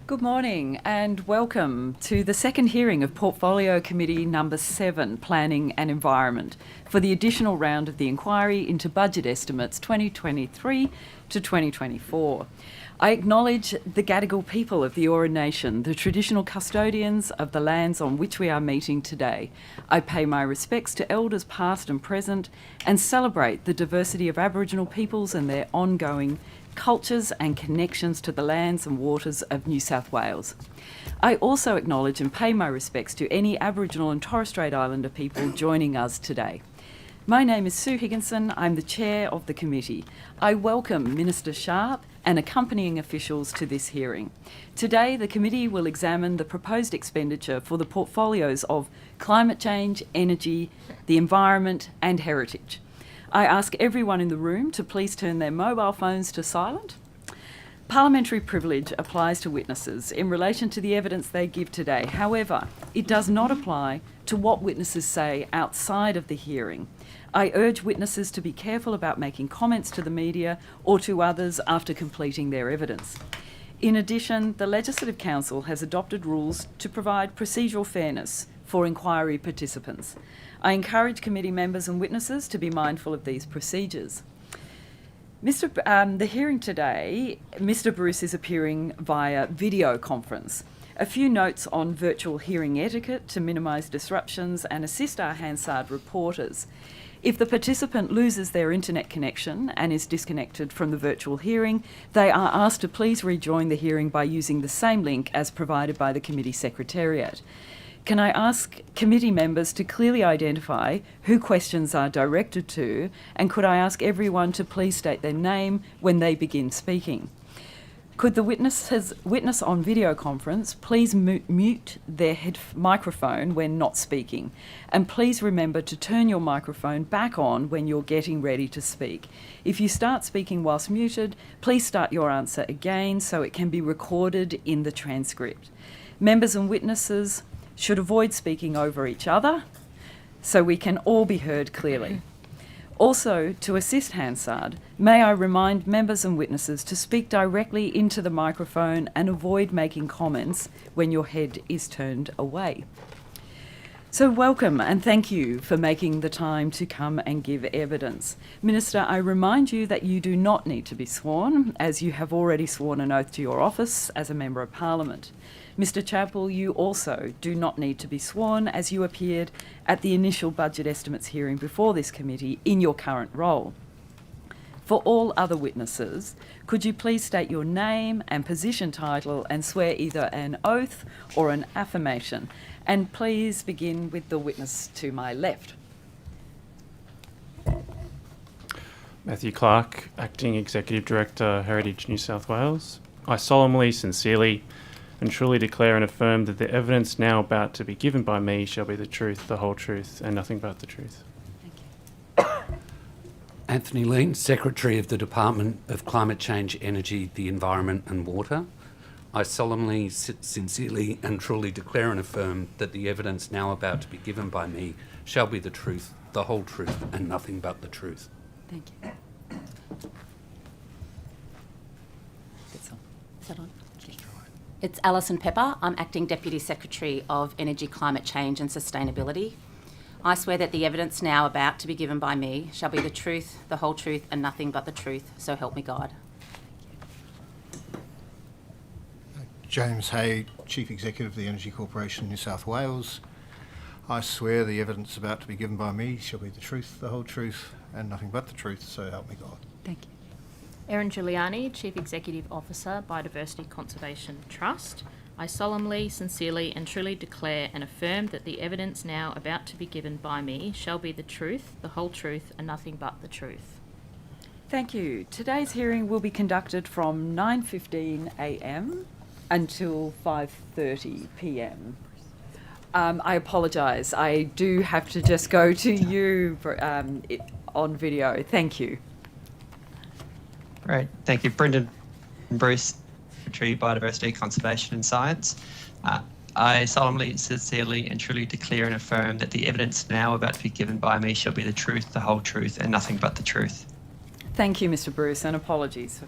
Good morning and welcome to the second hearing of Portfolio Committee number 7, Planning and Environment, for the additional round of the inquiry into budget estimates 2023 to 2024. I acknowledge the Gadigal people of the Eora Nation, the traditional custodians of the lands on which we are meeting today. I pay my respects to elders past and present and celebrate the diversity of Aboriginal peoples and their ongoing cultures and connections to the lands and waters of New South Wales. I also acknowledge and pay my respects to any Aboriginal and Torres Strait Islander people joining us today. My name is Sue Higginson. I'm the chair of the committee. I welcome Minister Sharpe and accompanying officials to this hearing. Today, the committee will examine the proposed expenditure for the portfolios of climate change, energy, the environment and heritage. I ask everyone in the room to please turn their mobile phones to silent. Parliamentary privilege applies to witnesses in relation to the evidence they give today. However, it does not apply to what witnesses say outside of the hearing. I urge witnesses to be careful about making comments to the media or to others after completing their evidence. In addition, the Legislative Council has adopted rules to provide procedural fairness for inquiry participants. I encourage committee members and witnesses to be mindful of these procedures. The hearing today, Mr. Bruce is appearing via video conference. A few notes on virtual hearing etiquette to minimise disruptions and assist our Hansard reporters. If the participant loses their internet connection and is disconnected from the virtual hearing, they are asked to please rejoin the hearing by using the same link as provided by the committee secretariat. Can I ask committee members to clearly identify who questions are directed to, and could I ask everyone to please state their name when they begin speaking? Could the witness on video conference please mute their microphone when not speaking? And please remember to turn your microphone back on when you're getting ready to speak. If you start speaking whilst muted, please start your answer again so it can be recorded in the transcript. Members and witnesses should avoid speaking over each other so we can all be heard clearly. Also, to assist Hansard, may I remind members and witnesses to speak directly into the microphone and avoid making comments when your head is turned away. So welcome and thank you for making the time to come and give evidence. Minister, I remind you that you do not need to be sworn, as you have already sworn an oath to your office as a Member of Parliament. Mr. Chappell, you also do not need to be sworn, as you appeared at the initial budget estimates hearing before this committee in your current role. For all other witnesses, could you please state your name and position title and swear either an oath or an affirmation? And please begin with the witness to my left. Matthew Clark, Acting Executive Director, Heritage New South Wales. I solemnly, sincerely and truly declare and affirm that the evidence now about to be given by me shall be the truth, the whole truth, and nothing but the truth. Thank you. Anthony Lean, Secretary of the Department of Climate Change, Energy, the Environment and Water. I solemnly, sincerely and truly declare and affirm that the evidence now about to be given by me shall be the truth, the whole truth, and nothing but the truth. Thank you. Is that on? It's Alison Pepper. I'm Acting Deputy Secretary of Energy, Climate Change and Sustainability. I swear that the evidence now about to be given by me shall be the truth, the whole truth and nothing but the truth, so help me God. James Hay, Chief Executive of the Energy Corporation New South Wales. I swear the evidence about to be given by me shall be the truth, the whole truth and nothing but the truth, so help me God. Thank you. Erin Giuliani, Chief Executive Officer, Biodiversity Conservation Trust. I solemnly, sincerely and truly declare and affirm that the evidence now about to be given by me shall be the truth, the whole truth and nothing but the truth. Thank you. Today's hearing will be conducted from 9:15 a.m. until 5:30 p.m. I apologise. I do have to just go to you for, on video. Thank you. Great. Thank you. Brendan Bruce, Secretary, Biodiversity, Conservation and Science. I solemnly, sincerely and truly declare and affirm that the evidence now about to be given by me shall be the truth, the whole truth and nothing but the truth. Thank you, Mr. Bruce, and apologies.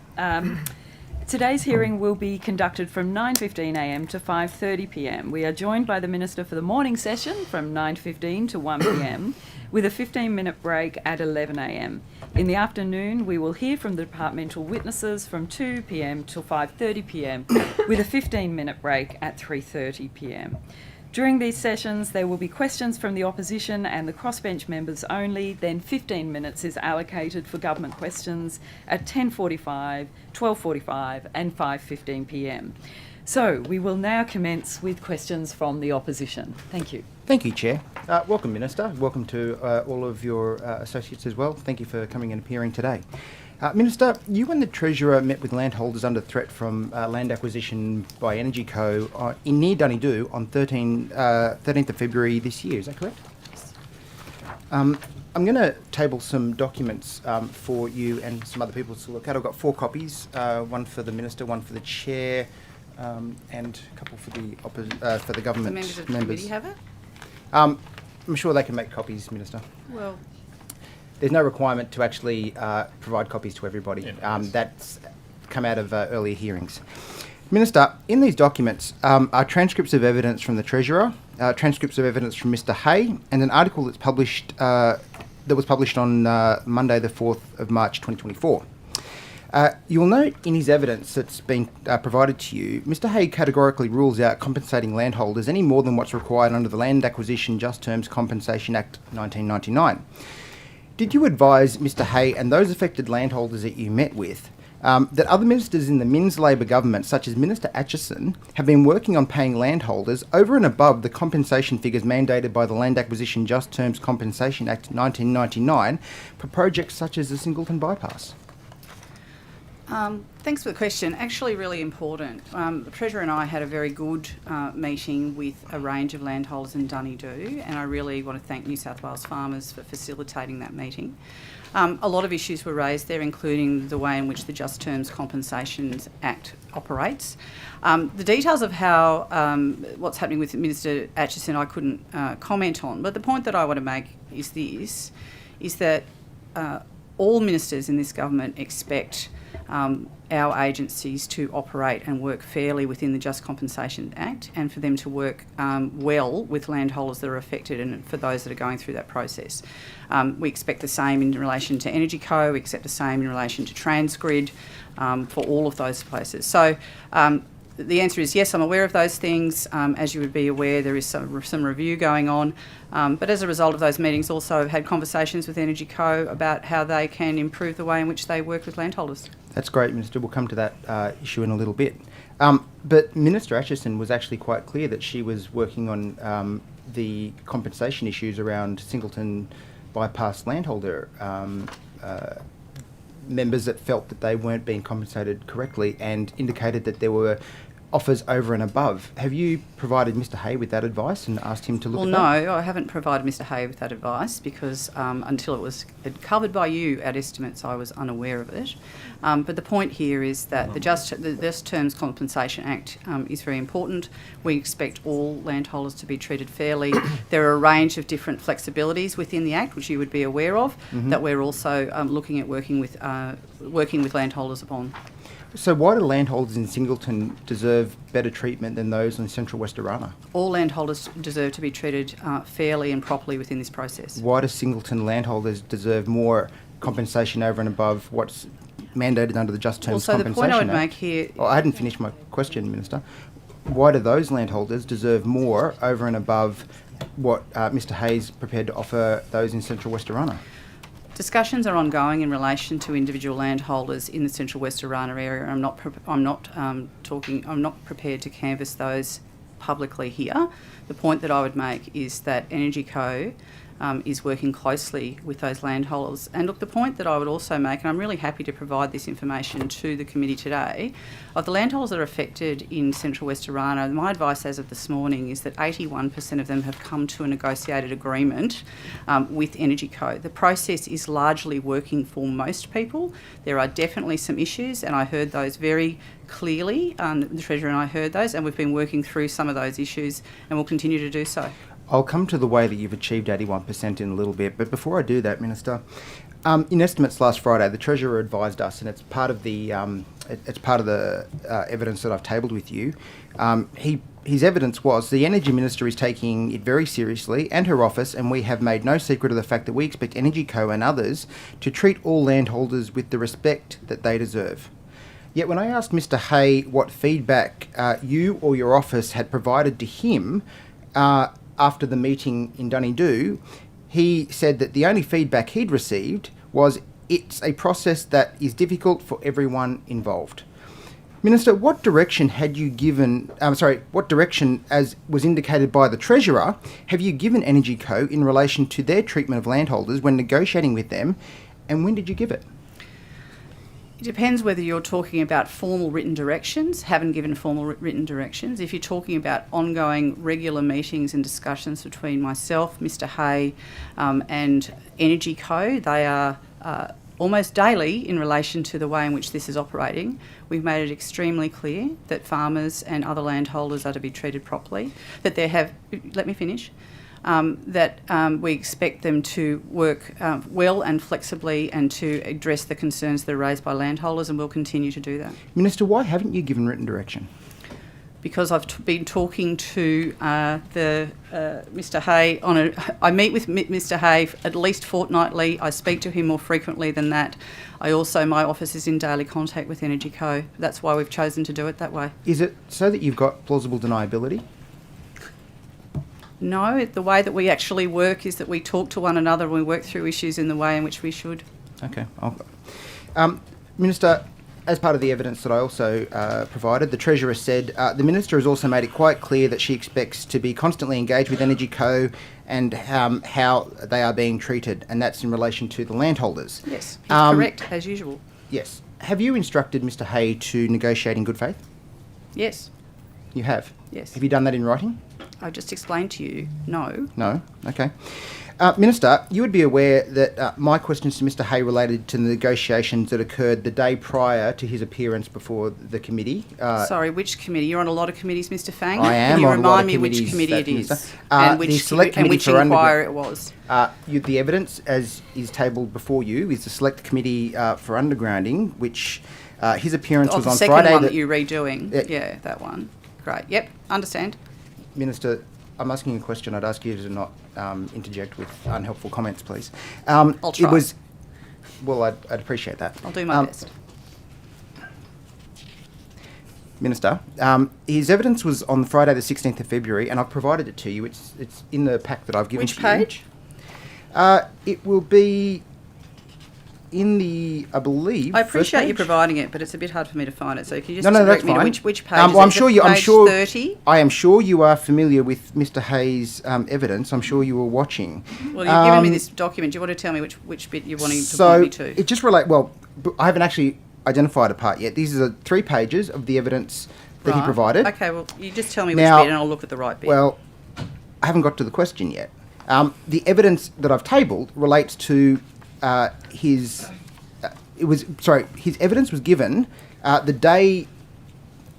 Today's hearing will be conducted from 9:15am to 5:30pm. We are joined by the Minister for the morning session from 9:15 to 1pm, with a 15-minute break at 11am. In the afternoon, we will hear from the departmental witnesses from 2pm till 5:30pm, with a 15-minute break at 3:30pm. During these sessions, there will be questions from the opposition and the crossbench members only. Then 15 minutes is allocated for government questions at 10:45, 12:45 and 5:15pm. So we will now commence with questions from the opposition. Thank you. Thank you, Chair. Welcome, Minister. Welcome to all of your associates as well. Thank you for coming and appearing today. Minister, you and the Treasurer met with landholders under threat from land acquisition by EnergyCo in near Dunedoo on 13th of February this year. Is that correct? Yes. I'm going to table some documents for you and some other people to look at. I've got 4 copies, one for the Minister, one for the Chair, and a couple for the government members of the committee have it? I'm sure they can make copies, Minister. Well, there's no requirement to actually provide copies to everybody. That's come out of earlier hearings. Minister, in these documents are transcripts of evidence from the Treasurer, transcripts of evidence from Mr. Hay, and an article that's published that was published on Monday, the 4th of March 2024. You'll note in his evidence that's been provided to you, Mr. Hay categorically rules out compensating landholders any more than what's required under the Land Acquisition Just Terms Compensation Act 1999. Did you advise Mr. Hay and those affected landholders that you met with that other ministers in the Minns Labor government, such as Minister Atchison, have been working on paying landholders over and above the compensation figures mandated by the Land Acquisition Just Terms Compensation Act 1999 for projects such as the Singleton Bypass? thanks for the question. Actually really important. The Treasurer and I had a very good meeting with a range of landholders in Dunedoo, and I really want to thank New South Wales farmers for facilitating that meeting. A lot of issues were raised there, including the way in which the Just Terms Compensations Act operates. The details of how what's happening with Minister Atchison I couldn't comment on, but the point that I want to make is this, is that all ministers in this government expect our agencies to operate and work fairly within the Just Compensation Act, and for them to work well with landholders that are affected and for those that are going through that process. We expect the same in relation to EnergyCo, we expect the same in relation to Transgrid, for all of those places. So the answer is yes, I'm aware of those things. As you would be aware, there is some review going on. But as a result of those meetings, also I've had conversations with EnergyCo about how they can improve the way in which they work with landholders. That's great, Minister. We'll come to that issue in a little bit. But Minister Atchison was actually quite clear that she was working on the compensation issues around Singleton Bypass landholder members that felt that they weren't being compensated correctly, and indicated that there were offers over and above. Have you provided Mr. Hay with that advice and asked him to look at that? Well, no, I haven't provided Mr. Hay with that advice because until it was covered by you at estimates, I was unaware of it. But the point here is that the Just Terms Compensation Act is very important. We expect all landholders to be treated fairly. There are a range of different flexibilities within the Act, which you would be aware of, that we're also looking at working with landholders upon. So why do landholders in Singleton deserve better treatment than those in Central West Arana? All landholders deserve to be treated fairly and properly within this process. Why do Singleton landholders deserve more compensation over and above what's mandated under the Just Terms Compensation Act? So the point I would make here... Oh, I hadn't finished my question, Minister. Why do those landholders deserve more over and above what Mr. Hayes prepared to offer those in Central West Arana? Discussions are ongoing in relation to individual landholders in the Central West Arana area. I'm not prepared to canvass those publicly here. The point that I would make is that EnergyCo is working closely with those landholders. And look, the point that I would also make, and I'm really happy to provide this information to the committee today, of the landholders that are affected in Central West Arana, my advice as of this morning is that 81% of them have come to a negotiated agreement with EnergyCo. The process is largely working for most people. There are definitely some issues, and I heard those very clearly. The Treasurer and I heard those, and we've been working through some of those issues, and we'll continue to do so. I'll come to the way that you've achieved 81% in a little bit, but before I do that, Minister, in estimates last Friday, the Treasurer advised us, and it's part of the it's part of the evidence that I've tabled with you. His evidence was the Energy Minister is taking it very seriously, and her office, and we have made no secret of the fact that we expect EnergyCo and others to treat all landholders with the respect that they deserve. Yet when I asked Mr Hay what feedback you or your office had provided to him after the meeting in Dunedoo, he said that the only feedback he'd received was it's a process that is difficult for everyone involved. Minister, what direction had you given, what direction, as was indicated by the Treasurer, have you given EnergyCo in relation to their treatment of landholders when negotiating with them, and when did you give it? It depends whether you're talking about formal written directions. Haven't given formal written directions. If you're talking about ongoing regular meetings and discussions between myself, Mr Hay and EnergyCo, they are almost daily in relation to the way in which this is operating. We've made it extremely clear that farmers and other landholders are to be treated properly, that they have, let me finish, we expect them to work well and flexibly and to address the concerns that are raised by landholders, and we'll continue to do that. Minister, why haven't you given written direction? Because I've been talking to Mr Hay I meet with Mr Hay at least fortnightly. I speak to him more frequently than that. My office is in daily contact with EnergyCo. That's why we've chosen to do it that way. Is it so that you've got plausible deniability? No, the way that we actually work is that we talk to one another and we work through issues in the way in which we should. Okay. Minister, as part of the evidence that I also provided, the Treasurer said the Minister has also made it quite clear that she expects to be constantly engaged with EnergyCo and how they are being treated, and that's in relation to the landholders. Yes, he's correct, as usual. Yes. Have you instructed Mr Hay to negotiate in good faith? Yes. You have? Yes. Have you done that in writing? I've just explained to you, no. No? Okay. Minister, you would be aware that my questions to Mr Hay related to the negotiations that occurred the day prior to his appearance before the committee. Sorry, which committee? You're on a lot of committees, Mr Fang. I am. Can you on a lot remind of me which committee it Minister. is and which, the Select Committee which for inquiry it was? The evidence, as is tabled before you, is the Select Committee for Undergrounding, which his appearance was on the Friday. second one that you're redoing. Yeah, that one. Great. Yep, understand. Minister, I'm asking you a question. I'd ask you to not interject with unhelpful comments, please. I'll try. I'd appreciate that. I'll do my best. Minister, his evidence was on Friday the 16th of February, and I've provided it to you. It's in the pack that I've given to you. Which page? It will be in the, I believe. I appreciate you page. providing it, but it's a bit hard for me to find it. So can you just that's direct me fine. to which page? I'm sure you. I'm page sure. 30. I am sure you are familiar with Mr Hay's evidence. I'm sure you were watching. Well, you've given me this document. Do you want to tell me which bit you're wanting to point me to? It just relate. Well, I haven't actually identified a part yet. These are 3 pages of the evidence that he provided. Okay. Well, you just tell me Now, which bit, and I'll look at the right bit. Well, I haven't got to the question yet. The evidence that I've tabled relates to his. His evidence was given the day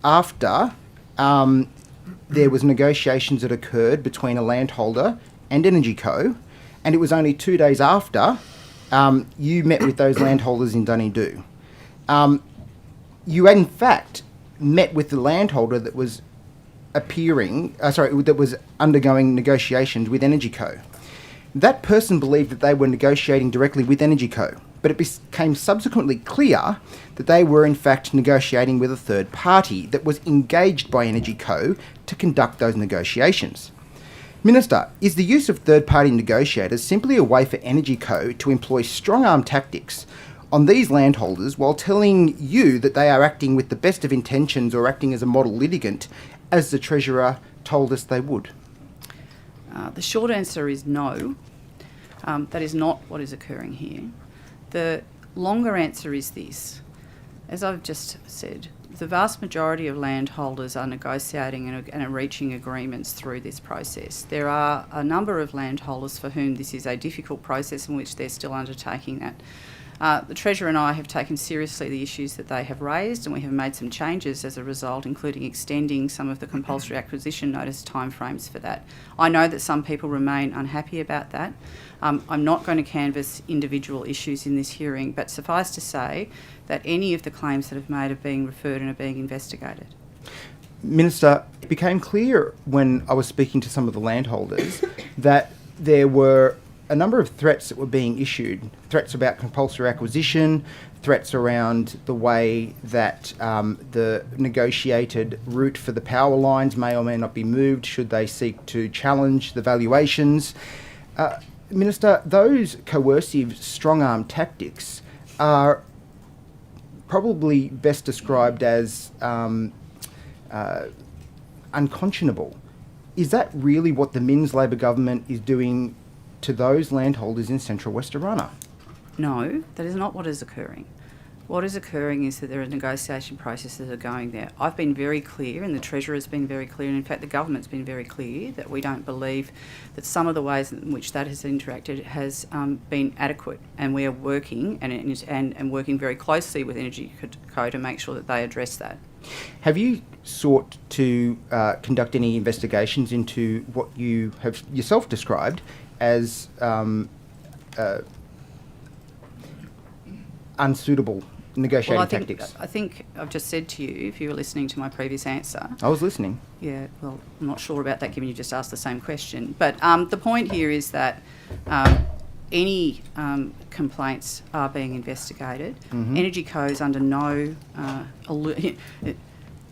after there was negotiations that occurred between a landholder and EnergyCo, and it was only 2 days after you met with those landholders in Dunedoo. You, in fact, met with the landholder that was that was undergoing negotiations with EnergyCo. That person believed that they were negotiating directly with EnergyCo, but it became subsequently clear that they were in fact negotiating with a third party that was engaged by EnergyCo to conduct those negotiations. Minister, is the use of third-party negotiators simply a way for EnergyCo to employ strong-arm tactics on these landholders while telling you that they are acting with the best of intentions or acting as a model litigant, as the Treasurer told us they would? The short answer is no. That is not what is occurring here. The longer answer is this. As I've just said, the vast majority of landholders are negotiating and are reaching agreements through this process. There are a number of landholders for whom this is a difficult process in which they're still undertaking that. The Treasurer and I have taken seriously the issues that they have raised, and we have made some changes as a result, including extending some of the compulsory acquisition notice timeframes for that. I know that some people remain unhappy about that. I'm not going to canvass individual issues in this hearing, but suffice to say that any of the claims that have made are being referred and are being investigated. Minister, it became clear when I was speaking to some of the landholders that there were a number of threats that were being issued, threats about compulsory acquisition, threats around the way that the negotiated route for the power lines may or may not be moved should they seek to challenge the valuations. Minister, those coercive strong-arm tactics are probably best described as unconscionable. Is that really what the Minns Labor government is doing to those landholders in central West Arana? No, that is not what is occurring. What is occurring is that there are negotiation processes that are going there. I've been very clear, and the Treasurer has been very clear, and in fact the government's been very clear that we don't believe that some of the ways in which that has interacted has been adequate, and we are working and working very closely with EnergyCo to make sure that they address that. Have you sought to conduct any investigations into what you have yourself described as unsuitable negotiating tactics? I think I've just said to you, if you were listening to my previous answer. I was listening. Yeah, well, I'm not sure about that given you just asked the same question. But the point here is that any complaints are being investigated. Mm-hmm. EnergyCo is under no...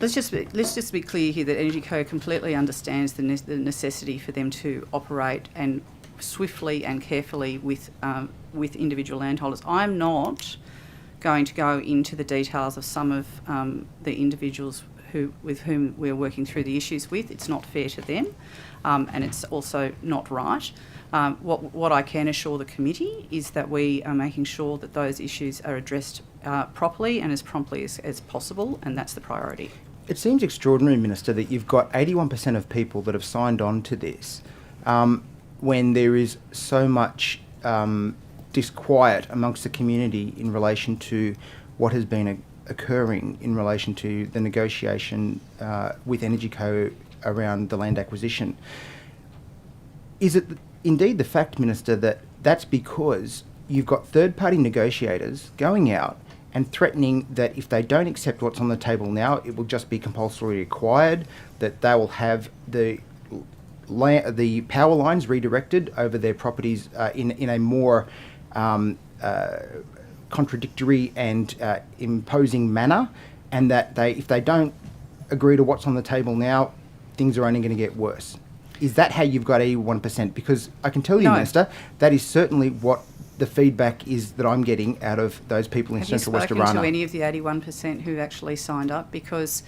Let's just be clear here that EnergyCo completely understands the necessity for them to operate and swiftly and carefully with individual landholders. I'm not going to go into the details of some of the individuals with whom we're working through the issues with. It's not fair to them, and it's also not right. What I can assure the committee is that we are making sure that those issues are addressed properly and as promptly as possible, and that's the priority. It seems extraordinary, Minister, that you've got 81% of people that have signed on to this when there is so much disquiet amongst the community in relation to what has been occurring in relation to the negotiation with EnergyCo around the land acquisition. Is it indeed the fact, Minister, that that's because you've got third-party negotiators going out and threatening that if they don't accept what's on the table now, it will just be compulsorily acquired, that they will have the power lines redirected over their properties in a more contradictory and imposing manner, and that if they don't agree to what's on the table now, things are only going to get worse? Is that how you've got 81%? Because I can tell you, No. Minister, that is certainly what the feedback is that I'm getting out of those people in central West Arana. Have you spoken to any of the 81% who actually signed up? Because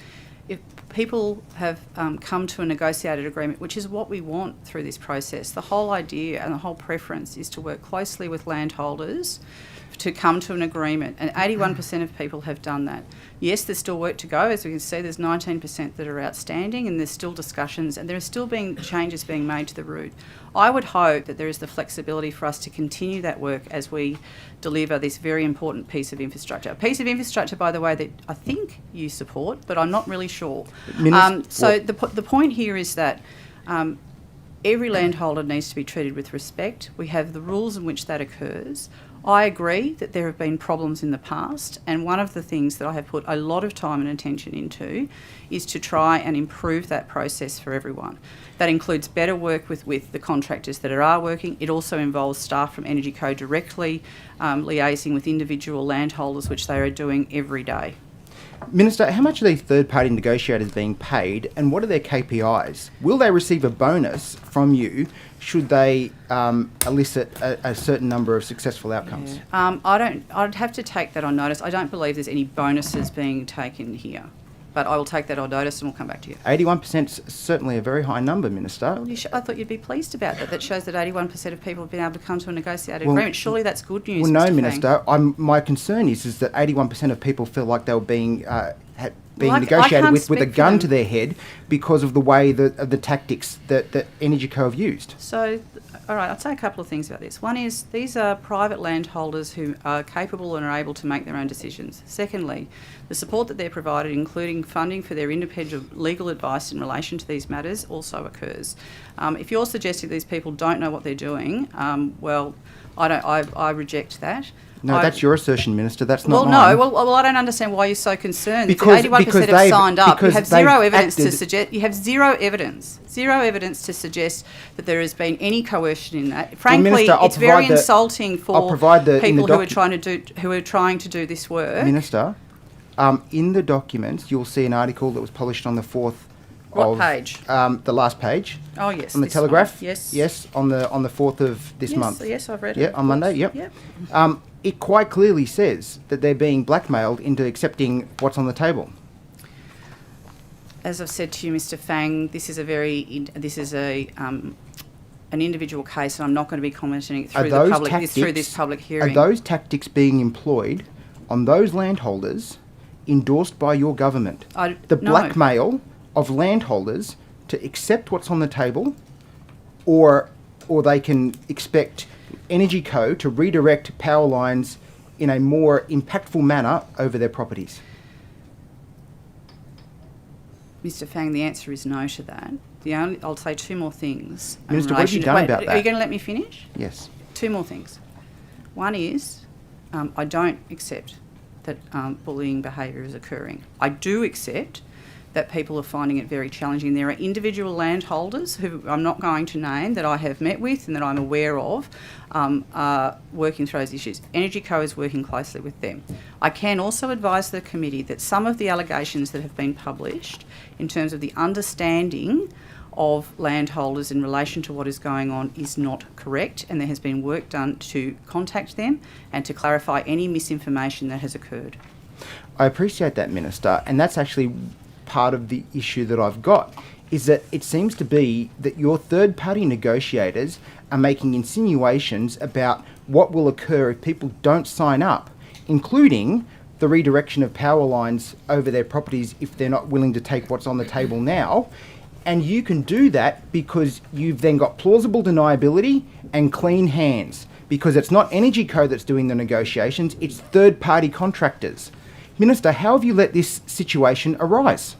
if people have come to a negotiated agreement, which is what we want through this process, the whole idea and the whole preference is to work closely with landholders to come to an agreement, and 81% of people have done that. Yes, there's still work to go. As we can see, there's 19% that are outstanding, and there's still discussions, and there are still changes being made to the route. I would hope that there is the flexibility for us to continue that work as we deliver this very important piece of infrastructure. A piece of infrastructure, by the way, that I think you support, but I'm not really sure. The point here is that every landholder needs to be treated with respect. We have the rules in which that occurs. I agree that there have been problems in the past, and one of the things that I have put a lot of time and attention into is to try and improve that process for everyone. That includes better work with the contractors that are working. It also involves staff from EnergyCo directly liaising with individual landholders, which they are doing every day. Minister, how much are these third-party negotiators being paid, and what are their KPIs? Will they receive a bonus from you should they elicit a certain number of successful outcomes? Yeah. I'd have to take that on notice. I don't believe there's any bonuses being taken here, but I will take that on notice and we'll come back to you. 81% is certainly a very high number, Minister. Well, I thought you'd be pleased about that. That shows that 81% of people have been able to come to a negotiated agreement. Surely that's good news. Well, no, Mr. Minister. My concern is that 81% of people feel like they were being being I negotiated can't with a speak for gun them. to their head because of the way of the tactics that EnergyCo have used. So, all right, I'll say a couple of things about this. One is these are private landholders who are capable and are able to make their own decisions. Secondly, the support that they're provided, including funding for their independent legal advice in relation to these matters, also occurs. If you're suggesting these people don't know what they're doing, well, I reject that. No, that's your assertion, Minister. That's not Well, mine. no. Well, I don't understand why you're so concerned. Because 81% have they've- signed up. You because have zero they've evidence to acted- suggest. You have zero evidence to suggest that there has been any coercion in that. Frankly, Minister, I'll it's very provide the- insulting I'll for provide the- in the people who are trying to do this work. Minister, in the documents, you'll see an article that was published on the 4th What of... page? The last page. Oh yes, On the this one. Telegraph? Yes. Yes, on the 4th of this Yes, month. Yes, I've read it. Yeah, of on Monday, course. yep. Yep. It quite clearly says that they're being blackmailed into accepting what's on the table. As I've said to you, Mr. Fang, this is an individual case, and I'm not going to be commenting through this public hearing. Are those tactics being employed on those landholders endorsed by your government? No. Blackmail of landholders to accept what's on the table, or they can expect EnergyCo to redirect power lines in a more impactful manner over their properties? Mr. Fang, the answer is no to that. I'll say two more things. in Minister, what have you relation done wait, about Are that? you going to let me finish? Yes. Two more things. One is, I don't accept that bullying behaviour is occurring. I do accept that people are finding it very challenging. There are individual landholders who I'm not going to name that I have met with and that I'm aware of are working through those issues. EnergyCo is working closely with them. I can also advise the committee that some of the allegations that have been published in terms of the understanding of landholders in relation to what is going on is not correct, and there has been work done to contact them and to clarify any misinformation that has occurred. I appreciate that, Minister, and that's actually part of the issue that I've got, is that it seems to be that your third-party negotiators are making insinuations about what will occur if people don't sign up, including the redirection of power lines over their properties if they're not willing to take what's on the table now. And you can do that because you've then got plausible deniability and clean hands, because it's not EnergyCo that's doing the negotiations, it's third-party contractors. Minister, how have you let this situation arise?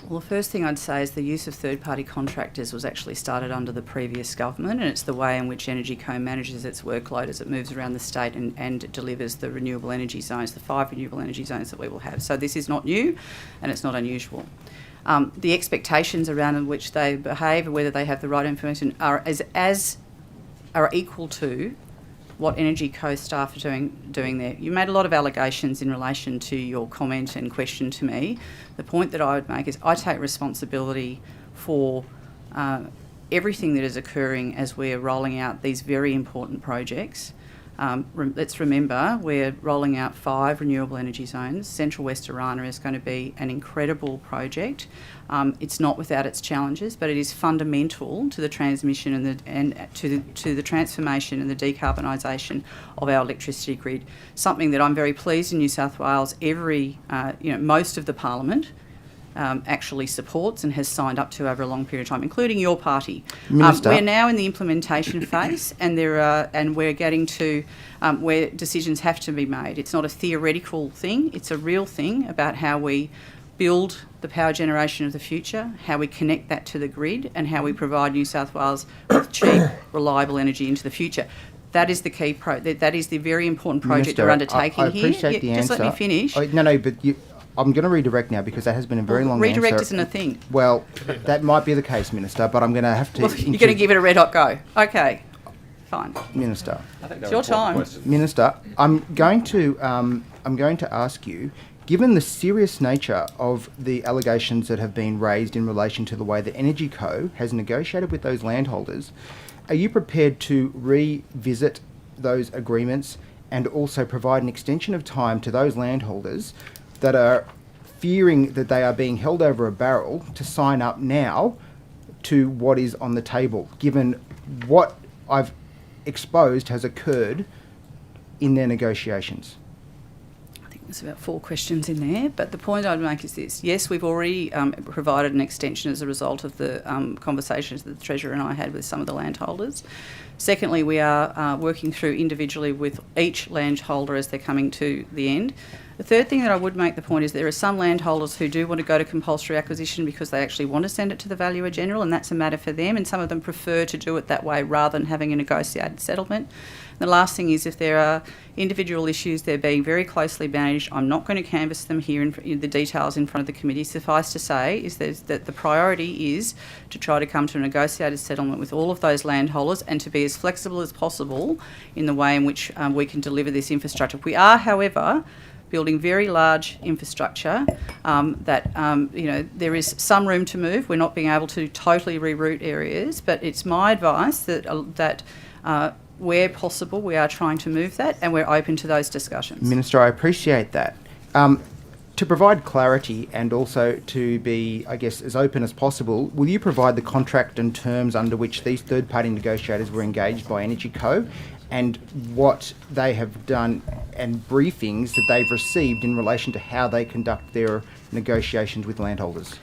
Well, the first thing I'd say is the use of third-party contractors was actually started under the previous government, and it's the way in which EnergyCo manages its workload as it moves around the state and delivers the renewable energy zones, the 5 renewable energy zones that we will have. So this is not new, and it's not unusual. The expectations around which they behave and whether they have the right information are equal to what EnergyCo staff are doing there. You made a lot of allegations in relation to your comment and question to me. The point that I would make is I take responsibility for everything that is occurring as we're rolling out these very important projects. Let's remember we're rolling out 5 renewable energy zones. Central West Arana is going to be an incredible project. It's not without its challenges, but it is fundamental to the transmission and to the transformation and the decarbonisation of our electricity grid. Something that I'm very pleased in New South Wales, most of the Parliament actually supports and has signed up to over a long period of time, including your party. Minister. We're now in the implementation phase, and we're getting to where decisions have to be made. It's not a theoretical thing; it's a real thing about how we build the power generation of the future, how we connect that to the grid, and how we provide New South Wales with cheap, reliable energy into the future. That is the key that is the very important project Minister, we're undertaking I appreciate the answer. Just let me finish. I'm going to redirect now because that has been a very long redirect answer. isn't a thing. Well, that might be the case, Minister, but I'm going to have to... Well, you're going to give it a red hot go. Okay, fine. Minister. It's your time. Minister, I'm going to ask you, given the serious nature of the allegations that have been raised in relation to the way that EnergyCo has negotiated with those landholders, are you prepared to revisit those agreements and also provide an extension of time to those landholders that are fearing that they are being held over a barrel to sign up now to what is on the table, given what I've exposed has occurred in their negotiations? I think there's about 4 questions in there, but the point I'd make is this. Yes, we've already provided an extension as a result of the conversations that the Treasurer and I had with some of the landholders. Secondly, we are working through individually with each landholder as they're coming to the end. The third thing that I would make the point is there are some landholders who do want to go to compulsory acquisition because they actually want to send it to the Valuer General, and that's a matter for them, and some of them prefer to do it that way rather than having a negotiated settlement. The last thing is if there are individual issues, they're being very closely managed. I'm not going to canvass them here in the details in front of the committee. Suffice to say is that the priority is to try to come to a negotiated settlement with all of those landholders and to be as flexible as possible in the way in which we can deliver this infrastructure. We are, however, building very large infrastructure there is some room to move. We're not being able to totally reroute areas, but it's my advice that where possible, we are trying to move that, and we're open to those discussions. Minister, I appreciate that. To provide clarity and also to be, I guess, as open as possible, will you provide the contract and terms under which these third-party negotiators were engaged by EnergyCo and what they have done and briefings that they've received in relation to how they conduct their negotiations with landholders?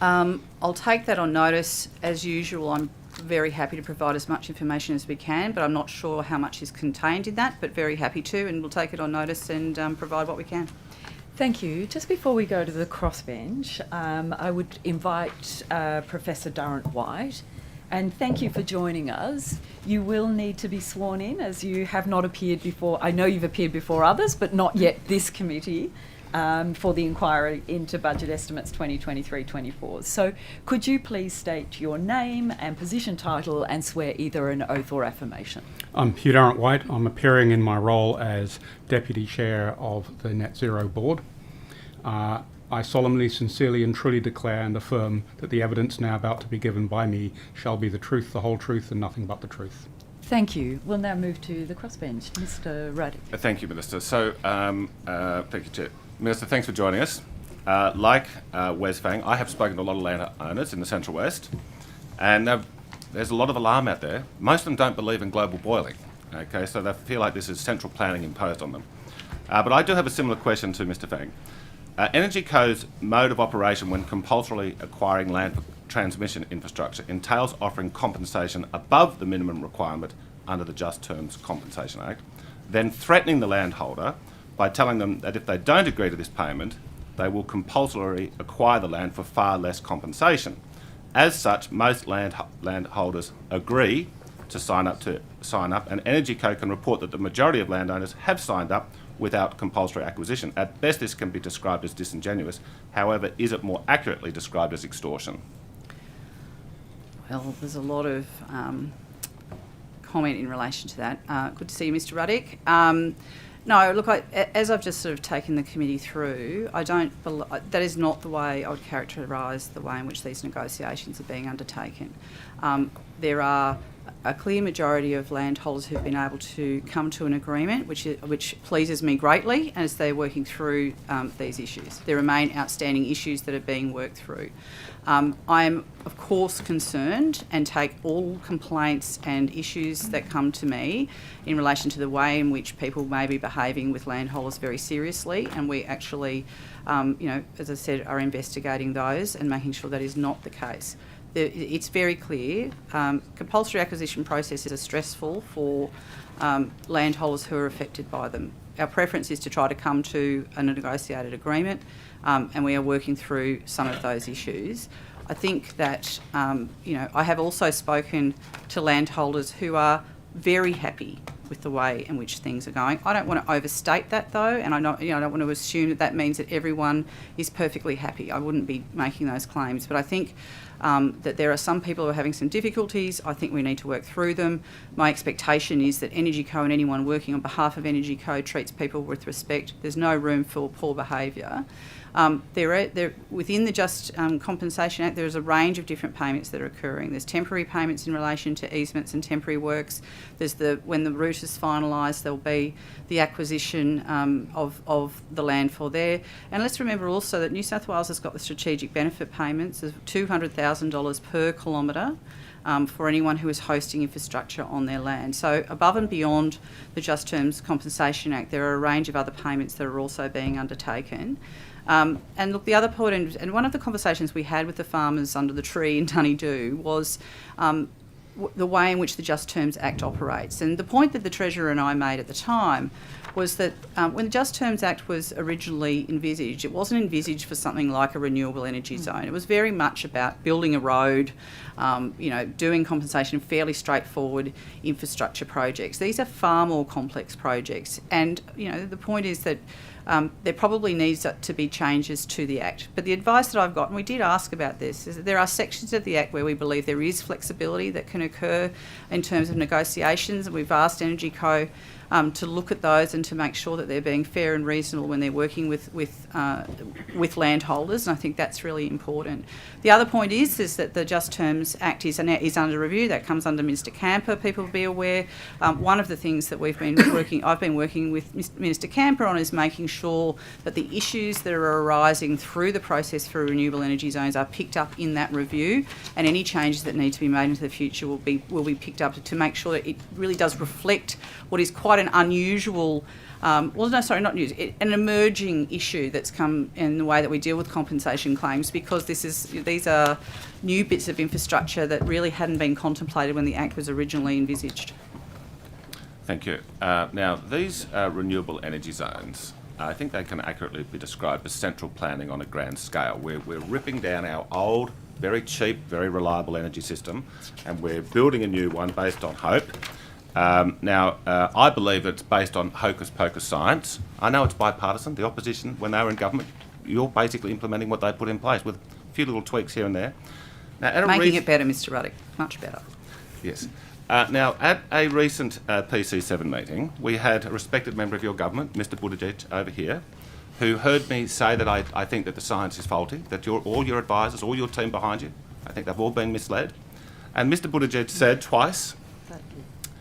I'll take that on notice. As usual, I'm very happy to provide as much information as we can, but I'm not sure how much is contained in that, but very happy to, and we'll take it on notice and provide what we can. Thank you. Just before we go to the crossbench, I would invite Professor Durrant White, and thank you for joining us. You will need to be sworn in as you have not appeared before. I know you've appeared before others, but not yet this committee. For the inquiry into budget estimates 2023-24. So could you please state your name and position title and swear either an oath or affirmation? I'm Hugh Durrant White. I'm appearing in my role as Deputy Chair of the Net Zero Board. I solemnly, sincerely and truly declare and affirm that the evidence now about to be given by me shall be the truth, the whole truth and nothing but the truth. Thank you. We'll now move to the crossbench. Mr. Ruddick. Thank you, Minister. So, thank you, Chair. Minister, thanks for joining us. Like Wes Fang, I have spoken to a lot of landowners in the Central West, and there's a lot of alarm out there. Most of them don't believe in global boiling, okay, so they feel like this is central planning imposed on them. But I do have a similar question to Mr. Fang. EnergyCo's mode of operation when compulsorily acquiring land for transmission infrastructure entails offering compensation above the minimum requirement under the Just Terms Compensation Act, then threatening the landholder by telling them that if they don't agree to this payment, they will compulsorily acquire the land for far less compensation. As such, most landholders agree to sign up, and EnergyCo can report that the majority of landowners have signed up without compulsory acquisition. At best, this can be described as disingenuous. However, is it more accurately described as extortion? Well, there's a lot of comment in relation to that. Good to see you, Mr. Ruddick. No, look, as I've just sort of taken the committee through, that is not the way I would characterise the way in which these negotiations are being undertaken. There are a clear majority of landholders who've been able to come to an agreement, which pleases me greatly as they're working through these issues. There remain outstanding issues that are being worked through. I am, of course, concerned and take all complaints and issues that come to me in relation to the way in which people may be behaving with landholders very seriously, and we actually, as I said, are investigating those and making sure that is not the case. It's very clear. Compulsory acquisition processes are stressful for landholders who are affected by them. Our preference is to try to come to a negotiated agreement, and we are working through some of those issues. I think that, I have also spoken to landholders who are very happy with the way in which things are going. I don't want to overstate that though, and I don't want to assume that means that everyone is perfectly happy. I wouldn't be making those claims, but I think that there are some people who are having some difficulties. I think we need to work through them. My expectation is that EnergyCo and anyone working on behalf of EnergyCo treats people with respect. There's no room for poor behaviour. Within the Just Compensation Act, there is a range of different payments that are occurring. There's temporary payments in relation to easements and temporary works. There's when the route is finalised, there'll be the acquisition of the land for there. And let's remember also that New South Wales has got the strategic benefit payments of $200,000 per kilometre for anyone who is hosting infrastructure on their land. So above and beyond the Just Terms Compensation Act, there are a range of other payments that are also being undertaken. And look, the other point, and one of the conversations we had with the farmers under the tree in Dunedoo was the way in which the Just Terms Act operates. And the point that the Treasurer and I made at the time was that when the Just Terms Act was originally envisaged, it wasn't envisaged for something like a renewable energy zone. It was very much about building a road, doing compensation, fairly straightforward infrastructure projects. These are far more complex projects. And, the point is that there probably needs to be changes to the Act. But the advice that I've got, and we did ask about this, is that there are sections of the Act where we believe there is flexibility that can occur in terms of negotiations. And we've asked EnergyCo to look at those and to make sure that they're being fair and reasonable when they're working with landholders, and I think that's really important. The other point is that the Just Terms Act is under review. That comes under Minister Camper. People be aware. One of the things that I've been working with Minister Camper on is making sure that the issues that are arising through the process for renewable energy zones are picked up in that review, and any changes that need to be made into the future will be picked up to make sure that it really does reflect what is quite an unusual, an emerging issue that's come in the way that we deal with compensation claims, because these are new bits of infrastructure that really hadn't been contemplated when the Act was originally envisaged. Thank you. Now, these renewable energy zones, I think they can accurately be described as central planning on a grand scale. We're ripping down our old, very cheap, very reliable energy system, and we're building a new one based on hope. I believe it's based on hocus-pocus science. I know it's bipartisan. The opposition, when they were in government, you're basically implementing what they put in place with a few little tweaks here and there. Now, Making it better, Mr Ruddock. Much better. Yes. Now, at a recent PC7 meeting, we had a respected member of your government, Mr Buttigieg, over here, who heard me say that I think that the science is faulty, that all your advisors, all your team behind you, I think they've all been misled. And Mr Buttigieg said twice,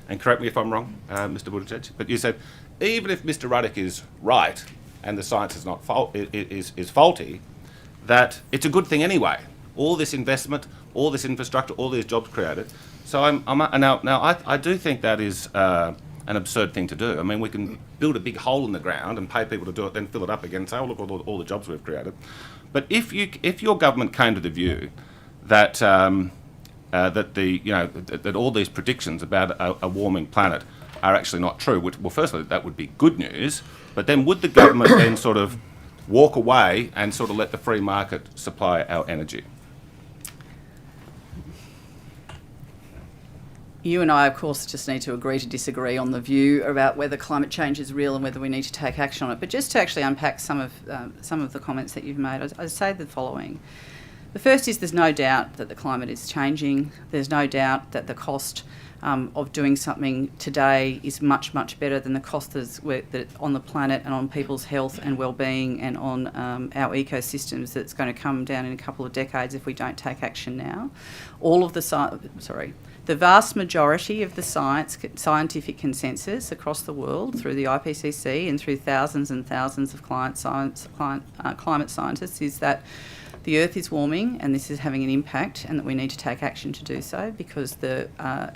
and correct me if I'm wrong, Mr Buttigieg, but you said, even if Mr Ruddock is right and the science is not is faulty, that it's a good thing anyway. All this investment, all this infrastructure, all these jobs created. So I do think that is an absurd thing to do. I mean, we can build a big hole in the ground and pay people to do it, then fill it up again and say, oh, look at all the jobs we've created. But if your government came to the view that that all these predictions about a warming planet are actually not true, well, firstly, that would be good news, but then would the government then sort of walk away and sort of let the free market supply our energy? You and I, of course, just need to agree to disagree on the view about whether climate change is real and whether we need to take action on it. But just to actually unpack some of the comments that you've made, I'd say the following. The first is there's no doubt that the climate is changing. There's no doubt that the cost of doing something today is much, much better than the cost that on the planet and on people's health and well-being and on our ecosystems that's going to come down in a couple of decades if we don't take action now. The vast majority of the scientific consensus across the world through the IPCC and through thousands and thousands of climate scientists is that the Earth is warming and this is having an impact, and that we need to take action to do so because the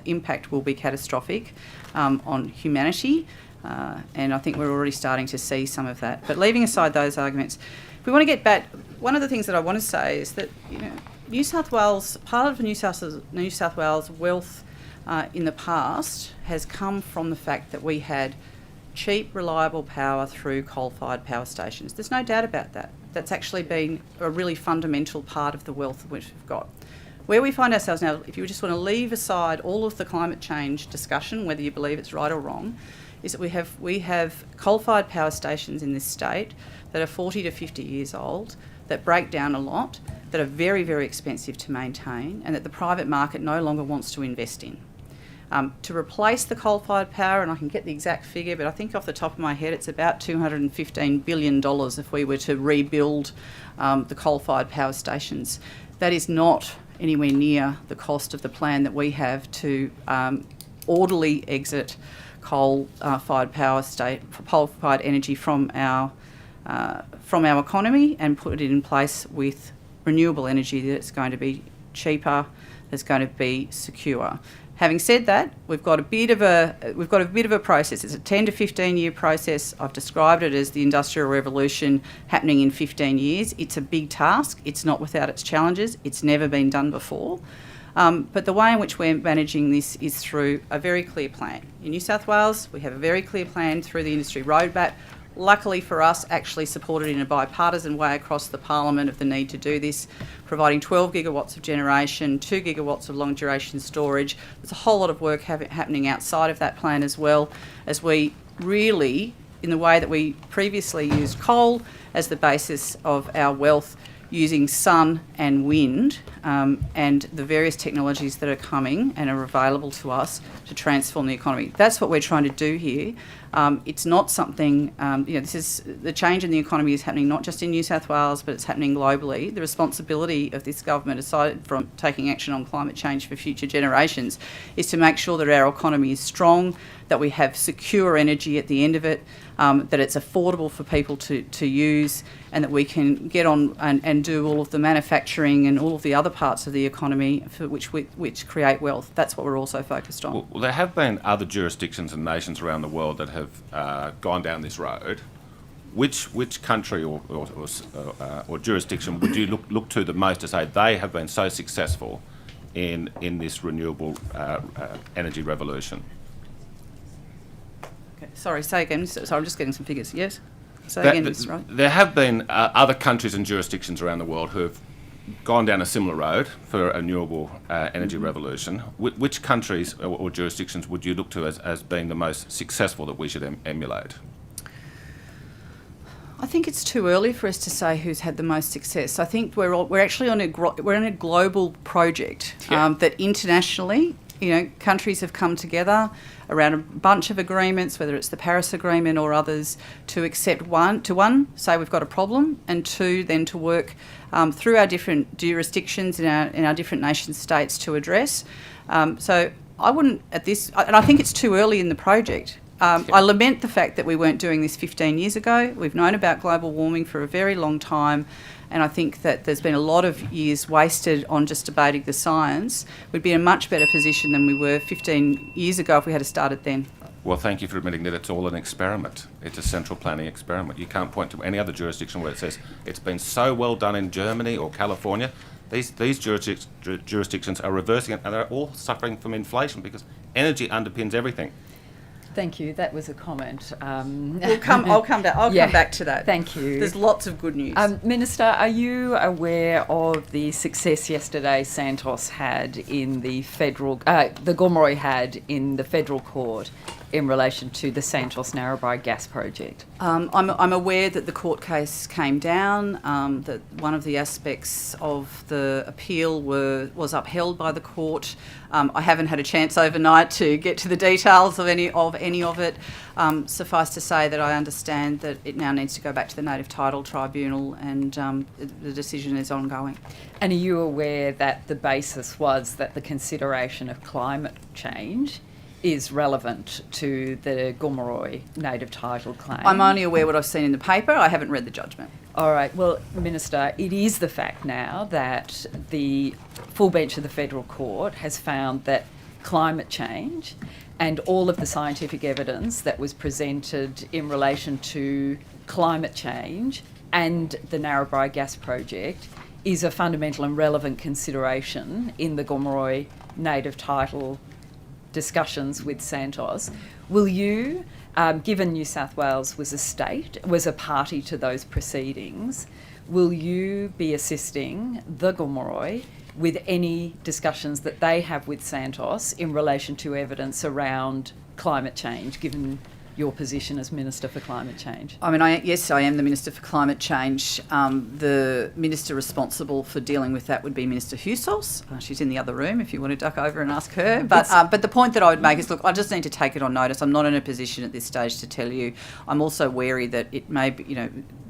impact will be catastrophic on humanity, and I think we're already starting to see some of that. But leaving aside those arguments, if we want to get back, one of the things that I want to say is that New South Wales, part of New South Wales wealth in the past has come from the fact that we had cheap, reliable power through coal-fired power stations. There's no doubt about that. That's actually been a really fundamental part of the wealth which we've got. Where we find ourselves now, if you just want to leave aside all of the climate change discussion, whether you believe it's right or wrong, is that we have coal-fired power stations in this state that are 40 to 50 years old, that break down a lot, that are very, very expensive to maintain, and that the private market no longer wants to invest in. To replace the coal-fired power, and I can get the exact figure, but I think off the top of my head it's about $215 billion if we were to rebuild the coal-fired power stations. That is not anywhere near the cost of the plan that we have to orderly exit coal-fired energy from our economy and put it in place with renewable energy that's going to be cheaper, that's going to be secure. Having said that, we've got a bit of a process. It's a 10 to 15 year process. I've described it as the Industrial Revolution happening in 15 years. It's a big task. It's not without its challenges. It's never been done before. But the way in which we're managing this is through a very clear plan. In New South Wales, we have a very clear plan through the industry roadmap. Luckily for us, actually supported in a bipartisan way across the parliament of the need to do this, providing 12 gigawatts of generation, 2 gigawatts of long duration storage. There's a whole lot of work happening outside of that plan as well, as we really, in the way that we previously used coal as the basis of our wealth, using sun and wind and the various technologies that are coming and are available to us to transform the economy. That's what we're trying to do here. It's not something, this is the change in the economy is happening not just in New South Wales, but it's happening globally. The responsibility of this government, aside from taking action on climate change for future generations, is to make sure that our economy is strong, that we have secure energy at the end of it, that it's affordable for people to use, and that we can get on and do all of the manufacturing and all of the other parts of the economy for which create wealth. That's what we're also focused on. Well, there have been other jurisdictions and nations around the world that have gone down this road. Which country or jurisdiction would you look to the most to say they have been so successful in this renewable energy revolution? Okay, sorry, say again. So I'm just getting some figures. Yes? Say again, Mr. Wright. There have been other countries and jurisdictions around the world who have gone down a similar road for a renewable energy revolution. Which countries or jurisdictions would you look to as being the most successful that we should emulate? I think it's too early for us to say who's had the most success. I think we're actually on we're in a global project that internationally, countries have come together around a bunch of agreements, whether it's the Paris Agreement or others, to accept one, say we've got a problem, and two, then to work through our different jurisdictions in our different nation states to address. So I wouldn't and I think it's too early in the project. I lament the fact that we weren't doing this 15 years ago. We've known about global warming for a very long time, and I think that there's been a lot of years wasted on just debating the science. We'd be in a much better position than we were 15 years ago if we had started then. Well, thank you for admitting that it's all an experiment. It's a central planning experiment. You can't point to any other jurisdiction where it says it's been so well done in Germany or California. These jurisdictions are reversing it, and they're all suffering from inflation because energy underpins everything. Thank you. That was a comment. I'll come back to that. Thank you. There's lots of good news. Minister, are you aware of the success yesterday Santos had in the the Gomeroi had in the federal court in relation to the Santos Narrabri gas project? I'm aware that the court case came down, that one of the aspects of the appeal was upheld by the court. I haven't had a chance overnight to get to the details of any of it. Suffice to say that I understand that it now needs to go back to the Native Title Tribunal, and the decision is ongoing. And are you aware that the basis was that the consideration of climate change is relevant to the Gomeroi native title claim? I'm only aware what I've seen in the paper. I haven't read the judgment. All right. Well, Minister, it is the fact now that the full bench of the federal court has found that climate change and all of the scientific evidence that was presented in relation to climate change and the Narrabri gas project is a fundamental and relevant consideration in the Gomeroi native title discussions with Santos. Will you, given New South Wales was a party to those proceedings, will you be assisting the Gomeroi with any discussions that they have with Santos in relation to evidence around climate change, given your position as Minister for Climate Change? I mean, yes, I am the Minister for Climate Change. The minister responsible for dealing with that would be Minister Husos. She's in the other room if you want to duck over and ask her. But the point that I would make is, look, I just need to take it on notice. I'm not in a position at this stage to tell you. I'm also wary that it may be,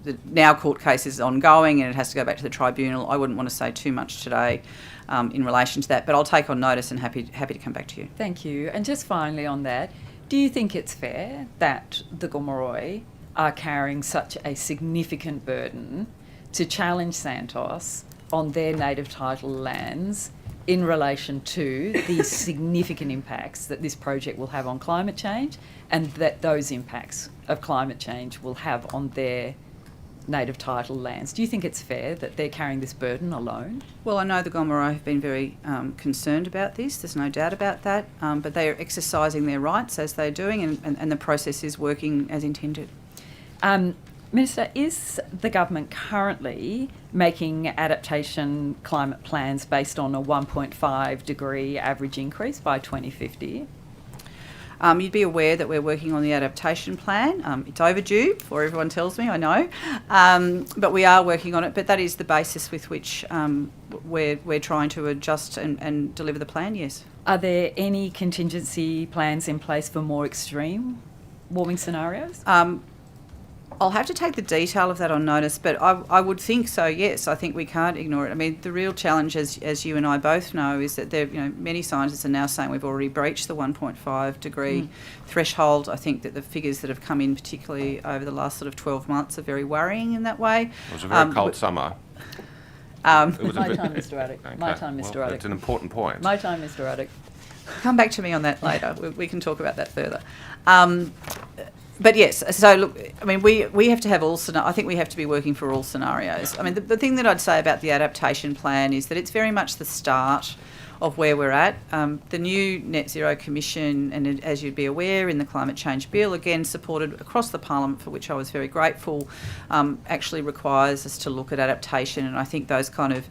the now court case is ongoing and it has to go back to the tribunal. I wouldn't want to say too much today in relation to that, but I'll take on notice and happy to come back to you. Thank you. And just finally on that, do you think it's fair that the Gomeroi are carrying such a significant burden to challenge Santos on their native title lands in relation to the significant impacts that this project will have on climate change, and that those impacts of climate change will have on their native title lands? Do you think it's fair that they're carrying this burden alone? Well, I know the Gomeroi have been very concerned about this, there's no doubt about that, but they are exercising their rights as they're doing, and the process is working as intended. Minister, is the government currently making adaptation climate plans based on a 1.5 degree average increase by 2050? You'd be aware that we're working on the adaptation plan. It's overdue, before everyone tells me, I know. But we are working on it. But that is the basis with which we're trying to adjust and deliver the plan, yes. Are there any contingency plans in place for more extreme warming scenarios? I'll have to take the detail of that on notice, but I would think so, yes. I think we can't ignore it. I mean, the real challenge, as you and I both know, is that many scientists are now saying we've already breached the 1.5 degree threshold. I think that the figures that have come in, particularly over the last sort of 12 months, are very worrying in that way. It was a very cold summer. My time, Mr Ruddock. Okay. My time, Mr Ruddock. It's an important point. My time, Mr Ruddock. Come back to me on that later. We can talk about that further. But yes, so look, I mean, we have to have all I think we have to be working for all scenarios. I mean, the thing that I'd say about the adaptation plan is that it's very much the start of where we're at. The new Net Zero Commission, and as you'd be aware, in the Climate Change Bill, again supported across the Parliament, for which I was very grateful, actually requires us to look at adaptation, and I think those kind of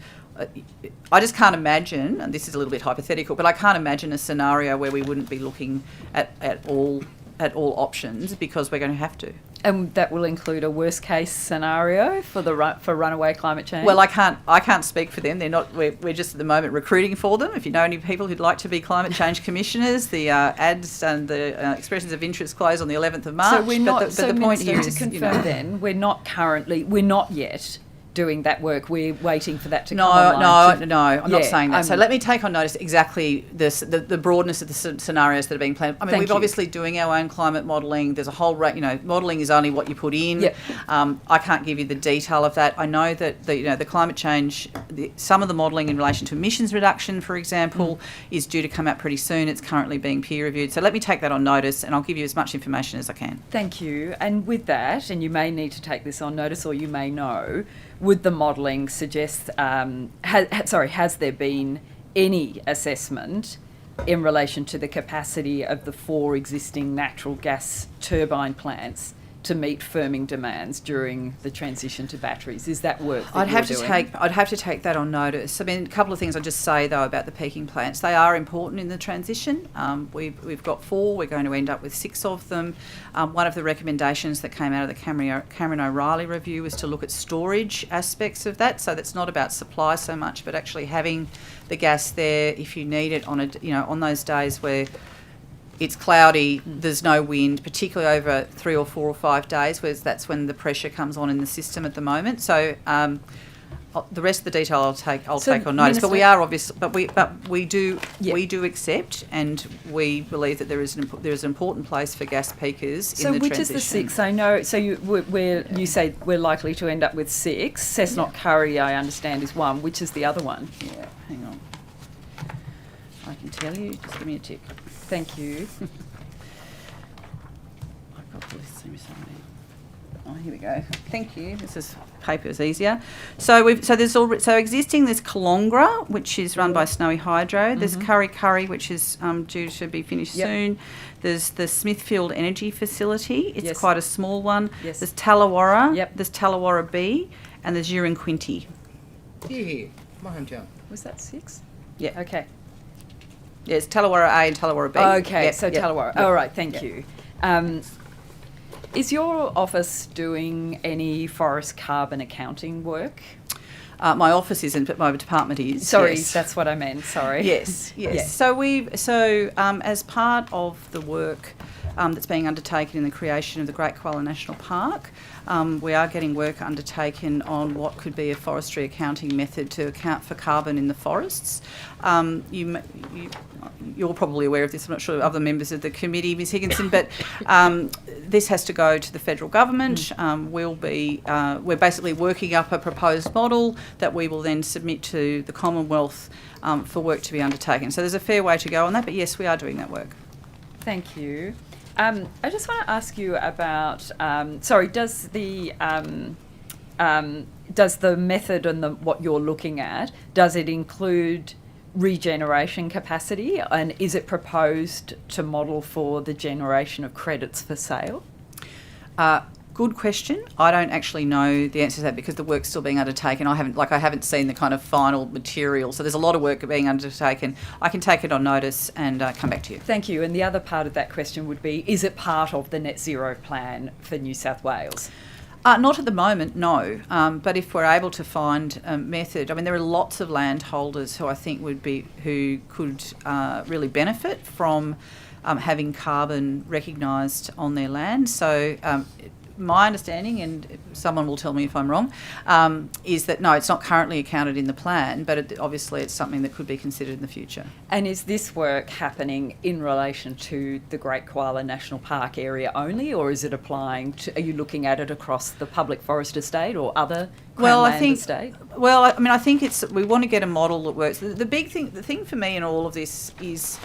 I just can't imagine, and this is a little bit hypothetical, but I can't imagine a scenario where we wouldn't be looking at all options, because we're going to have to. And that will include a worst case scenario for runaway climate change? Well, I can't speak for them. They're not. We're just at the moment recruiting for them. If you know any people who'd like to be climate change commissioners, the ads and the expressions of interest close on the 11th of March. So we're not. But the point here is, to confirm, then we're not yet doing that work. We're waiting for that to come online. No, I'm not saying that. So let me take on notice exactly the broadness of the scenarios that are being planned. I mean, we're obviously doing our own climate modelling. There's a whole modelling is only what you put in. Yep. I can't give you the detail of that. I know that the climate change, some of the modelling in relation to emissions reduction, for example, is due to come out pretty soon. It's currently being peer reviewed. So let me take that on notice, and I'll give you as much information as I can. Thank you. And with that, and you may need to take this on notice, or you may know, would the modelling suggest, has there been any assessment in relation to the capacity of the 4 existing natural gas turbine plants to meet firming demands during the transition to batteries? Is that work that I'd have to take that on notice. I mean, a couple of things I'll just say, though, about the peaking plants. They are important in the transition. We've got 4. We're going to end up with 6 of them. One of the recommendations that came out of the Cameron O'Reilly review was to look at storage aspects of that. So that's not about supply so much, but actually having the gas there if you need it on those days where it's cloudy, there's no wind, particularly over 3 or 4 or 5 days, where that's when the pressure comes on in the system at the moment. So the rest of the detail I'll take on notice. But we are obvious. But we do accept, and we believe that there is an important place for gas peakers in the transition. So which is the 6? I know. So you say we're likely to end up with 6. Cessnock Curry, I understand, is 1. Which is the other one? Yeah, hang on. I can tell you. Just give me a tick. Thank you. I've got the list somewhere. Oh, here we go. Thank you. Paper is easier. So existing. There's Kalongra, which is run by Snowy Hydro. There's Curry, which is due to be finished soon. There's the Smithfield Energy Facility. It's quite a small one. Yes. There's Tallawarra. Yep. There's Tallawarra B, and there's Uranquinty. Here, my hometown. Was that 6? Yeah. Okay. Yeah, it's Tallawarra A and Tallawarra B. Okay, Yep, so yep, Tallawarra. yep. All right, thank you. Is your office doing any forest carbon accounting work? My office isn't, but my department is. Sorry, yes. that's what I meant. Sorry. Yes. Yes. So as part of the work that's being undertaken in the creation of the Great Koala National Park, we are getting work undertaken on what could be a forestry accounting method to account for carbon in the forests. You're probably aware of this. I'm not sure other members of the committee, Ms Higginson, but this has to go to the federal government. We're basically working up a proposed model that we will then submit to the Commonwealth for work to be undertaken. So there's a fair way to go on that, but yes, we are doing that work. Thank you. I just want to ask you about. Does the method and what you're looking at, does it include regeneration capacity, and is it proposed to model for the generation of credits for sale? Good question. I don't actually know the answer to that because the work's still being undertaken. I haven't seen the kind of final material, so there's a lot of work being undertaken. I can take it on notice and come back to you. Thank you. And the other part of that question would be, is it part of the net zero plan for New South Wales? Not at the moment, no. But if we're able to find a method, I mean, there are lots of landholders who I think who could really benefit from having carbon recognised on their land. So my understanding, and someone will tell me if I'm wrong, is that no, it's not currently accounted in the plan, but obviously it's something that could be considered in the future. And is this work happening in relation to the Great Koala National Park area only, or is it applying to, are you looking at it across the public forest estate or other Crown land estate? Well, I mean, I think we want to get a model that works. The thing for me in all of this is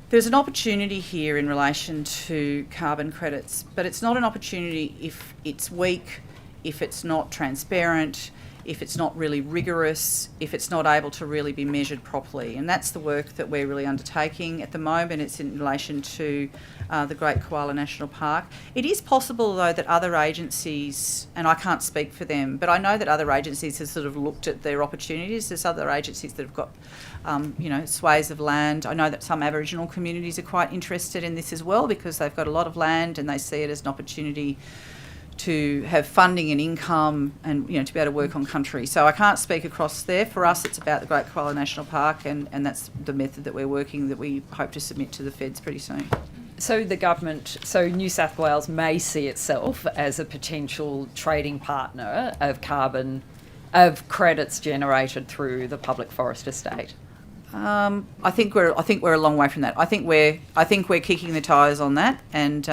there's an opportunity here in relation to carbon credits, but it's not an opportunity if it's weak, if it's not transparent, if it's not really rigorous, if it's not able to really be measured properly. And that's the work that we're really undertaking at the moment. It's in relation to the Great Koala National Park. It is possible, though, that other agencies, and I can't speak for them, but I know that other agencies have sort of looked at their opportunities. There's other agencies that have got swathes of land. I know that some Aboriginal communities are quite interested in this as well because they've got a lot of land and they see it as an opportunity to have funding and income and, to be able to work on country. So I can't speak across there. For us, it's about the Great Koala National Park and that's the method that we're working, that we hope to submit to the feds pretty soon. So New South Wales may see itself as a potential trading partner of credits generated through the public forest estate. I think we're a long way from that. I think we're kicking the tyres on that, and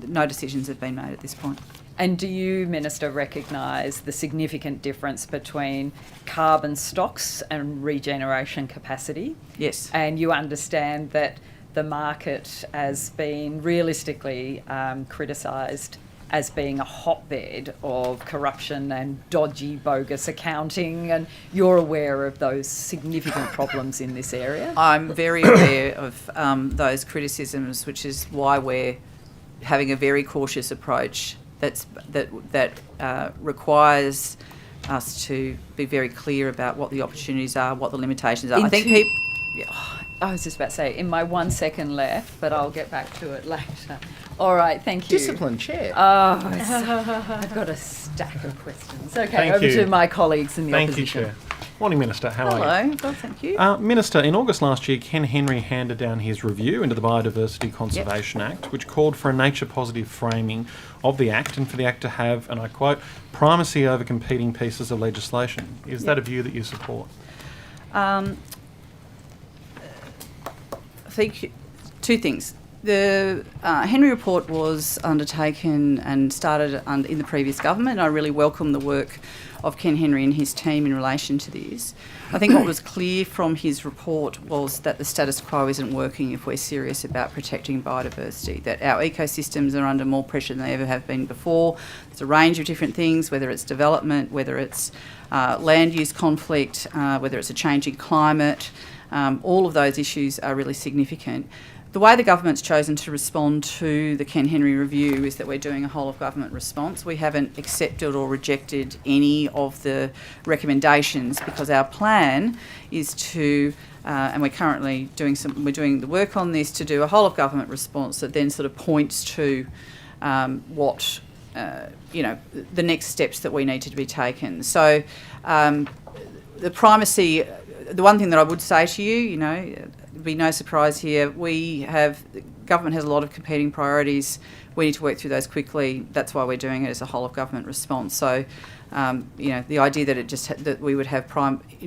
no decisions have been made at this point. And do you, Minister, recognise the significant difference between carbon stocks and regeneration capacity? Yes. And you understand that the market has been realistically criticised as being a hotbed of corruption and dodgy, bogus accounting, and you're aware of those significant problems in this area? I'm very aware of those criticisms, which is why we're having a very cautious approach that requires us to be very clear about what the opportunities are, what the limitations are. I think people... I was just about to say, in my 1 second left, but I'll get back to it later. All right, thank you. Discipline, Chair. I've got a stack of questions. Okay, Thank over you. to my colleagues in the Thank opposition. you, Chair. Morning, Minister. How are you? Hello. Well, thank you. Minister, in August last year, Ken Henry handed down his review into the Biodiversity Conservation Act, which called for a nature-positive framing of the Act and for the Act to have, and I quote, primacy over competing pieces of legislation. Is that a view that you support? I think two things. The Henry report was undertaken and started in the previous government, and I really welcome the work of Ken Henry and his team in relation to this. I think what was clear from his report was that the status quo isn't working if we're serious about protecting biodiversity, that our ecosystems are under more pressure than they ever have been before. There's a range of different things, whether it's development, whether it's land use conflict, whether it's a changing climate. All of those issues are really significant. The way the government's chosen to respond to the Ken Henry review is that we're doing a whole of government response. We haven't accepted or rejected any of the recommendations because our plan is to, and we're currently doing the work on this, to do a whole of government response that then sort of points to what the next steps that we need to be taken. So the primacy, the one thing that I would say to you, it'd be no surprise here, the government has a lot of competing priorities. We need to work through those quickly. That's why we're doing it as a whole of government response. So, the idea that that we would have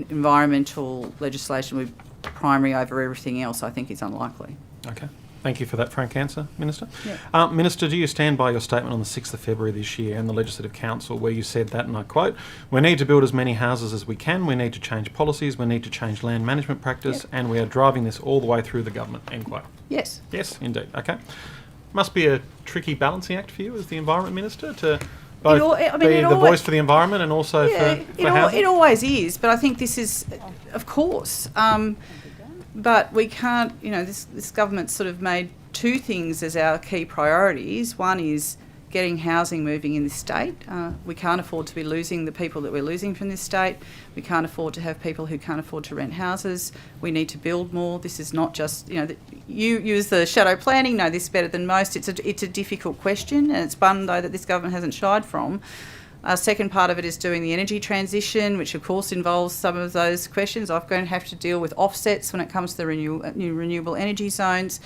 environmental legislation would primary over everything else, I think is unlikely. Okay. Thank you for that frank answer, Minister. Yeah. Minister, do you stand by your statement on the 6th of February this year in the Legislative Council where you said that, and I quote, "We need to build as many houses as we can, we need to change policies, we need to change land management practice, and we are driving this all the way through the government," end quote. Yes. Yes, indeed. Okay. Must be a tricky balancing act for you as the Environment Minister to both be the voice for the environment and also for housing? It always is, but I think this is, of course... but we can't, this government's sort of made two things as our key priorities. One is getting housing moving in this state. We can't afford to be losing the people that we're losing from this state. We can't afford to have people who can't afford to rent houses. We need to build more. This is not just, you use the shadow planning, know this better than most. It's a difficult question, and it's one, though, that this government hasn't shied from. Second part of it is doing the energy transition, which of course involves some of those questions. I'm going to have to deal with offsets when it comes to the new renewable energy zones.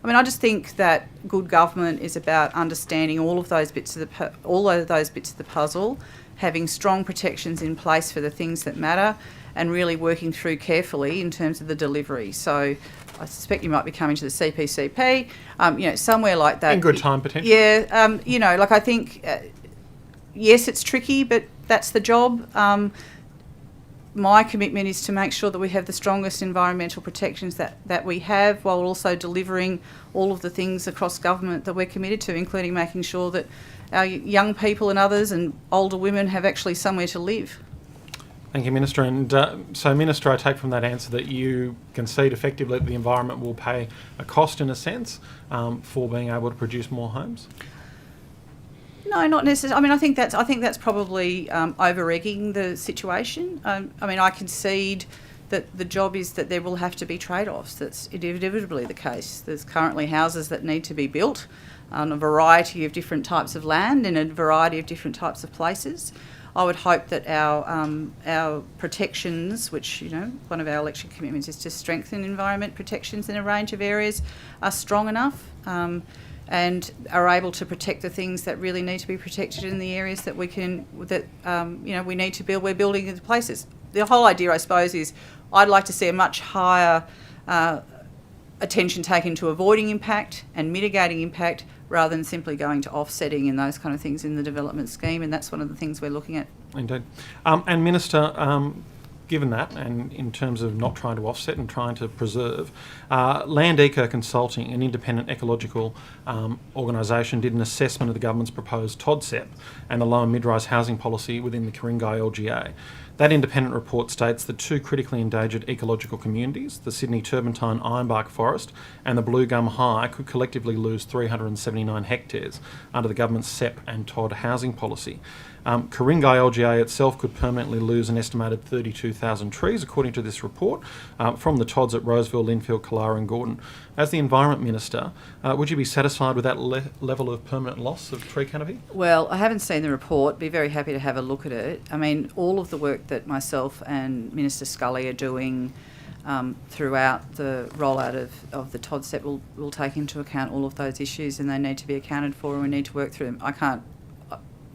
I just think that good government is about understanding all of those bits of the puzzle, having strong protections in place for the things that matter, and really working through carefully in terms of the delivery. So I suspect you might be coming to the CPCP, somewhere like that. In good time, potentially. Yeah, I think... yes, it's tricky, but that's the job. My commitment is to make sure that we have the strongest environmental protections that we have, while also delivering all of the things across government that we're committed to, including making sure that our young people and others and older women have actually somewhere to live. Thank you, Minister. And so, Minister, I take from that answer that you concede effectively that the environment will pay a cost, in a sense, for being able to produce more homes? No, not necessarily. I think that's probably over-egging the situation. I concede that the job is that there will have to be trade-offs. That's inevitably the case. There's currently houses that need to be built on a variety of different types of land in a variety of different types of places. I would hope that our protections, which, one of our election commitments is to strengthen environment protections in a range of areas, are strong enough. And are able to protect the things that really need to be protected in the areas that we need to build. We're building into places. The whole idea, I suppose, is I'd like to see a much higher attention taken to avoiding impact and mitigating impact, rather than simply going to offsetting and those kind of things in the development scheme, and that's one of the things we're looking at. Indeed. And Minister, given that, and in terms of not trying to offset and trying to preserve, Landholder Consulting, an independent ecological organisation, did an assessment of the government's proposed TODSEP and the low and mid-rise housing policy within the Ku-ring-gai LGA. That independent report states that two critically endangered ecological communities, the Sydney Turpentine Ironbark Forest and the Blue Gum High, could collectively lose 379 hectares under the government's SEP and TOD housing policy. Ku-ring-gai LGA itself could permanently lose an estimated 32,000 trees, according to this report, from the TODs at Roseville, Linfield, Killara and Gordon. As the Environment Minister, would you be satisfied with that level of permanent loss of tree canopy? Well, I haven't seen the report. Be very happy to have a look at it. All of the work that myself and Minister Scully are doing throughout the rollout of the TODSEP will take into account all of those issues, and they need to be accounted for, and we need to work through them. I can't...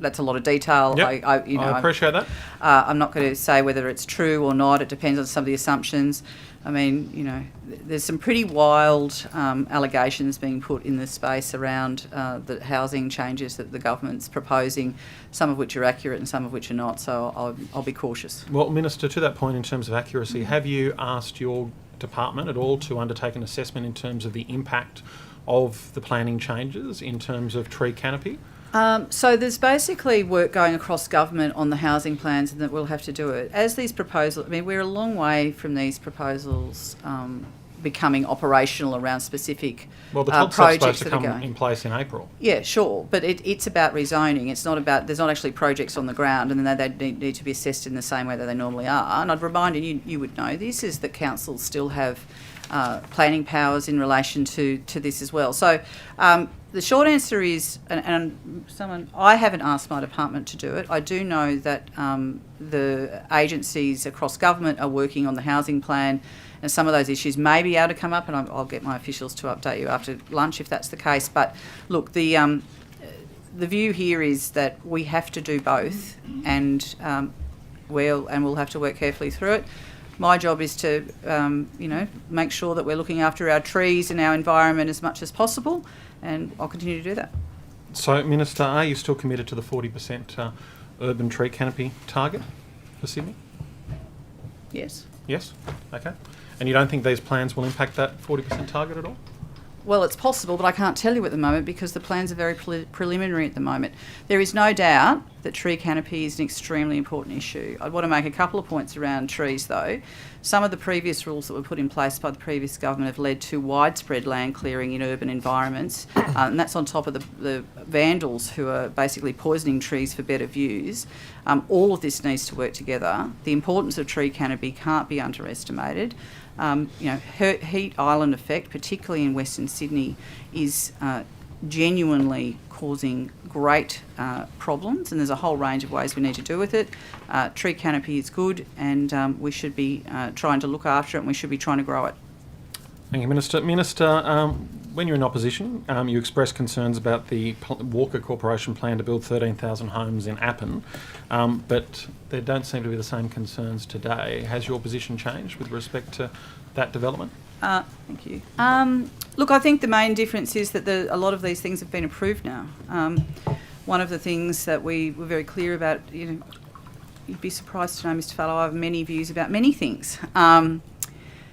That's a lot of detail. Yep. I appreciate that. I'm not going to say whether it's true or not. It depends on some of the assumptions. There's some pretty wild allegations being put in the space around the housing changes that the government's proposing, some of which are accurate and some of which are not, so I'll be cautious. Well, Minister, to that point in terms of accuracy, have you asked your department at all to undertake an assessment in terms of the impact of the planning changes in terms of tree canopy? So there's basically work going across government on the housing plans, and that we'll have to do it. As these proposals, we're a long way from these proposals becoming operational around specific well, the TODSEP's projects supposed to that are come going. in place in April. Yeah, sure, but it's about rezoning. It's not about, there's not actually projects on the ground, and then they need to be assessed in the same way that they normally are. And I'd remind you would know this, is that councils still have planning powers in relation to this as well. So the short answer is, I haven't asked my department to do it. I do know that the agencies across government are working on the housing plan, and some of those issues may be able to come up, and I'll get my officials to update you after lunch if that's the case. But look, the view here is that we have to do both, and we'll have to work carefully through it. My job is to, make sure that we're looking after our trees and our environment as much as possible, and I'll continue to do that. So, Minister, are you still committed to the 40% urban tree canopy target for Sydney? Yes. Yes? Okay. And you don't think these plans will impact that 40% target at all? Well, it's possible, but I can't tell you at the moment because the plans are very preliminary at the moment. There is no doubt that tree canopy is an extremely important issue. I want to make a couple of points around trees, though. Some of the previous rules that were put in place by the previous government have led to widespread land clearing in urban environments, and that's on top of the vandals who are basically poisoning trees for better views. All of this needs to work together. The importance of tree canopy can't be underestimated. Heat island effect, particularly in Western Sydney, is genuinely causing great problems, and there's a whole range of ways we need to deal with it. Tree canopy is good, and we should be trying to look after it, and we should be trying to grow it. Thank you, Minister. Minister, when you're in opposition, you expressed concerns about the Walker Corporation plan to build 13,000 homes in Appin, but there don't seem to be the same concerns today. Has your position changed with respect to that development? Thank you. Look, I think the main difference is that a lot of these things have been approved now. One of the things that we were very clear about, you'd be surprised to know, Mr. Fallow, I have many views about many things.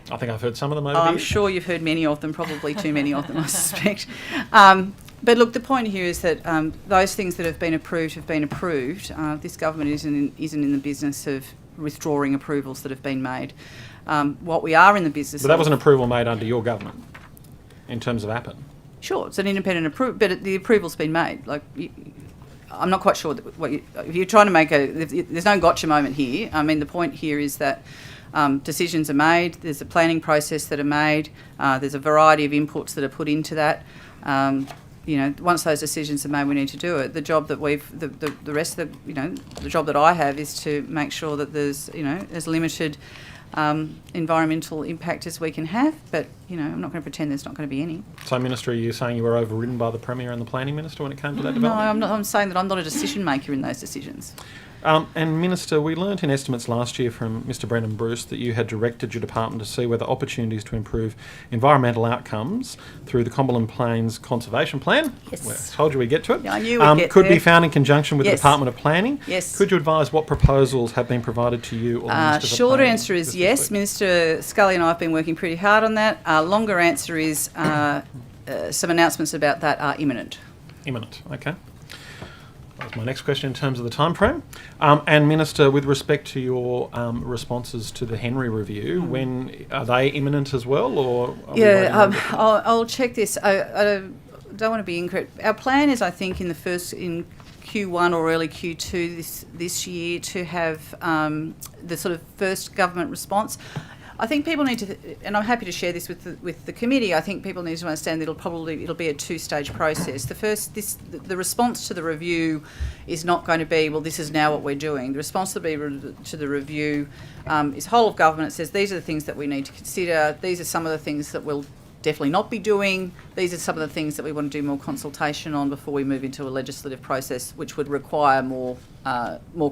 I think I've heard some of them over I'm here. sure you've heard many of them, probably too many of them, I suspect. But look, the point here is that those things that have been approved have been approved. This government isn't in the business of withdrawing approvals that have been made. What we are in the business But that was an approval made under your government in terms of Appin. Sure, it's an independent approval, but the approval's been made. I'm not quite sure if you're trying to make there's no gotcha moment here. I mean, the point here is that decisions are made, there's a planning process that are made, there's a variety of inputs that are put into that. Once those decisions are made, we need to do it. The job that the rest of the job that I have is to make sure that there's, as limited environmental impact as we can have, but, I'm not going to pretend there's not going to be any. So, Minister, are you saying you were overridden by the Premier and the Planning Minister when it came to that development? No, I'm not. I'm saying that I'm not a decision maker in those decisions. And Minister, we learnt in estimates last year from Mr. Brendan Bruce that you had directed your department to see whether opportunities to improve environmental outcomes through the Cumberland Plains Conservation Plan, Yes. well, I told you we'd get to it, Yeah, I knew we'd get could there. be found in conjunction with the Yes. Department of Planning. Yes. Could you advise what proposals have been provided to you or the Minister for Short Planning answer is just yes. this week? Minister Scully and I have been working pretty hard on that. Longer answer is some announcements about that are imminent. Imminent, okay. That's my next question in terms of the time frame. And Minister, with respect to your responses to the Henry review, when are they imminent as well, or? Are we waiting on it? I'll check this. I don't want to be incorrect. Our plan is, I think, in Q1 or early Q2 this year to have the sort of first government response. I think people need to, and I'm happy to share this with the committee. I think people need to understand that it'll be a two-stage process. The response to the review is not going to be, well, this is now what we're doing. The response to the review is whole of government. It says these are the things that we need to consider. These are some of the things that we'll definitely not be doing. These are some of the things that we want to do more consultation on before we move into a legislative process, which would require more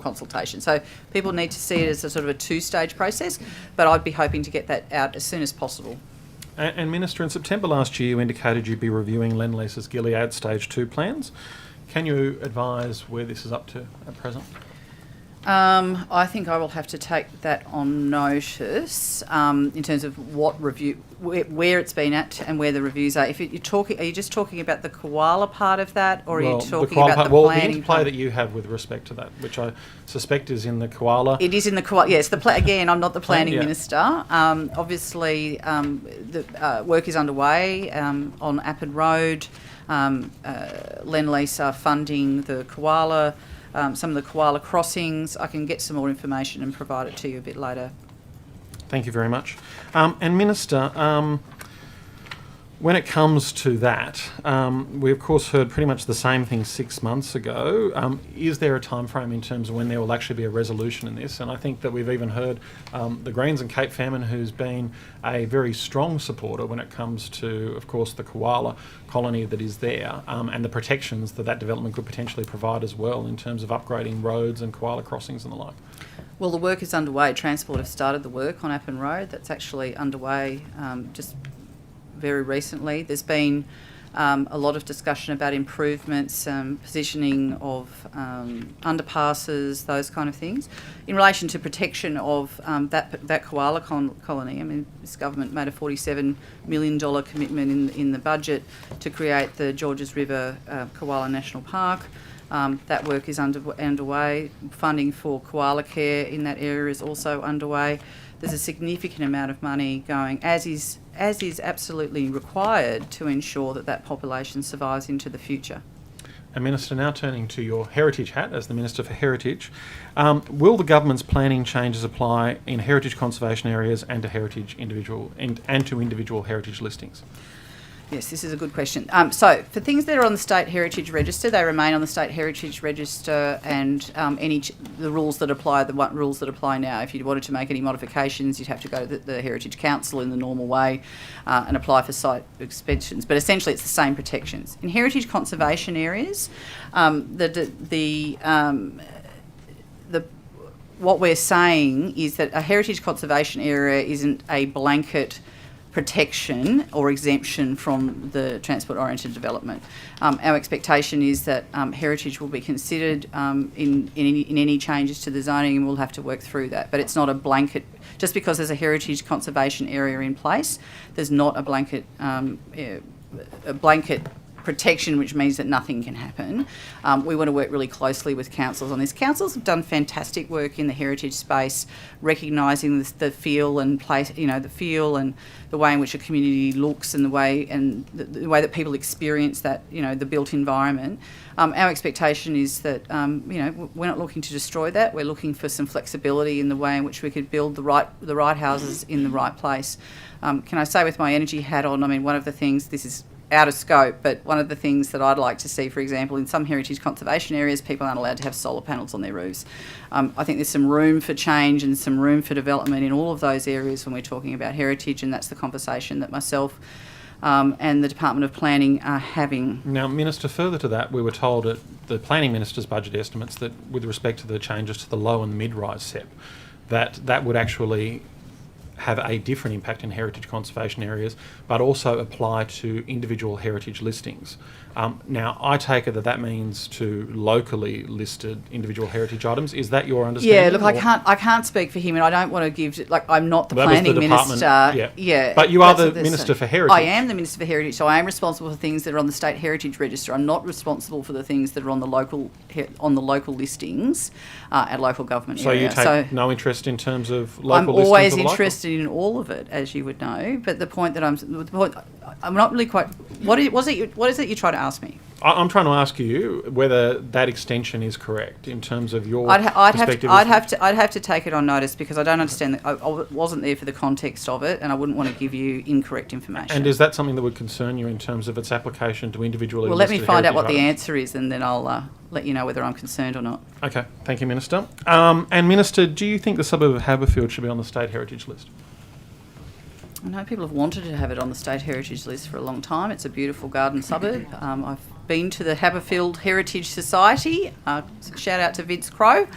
consultation. So people need to see it as a sort of a two-stage process, but I'd be hoping to get that out as soon as possible. And Minister, in September last year, you indicated you'd be reviewing Lendlease's Gilead Stage 2 plans. Can you advise where this is up to at present? I think I will have to take that on notice in terms of what review, where it's been at, and where the reviews are. If you're talking, are you just talking about the koala part of that, or are you talking about the planning? The interplay that you have with respect to that, which I suspect is in the koala. It is in the koala. Yes, again, I'm not the planning minister. Obviously, the work is underway on Appin Road. Lendlease are funding the koala. Some of the koala crossings. I can get some more information and provide it to you a bit later. Thank you very much. And Minister, when it comes to that, we of course heard pretty much the same thing 6 months ago. Is there a time frame in terms of when there will actually be a resolution in this? And I think that we've even heard the Greens and Cape Famine, who's been a very strong supporter when it comes to, of course, the koala colony that is there, and the protections that that development could potentially provide as well in terms of upgrading roads and koala crossings and the like. Well, the work is underway. Transport have started the work on Appin Road. That's actually underway just very recently. There's been a lot of discussion about improvements, positioning of underpasses, those kind of things. In relation to protection of that koala colony, I mean, this government made a $47 million commitment in the budget to create the Georges River Koala National Park. That work is underway. Funding for koala care in that area is also underway. There's a significant amount of money going, as is absolutely required, to ensure that that population survives into the future. And Minister, now turning to your heritage hat as the Minister for Heritage, will the government's planning changes apply in heritage conservation areas and to heritage individual and to individual heritage listings? Yes, this is a good question. So, for things that are on the State Heritage Register, they remain on the State Heritage Register, and the rules that apply, rules that apply now. If you wanted to make any modifications, you'd have to go to the Heritage Council in the normal way and apply for site expansions. But essentially, it's the same protections. In heritage conservation areas, what we're saying is that a heritage conservation area isn't a blanket protection or exemption from the transport-oriented development. Our expectation is that heritage will be considered in any changes to the zoning, and we'll have to work through that. But it's not a blanket. Just because there's a heritage conservation area in place, there's not a blanket protection, which means that nothing can happen. We want to work really closely with councils on this. Councils have done fantastic work in the heritage space, recognising the feel and place, the feel and the way in which a community looks, and the way that people experience that, the built environment. Our expectation is that we're not looking to destroy that. We're looking for some flexibility in the way in which we could build the right houses in the right place. Can I say, with my energy hat on, I mean, one of the things, this is out of scope, but one of the things that I'd like to see, for example, in some heritage conservation areas, people aren't allowed to have solar panels on their roofs. I think there's some room for change and some room for development in all of those areas when we're talking about heritage, and that's the conversation that myself and the Department of Planning are having. Now, Minister, further to that, we were told at the Planning Minister's budget estimates that with respect to the changes to the low and mid-rise SEP, that would actually have a different impact in heritage conservation areas, but also apply to individual heritage listings. Now, I take it that means to locally listed individual heritage items. Is that your understanding? Yeah, look, I can't speak for him, and I don't want to give, I'm not the planning minister. Yeah. But you are the Minister for Heritage. I am the Minister for Heritage, so I am responsible for things that are on the State Heritage Register. I'm not responsible for the things that are on the local listings at local government area. So you take no interest in terms of local listings? I'm always interested in all of it, as you would know. But the point that I'm not really quite. What is it you're trying to ask me? I'm trying to ask you whether that extension is correct in terms of your perspective. I'd have to take it on notice, because I don't understand. I wasn't there for the context of it, and I wouldn't want to give you incorrect information. And is that something that would concern you in terms of its application to individually listed heritage items? Well, let me find out what the answer is, and then I'll let you know whether I'm concerned or not. Okay, thank you, Minister. And Minister, do you think the suburb of Haberfield should be on the State Heritage List? I know people have wanted to have it on the State Heritage List for a long time. It's a beautiful garden suburb. I've been to the Haberfield Heritage Society. Shout out to Vince Crowe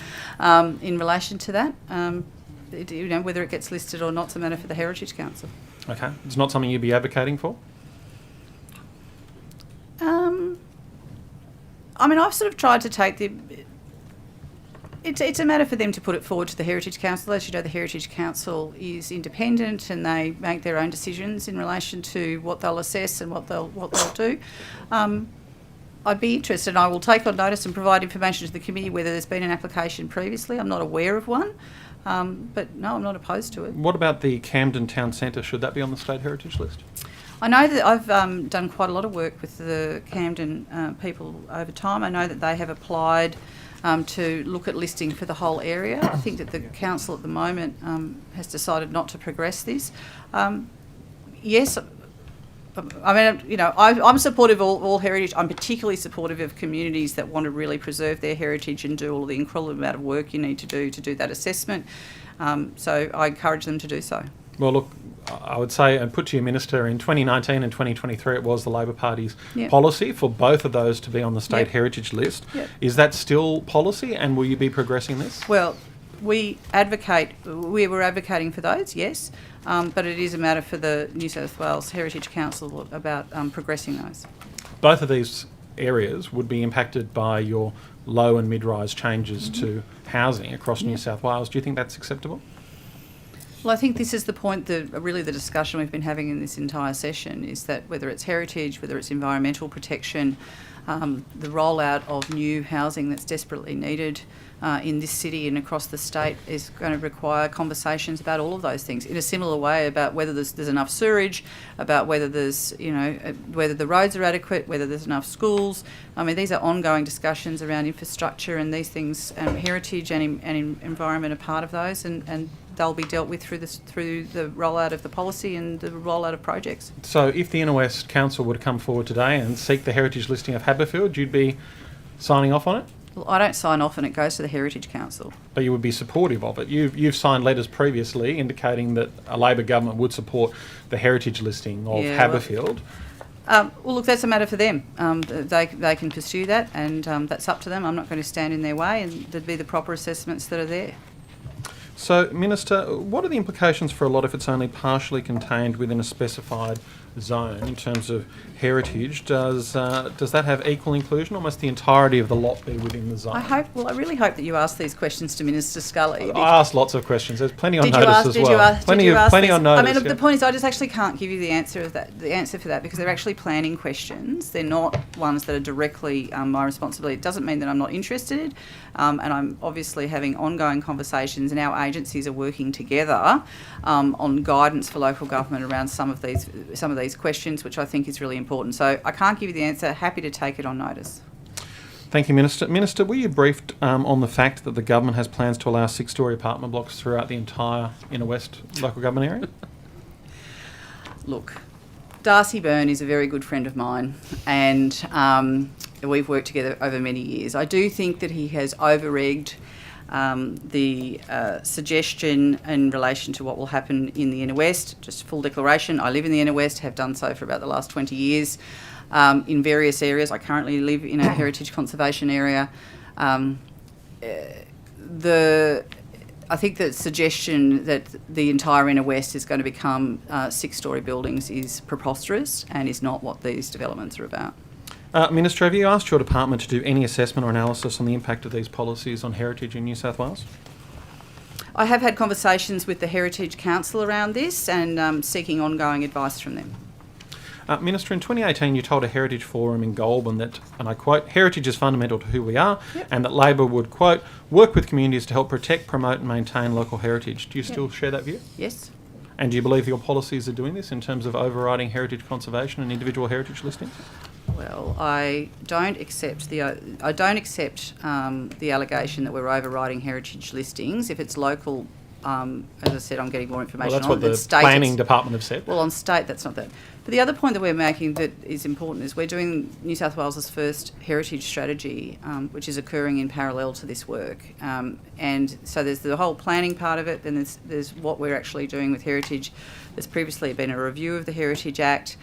in relation to that. Whether it gets listed or not is a matter for the Heritage Council. Okay. It's not something you'd be advocating for? I've sort of tried to take the... It's a matter for them to put it forward to the Heritage Council. As you know, the Heritage Council is independent, and they make their own decisions in relation to what they'll assess and what they'll do. I'd be interested, and I will take on notice and provide information to the committee whether there's been an application previously. I'm not aware of one, but no, I'm not opposed to it. What about the Camden Town Centre? Should that be on the State Heritage List? I know that I've done quite a lot of work with the Camden people over time. I know that they have applied to look at listing for the whole area. I think that the council at the moment has decided not to progress this. Yes, I mean, you know, I'm supportive of all heritage. I'm particularly supportive of communities that want to really preserve their heritage and do all of the incredible amount of work you need to do that assessment. So I encourage them to do so. Well, look, I would say, and put to your minister, in 2019 and 2023, it was the Labor Party's Yep. policy for both of those to be on the state Yep. heritage list. Yep. Is that still policy, and will you be progressing this? Well, we were advocating for those, yes, but it is a matter for the New South Wales Heritage Council about progressing those. Both of these areas would be impacted by your low and mid-rise changes to housing across New South Wales. Do you think that's acceptable? Well, I think this is the point, really the discussion we've been having in this entire session is that whether it's heritage, whether it's environmental protection, the rollout of new housing that's desperately needed in this city and across the state is going to require conversations about all of those things in a similar way about whether there's enough sewerage, about whether there's, you know, whether the roads are adequate, whether there's enough schools. I mean, these are ongoing discussions around infrastructure and these things, heritage and environment are part of those, and they'll be dealt with through the rollout of the policy and the rollout of projects. So if the Inner West Council were to come forward today and seek the heritage listing of Haberfield, you'd be signing off on it? Well, I don't sign off and it goes to the Heritage Council. But you would be supportive of it. You've signed letters previously indicating that a Labor government would support the heritage listing of Haberfield. Well, look, that's a matter for them. They can pursue that, and that's up to them. I'm not going to stand in their way, and there'd be the proper assessments that are there. So, Minister, what are the implications for a lot if it's only partially contained within a specified zone in terms of heritage? Does that have equal inclusion, or must the entirety of the lot be within the zone? I really hope that you ask these questions to Minister Scully. I asked lots of questions. There's plenty on notice as well. Did you ask Plenty on notice. I mean, the point is, I just actually can't give you the answer for that because they're actually planning questions. They're not ones that are directly my responsibility. It doesn't mean that I'm not interested, and I'm obviously having ongoing conversations, and our agencies are working together on guidance for local government around some of these questions, which I think is really important. So I can't give you the answer. Happy to take it on notice. Thank you, Minister. Minister, were you briefed on the fact that the government has plans to allow 6-storey apartment blocks throughout the entire Inner West local government area? Look, Darcy Byrne is a very good friend of mine, and we've worked together over many years. I do think that he has over-egged the suggestion in relation to what will happen in the Inner West. Just full declaration, I live in the Inner West, have done so for about the last 20 years in various areas. I currently live in a heritage conservation area. I think the suggestion that the entire Inner West is going to become 6-storey buildings is preposterous and is not what these developments are about. Minister, have you asked your department to do any assessment or analysis on the impact of these policies on heritage in New South Wales? I have had conversations with the Heritage Council around this and seeking ongoing advice from them. Minister, in 2018 you told a Heritage Forum in Goulburn that, and I quote, heritage is fundamental to who we are, and that Labor would, quote, work with communities to help protect, promote and maintain local heritage. Do you still share that view? Yes. And do you believe your policies are doing this in terms of overriding heritage conservation and individual heritage listings? Well, I don't accept the allegation that we're overriding heritage listings. If it's local, as I said, I'm getting more information. Well, that's what the planning department have said. Well, on state, that's not that. But the other point that we're making that is important is we're doing New South Wales's first heritage strategy, which is occurring in parallel to this work. And so there's the whole planning part of it, then there's what we're actually doing with heritage. There's previously been a review of the Heritage Act.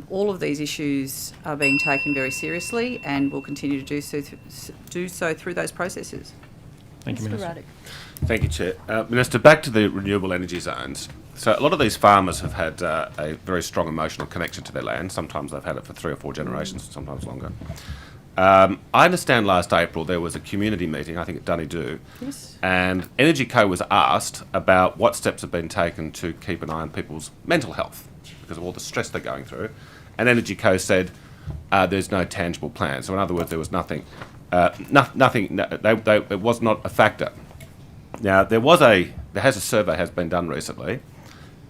All of these issues are being taken very seriously and will continue to do so through those processes. Thank you, Minister. Thank you, Chair. Minister, back to the renewable energy zones. So a lot of these farmers have had a very strong emotional connection to their land. Sometimes they've had it for 3 or 4 generations, sometimes longer. I understand last April there was a community meeting, I think at Dunedoo, and EnergyCo was asked about what steps have been taken to keep an eye on people's mental health because of all the stress they're going through. And EnergyCo said there's no tangible plan. So in other words, there was nothing. It was not a factor. Now there has a survey has been done recently,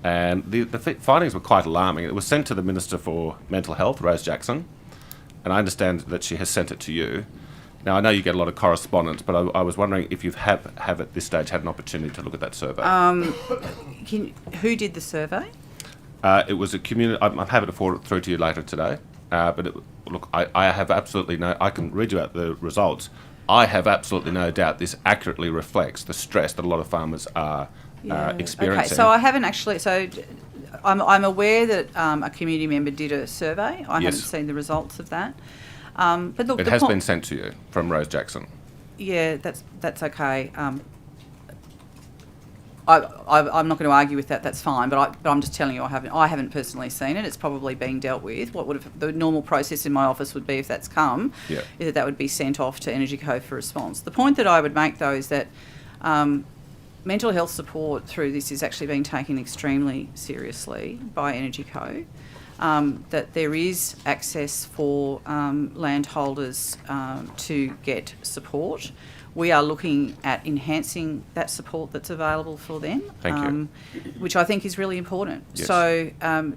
and the findings were quite alarming. It was sent to the Minister for Mental Health, Rose Jackson, and I understand that she has sent it to you. Now, I know you get a lot of correspondence, but I was wondering if you have at this stage had an opportunity to look at that survey. Who did the survey? It was a community. I'm happy to forward it through to you later today. Look, I have absolutely no. I can read you out the results. I have absolutely no doubt this accurately reflects the stress that a lot of farmers are experiencing. Okay, so I haven't actually. So I'm aware that a community member did a survey. I haven't seen the results of that. But look, it has been sent to you from Rose Jackson. Yeah, that's okay. I'm not going to argue with that. That's fine. But I'm just telling you, I haven't personally seen it. It's probably being dealt with. What would have the normal process in my office would be if that's come, is that would be sent off to EnergyCo for response. The point that I would make though is that mental health support through this is actually being taken extremely seriously by EnergyCo. That there is access for landholders to get support. We are looking at enhancing that support that's available for them, which I think is really important. Yes. So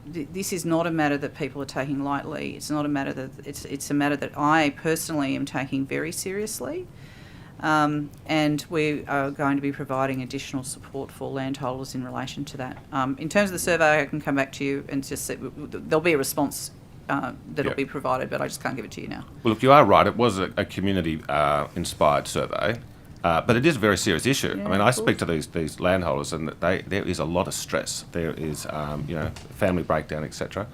this is not a matter that people are taking lightly. It's not a matter that it's a matter that I personally am taking very seriously. And we are going to be providing additional support for landholders in relation to that. In terms of the survey, I can come back to you and just say there'll be a response that'll be provided, but I just can't give it to you now. Well, look, you are right. It was a community-inspired survey, but it is a very serious issue. Yeah, I mean, I speak to these landholders, and there is a lot of stress. There is, family breakdown, etc.,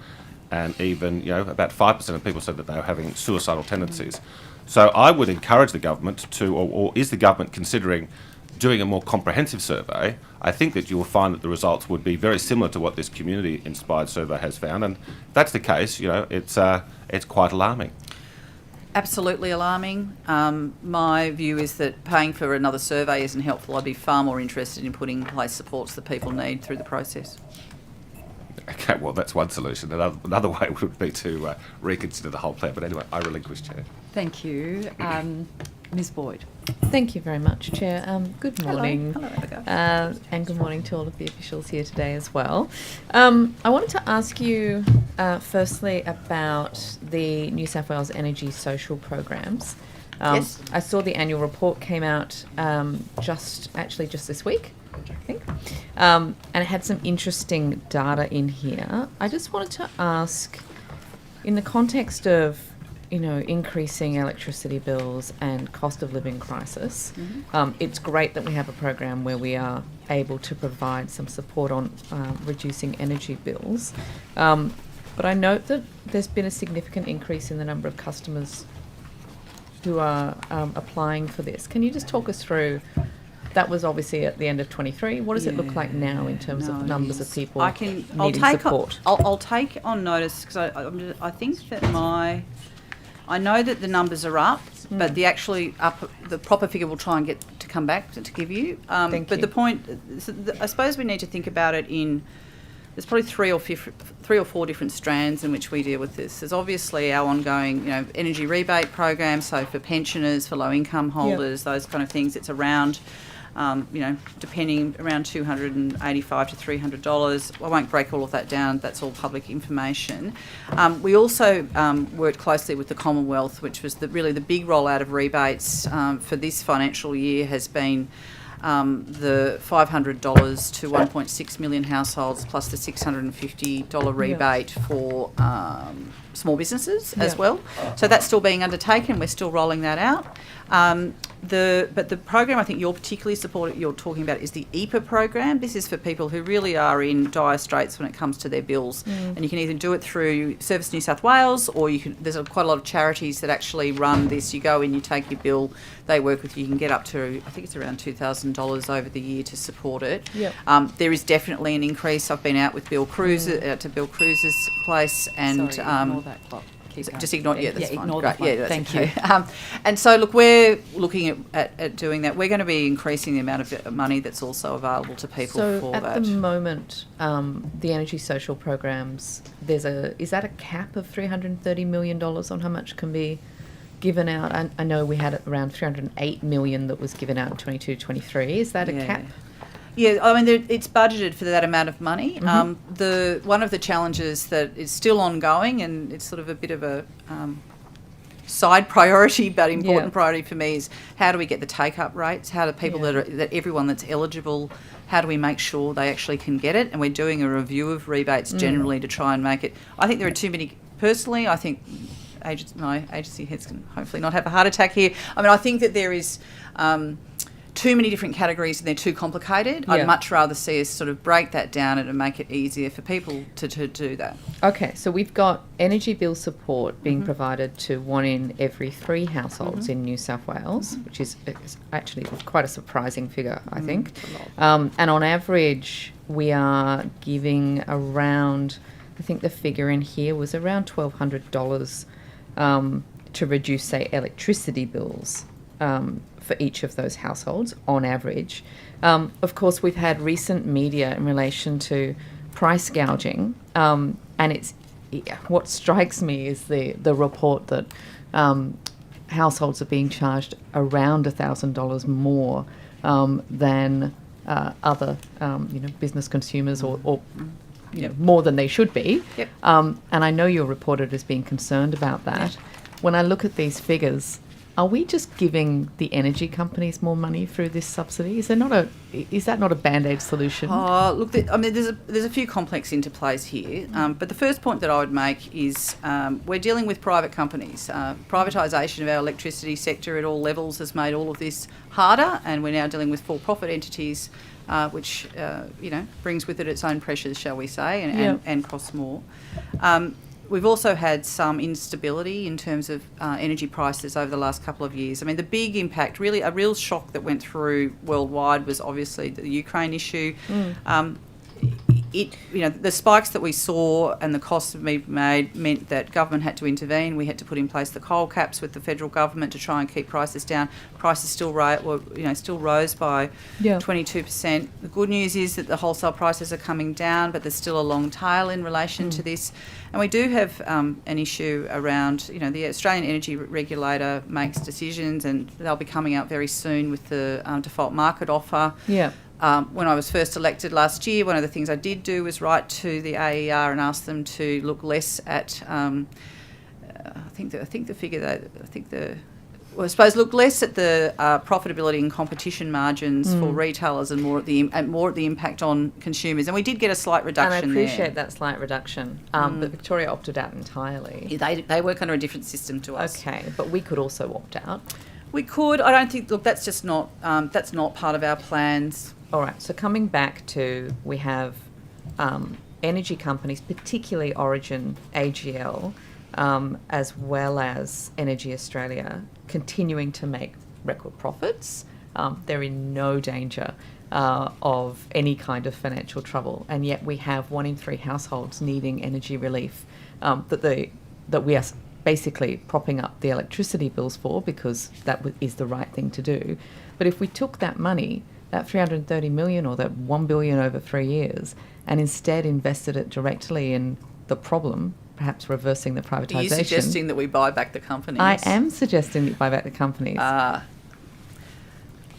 and even about 5% of people said that they were having suicidal tendencies. So I would encourage the government to, or is the government considering doing a more comprehensive survey? I think that you will find that the results would be very similar to what this community-inspired survey has found, and if that's the case, it's quite alarming. Absolutely alarming. My view is that paying for another survey isn't helpful. I'd be far more interested in putting in place supports that people need through the process. Okay, well, that's one solution. Another way would be to reconsider the whole plan. But anyway, I relinquish, Chair. Thank you. Ms Boyd. Thank you very much, Chair. Good morning. Hello, Abigail. And good morning to all of the officials here today as well. I wanted to ask you firstly about the New South Wales Energy Social Programs. Yes. I saw the annual report came out just this week, I think. And it had some interesting data in here. I just wanted to ask, in the context of increasing electricity bills and cost of living crisis, it's great that we have a program where we are able to provide some support on reducing energy bills. But I note that there's been a significant increase in the number of customers who are applying for this. Can you just talk us through? That was obviously at the end of 23. What does it look like now in terms of numbers of people needing support? I'll take on notice because I think that I know that the numbers are up, but the proper figure we'll try and get to come back to give you. Thank you. The point, I suppose we need to think about it there's probably three or four different strands in which we deal with this. There's obviously our ongoing, energy rebate program, so for pensioners, for low income holders, those kind of things. It's around, depending around $285 to $300. I won't break all of that down. That's all public information. We also worked closely with the Commonwealth, which was really the big rollout of rebates for this financial year has been the $500 to 1.6 million households plus the $650 rebate for small businesses as well. So that's still being undertaken. We're still rolling that out. But the program I think you're talking about is the EPA program. This is for people who really are in dire straits when it comes to their bills. And you can either do it through Service New South Wales or there's quite a lot of charities that actually run this. You go in, you take your bill, they work with you. You can get up to, I think it's around $2,000 over the year to support it. There is definitely an increase. I've been out with Bill Cruz, to Bill Cruz's place and... Sorry, ignore that clock. Just ignore it. That's fine. Ignore Great. that. That's Thank okay. you. And so, look, we're looking at doing that. We're going to be increasing the amount of money that's also available to people for that. So at the moment, the energy social programs, is that a cap of $330 million on how much can be given out? I know we had around $308 million that was given out in 22-23. Is that a cap? Yeah, I mean, it's budgeted for that amount of money. One of the challenges that is still ongoing, and it's sort of a bit of a side priority, but important Yeah. priority for me is how do we get the take-up rates? How do people that everyone that's eligible, how do we make sure they actually can get it? And we're doing a review of rebates generally to try and make it. I think there are too many. Personally, I think my agency heads can hopefully not have a heart attack here. I mean, I think that there is too many different categories and they're too complicated. Yeah. I'd much rather see us sort of break that down and make it easier for people to do that. Okay, so we've got energy bill support being provided to 1 in every 3 households in New South Wales, which is actually quite a surprising figure, I think. And on average, we are giving around, I think the figure in here was around $1,200 to reduce, say, electricity bills for each of those households on average. Of course, we've had recent media in relation to price gouging, and what strikes me is the report that households are being charged around $1,000 more than other business consumers or more than they should be. Yep. And I know you're reported as being concerned about that. When I look at these figures, are we just giving the energy companies more money through this subsidy? Is that not a band-aid solution? Oh, look, there's a few complex interplays here, but the first point that I would make is we're dealing with private companies. Privatisation of our electricity sector at all levels has made all of this harder, and we're now dealing with for-profit entities, which brings with it its own pressures, shall we say, and costs more. We've also had some instability in terms of energy prices over the last couple of years. I mean, the big impact, really a real shock that went through worldwide was obviously the Ukraine issue. The spikes that we saw and the costs that we made meant that government had to intervene. We had to put in place the coal caps with the federal government to try and keep prices down. Prices still rose by 22%. The good news is that the wholesale prices are coming down, but there's still a long tail in relation to this. And we do have an issue around, the Australian Energy Regulator makes decisions, and they'll be coming out very soon with the default market offer. Yeah. When I was first elected last year, one of the things I did do was write to the AER and ask them to look less at. Look less at the profitability and competition margins for retailers and more at the impact on consumers. And we did get a slight reduction there. And I appreciate that slight reduction, but Victoria opted out entirely. Yeah, they work under a different system to us. Okay, but we could also opt out. We could. I don't think. Look, that's just not. That's not part of our plans. All right, so coming back to, we have energy companies, particularly Origin, AGL, as well as Energy Australia, continuing to make record profits. They're in no danger of any kind of financial trouble, and yet we have 1 in 3 households needing energy relief that we are basically propping up the electricity bills for, because that is the right thing to do. But if we took that money, that $330 million or that $1 billion over 3 years, and instead invested it directly in the problem, perhaps reversing the privatisation. Are you suggesting that we buy back the companies? I am suggesting that you buy back the companies.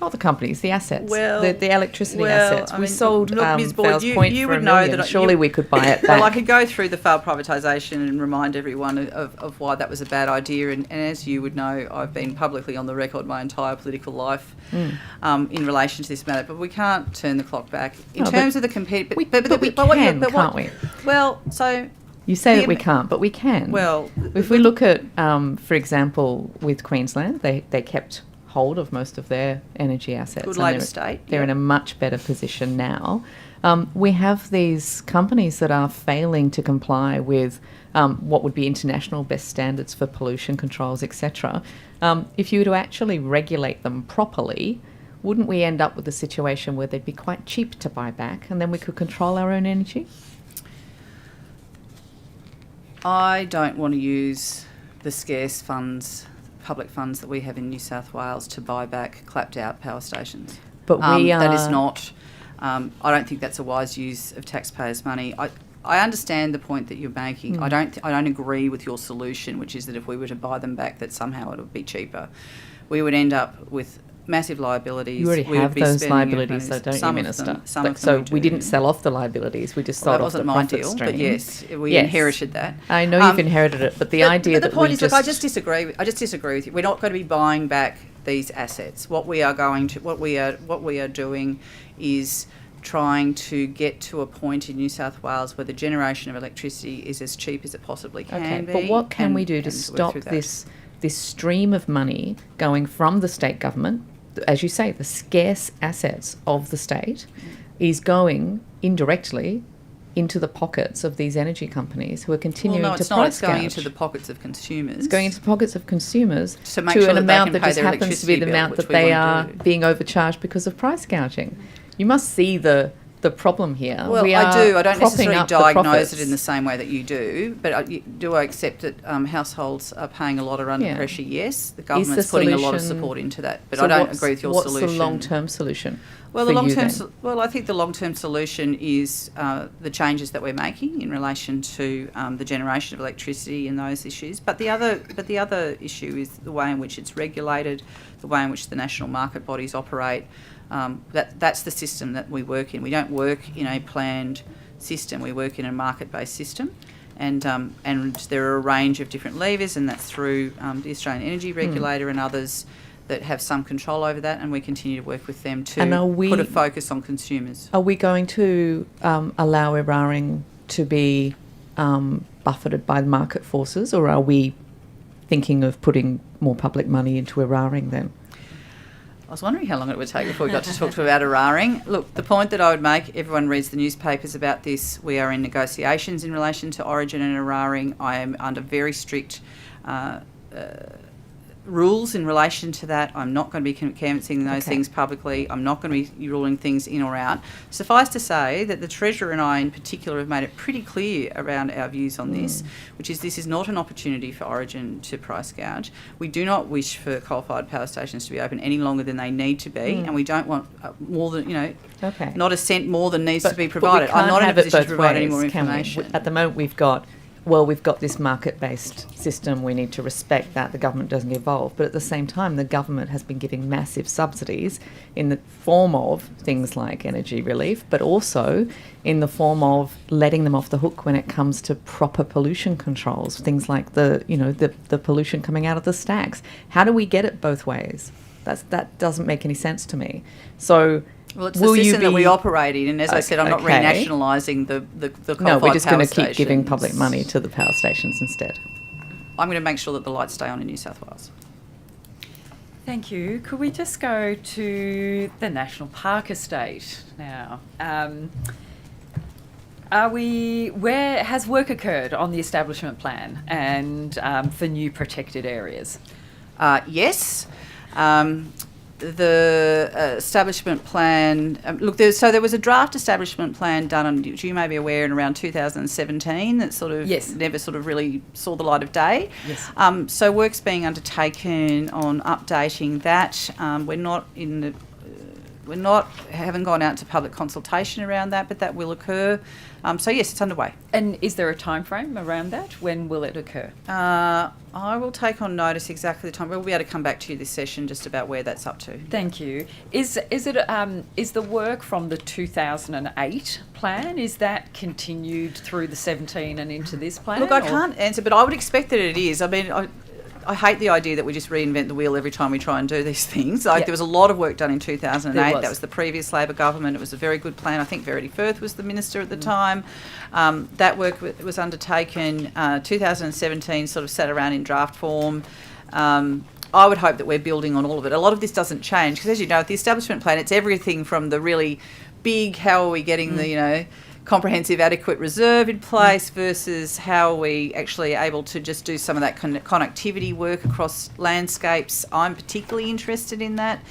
Not the companies, the assets, the electricity assets. We sold Fales Point for $1 million. Surely we could buy it back. Well, I could go through the failed privatisation and remind everyone of why that was a bad idea. And as you would know, I've been publicly on the record my entire political life in relation to this matter. But we can't turn the clock back. In terms of the competitive... But we can, can't we? Well, so... You say that we can't, but we can. Well... If we look at, for example, with Queensland, they kept hold of most of their energy assets. Good Labor state. They're in a much better position now. We have these companies that are failing to comply with what would be international best standards for pollution controls, etc. If you were to actually regulate them properly, wouldn't we end up with a situation where they'd be quite cheap to buy back, and then we could control our own energy? I don't want to use the scarce funds, public funds that we have in New South Wales to buy back clapped out power stations. But that is not. I don't think that's a wise use of taxpayers' money. I understand the point that you're making. I don't agree with your solution, which is that if we were to buy them back, that somehow it would be cheaper. We would end up with massive liabilities. You already We would have be those spending liabilities, though, monies. don't you, Some of Minister? them- some Like, of them so we we didn't do. sell off the liabilities. We just Well, sold that off the wasn't my profit deal, stream. but yes, we Yes. inherited that. I know you've inherited it, but the idea but that the point we is, look, I just disagree. I just disagree with you. We're not going to be buying back these assets. What we are doing is trying to get to a point in New South Wales where the generation of electricity is as cheap as it possibly can be. But what can we do to and work stop through that. this stream of money going from the state government? As you say, the scarce assets of the state is going indirectly into the pockets of these energy companies who are continuing well, no, to it's price not. It's going gouge. into the pockets of consumers. It's going into the pockets of consumers To make to sure an that they amount can that pay just their happens to be electricity the bill, amount which that we they wanna are do. being overcharged because of price gouging. You must see the problem here. Well, We I are do. I don't propping necessarily up the diagnose profits. it in the same way that you do, but do I accept that households are paying a lot or under Yeah. pressure? Yes. The Is government's the putting a lot of solution- support into that, but So I don't what's- agree with your what's solution. the long-term solution? Well, for the you long-term. then? Well, I think the long-term solution is the changes that we're making in relation to the generation of electricity and those issues. But the other issue is the way in which it's regulated, the way in which the national market bodies operate. That's the system that we work in. We don't work in a planned system. We work in a market-based system. And there are a range of different levers, and that's through the Australian Energy Regulator and others that have some control over that, and we continue to work with them to And are we- put a focus on consumers. Are we going to allow Eraring to be buffeted by market forces, or are we thinking of putting more public money into Eraring then? I was wondering how long it would take before we got to talk about Eraring. Look, the point that I would make, everyone reads the newspapers about this. We are in negotiations in relation to Origin and Eraring. I am under very strict rules in relation to that. I'm not going to be canvassing those things publicly. I'm not going to be ruling things in or out. Suffice to say that the Treasurer and I in particular have made it pretty clear around our views on this, which is this is not an opportunity for Origin to price gouge. We do not wish for coal-fired power stations to be open any longer than they need to be, and we don't want more than, not a cent more than needs to be provided. I'm not in a position to provide any more information. At the moment, we've got this market-based system. We need to respect that. The government doesn't get involved. But at the same time, the government has been giving massive subsidies in the form of things like energy relief, but also in the form of letting them off the hook when it comes to proper pollution controls, things like the pollution coming out of the stacks. How do we get it both ways? That doesn't make any sense to me. So well, it's the system that we operate in, and as I said, I'm not Okay. renationalising the coal-fired No, we're just power going to keep giving stations. public money to the power stations instead. I'm going to make sure that the lights stay on in New South Wales. Thank you. Could we just go to the National Park estate now? Where has work occurred on the establishment plan and for new protected areas? Yes. The establishment plan. There was a draft establishment plan done, which you may be aware, in around 2017. That sort of never sort of really saw the light of day. Yes. So work's being undertaken on updating that. Haven't gone out to public consultation around that, but that will occur. So yes, it's underway. And is there a time frame around that? When will it occur? I will take on notice exactly the time. We'll be able to come back to you this session just about where that's up to. Thank you. Is the work from the 2008 plan, is that continued through the 17 and into this plan? Look, I can't answer, but I would expect that it is. I mean, I hate the idea that we just reinvent the wheel every time we try and do these things. There was a lot of work done in 2008. That was the previous Labor government. It was a very good plan. I think Verity Firth was the minister at the time. That work was undertaken. 2017 sort of sat around in draft form. I would hope that we're building on all of it. A lot of this doesn't change because, as you know, with the establishment plan, it's everything from the really big, how are we getting the, comprehensive adequate reserve in place versus how are we actually able to just do some of that connectivity work across landscapes. I'm particularly interested in that.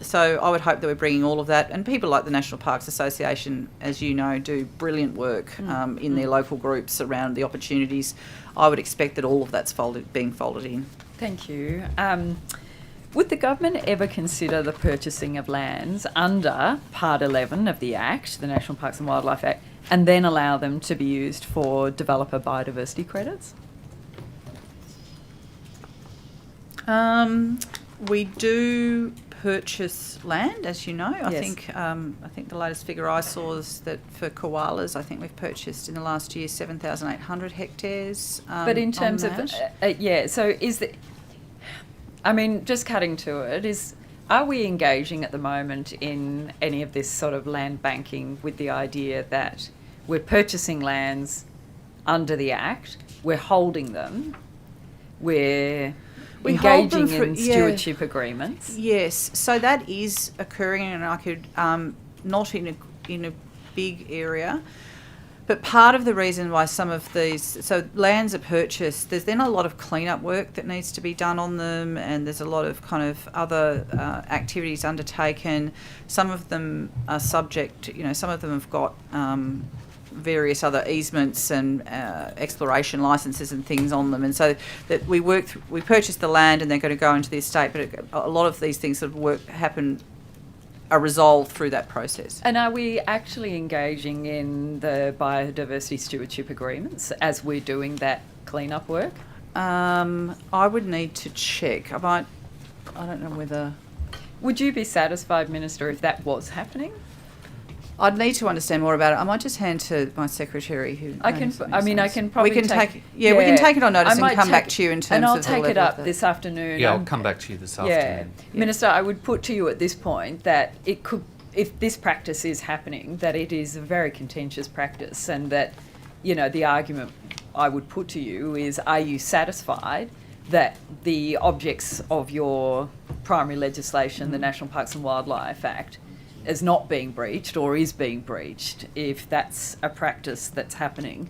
So I would hope that we're bringing all of that. And people like the National Parks Association, as you know, do brilliant work in their local groups around the opportunities. I would expect that all of that's being folded in. Thank you. Would the government ever consider the purchasing of lands under Part 11 of the Act, the National Parks and Wildlife Act, and then allow them to be used for developer biodiversity credits? We do purchase land, as you know. I Yes. think the latest figure I saw is that for koalas, I think we've purchased in the last year 7,800 hectares. But in terms of, so is the, I mean, just cutting to it, are we engaging at the moment in any of this sort of land banking with the idea that we're purchasing lands under the Act, we're holding them, we're We hold them engaging for- in yeah. stewardship agreements? Yes, so that is occurring, and I could not in a big area. But part of the reason why some of these, so lands are purchased, there's then a lot of cleanup work that needs to be done on them, and there's a lot of kind of other activities undertaken. Some of them are subject, some of them have got various other easements and exploration licenses and things on them, and so that we purchase the land and they're going to go into the estate, but a lot of these things are resolved through that process. And are we actually engaging in the biodiversity stewardship agreements as we're doing that cleanup work? I would need to check. I don't know whether... Would you be satisfied, Minister, if that was happening? I'd need to understand more about it. I might just hand to my secretary who... I can probably we can take it on notice and come back to you in terms of and I'll the take it level up of this afternoon. Yeah, I'll come back to you this afternoon. Minister, I would put to you at this point that it could, if this practice is happening, that it is a very contentious practice, and that, the argument I would put to you is, are you satisfied that the objects of your primary legislation, the National Parks and Wildlife Act, is not being breached or is being breached, if that's a practice that's happening?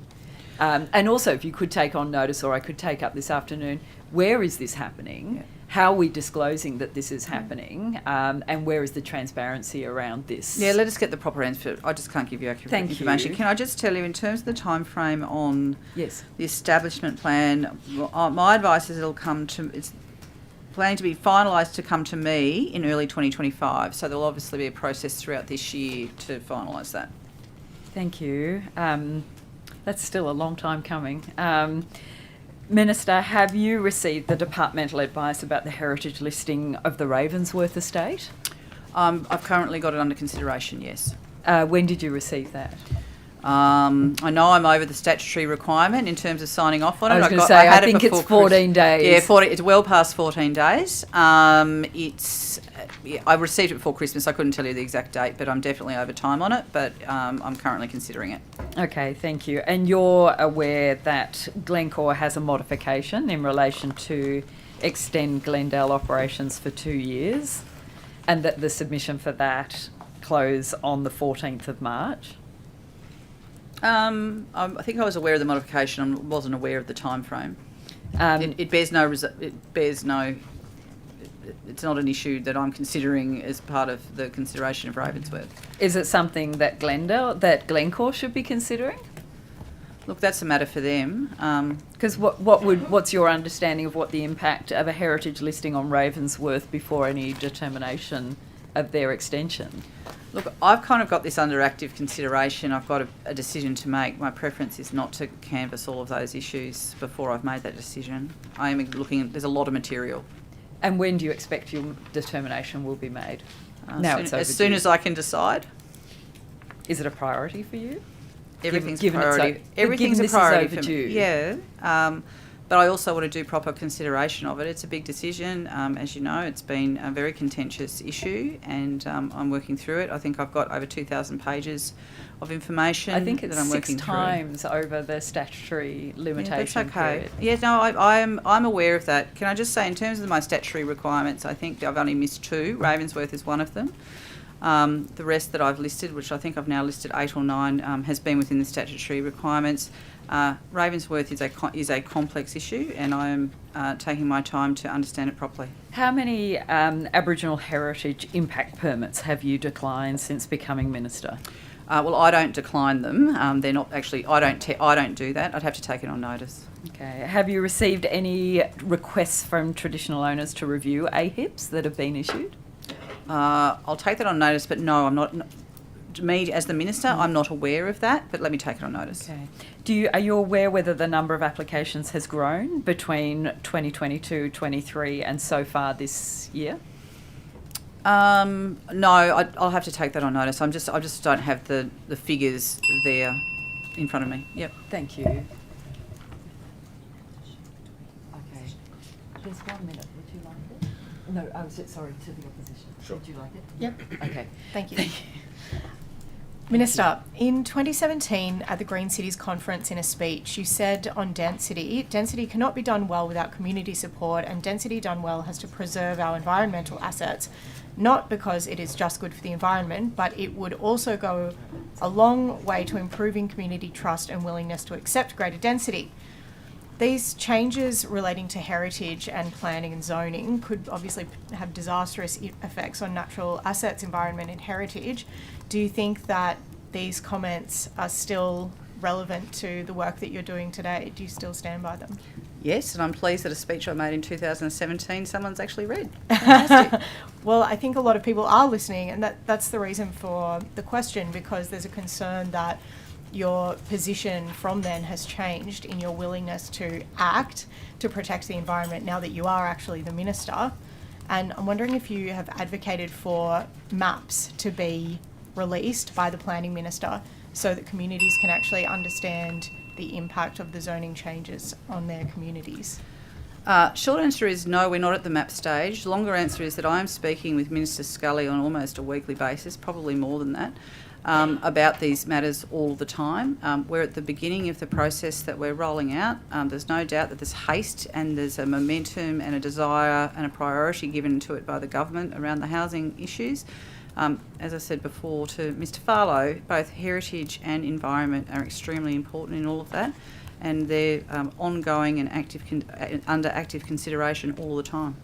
And also, if you could take on notice, or I could take up this afternoon, where is this happening? How are we disclosing that this is happening? And where is the transparency around this? Yeah, let us get the proper answer. I just can't give you accurate information. Can I just tell you, in terms of the time frame on the establishment plan, my advice is it's planning to be finalised to come to me in early 2025. So there'll obviously be a process throughout this year to finalise that. Thank you. That's still a long time coming. Minister, have you received the departmental advice about the heritage listing of the Ravensworth estate? I've currently got it under consideration, yes. When did you receive that? I know I'm over the statutory requirement in terms of signing off on it. I was going to say, I think it's 14 days. Yeah, it's well past 14 days. I received it before Christmas. I couldn't tell you the exact date, but I'm definitely over time on it, but I'm currently considering it. Okay, thank you. And you're aware that Glencore has a modification in relation to extend Glendale operations for 2 years, and that the submission for that close on the 14th of March? I think I was aware of the modification. I wasn't aware of the time frame. It bears no. It's not an issue that I'm considering as part of the consideration of Ravensworth. Is it something that Glencore should be considering? Look, that's a matter for them. Because what's your understanding of what the impact of a heritage listing on Ravensworth before any determination of their extension? Look, I've kind of got this under active consideration. I've got a decision to make. My preference is not to canvass all of those issues before I've made that decision. I am looking at, there's a lot of material. And when do you expect your determination will be made? As soon as I can decide. Is it a priority for you? Everything's a priority. Everything's a priority for me. Yeah. But I also want to do proper consideration of it. It's a big decision. As you know, it's been a very contentious issue, and I'm working through it. I think I've got over 2,000 pages of information. I think it's that I'm 6 working times through. over the statutory limitation That's okay. period. Yeah, no, I'm aware of that. Can I just say, in terms of my statutory requirements, I think I've only missed 2. Ravensworth is one of them. The rest that I've listed, which I think I've now listed 8 or 9, has been within the statutory requirements. Ravensworth is a complex issue, and I am taking my time to understand it properly. How many Aboriginal heritage impact permits have you declined since becoming minister? Well, I don't decline them. They're not actually. I don't do that. I'd have to take it on notice. Okay. Have you received any requests from traditional owners to review AHIPs that have been issued? I'll take that on notice, but no, I'm not. Me as the minister, I'm not aware of that, but let me take it on notice. Okay. Are you aware whether the number of applications has grown between 2022, 23 and so far this year? No, I'll have to take that on notice. I just don't have the figures there in front of me. Yep. Thank you. Okay. There's 1 minute. Would you like it? No, sorry, to the opposition. Sure. Would you like it? Yep. Okay. Thank you. Minister, in 2017 at the Green Cities Conference in a speech, you said on density cannot be done well without community support, and density done well has to preserve our environmental assets, not because it is just good for the environment, but it would also go a long way to improving community trust and willingness to accept greater density. These changes relating to heritage and planning and zoning could obviously have disastrous effects on natural assets, environment and heritage. Do you think that these comments are still relevant to the work that you're doing today? Do you still stand by them? Yes, and I'm pleased that a speech I made in 2017 someone's actually read. Well, I think a lot of people are listening, and that's the reason for the question, because there's a concern that your position from then has changed in your willingness to act to protect the environment now that you are actually the minister. And I'm wondering if you have advocated for maps to be released by the planning minister so that communities can actually understand the impact of the zoning changes on their communities. Short answer is no, we're not at the map stage. Longer answer is that I am speaking with Minister Scully on almost a weekly basis, probably more than that, about these matters all the time. We're at the beginning of the process that we're rolling out. There's no doubt that there's haste and there's a momentum and a desire and a priority given to it by the government around the housing issues. As I said before to Mr Farlow, both heritage and environment are extremely important in all of that, and they're ongoing and under active consideration all the time.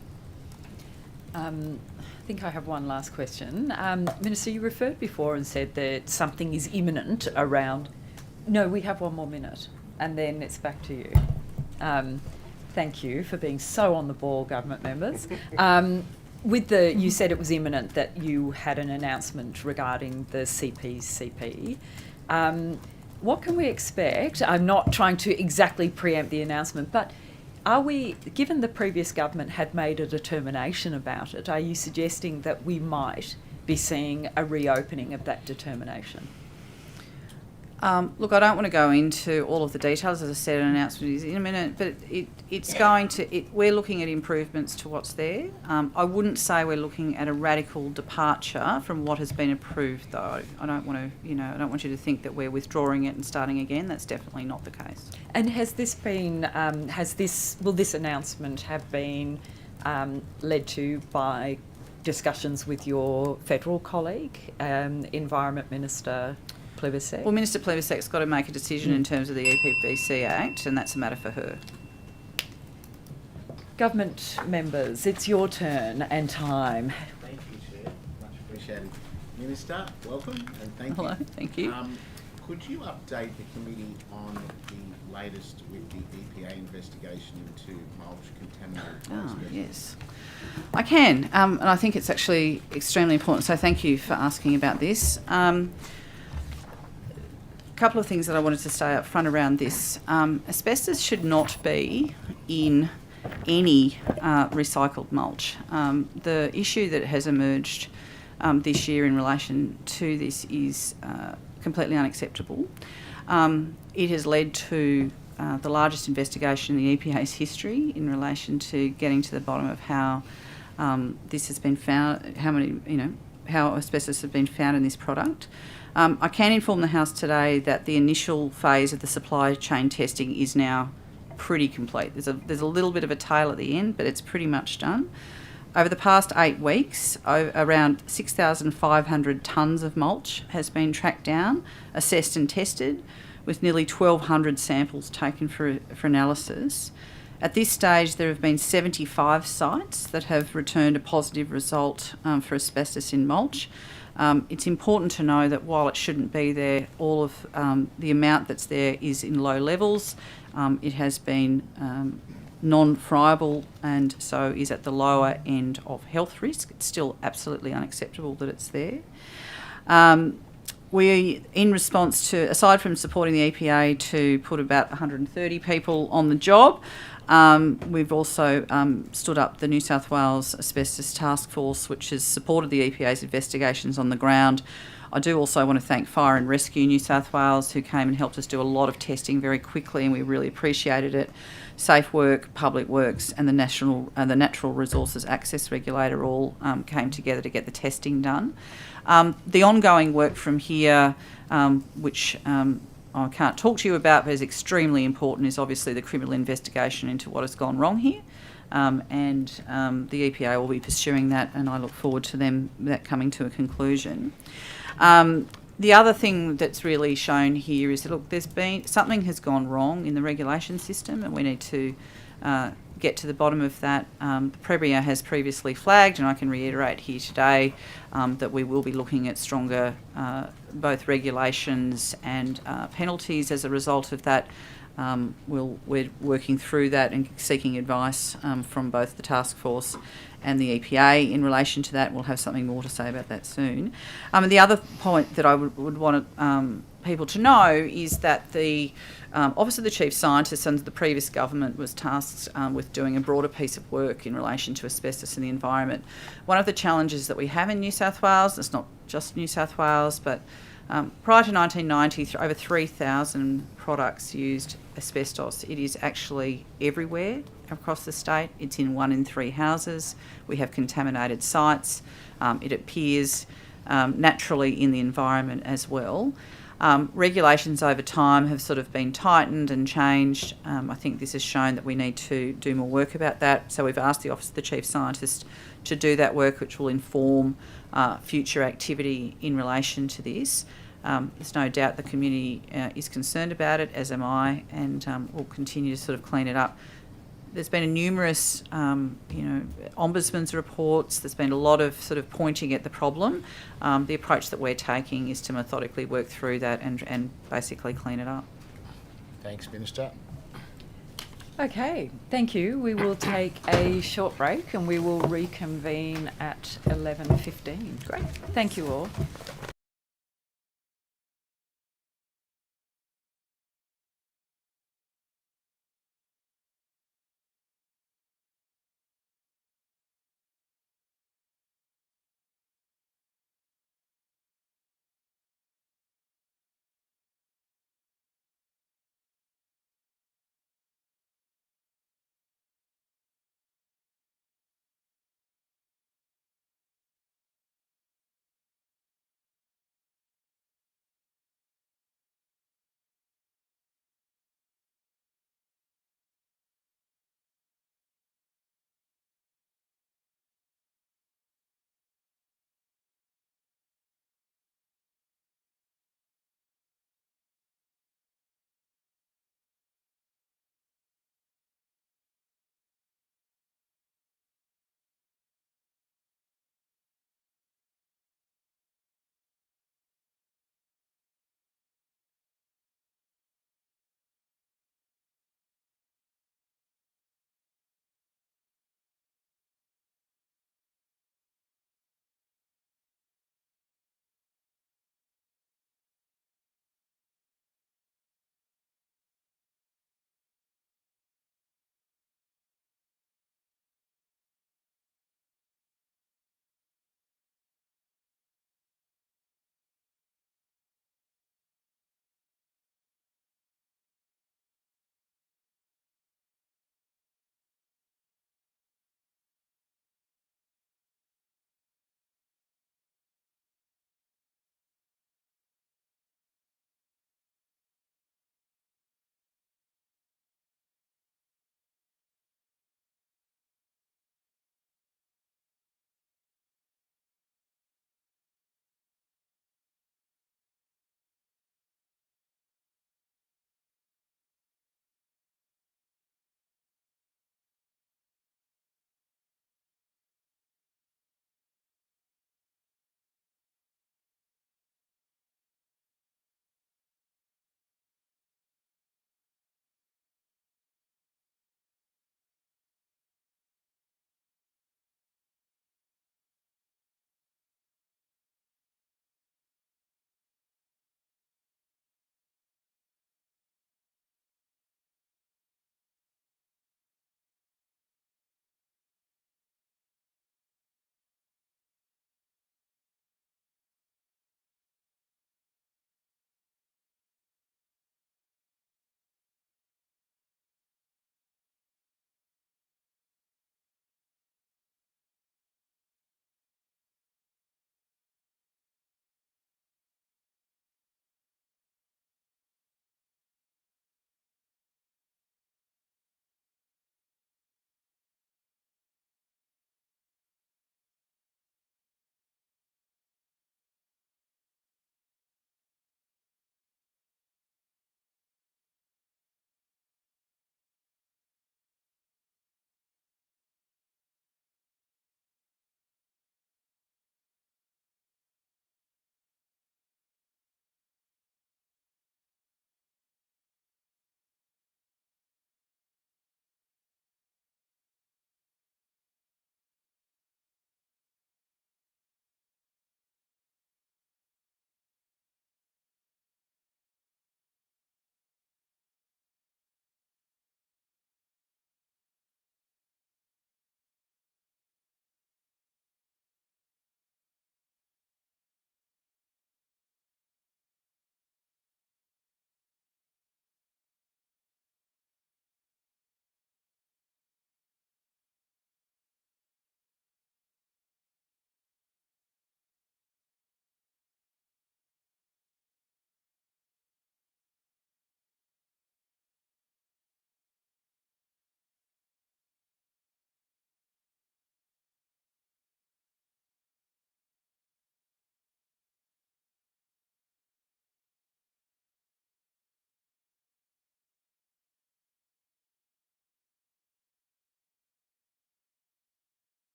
I think I have one last question. Minister, you referred before and said that something is imminent around... No, we have 1 more minute, and then it's back to you. Thank you for being so on the ball, government members. You said it was imminent that you had an announcement regarding the CP. What can we expect? I'm not trying to exactly preempt the announcement, but are we, given the previous government had made a determination about it, are you suggesting that we might be seeing a reopening of that determination? Look, I don't want to go into all of the details. As I said, an announcement is imminent, but we're looking at improvements to what's there. I wouldn't say we're looking at a radical departure from what has been approved, though. I don't want you to think that we're withdrawing it and starting again. That's definitely not the case. And has this been, will this announcement have been led to by discussions with your federal colleague, Environment Minister Plibersek? Well, Minister Plibersek's got to make a decision in terms of the EPBC Act, and that's a matter for her. Government members, it's your turn and time. Thank you, Chair. Much appreciated. Minister, welcome and thank you. Hello, thank you. Could you update the committee on the latest with the EPA investigation into mulch contaminated by asbestos? Yes. I can, and I think it's actually extremely important, so thank you for asking about this. Couple of things that I wanted to say up front around this. Asbestos should not be in any recycled mulch. The issue that has emerged this year in relation to this is completely unacceptable. It has led to the largest investigation in the EPA's history in relation to getting to the bottom of how this has been found, how asbestos has been found in this product. I can inform the House today that the initial phase of the supply chain testing is now pretty complete. There's a little bit of a tail at the end, but it's pretty much done. Over the past 8 weeks, around 6,500 tonnes of mulch has been tracked down, assessed and tested, with nearly 1,200 samples taken for analysis. At this stage, there have been 75 sites that have returned a positive result for asbestos in mulch. It's important to know that while it shouldn't be there, all of the amount that's there is in low levels. It has been non-friable and so is at the lower end of health risk. It's still absolutely unacceptable that it's there. we, in response to, aside from supporting the EPA to put about 130 people on the job, we've also stood up the New South Wales Asbestos Task Force, which has supported the EPA's investigations on the ground. I do also want to thank Fire and Rescue New South Wales, who came and helped us do a lot of testing very quickly, and we really appreciated it. Safe Work, Public Works, and the Natural Resources Access Regulator all came together to get the testing done. The ongoing work from here, which I can't talk to you about, but is extremely important, is obviously the criminal investigation into what has gone wrong here. And the EPA will be pursuing that, and I look forward to that coming to a conclusion. The other thing that's really shown here is that, look, something has gone wrong in the regulation system, and we need to get to the bottom of that. The Premier has previously flagged, and I can reiterate here today, that we will be looking at stronger both regulations and penalties as a result of that. We're working through that and seeking advice from both the task force and the EPA in relation to that. We'll have something more to say about that soon. And the other point that I would want people to know is that the Office of the Chief Scientist under the previous government was tasked with doing a broader piece of work in relation to asbestos in the environment. One of the challenges that we have in New South Wales, it's not just New South Wales, but prior to 1990, over 3,000 products used asbestos. It is actually everywhere across the state. It's in 1 in 3 houses. We have contaminated sites. It appears naturally in the environment as well. Regulations over time have sort of been tightened and changed. I think this has shown that we need to do more work about that. So we've asked the Office of the Chief Scientist to do that work, which will inform future activity in relation to this. There's no doubt the community is concerned about it, as am I, and we'll continue to sort of clean it up. There's been numerous, ombudsman's reports. There's been a lot of sort of pointing at the problem. The approach that we're taking is to methodically work through that and basically clean it up. Thanks, Minister. Okay, thank you. We will take a short break and we will reconvene at 11:15. Great. Thank you all.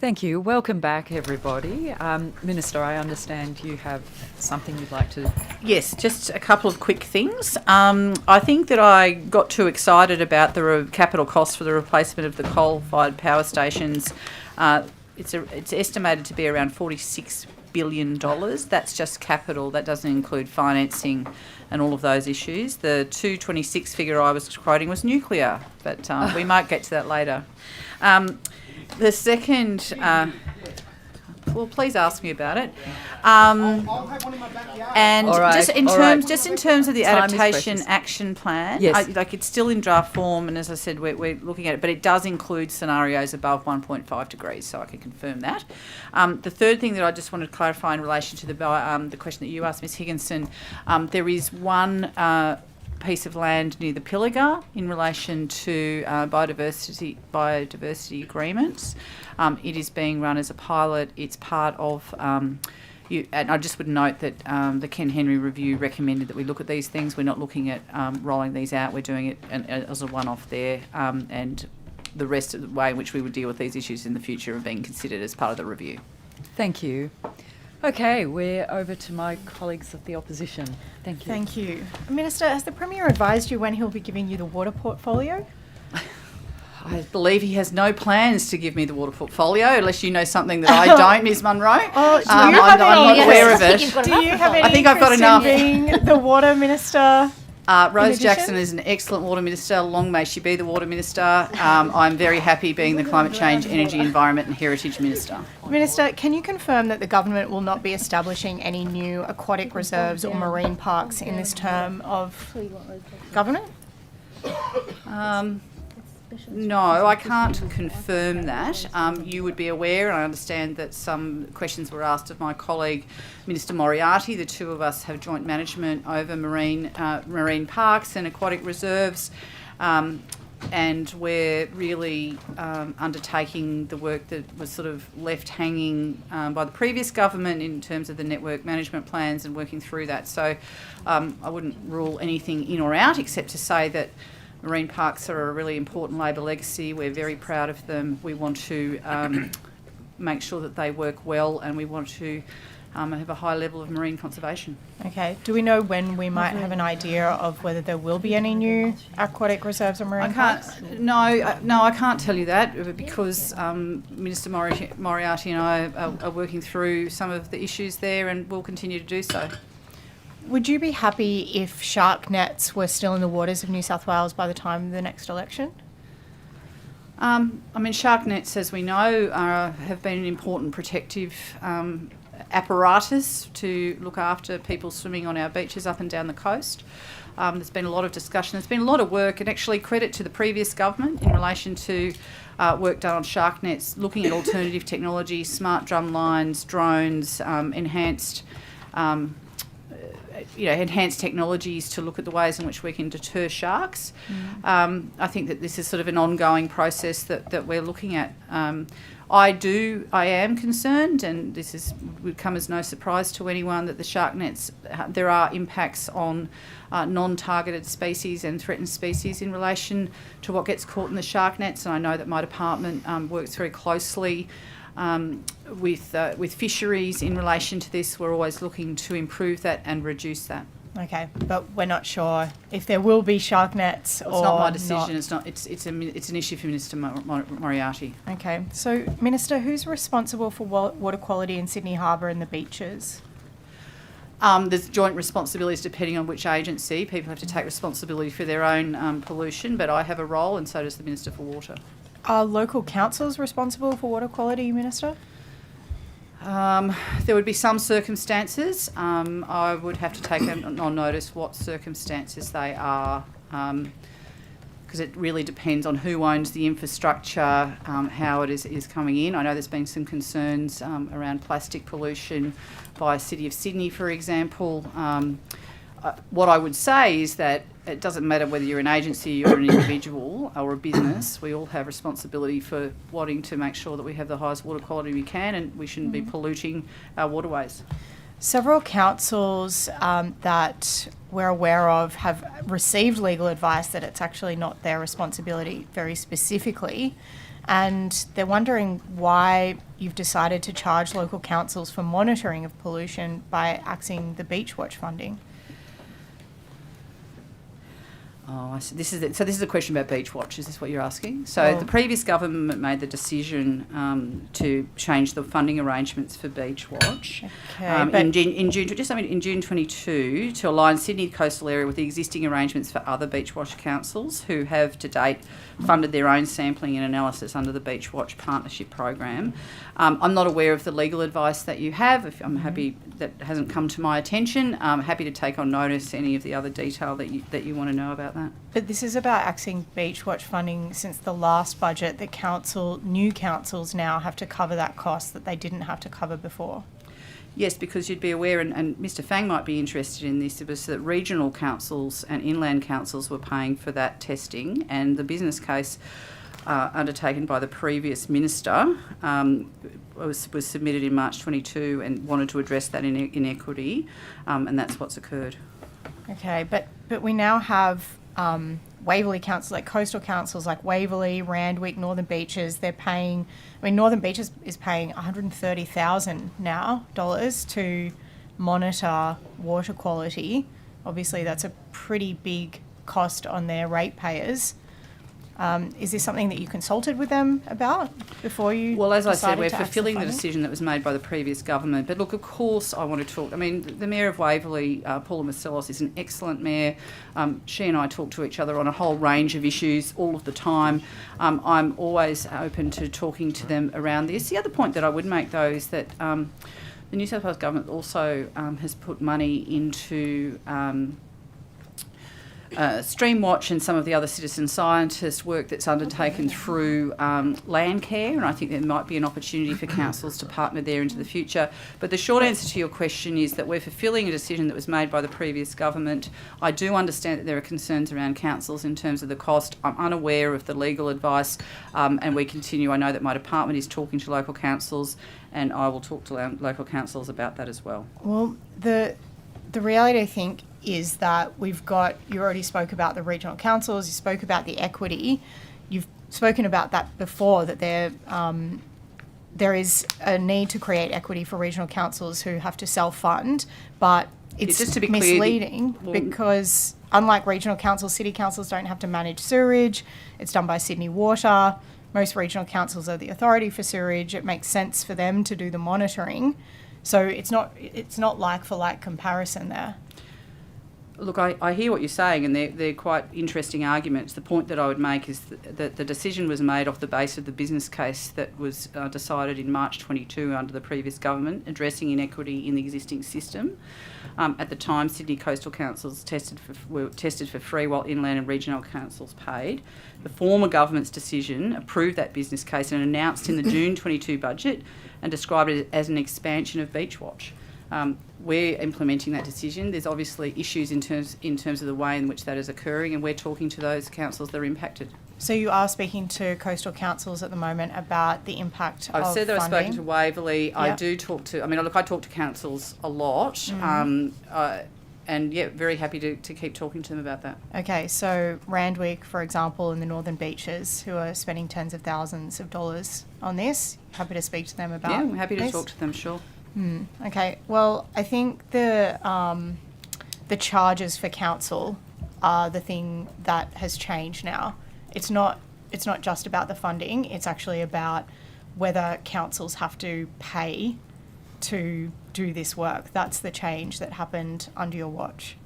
Thank you. Welcome back, everybody. Minister, I understand you have something you'd like to... Yes, just a couple of quick things. I think that I got too excited about the capital costs for the replacement of the coal-fired power stations. It's estimated to be around $46 billion. That's just capital. That doesn't include financing and all of those issues. The 226 figure I was quoting was nuclear, but we might get to that later. The second, well, please ask me about it. And just in terms of the adaptation action plan, yes. It's still in draft form, and as I said, we're looking at it, but it does include scenarios above 1.5 degrees, so I can confirm that. The third thing that I just wanted to clarify in relation to the question that you asked, Ms Higginson, there is one piece of land near the Pilliga in relation to biodiversity agreements. It is being run as a pilot. It's part of, and I just would note that the Ken Henry review recommended that we look at these things. We're not looking at rolling these out. We're doing it as a one-off there, and the rest of the way in which we would deal with these issues in the future are being considered as part of the review. Thank you. Okay, we're over to my colleagues of the opposition. Thank you. Thank you. Minister, has the Premier advised you when he'll be giving you the water portfolio? I believe he has no plans to give me the water portfolio, unless you know something that I don't, Ms Munro. I'm not aware of it. Do you have any I think I've got enough. being the water minister? Rose Jackson is an excellent water minister. Long may she be the water minister. I'm very happy being the climate change, energy, environment and heritage minister. Minister, can you confirm that the government will not be establishing any new aquatic reserves or marine parks in this term of government? No, I can't confirm that. You would be aware, and I understand that some questions were asked of my colleague, Minister Moriarty. The two of us have joint management over marine parks and aquatic reserves, and we're really undertaking the work that was sort of left hanging by the previous government in terms of the network management plans and working through that. So I wouldn't rule anything in or out, except to say that marine parks are a really important Labor legacy. We're very proud of them. We want to make sure that they work well, and we want to have a high level of marine conservation. Okay. Do we know when we might have an idea of whether there will be any new aquatic reserves or marine parks? No, I can't tell you that because Minister Moriarty and I are working through some of the issues there, and we'll continue to do so. Would you be happy if shark nets were still in the waters of New South Wales by the time of the next election? Shark nets, as we know, have been an important protective apparatus to look after people swimming on our beaches up and down the coast. There's been a lot of discussion. There's been a lot of work, and actually credit to the previous government in relation to work done on shark nets, looking at alternative technology, smart drum lines, drones, enhanced technologies to look at the ways in which we can deter sharks. I think that this is sort of an ongoing process that we're looking at. I am concerned, and this would come as no surprise to anyone, that the shark nets, there are impacts on non-targeted species and threatened species in relation to what gets caught in the shark nets. And I know that my department works very closely with fisheries in relation to this. We're always looking to improve that and reduce that. Okay, but we're not sure if there will be shark nets or it's not my decision. It's not. It's an issue for Minister Moriarty. Okay, so Minister, who's responsible for water quality in Sydney Harbour and the beaches? There's joint responsibilities depending on which agency. People have to take responsibility for their own pollution, but I have a role, and so does the Minister for Water. Are local councils responsible for water quality, Minister? There would be some circumstances. I would have to take on notice what circumstances they are, because it really depends on who owns the infrastructure, how it is coming in. I know there's been some concerns around plastic pollution by City of Sydney, for example. What I would say is that it doesn't matter whether you're an agency or an individual or a business. We all have responsibility for wanting to make sure that we have the highest water quality we can, and we shouldn't be polluting our waterways. Several councils that we're aware of have received legal advice that it's actually not their responsibility very specifically, and they're wondering why you've decided to charge local councils for monitoring of pollution by axing the Beachwatch funding. Oh, I see. This is a question about Beachwatch. Is this what you're asking? So the previous government made the decision to change the funding arrangements for Beachwatch in June 22 to align Sydney coastal area with the existing arrangements for other Beachwatch councils who have to date funded their own sampling and analysis under the Beachwatch partnership program. I'm not aware of the legal advice that you have. If I'm happy that hasn't come to my attention. I'm happy to take on notice any of the other detail that you want to know about that. But this is about axing Beachwatch funding since the last budget. The new councils now have to cover that cost that they didn't have to cover before. Yes, because you'd be aware, and Mr Fang might be interested in this, it was that regional councils and inland councils were paying for that testing, and the business case undertaken by the previous minister was submitted in March 22 and wanted to address that inequity, and that's what's occurred. Okay, but we now have Waverley councils, like coastal councils like Waverley, Randwick, Northern Beaches. They're paying. I mean, Northern Beaches is paying $130,000 now to monitor water quality. Obviously, that's a pretty big cost on their ratepayers. Is this something that you consulted with them about before you? Well, as I said, we're decided to axe fulfilling the funding? decision that was made by the previous government. But look, of course, I want to talk. I mean, the Mayor of Waverley, Paula Marcellos, is an excellent mayor. She and I talk to each other on a whole range of issues all of the time. I'm always open to talking to them around this. The other point that I would make, though, is that the New South Wales government also has put money into Streamwatch and some of the other citizen scientist work that's undertaken through Landcare, and I think there might be an opportunity for councils to partner there into the future. But the short answer to your question is that we're fulfilling a decision that was made by the previous government. I do understand that there are concerns around councils in terms of the cost. I'm unaware of the legal advice, and we continue. I know that my department is talking to local councils, and I will talk to local councils about that as well. Well, the reality, I think, is that you already spoke about the regional councils, you spoke about the equity, you've spoken about that before, that there is a need to create equity for regional councils who have to self-fund, but it's just to be misleading clear, because unlike regional councils, city councils don't have to manage sewerage, it's done by Sydney Water. Most regional councils are the authority for sewerage. It makes sense for them to do the monitoring. So it's not like for like comparison there. Look, I hear what you're saying, and they're quite interesting arguments. The point that I would make is that the decision was made off the base of the business case that was decided in March 22 under the previous government, addressing inequity in the existing system. At the time, Sydney coastal councils were tested for free, while inland and regional councils paid. The former government's decision approved that business case and announced in the June 22 budget and described it as an expansion of Beachwatch. We're implementing that decision. There's obviously issues in terms of the way in which that is occurring, and we're talking to those councils that are impacted. So you are speaking to coastal councils at the moment about the impact of funding? I've said that I've spoken to Waverley. Yep. I do talk to... I talk to councils a lot. Mm-hmm. And, very happy to keep talking to them about that. Okay, so Randwick, for example, and the Northern Beaches, who are spending tens of thousands of dollars on this, happy to speak to them about I'm happy to this? talk to them, sure. Okay, well, I think the charges for council are the thing that has changed now. It's not just about the funding, it's actually about whether councils have to pay to do this work. That's the change that happened under your watch.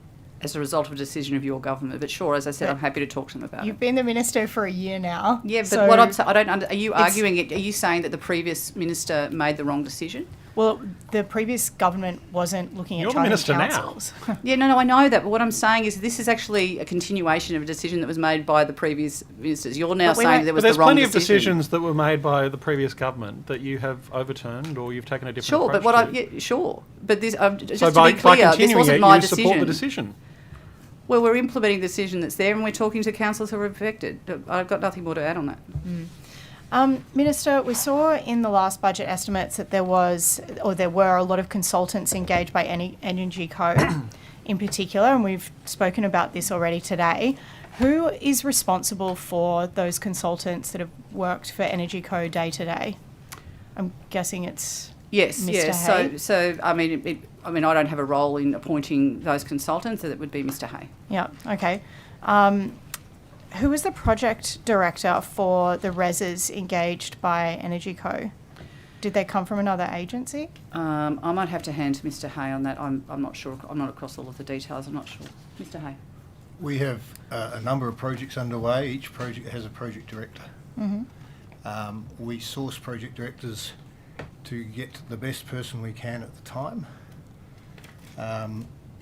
As a result of a decision of your government. But sure, as I said, I'm happy to talk to them about it. You've been the minister for a year now. Yeah, but so what I'm saying, are you arguing it? Are you saying that the previous minister made the wrong decision? Well, the previous government wasn't looking at charging councils. Yeah, no, I know that. But what I'm saying is this is actually a continuation of a decision that was made by the previous ministers. You're now saying that there was the wrong decision. There's plenty of decisions that were made by the previous government that you have overturned or you've taken a different approach to. Sure. But this, just so to be clear, this wasn't my decision. Support the decision. Well, we're implementing the decision that's there, and we're talking to councils who are affected. I've got nothing more to add on that. Minister, we saw in the last budget estimates that there were a lot of consultants engaged by EnergyCo in particular, and we've spoken about this already today. Who is responsible for those consultants that have worked for EnergyCo day to day? I'm guessing it's Mr. Hay. So I mean, I don't have a role in appointing those consultants. So it would be Mr. Hay. Yeah. Okay. Who was the project director for the reses engaged by EnergyCo? Did they come from another agency? I might have to hand to Mr. Hay on that. I'm not sure. I'm not across all of the details. I'm not sure. Mr. Hay. We have a number of projects underway. Each project has a project director. Mm-hmm. We source project directors to get the best person we can at the time.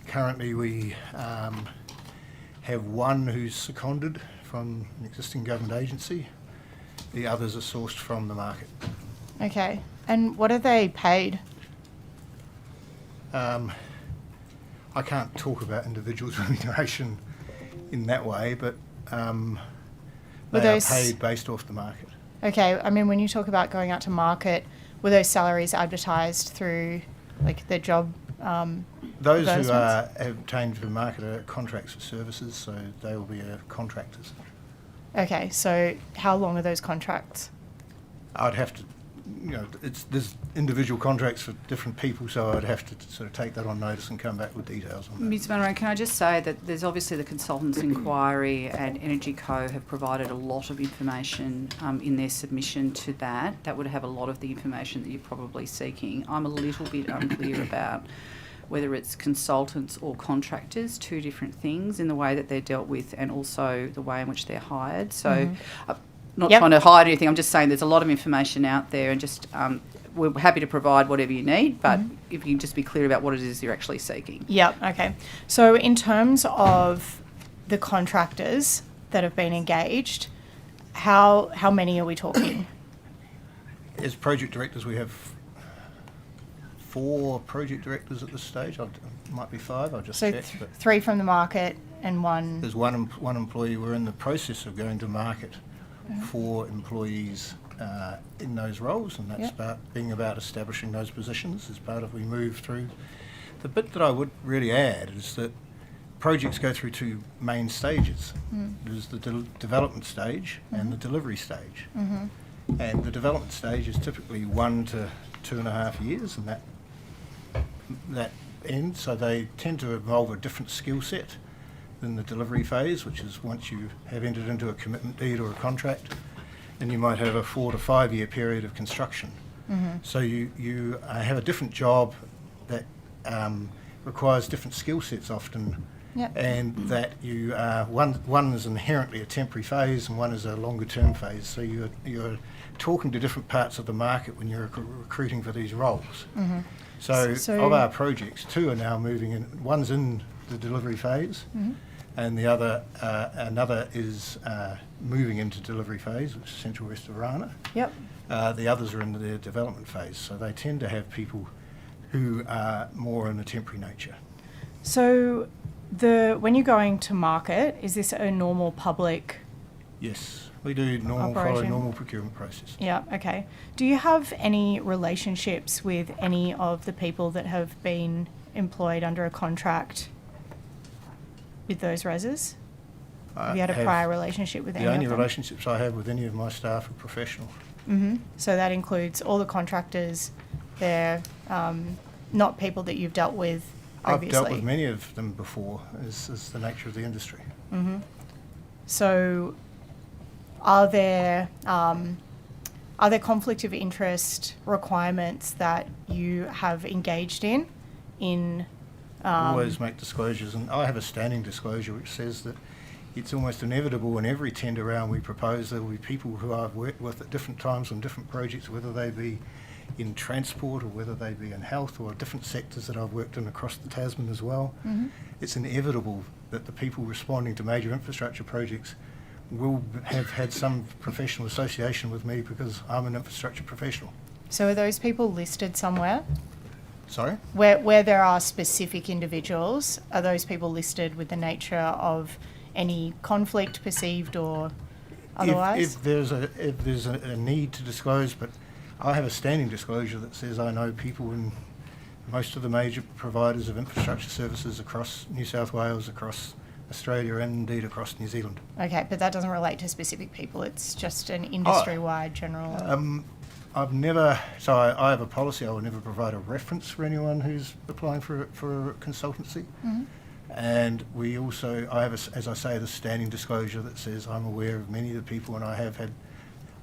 Currently we have one who's seconded from an existing government agency. The others are sourced from the market. Okay. And what are they paid? I can't talk about individuals' remuneration in that way, but they are paid based off the market. Okay. I mean, when you talk about going out to market, were those salaries advertised through like the job those who have obtained for the market are contracts for services, so they will be contractors. Okay, so how long are those contracts? I'd have to, there's individual contracts for different people, so I'd have to sort of take that on notice and come back with details on that. Ms. Munro, can I just say that there's obviously the consultants' inquiry, and EnergyCo have provided a lot of information in their submission to that. That would have a lot of the information that you're probably seeking. I'm a little bit unclear about whether it's consultants or contractors, two different things in the way that they're dealt with and also the way in which they're hired. So not trying to hide anything, I'm just saying there's a lot of information out there, and just we're happy to provide whatever you need, but if you can just be clear about what it is you're actually seeking. Yep, okay. So in terms of the contractors that have been engaged, how many are we talking? As project directors, we have 4 project directors at this stage. Might be 5. I'll just check. So 3 from the market and 1. There's one employee. We're in the process of going to market for employees in those roles, and that's about establishing those positions as part of we move through. The bit that I would really add is that projects go through 2 main stages. There's the development stage and the delivery stage. And the development stage is typically 1 to 2.5 years, and that ends. So they tend to involve a different skill set than the delivery phase, which is once you have entered into a commitment deed or a contract, and you might have a 4 to 5 year period of construction. So you have a different job that requires different skill sets often, and that you one is inherently a temporary phase and one is a longer term phase. So you're talking to different parts of the market when you're recruiting for these roles. So of our projects, 2 are now moving in. One's in the delivery phase, and the other another is moving into delivery phase, which is Central West of Rana. The others are in the development phase, so they tend to have people who are more in a temporary nature. So when you're going to market, is this a normal public? Yes, we do follow normal procurement process. Yeah, okay. Do you have any relationships with any of the people that have been employed under a contract with those reses? Have you had a prior relationship with any of them? The only relationships I have with any of my staff are professional. So that includes all the contractors. They're not people that you've dealt with previously. I've dealt with many of them before, is the nature of the industry. So are there conflict of interest requirements that you have engaged in? Always make disclosures, and I have a standing disclosure which says that it's almost inevitable in every tender round we propose there will be people who I've worked with at different times on different projects, whether they be in transport or whether they be in health or different sectors that I've worked in across the Tasman as well. It's inevitable that the people responding to major infrastructure projects will have had some professional association with me because I'm an infrastructure professional. So are those people listed somewhere? Sorry? Where there are specific individuals, are those people listed with the nature of any conflict perceived or? otherwise? If there's a need to disclose, but I have a standing disclosure that says I know people in most of the major providers of infrastructure services across New South Wales, across Australia, and indeed across New Zealand. Okay, but that doesn't relate to specific people. It's just an industry-wide general. I have a policy. I will never provide a reference for anyone who's applying for a consultancy. Mhm. And we also, I have, as I say, the standing disclosure that says I'm aware of many of the people, and I have had,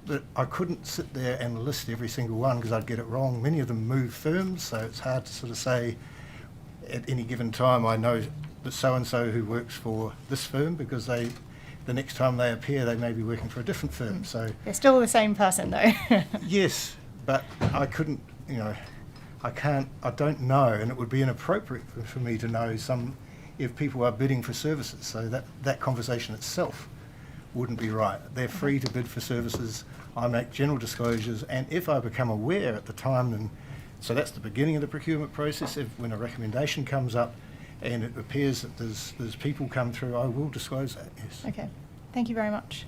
but I couldn't sit there and list every single one because I'd get it wrong. Many of them move firms, so it's hard to sort of say at any given time I know that so-and-so who works for this firm, because the next time they appear they may be working for a different firm. So They're still the same person though. yes, but I couldn't, I don't know, and it would be inappropriate for me to know if people are bidding for services, so that conversation itself wouldn't be right. They're free to bid for services. I make general disclosures, and if I become aware at the time, then so that's the beginning of the procurement process. When a recommendation comes up and it appears that there's people come through, I will disclose that, yes. Okay, thank you very much.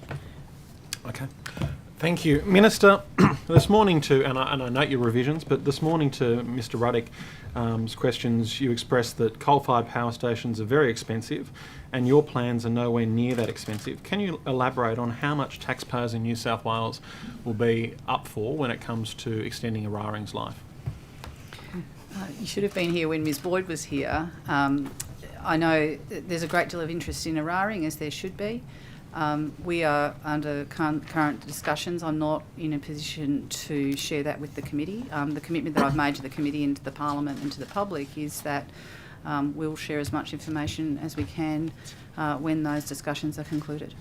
Okay. Thank you. Minister, this morning and I note your revisions, but this morning to Mr Ruddick's questions, you expressed that coal-fired power stations are very expensive and your plans are nowhere near that expensive. Can you elaborate on how much taxpayers in New South Wales will be up for when it comes to extending Eraring's life? You should have been here when Ms Boyd was here. I know there's a great deal of interest in Eraring, as there should be. We are under current discussions. I'm not in a position to share that with the committee. The commitment that I've made to the committee and to the Parliament and to the public is that we'll share as much information as we can when those discussions are concluded.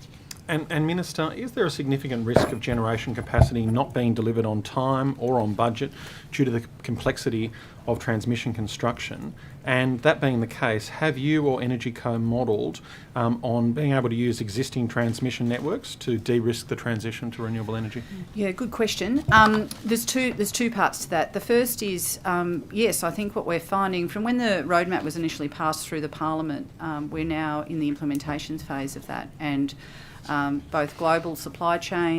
And Minister, is there a significant risk of generation capacity not being delivered on time or on budget due to the complexity of transmission construction? And that being the case, have you or EnergyCo modelled on being able to use existing transmission networks to de-risk the transition to renewable energy? Yeah, good question. There's two parts to that. The first is, yes, I think what we're finding from when the roadmap was initially passed through the Parliament, we're now in the implementation phase of that, and both global supply chain,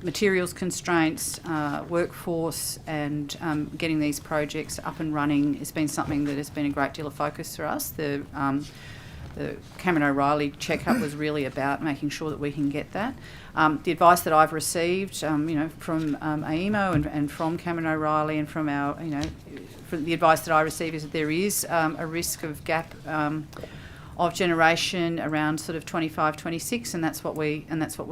materials constraints, workforce, and getting these projects up and running has been something that has been a great deal of focus for us. The Cameron O'Reilly checkup was really about making sure that we can get that. The advice that I've received, from AEMO and from Cameron O'Reilly and from our, from the advice that I receive is that there is a risk of gap of generation around sort of 25, 26, and that's what we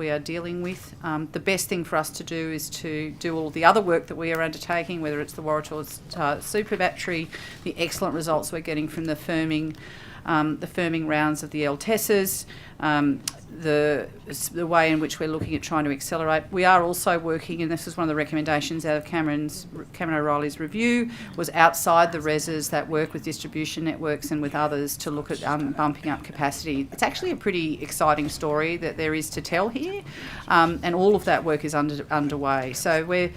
are dealing with. The best thing for us to do is to do all the other work that we are undertaking, whether it's the Warrator super battery, the excellent results we're getting from the firming rounds of the LTESs, the way in which we're looking at trying to accelerate. We are also working, and this was one of the recommendations out of Cameron O'Reilly's review, was outside the RESs that work with distribution networks and with others to look at bumping up capacity. It's actually a pretty exciting story that there is to tell here, and all of that work is underway. So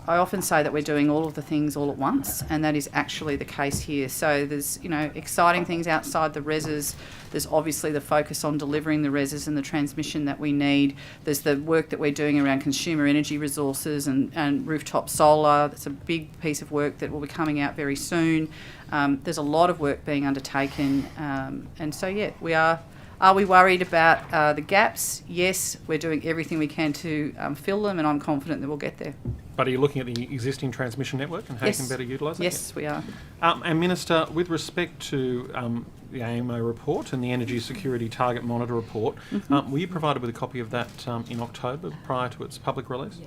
I often say that we're doing all of the things all at once, and that is actually the case here. So there's, exciting things outside the RESs. There's obviously the focus on delivering the RESs and the transmission that we need. There's the work that we're doing around consumer energy resources and rooftop solar. That's a big piece of work that will be coming out very soon. There's a lot of work being undertaken. And so, yeah, we are. Are we worried about the gaps? Yes, we're doing everything we can to fill them, and I'm confident that we'll get there. But are you looking at the existing transmission network and how you can better utilise it? Yes, we are. And Minister, with respect to the AEMO report and the Energy Security Target Monitor report, were you provided with a copy of that in October prior to its public release?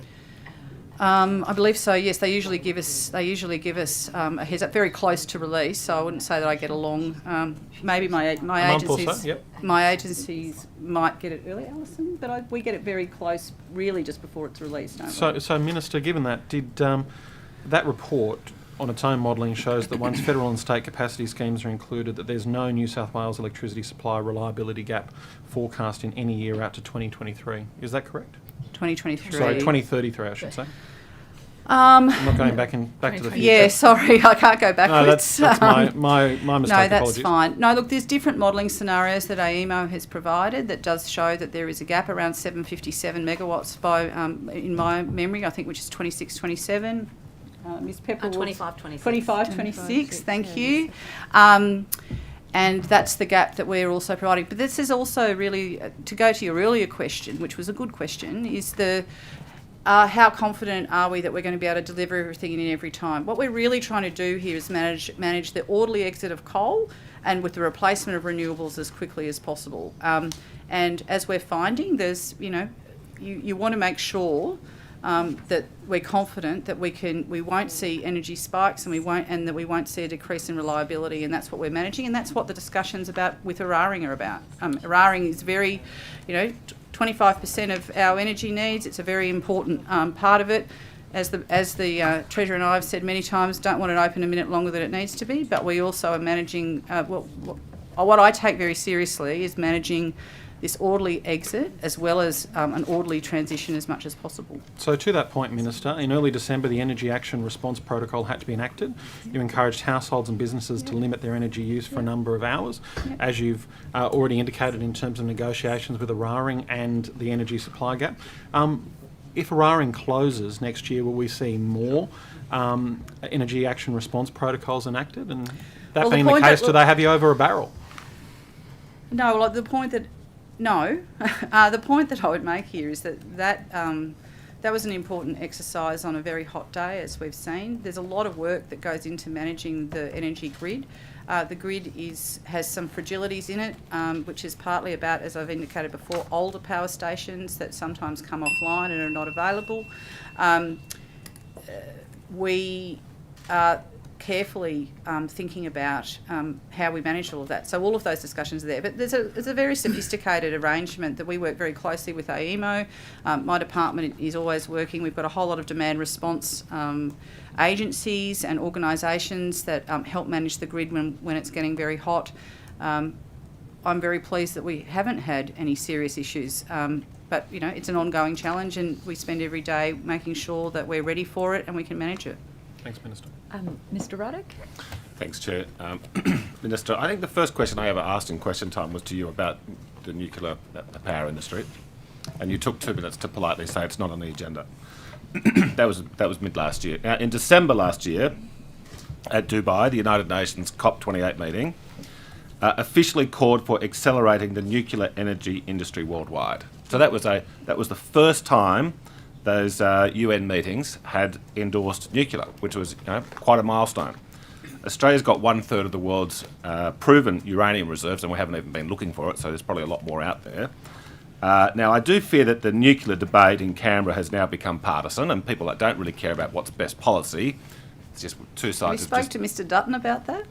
I believe so. Yes, they usually give us a heads up very close to release. So I wouldn't say that I get along. Maybe my agencies, so, yep. My agencies might get it early, Alison, but we get it very close, really just before it's released. So Minister, given that, did that report on its own modelling shows that once federal and state capacity schemes are included, that there's no New South Wales electricity supply reliability gap forecast in any year out to 2023. Is that correct? 2023. Sorry, 2033, I should say. I'm not going back to the future. Yeah, sorry, I can't go backwards. No, that's my mistake. No, that's Apologies. fine. No, look, there's different modelling scenarios that AEMO has provided that does show that there is a gap around 757 megawatts by, in my memory, I think, which is 26, 27. Ms Pepper. 25, 26. 25, 26, thank you. And that's the gap that we're also providing. But this is also really, to go to your earlier question, which was a good question, is how confident are we that we're going to be able to deliver everything in every time? What we're really trying to do here is manage the orderly exit of coal and with the replacement of renewables as quickly as possible. And as we're finding, there's, you want to make sure that we're confident that we won't see energy spikes and that we won't see a decrease in reliability, and that's what we're managing, and that's what the discussions with Eraring are about. Eraring is very, 25% of our energy needs. It's a very important part of it. As the Treasurer and I have said many times, don't want it open a minute longer than it needs to be, but we also are managing, what I take very seriously is managing this orderly exit as well as an orderly transition as much as possible. So to that point, Minister, in early December the Energy Action Response Protocol had to be enacted. You encouraged households and businesses to limit their energy use for a number of hours, as you've already indicated in terms of negotiations with Eraring and the energy supply gap. If Eraring closes next year, will we see more Energy Action Response Protocols enacted? And that being the case, do they have you over a barrel? No, well, the point that the point that I would make here is that was an important exercise on a very hot day, as we've seen. There's a lot of work that goes into managing the energy grid. The grid has some fragilities in it, which is partly about, as I've indicated before, older power stations that sometimes come offline and are not available. We are carefully thinking about how we manage all of that. So all of those discussions are there. But there's a very sophisticated arrangement that we work very closely with AEMO. My department is always working. We've got a whole lot of demand response agencies and organisations that help manage the grid when it's getting very hot. I'm very pleased that we haven't had any serious issues. But, it's an ongoing challenge, and we spend every day making sure that we're ready for it and we can manage it. Thanks, Minister. Mr Ruddock? Thanks, Chair. Minister, I think the first question I ever asked in question time was to you about the nuclear power industry, and you took 2 minutes to politely say it's not on the agenda. That was mid last year. Now, in December last year, at Dubai, the United Nations COP28 meeting officially called for accelerating the nuclear energy industry worldwide. So that was the first time those UN meetings had endorsed nuclear, which was quite a milestone. Australia's got 1/3 of the world's proven uranium reserves, and we haven't even been looking for it, so there's probably a lot more out there. Now, I do fear that the nuclear debate in Canberra has now become partisan, and people that don't really care about what's best policy. It's just two sides. We spoke to Mr Dutton about that?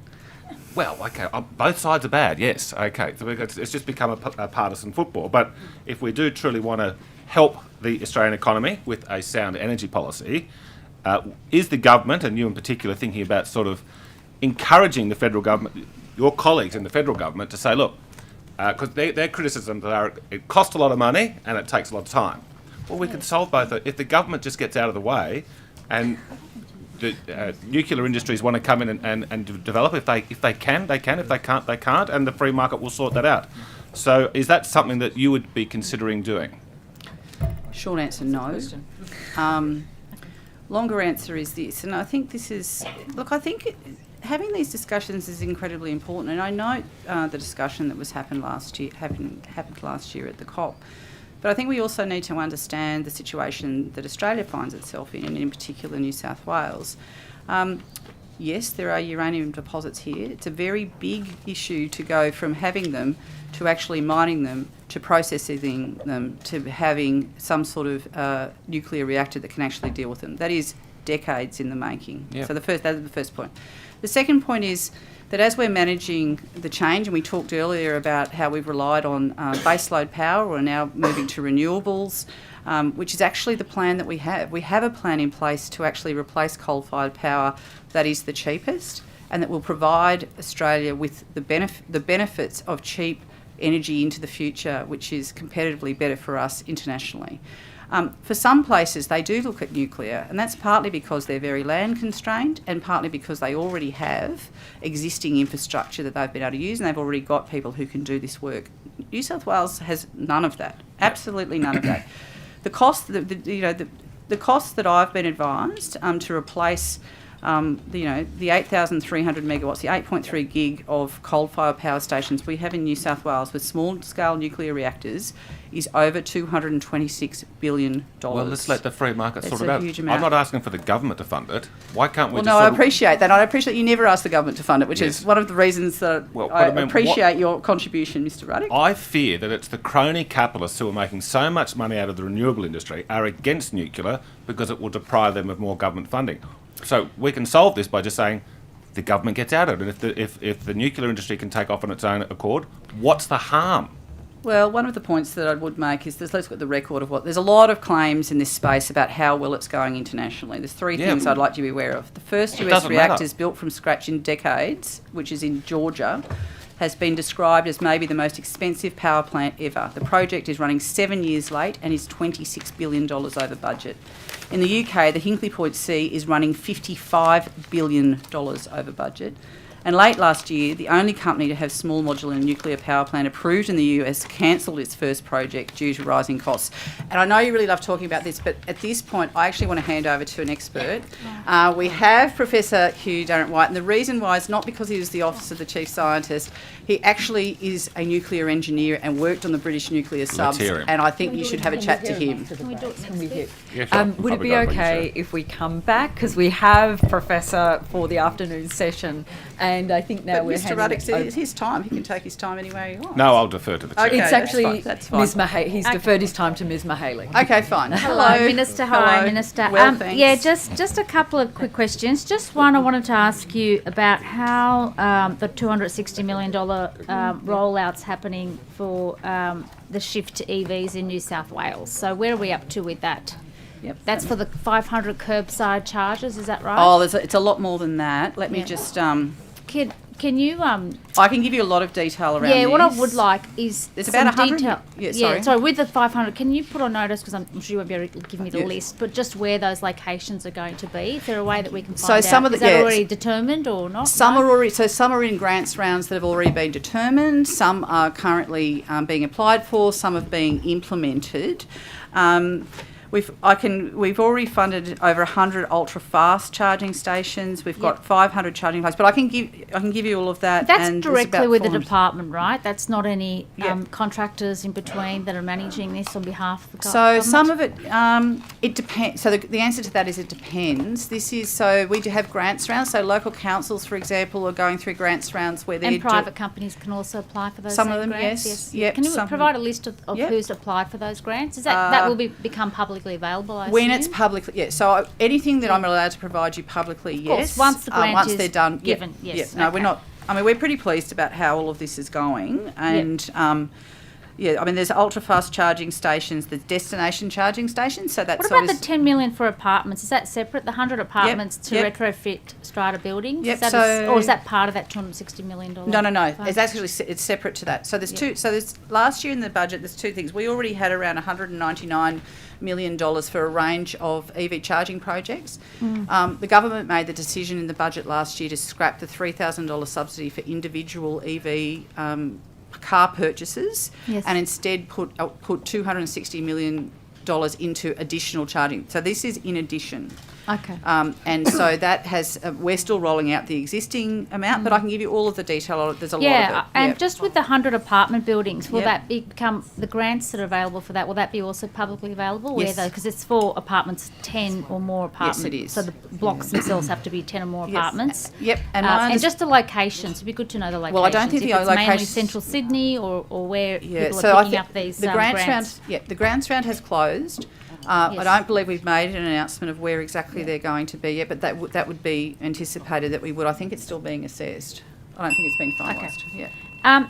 Well, okay, both sides are bad, yes, okay. So it's just become a partisan football. But if we do truly want to help the Australian economy with a sound energy policy, is the government, and you in particular, thinking about sort of encouraging the federal government, your colleagues in the federal government, to say, look, because their criticisms are it costs a lot of money and it takes a lot of time. Well, we can solve both. If the government just gets out of the way and the nuclear industries want to come in and develop, if they can, they can. If they can't, they can't, and the free market will sort that out. So is that something that you would be considering doing? Short answer, no. Longer answer is this, and I think this is... Look, I think having these discussions is incredibly important, and I note the discussion that happened last year at the COP. But I think we also need to understand the situation that Australia finds itself in, and in particular New South Wales. Yes, there are uranium deposits here. It's a very big issue to go from having them to actually mining them, to processing them, to having some sort of nuclear reactor that can actually deal with them. That is decades in the making. Yep. So that is the first point. The second point is that as we're managing the change, and we talked earlier about how we've relied on baseload power, we're now moving to renewables, which is actually the plan that we have. We have a plan in place to actually replace coal-fired power that is the cheapest and that will provide Australia with the benefits of cheap, energy into the future, which is competitively better for us internationally. For some places, they do look at nuclear, and that's partly because they're very land constrained and partly because they already have existing infrastructure that they've been able to use, and they've already got people who can do this work. New South Wales has none of that, absolutely none of that. The cost, the cost that I've been advised to replace the 8,300 megawatts, the 8.3 gig of coal-fired power stations we have in New South Wales with small-scale nuclear reactors is over $226 billion. Well, let's let the free market That's sort it a out. huge amount. I'm not asking for the government to fund it. Why can't we Well, just no, sort I of- appreciate that. I appreciate you never ask the government to fund it, which Yes. is one of the reasons that I appreciate your contribution, Mr. Ruddock. I fear that it's the crony capitalists who are making so much money out of the renewable industry are against nuclear because it will deprive them of more government funding. So we can solve this by just saying the government gets out of it. And if the nuclear industry can take off on its own accord, what's the harm? Well, one of the points that I would make is let's look at the record of there's a lot of claims in this space about how well it's going internationally. There's three things I'd like you to be aware of. The first It US doesn't reactors matter. built from scratch in decades, which is in Georgia, has been described as maybe the most expensive power plant ever. The project is running 7 years late and is $26 billion over budget. In the UK, the Hinkley Point C is running $55 billion over budget. And late last year, the only company to have small modular nuclear power plant approved in the US cancelled its first project due to rising costs. And I know you really love talking about this, but at this point, I actually want to hand over to an expert. We have Professor Hugh Durrant-White, and the reason why is not because he was the Office of the Chief Scientist. He actually is a nuclear engineer and worked on the British nuclear subs, hear him. and I think you should have a chat to him. Yeah, sure. Would I'll it be going when you okay say. if we come back, because we have Professor for the afternoon session, and I think now But we're Mr. handing Ruddock, over- it's his time. He can take his time anywhere he wants. No, I'll defer to the chair. Okay, It's that's actually fine, that's fine. Ms. Mahaley. He's deferred his time to Ms. Mahaley. Okay, fine. Hello, Minister. Hi, Hello. Minister. Well, thanks. Yeah, just a couple of quick questions. Just one, I wanted to ask you about how the $260 million rollout's happening for the shift to EVs in New South Wales. So where are we up to with that? Yep. That's for the 500 curbside charges, is that right? Oh, it's a lot more than that. Let me just... Can you I can give you a lot of detail around this. what I would like is There's some about 100 detail. Yeah, sorry. With the 500, can you put on notice, because I'm sure you won't be able to give me the Yes. list, but just where those locations are going to be? Is there a way that we can So find some out? of the- Is that yeah, already determined or not? Some No? are already, so some are in grants rounds that have already been determined. Some are currently being applied for. Some are being implemented. We've already funded over 100 ultra fast charging stations. We've got 500 charging places, but I can give you all of that. That's and there's directly about with the 400 department, right? That's not any Yep. contractors in between that are managing this on behalf of the So government? some of it, it depends. So the answer to that is it depends. We do have grants rounds. So local councils, for example, are going through grants rounds where they're And private companies can also apply for those Some of same them, grants? yes. Yep, Can you some- provide a list of Yep. who's applied for those grants? Is that will become publicly available, I When assume? it's publicly, yes. So anything that I'm allowed to provide you publicly, yes. course, once the grant once is they're done, given, yep, yes, yep. No, okay. we're not. I mean, we're pretty pleased about how all of this is going, and I mean, there's ultra fast charging stations, there's destination charging stations. So that's What about the 10 million for apartments? Is that separate? The 100 apartments to yep. retrofit strata buildings? Yep, Is that so- or is that part of that $260 million? No. fund? It's actually it's separate to that. So there's two. So there's last year in the budget. There's two things. We already had around $199 million for a range of EV charging projects. The government made the decision in the budget last year to scrap the $3,000 subsidy for individual EV car purchases, Yes. and instead put $260 million into additional charging. So this is in addition. Okay. And so that has, we're still rolling out the existing amount, but I can give you all of the detail on it. There's a lot of it. And Yep. just with the 100 apartment buildings, will Yep. that become the grants that are available for that? Will that be also publicly available? Yes. Because it's for apartments 10 or more apartments. Yes, it is. So the blocks themselves have to be 10 or more Yes. apartments. Yep. And just the locations. It'd be good to know the locations. Well, I don't think if the it's mainly locations- central Sydney or where Yeah, people so are I picking think up these the grants grants. round. Yeah, the grants round has closed. I Yes. don't believe we've made an announcement of where exactly they're going to be yet, but that would be anticipated that we would. I think it's still being assessed. I don't think it's been finalised. Yeah.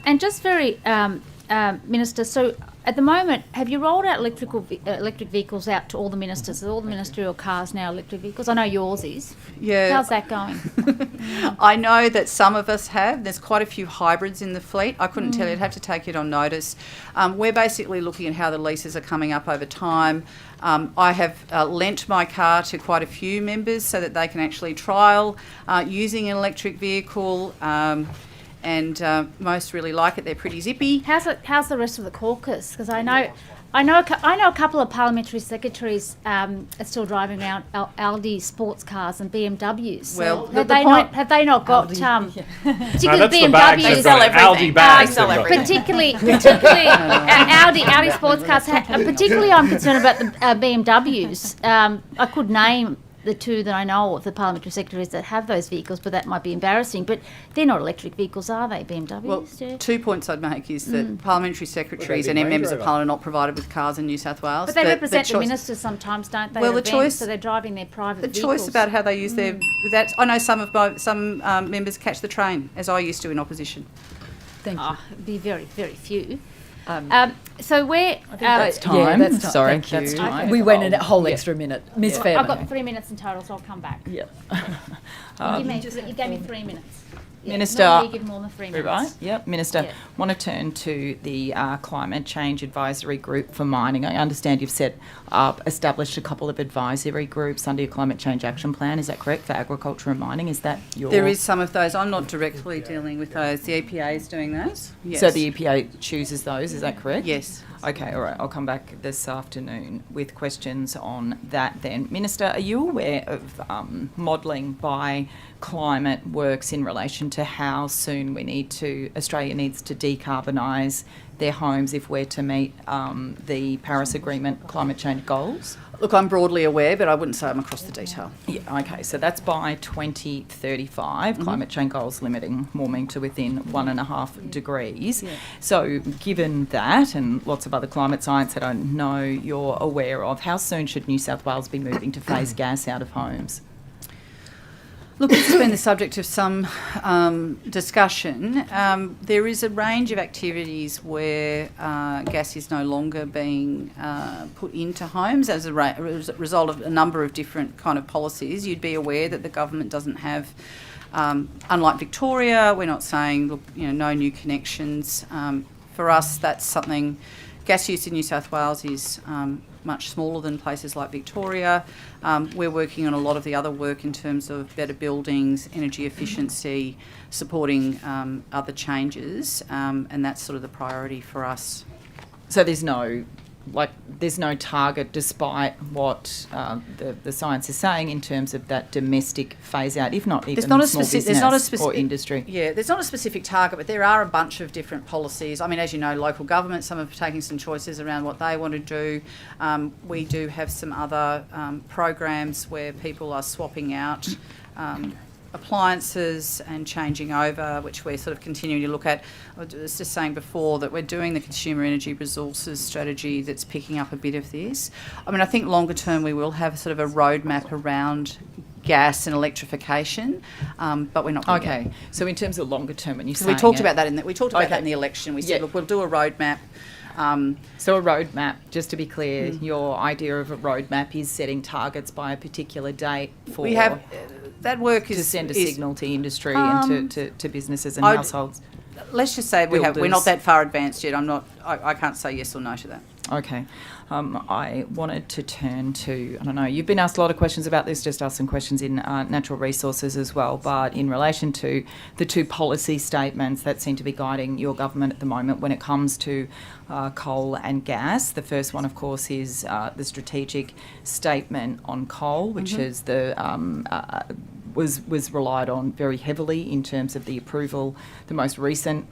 And just very, Minister, so at the moment, have you rolled out electric vehicles out to all the ministers? Are all the ministerial cars now electric vehicles? I know yours is. Yeah. How's that going? I know that some of us have. There's quite a few hybrids in the fleet. I couldn't tell you. I'd have to take it on notice. We're basically looking at how the leases are coming up over time. I have lent my car to quite a few members so that they can actually trial using an electric vehicle. And most really like it. They're pretty zippy. How's the rest of the caucus? Because I know a couple of parliamentary secretaries are still driving around Aldi sports cars and BMWs. So Well, have they not got particularly BMWs? They sell everything. Aldi bags. They sell everything. Particularly Audi sports cars. Particularly, I'm concerned about the BMWs. I could name the two that I know of, the parliamentary secretaries that have those vehicles, but that might be embarrassing. But they're not electric vehicles, are they, BMWs? Well, 2 points I'd make is that parliamentary secretaries and members of parliament are not provided with cars in New South Wales. But they represent the ministers sometimes, don't they? Well, the events, choice, so they're driving their private the vehicles. choice about how they use their that. I know some members catch the train, as I used to in opposition. Thank you. Be very, very few. So we're... that's time. Yeah, that's time. Sorry, Thank you. that's time. Okay. We went in a whole extra minute. Ms. Fairbairn. I've got 3 minutes in total, so I'll come back. Yeah. You gave me 3 minutes. Yeah, Minister, normally you give more than 3 minutes. Right? Yep. Minister, Yeah. want to turn to the Climate Change Advisory Group for Mining. I understand you've established a couple of advisory groups under your Climate Change Action Plan. Is that correct, for agriculture and mining? Is that your... There is some of those. I'm not directly dealing with those. The EPA is doing those. Yes. So the EPA chooses those, is that correct? Yes. Okay, all right. I'll come back this afternoon with questions on that then. Minister, are you aware of modelling by Climate Works in relation to how soon Australia needs to decarbonise their homes if we're to meet the Paris Agreement climate change goals? Look, I'm broadly aware, but I wouldn't say I'm across the detail. Yeah, okay, so that's by 2035, climate change goals limiting warming to within 1.5 degrees. Yeah. So given that, and lots of other climate science that I know you're aware of, how soon should New South Wales be moving to phase gas out of homes? Look, this has been the subject of some discussion. There is a range of activities where gas is no longer being put into homes as a result of a number of different kind of policies. You'd be aware that the government doesn't have, unlike Victoria, we're not saying, look, no new connections. For us, that's something. Gas use in New South Wales is much smaller than places like Victoria. We're working on a lot of the other work in terms of better buildings, energy efficiency, supporting other changes, and that's sort of the priority for us. So there's no target, despite what the science is saying in terms of that domestic phase out, if not even small business or industry. Yeah, there's not a specific target, but there are a bunch of different policies. I mean, as you know, local government, some are taking some choices around what they want to do. We do have some other programs where people are swapping out appliances and changing over, which we're sort of continuing to look at. I was just saying before that we're doing the consumer energy resources strategy that's picking up a bit of this. I mean, I think longer term we will have sort of a roadmap around gas and electrification, but we're not. Okay. So in terms of longer term, when you say we talked about that in the election. We said, look, we'll do a roadmap. So a roadmap, just to be clear, your idea of a roadmap is setting targets by a particular date for... We have... that work to send a signal to industry and to businesses and households. Let's just say we're not that far advanced yet. I can't say yes or no to that. Okay. I wanted to turn to, I don't know, you've been asked a lot of questions about this, just asked some questions in natural resources as well, but in relation to the two policy statements that seem to be guiding your government at the moment when it comes to coal and gas. The first one, of course, is the strategic statement on coal, which is was relied on very heavily in terms of the approval, the most recent,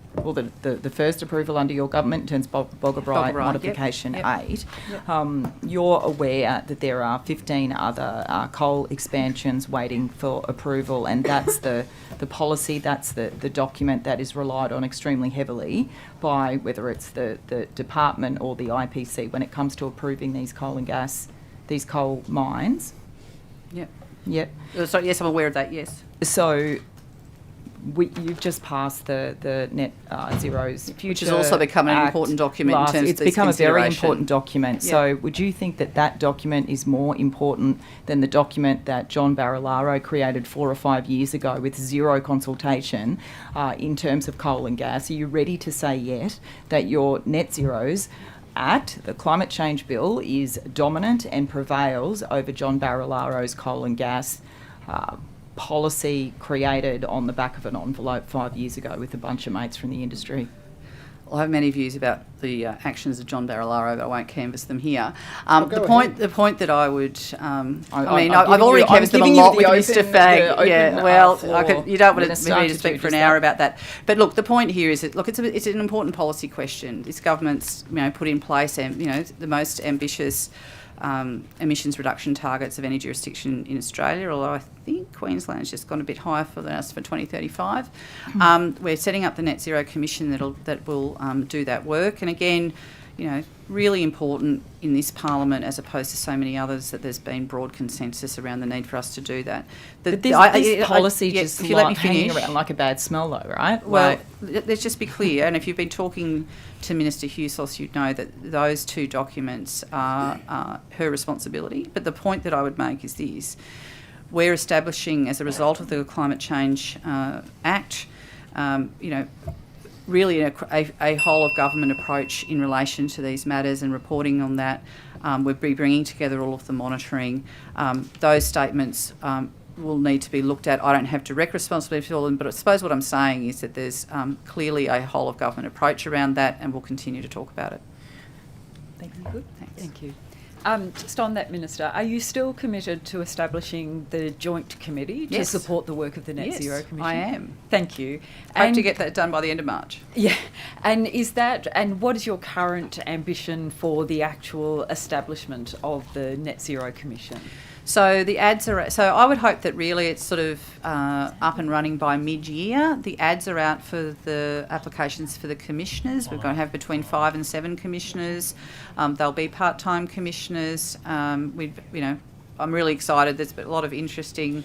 the first approval under your government in terms of Bogabri Modification 8. Yep. You're aware that there are 15 other coal expansions waiting for approval, and that's the policy, that's the document that is relied on extremely heavily by whether it's the department or the IPC when it comes to approving these coal and gas, these coal mines. Yep. Yep. So, yes, I'm aware of that, yes. So you've just passed the Net Zero's Future Which has also become an Act important document in terms of It's this become a very consideration. important document. Yeah. So would you think that that document is more important than the document that John Barilaro created 4 or 5 years ago with zero consultation in terms of coal and gas? Are you ready to say yet that your Net Zero's Act, the Climate Change Bill, is dominant and prevails over John Barilaro's coal and gas policy created on the back of an envelope 5 years ago with a bunch of mates from the industry? I have many views about the actions of John Barilaro, but I won't canvass them here. The point that I would, I've already canvassed them a lot with Mr. Fagg. Yeah, well, you don't want me to speak for an hour about that. But look, the point here is that it's an important policy question. This government's put in place the most ambitious emissions reduction targets of any jurisdiction in Australia, although I think Queensland's just gone a bit higher for us for 2035. We're setting up the Net Zero Commission that will do that work. And again, really important in this parliament, as opposed to so many others, that there's been broad consensus around the need for us to do that. But this policy just if you let me hanging finish, around like a bad smell, though, right? Well, let's just be clear, and if you've been talking to Minister Hughes, you'd know that those two documents are her responsibility. But the point that I would make is this: we're establishing, as a result of the Climate Change Act, really a whole of government approach in relation to these matters and reporting on that. We'll be bringing together all of the monitoring. Those statements will need to be looked at. I don't have direct responsibility for all of them, but I suppose what I'm saying is that there's clearly a whole of government approach around that, and we'll continue to talk about it. Thank you. Good. Thank you. Just on that, Minister, are you still committed to establishing the joint committee to support the work of the Net Zero Commission? I am. Thank you. Hope to get that done by the end of March. Yeah, and what is your current ambition for the actual establishment of the Net Zero Commission? So the ads are. So I would hope that really it's sort of up and running by mid-year. The ads are out for the applications for the commissioners. We're going to have between 5 and 7 commissioners. They'll be part-time commissioners. I'm really excited. There's a lot of interesting.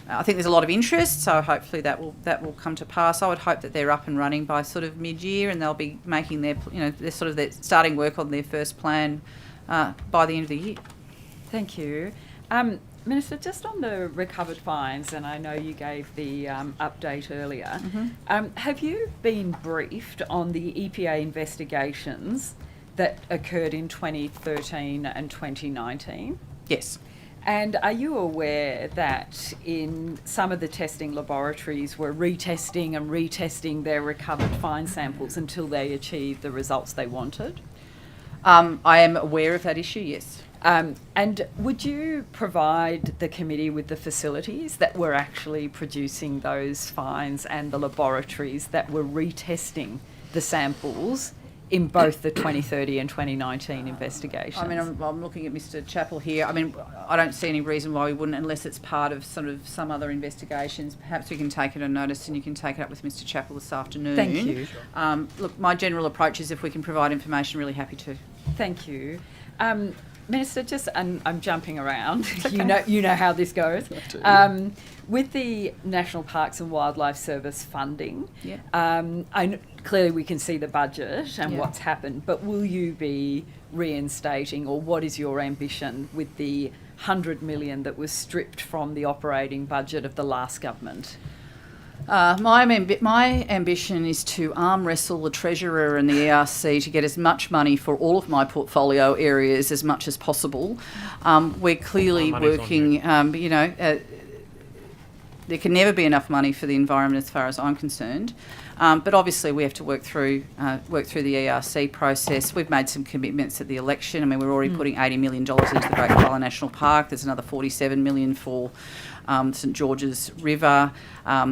I think there's a lot of interest. So hopefully that will come to pass. I would hope that they're up and running by sort of mid-year, and they'll be making their they're starting work on their first plan by the end of the year. Thank you. Minister, just on the recovered fines, and I know you gave the update earlier, have you been briefed on the EPA investigations that occurred in 2013 and 2019? Yes. And are you aware that in some of the testing laboratories were retesting their recovered fine samples until they achieved the results they wanted? I am aware of that issue, yes. And would you provide the committee with the facilities that were actually producing those fines and the laboratories that were retesting the samples in both the 2030 and 2019 investigations? I mean, I'm looking at Mr. Chappell here. I mean, I don't see any reason why we wouldn't, unless it's part of sort of some other investigations. Perhaps we can take it on notice, and you can take it up with Mr. Chappell this afternoon. Thank you. Look, my general approach is if we can provide information, really happy to. Thank you. Minister, I'm jumping around. Okay. You know how this goes. With the National Parks and Wildlife Service funding, clearly we can see the budget and what's happened, but will you be reinstating, or what is your ambition with the $100 million that was stripped from the operating budget of the last government? My ambition is to arm wrestle the Treasurer and the ERC to get as much money for all of my portfolio areas as much as possible. We're clearly working, there can never be enough money for the environment as far as I'm concerned. But obviously we have to work through the ERC process. We've made some commitments at the election. I mean, we're already putting $80 million into the Great Koala National Park. There's another $47 million for St George's River.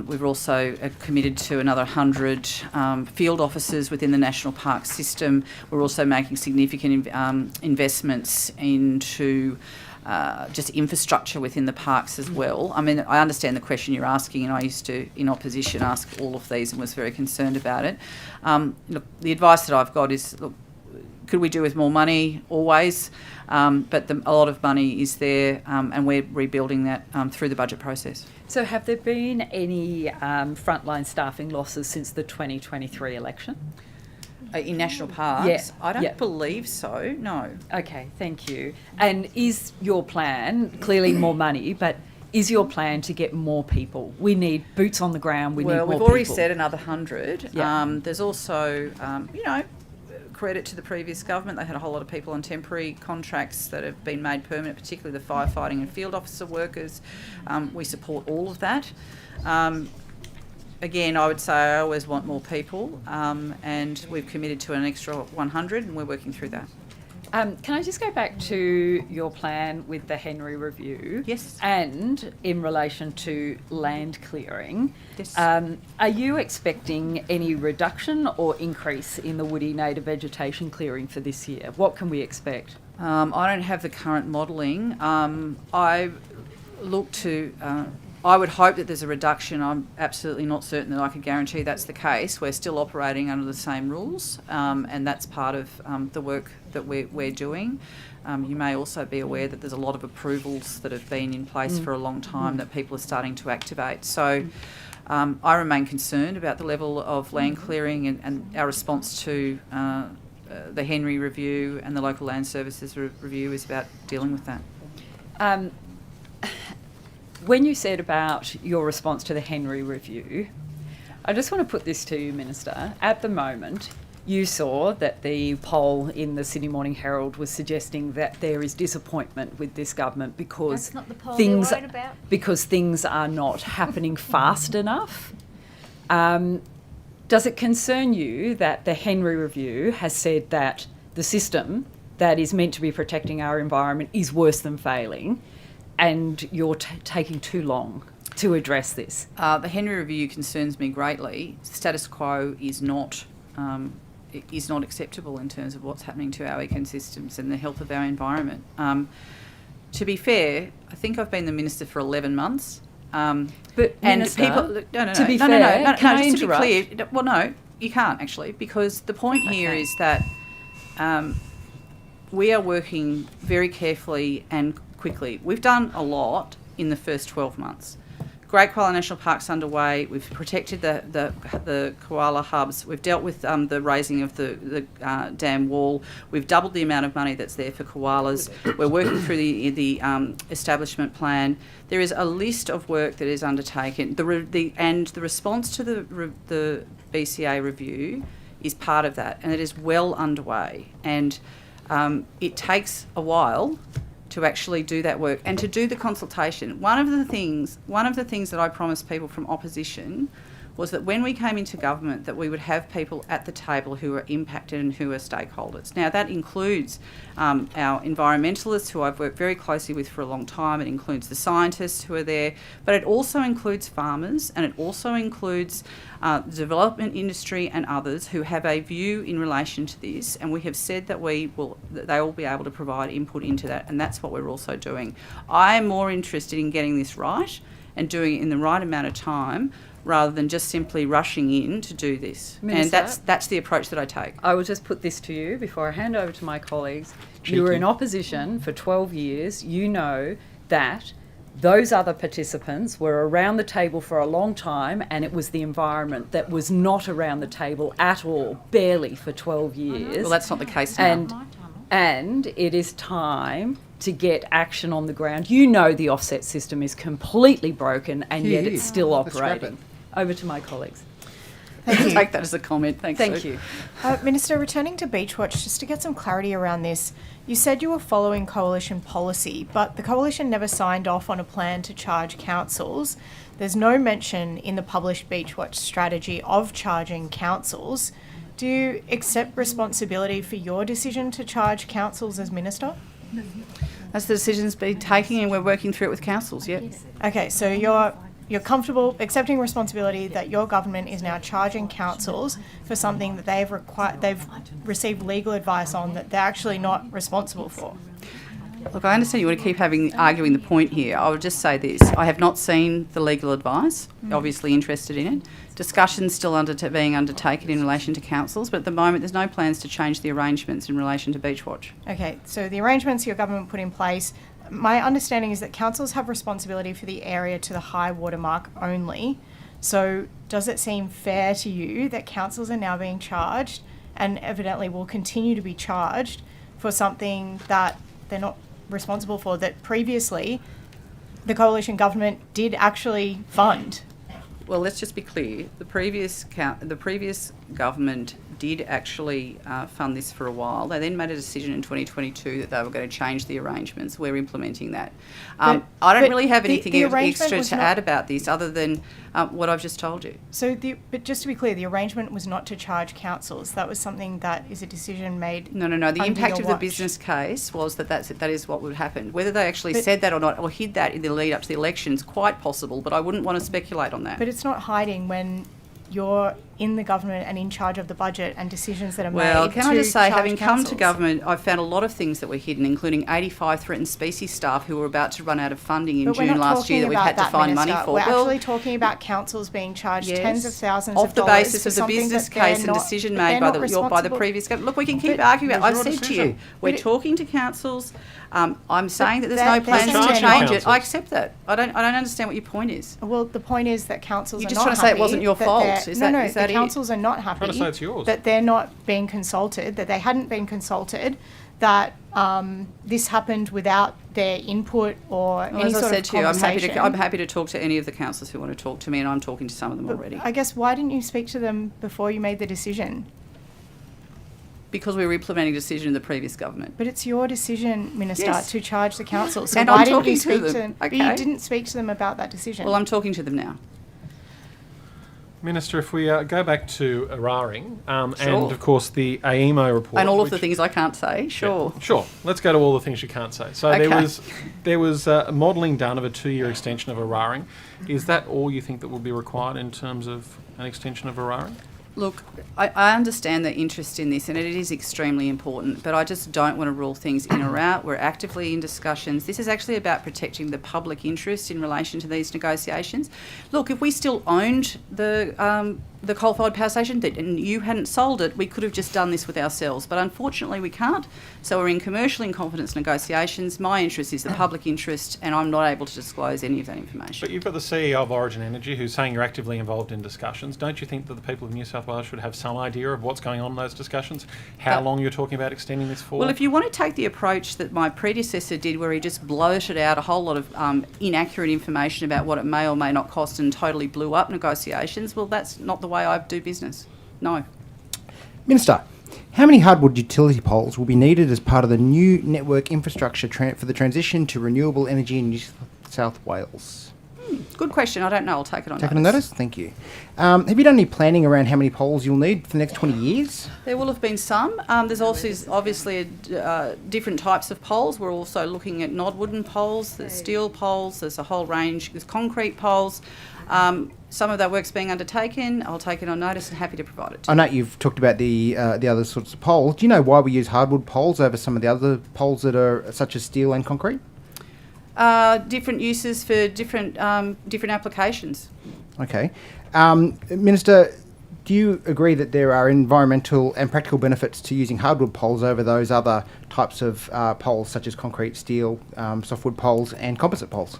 We've also committed to another 100 field officers within the national park system. We're also making significant investments into just infrastructure within the parks as well. I mean, I understand the question you're asking, and I used to, in opposition, ask all of these and was very concerned about it. Look, the advice that I've got is, look, Could we do with more money? Always. But a lot of money is there, and we're rebuilding that through the budget process. So have there been any frontline staffing losses since the 2023 election? In national parks? Yeah. I don't believe so, no. Okay, thank you. And is your plan, clearly more money, but is your plan to get more people? We need boots on the ground, we need more people. Well, we've already said another 100. Yeah. There's also, credit to the previous government. They had a whole lot of people on temporary contracts that have been made permanent, particularly the firefighting and field officer workers. We support all of that. Again, I would say I always want more people, and we've committed to an extra 100, and we're working through that. Can I just go back to your plan with the Henry Review? Yes. And in relation to land clearing, Yes. Are you expecting any reduction or increase in the woody native vegetation clearing for this year? What can we expect? I don't have the current modelling. I look to... I would hope that there's a reduction. I'm absolutely not certain that I could guarantee that's the case. We're still operating under the same rules, and that's part of the work that we're doing. You may also be aware that there's a lot of approvals that have been in place for a long time that people are starting to activate. So I remain concerned about the level of land clearing, and our response to the Henry Review and the Local Land Services Review is about dealing with that. When you said about your response to the Henry Review, I just want to put this to you, Minister. At the moment, you saw that the poll in the Sydney Morning Herald was suggesting that there is disappointment with this government because That's not the poll things you're worried about. because things are not happening fast enough. Does it concern you that the Henry Review has said that the system that is meant to be protecting our environment is worse than failing, and you're taking too long to address this? The Henry Review concerns me greatly. Status quo is not acceptable in terms of what's happening to our ecosystems and the health of our environment. To be fair, I think I've been the minister for 11 months. But and Minister, people, to be fair, can I just to be interrupt? clear, well, no, you can't actually, because the point here is that we are working very carefully and quickly. We've done a lot in the first 12 months. Great Koala National Park's underway. We've protected the koala hubs. We've dealt with the raising of the dam wall. We've doubled the amount of money that's there for koalas. We're working through the establishment plan. There is a list of work that is undertaken. And the response to the BCA review is part of that, and it is well underway. And it takes a while to actually do that work and to do the consultation. One of the things that I promised people from opposition was that when we came into government that we would have people at the table who are impacted and who are stakeholders. Now that includes our environmentalists, who I've worked very closely with for a long time. It includes the scientists who are there, but it also includes farmers, and it also includes the development industry and others who have a view in relation to this, and we have said that they will be able to provide input into that, and that's what we're also doing. I am more interested in getting this right and doing it in the right amount of time, rather than just simply rushing in to do this. Minister, and that's the approach that I take. I will just put this to you before I hand over to my colleagues. Cheeky. You were in opposition for 12 years. You know that those other participants were around the table for a long time, and it was the environment that was not around the table at all, barely, for 12 years. Well, that's not the case now. And it is time to get action on the ground. You know the offset system is completely broken, and yet it's still operating. Over to my colleagues. Thank you. Take that as a comment. Thanks. Thank Sue. you. Minister, returning to Beachwatch, just to get some clarity around this, you said you were following coalition policy, but the coalition never signed off on a plan to charge councils. There's no mention in the published Beachwatch strategy of charging councils. Do you accept responsibility for your decision to charge councils as minister? That's the decision's been taken, and we're working through it with councils, yep. Okay, so you're comfortable accepting responsibility that your government is now charging councils for something that they've received legal advice on that they're actually not responsible for? Look, I understand you want to keep arguing the point here. I would just say this. I have not seen the legal advice, obviously interested in it. Discussions still being undertaken in relation to councils, but at the moment there's no plans to change the arrangements in relation to Beachwatch. Okay, so the arrangements your government put in place, my understanding is that councils have responsibility for the area to the high water mark only. So does it seem fair to you that councils are now being charged and evidently will continue to be charged for something that they're not responsible for, that previously the coalition government did actually fund? Well, let's just be clear. The previous government did actually fund this for a while. They then made a decision in 2022 that they were going to change the arrangements. We're implementing that. I don't really have anything extra to add about this other than what I've just told you. So, but just to be clear, the arrangement was not to charge councils. That was something that is a decision made. No. The impact of the watch. Business case was that is what would happen. Whether they actually said that or not, or hid that in the lead up to the elections, quite possible. But I wouldn't want to speculate on that. But it's not hiding when you're in the government and in charge of the budget and decisions that are made. Well, can I just say, having come to councils. government, I've found a lot of things that were hidden, including 85 threatened species staff who were about to run out of funding in But we're June not last year that talking we've had to about find that, money Minister. for. We're Well, actually talking about councils being charged yes, tens of thousands off of the dollars basis for of the something business that they're case and not- decision that made they're by not the responsible. previous government. Look, we can keep But- arguing about it. I've There's your said to you, decision. we're But it- talking to councils. I'm saying that there's that- no plans that's to not change it. councils. I accept that. I don't understand what your point is. Well, the point is that councils You're are just not trying to say it happy wasn't your that fault. they're- Is no, that the it? councils are not happy Trying to say it's yours. that they're not being consulted, that they hadn't been consulted, that this happened without their input or Well, any as sort I said of to you, conversation. I'm happy to talk to any of the councillors who want to talk to me, and I'm talking to some of them already. I guess, why didn't you speak to them before you made the decision? Because we were implementing a decision in the previous government. But it's your decision, Minister, Yes. to charge the council. So And why I'm didn't talking you to speak them. to them? But Okay. you didn't speak to them about that decision. Well, I'm talking to them now. Minister, if we go back to Eraring, and Sure. of course the AEMO report. And all of the which- things I can't say, sure. Yeah, sure. Let's go to all the things you can't say. So Okay. there was modelling done of a 2-year extension of Eraring. Is that all you think that will be required in terms of an extension of Eraring? Look, I understand the interest in this, and it is extremely important, but I just don't want to rule things in or out. We're actively in discussions. This is actually about protecting the public interest in relation to these negotiations. Look, if we still owned the coal-fired power station and you hadn't sold it, we could have just done this with ourselves, but unfortunately we can't. So we're in commercial in confidence negotiations. My interest is the public interest, and I'm not able to disclose any of that information. But you've got the CEO of Origin Energy who's saying you're actively involved in discussions. Don't you think that the people of New South Wales should have some idea of what's going on in those discussions? How long you're talking about extending this for? Well, if you want to take the approach that my predecessor did, where he just blurted out a whole lot of inaccurate information about what it may or may not cost and totally blew up negotiations, well, that's not the way I do business. No. Minister, how many hardwood utility poles will be needed as part of the new network infrastructure for the transition to renewable energy in New South Wales? Good question. I don't know. I'll take it on Taken on notice? Thank you. Have you done any planning around how many poles you'll need for the next 20 years? There will have been some. There's also obviously different types of poles. We're also looking at non-wooden poles, there's steel poles, there's a whole range, there's concrete poles. Some of that work's being undertaken. I'll take it on notice and happy to provide it to I know you've talked about the other sorts of poles. Do you know why we use hardwood poles over some of the other poles that are such as steel and concrete? Different uses for different applications. Okay. Minister, do you agree that there are environmental and practical benefits to using hardwood poles over those other types of poles such as concrete, steel, softwood poles and composite poles?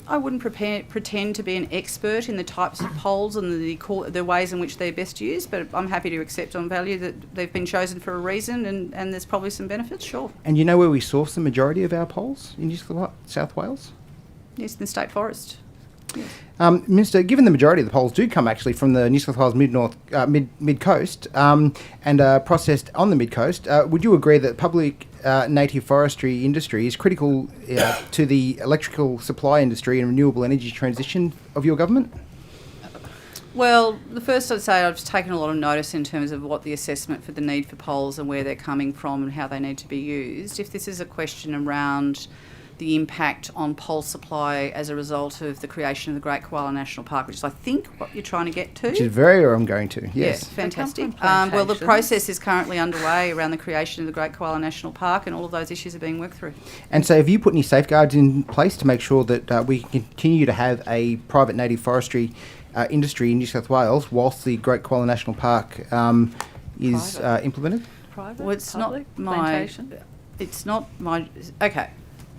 I wouldn't pretend to be an expert in the types of poles and the ways in which they're best used, but I'm happy to accept on value that they've been chosen for a reason and there's probably some benefits, sure. And you know where we source the majority of our poles in New South Wales? Yes, in the State Forest. Yes. Minister, given the majority of the poles do come actually from the New South Wales mid-coast and are processed on the mid-coast, would you agree that public native forestry industry is critical to the electrical supply industry and renewable energy transition of your government? Well, the first I'd say I've taken a lot of notice in terms of what the assessment for the need for poles and where they're coming from and how they need to be used. If this is a question around the impact on pole supply as a result of the creation of the Great Koala National Park, which is, I think, what you're trying to get to. Which is very where I'm going to, yes. Yes, fantastic. Well, the process is currently underway around the creation of the Great Koala National Park, and all of those issues are being worked through. And so have you put any safeguards in place to make sure that we can continue to have a private native forestry industry in New South Wales whilst the Great Koala National Park is implemented? Private, well, it's public, not my. plantation? It's not my. Okay,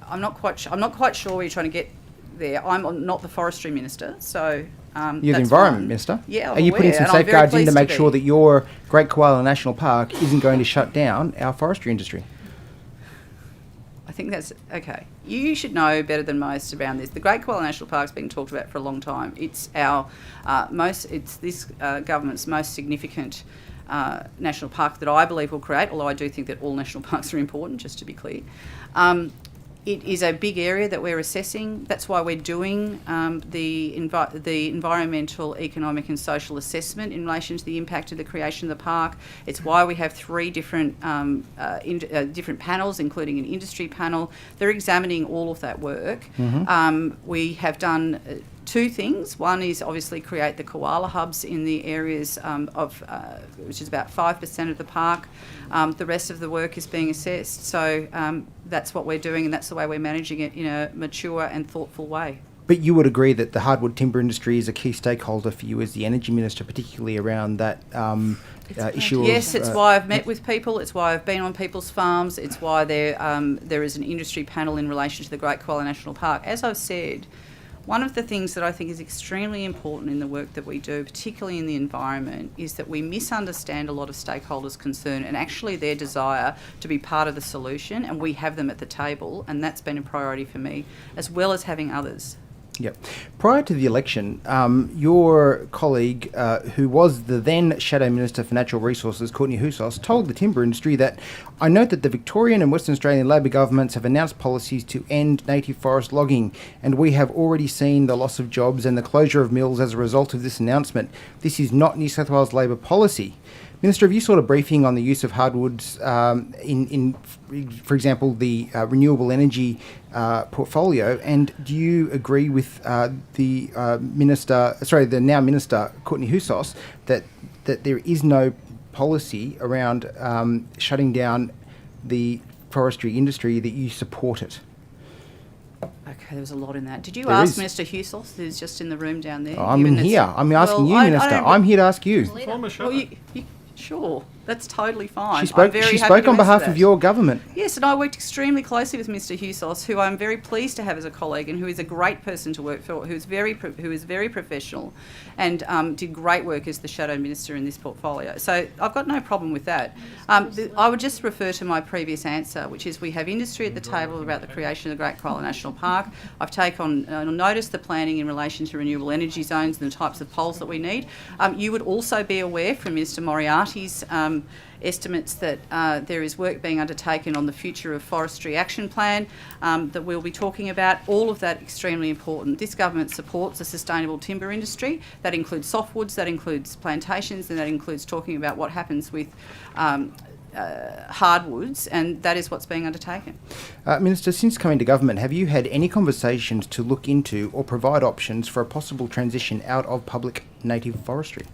I'm not quite sure where you're trying to get there. I'm not the forestry minister, so. You're the Environment Minister. Yeah, Are you putting some safeguards in to make sure that your Great Koala National Park isn't going to shut down our forestry industry? I think that's okay. You should know better than most around this. The Great Koala National Park's been talked about for a long time. It's our it's this government's most significant national park that I believe will create. Although I do think that all national parks are important, just to be clear. It is a big area that we're assessing. That's why we're doing the environmental, economic and social assessment in relation to the impact of the creation of the park. It's why we have 3 different different panels, including an industry panel. They're examining all of that work. We have done 2 things. One is obviously create the koala hubs in the areas which is about 5% of the park. The rest of the work is being assessed. So that's what we're doing, and that's the way we're managing it in a mature and thoughtful way. But you would agree that the hardwood timber industry is a key stakeholder for you as the Energy Minister, particularly around that issue. Yes, it's why I've met with people. It's why I've been on people's farms. It's why there is an industry panel in relation to the Great Koala National Park. As I've said, one of the things that I think is extremely important in the work that we do, particularly in the environment, is that we misunderstand a lot of stakeholders' concern and actually their desire to be part of the solution, and we have them at the table, and that's been a priority for me, as well as having others. Yep. Prior to the election, your colleague, who was the then Shadow Minister for Natural Resources, Courtney Houssos, told the timber industry that, "I note that the Victorian and Western Australian Labor governments have announced policies to end native forest logging, and we have already seen the loss of jobs and the closure of mills as a result of this announcement. This is not New South Wales Labor policy." Minister, have you sought a briefing on the use of hardwoods in, for example, the renewable energy portfolio? And do you agree with the now Minister Courtney Houssos that there is no policy around shutting down the forestry industry, that you support it? Okay, there was a lot in that. Did you ask Minister Houssos, who's just in the room down there? I'm in here. I'm asking you, Minister. I'm here to ask you. Well, sure, that's totally fine. She spoke on behalf of your government. Yes, and I worked extremely closely with Mr. Houssos, who I'm very pleased to have as a colleague, and who is a great person to work for, who is very professional, and did great work as the Shadow Minister in this portfolio. So I've got no problem with that. I would just refer to my previous answer, which is we have industry at the table about the creation of the Great Koala National Park. I've taken on notice the planning in relation to renewable energy zones and the types of poles that we need. You would also be aware from Minister Moriarty's estimates that there is work being undertaken on the future of forestry action plan that we'll be talking about. All of that extremely important. This government supports a sustainable timber industry. That includes softwoods, that includes plantations, and that includes talking about what happens with hardwoods, and that is what's being undertaken. Minister, since coming to government, have you had any conversations to look into or provide options for a possible transition out of public native forestry?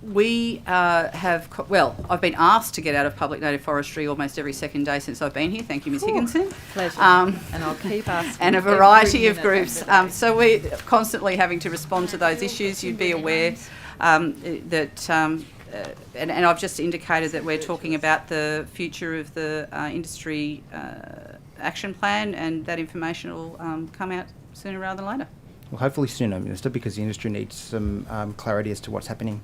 We I've been asked to get out of public native forestry almost every second day since I've been here. Thank you, Ms Higginson. Pleasure. And I'll keep asking. And a variety of groups. So we're constantly having to respond to those issues. You'd be aware that, and I've just indicated that we're talking about the future of the industry action plan, and that information will come out sooner rather than later. Well, hopefully sooner, Minister, because the industry needs some clarity as to what's happening.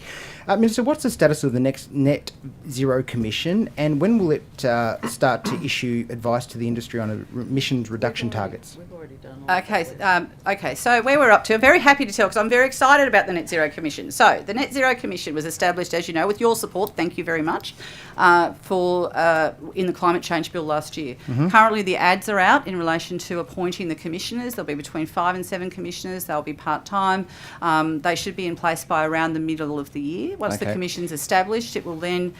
Minister, what's the status of the next Net Zero Commission, and when will it start to issue advice to the industry on emissions reduction targets? We've already done Okay, so where we're up to, I'm very happy to tell, because I'm very excited about the Net Zero Commission. So the Net Zero Commission was established, as you know, with your support, thank you very much, in the Climate Change Bill last year. Currently the ads are out in relation to appointing the commissioners. There'll be between 5 and 7 commissioners business, they'll be part-time. They should be in place by around the middle of the year. Once the commission's established, it will then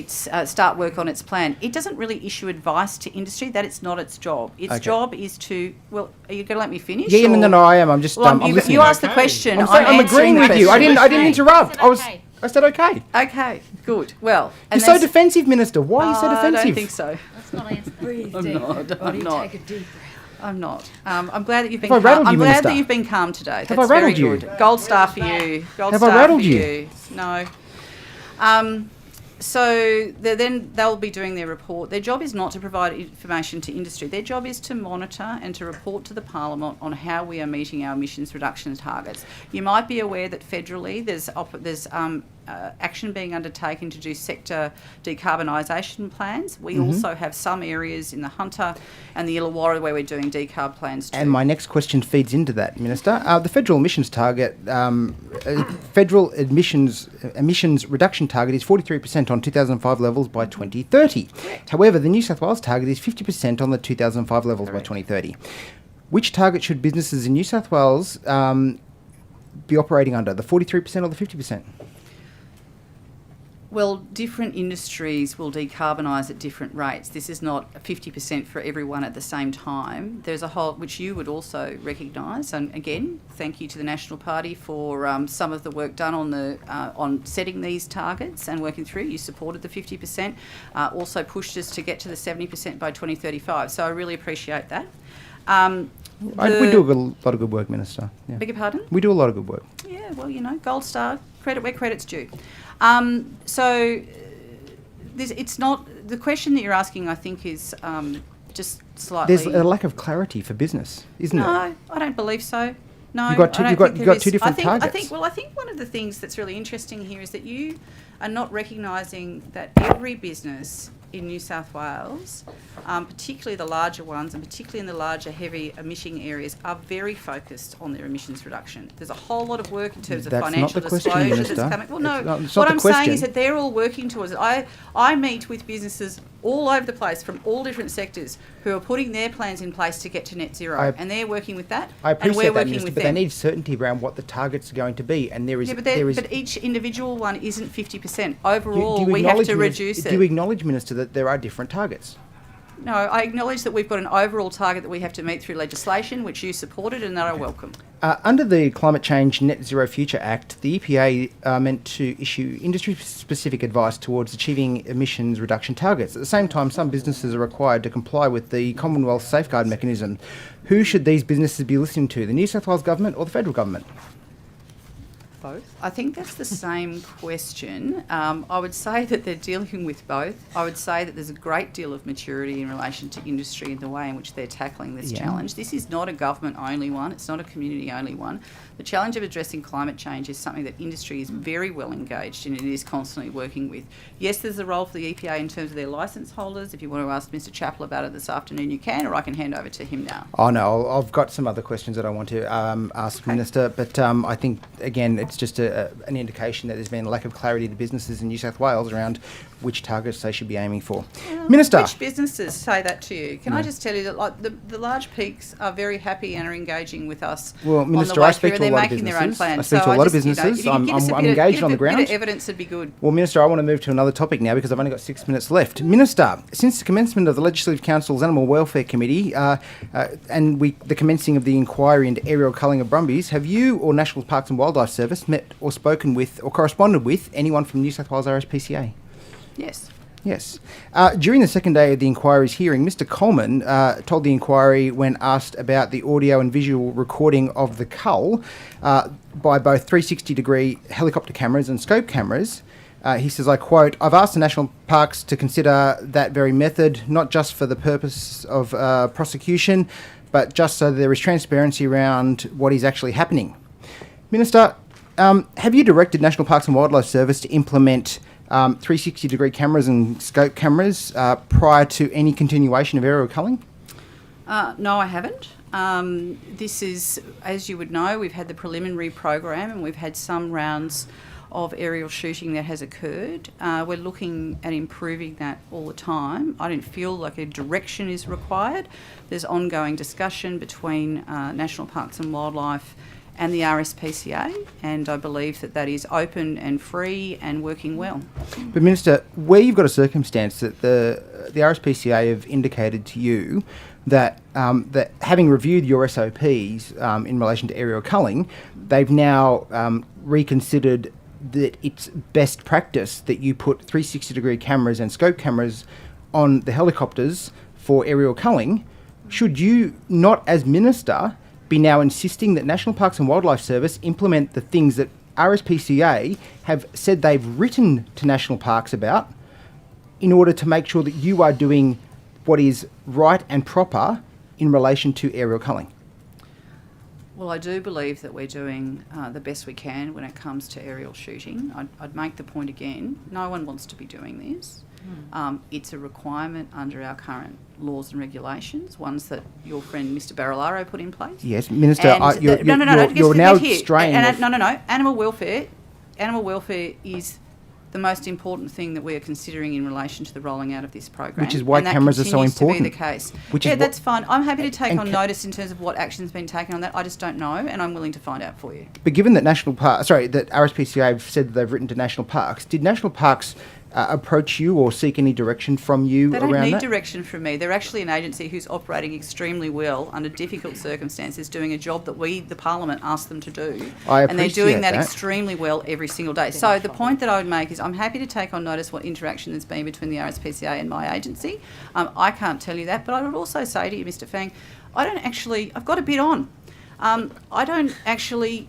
start work on its plan. It doesn't really issue advice to industry. That it's not its job. Its job is to, well, are you going to let me finish? Yeah, no, I am. I'm just, I'm listening. You asked the question. I'm agreeing with you. I didn't interrupt. I said okay. Okay, good. Well, you're so defensive, Minister. Why are you so defensive? I don't think so. Let's not answer. Breathe I'm deep. not. Body, I'm not. take a deep breath. I'm not. I'm glad that you've been. Have I rattled calm. you, I'm glad Minister? that you've been calm today. Have That's I rattled very you? good. Gold star for you. Gold Have I star rattled for you? No. So they'll be doing their report. Their job is not to provide information to industry. Their job is to monitor and to report to the Parliament on how we are meeting our emissions reduction targets. You might be aware that federally there's action being undertaken to do sector decarbonisation plans. We also have some areas in the Hunter and the Illawarra where we're doing decarb plans too. And my next question feeds into that, Minister. The federal emissions target, federal emissions reduction target is 43% on 2005 levels by 2030. Correct. However, the New South Wales target is 50% on the 2005 levels by 2030. Which target should businesses in New South Wales be operating under, the 43% or the 50%? Well, different industries will decarbonise at different rates. This is not 50% for everyone at the same time. There's a whole, which you would also recognise, and again, thank you to the National Party for some of the work done on setting these targets and working through. You supported the 50%, also pushed us to get to the 70% by 2035. So I really appreciate that. We do a lot of good work, Minister. Yeah. Beg your pardon? We do a lot of good work. Yeah, well, gold star, credit where credit's due. It's not, the question that you're asking, I think, is just slightly... There's a lack of clarity for business, isn't there? No, I don't believe so. No, You've got two different targets. I think one of the things that's really interesting here is that you are not recognising that every business in New South Wales, particularly the larger ones and particularly in the larger heavy emitting areas, are very focused on their emissions reduction. There's a whole lot of work in terms of financial disclosure that's coming. Well, no, what I'm saying is that they're all working towards it. I meet with businesses all over the place from all different sectors who are putting their plans in place to get to net zero, and they're working with that. I appreciate and we're that, working Minister, with but them. they need certainty around what the targets are going to be, and but each individual one isn't 50%. Overall, do you we have to reduce it. Do you acknowledge, Minister, that there are different targets? No, I acknowledge that we've got an overall target that we have to meet through legislation, which you supported and that I welcome. Under the Climate Change Net Zero Future Act, the EPA are meant to issue industry-specific advice towards achieving emissions reduction targets. At the same time, some businesses are required to comply with the Commonwealth Safeguard Mechanism. Who should these businesses be listening to, the New South Wales Government or the Federal Government? Both. I think that's the same question. I would say that they're dealing with both. I would say that there's a great deal of maturity in relation to industry in the way in which they're tackling this challenge. This is not a government-only one. It's not a community-only one. The challenge of addressing climate change is something that industry is very well engaged in and it is constantly working with. Yes, there's a role for the EPA in terms of their licence holders. If you want to ask Mr Chappell about it this afternoon, you can, or I can hand over to him now. Oh, no, I've got some other questions that I want to ask Minister, but I think, again, it's just an indication that there's been a lack of clarity to businesses in New South Wales around which targets they should be aiming for. Minister. Which businesses say that to you? Can I just tell you that the large peaks are very happy and are engaging with us. Well, Minister, on the way I speak through, to a lot of making their own businesses. plans. I speak to a lot of businesses. I'm engaged on the ground. A bit of evidence would be good. Well, Minister, I want to move to another topic now because I've only got 6 minutes left. Minister, since the commencement of the Legislative Council's Animal Welfare Committee and the commencing of the inquiry into aerial culling of Brumbies, have you or National Parks and Wildlife Service met or spoken with or corresponded with anyone from New South Wales RSPCA? Yes. Yes. During the second day of the inquiry's hearing, Mr Coleman told the inquiry when asked about the audio and visual recording of the cull by both 360-degree helicopter cameras and scope cameras. He says, I quote, I've asked the National Parks to consider that very method, not just for the purpose of prosecution, but just so there is transparency around what is actually happening. Minister, have you directed National Parks and Wildlife Service to implement 360-degree cameras and scope cameras prior to any continuation of aerial culling? No, I haven't. This is, as you would know, we've had the preliminary program and we've had some rounds of aerial shooting that has occurred. We're looking at improving that all the time. I don't feel like a direction is required. There's ongoing discussion between National Parks and Wildlife and the RSPCA, and I believe that that is open and free and working well. But Minister, where you've got a circumstance that the RSPCA have indicated to you that that having reviewed your SOPs in relation to aerial culling, they've now reconsidered that it's best practice that you put 360-degree cameras and scope cameras on the helicopters for aerial culling. Should you not, as Minister, be now insisting that National Parks and Wildlife Service implement the things that RSPCA have said they've written to national parks about in order to make sure that you are doing what is right and proper in relation to aerial culling? Well, I do believe that we're doing the best we can when it comes to aerial shooting. I'd make the point again, no one wants to be doing this. It's a requirement under our current laws and regulations, ones that your friend Mr Barilaro put in place. Yes, Minister, you're now straying off. No. Animal welfare is the most important thing that we are considering in relation to the rolling out of this program. Which is why cameras are so important. To be the case. That's fine. I'm happy to take on notice in terms of what action's been taken on that. I just don't know, and I'm willing to find out for you. But given that that RSPCA have said that they've written to national parks, did national parks approach you or seek any direction from you around that? They don't need direction from me. They're actually an agency who's operating extremely well under difficult circumstances, doing a job that we, the Parliament, asked them to do. And they're doing that extremely well every single day. So the point that I would make is I'm happy to take on notice what interaction there's been between the RSPCA and my agency. I can't tell you that, but I would also say to you, Mr Fang, I've got a bit on. I don't actually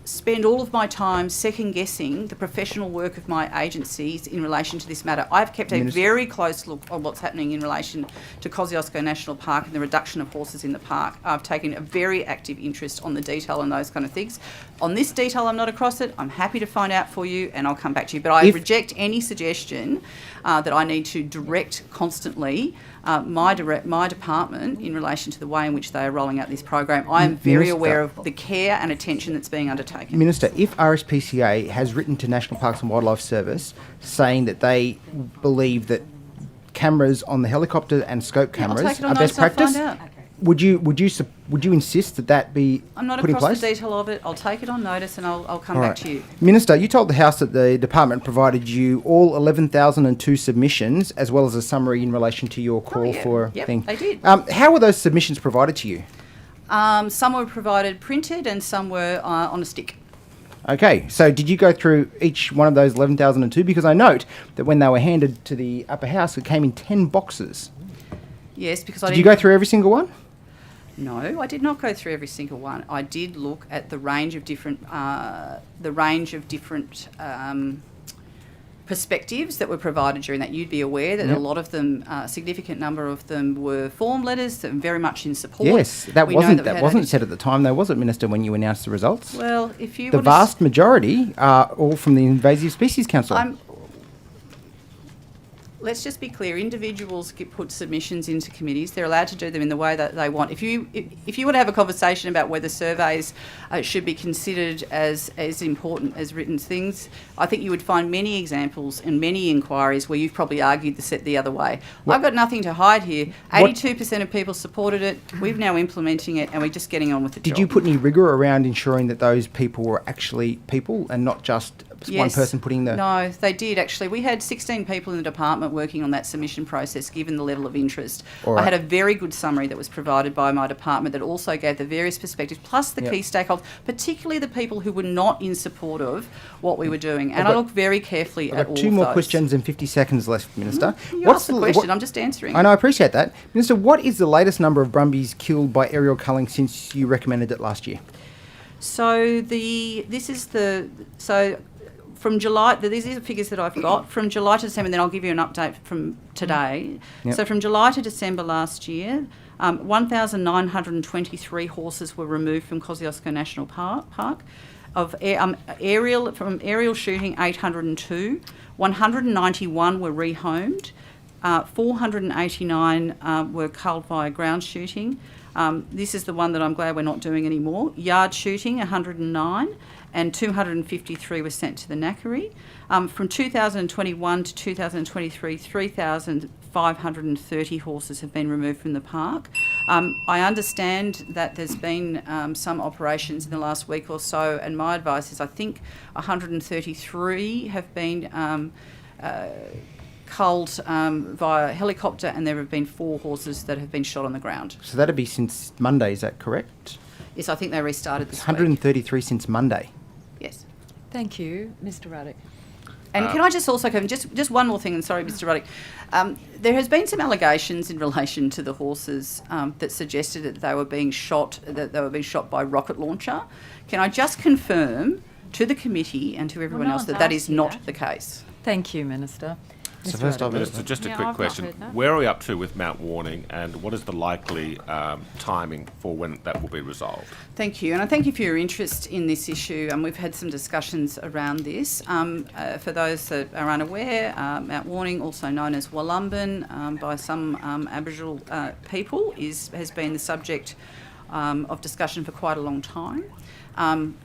spend all of my time second-guessing the professional work of my agencies in relation to this matter. I've kept a very close look on what's happening in relation to Kosciuszko National Park and the reduction of horses in the park. I've taken a very active interest on the detail and those kind of things. On this detail, I'm not across it. I'm happy to find out for you, and I'll come back to you. But I reject any suggestion that I need to direct constantly my department in relation to the way in which they are rolling out this program. I am very aware of the care and attention that's being undertaken. Minister, if RSPCA has written to National Parks and Wildlife Service saying that they believe that cameras on the helicopter and scope cameras are best practice, would you insist that be put in place? I'm not across the detail of it. I'll take it on notice and I'll come back to you. Minister, you told the House that the department provided you all 11,002 submissions as well as a summary in relation to your call for thing. They did. How were those submissions provided to you? Some were provided printed and some were on a stick. Okay, so did you go through each one of those 11,002? Because I note that when they were handed to the upper house, it came in 10 boxes. Yes, because Did you go through every single one? No, I did not go through every single one. I did look at the range of different perspectives that were provided during that. You'd be aware that a lot of them, a significant number of them, were form letters that were very much in support. Yes, that wasn't said at the time, though, was it, Minister, when you announced the results? Well, if you the vast majority are all from the Invasive Species Council. Let's just be clear. Individuals put submissions into committees. They're allowed to do them in the way that they want. If you were to have a conversation about whether surveys should be considered as important as written things, I think you would find many examples and many inquiries where you've probably argued the other way. I've got nothing to hide here. 82% of people supported it. We're now implementing it, and we're just getting on with the job. Did you put any rigour around ensuring that those people were actually people and not just one person putting the... No, they did actually. We had 16 people in the department working on that submission process, given the level of interest. I had a very good summary that was provided by my department that also gave the various perspectives, plus the key stakeholders, particularly the people who were not in support of what we were doing. And I looked very carefully at all of those. I've got 2 more questions and 50 seconds left, Minister. You asked the question, I'm just answering. I know, I appreciate that. Minister, what is the latest number of Brumbies killed by aerial culling since you recommended it last year? From July, these are the figures that I've got. From July to December, then I'll give you an update from today. Yep. So from July to December last year, 1,923 horses were removed from Kosciuszko National Park. From aerial shooting, 802. 191 were rehomed. 489 were culled via ground shooting. This is the one that I'm glad we're not doing anymore. Yard shooting, 109, and 253 were sent to the knackery. From 2021 to 2023, 3,530 horses have been removed from the park. I understand that there's been some operations in the last week or so, and my advice is I think 133 have been culled via helicopter, and there have been 4 horses that have been shot on the ground. So that'd be since Monday, is that correct? Yes, I think they restarted this week. 133 since Monday. Yes. Thank you, Mr. Ruddock. And can I just also, Kevin, just one more thing, and sorry, Mr. Ruddock. There has been some allegations in relation to the horses that suggested that they were being shot by rocket launcher. Can I just confirm to the committee and to everyone else that that is not the case? Thank you, Minister. So first off, Minister, just a quick question. Where are we up to with Mount Warning, and what is the likely timing for when that will be resolved? Thank you, and I thank you for your interest in this issue. We've had some discussions around this. For those that are unaware, Mount Warning, also known as Wollumban by some Aboriginal people, has been the subject of discussion for quite a long time.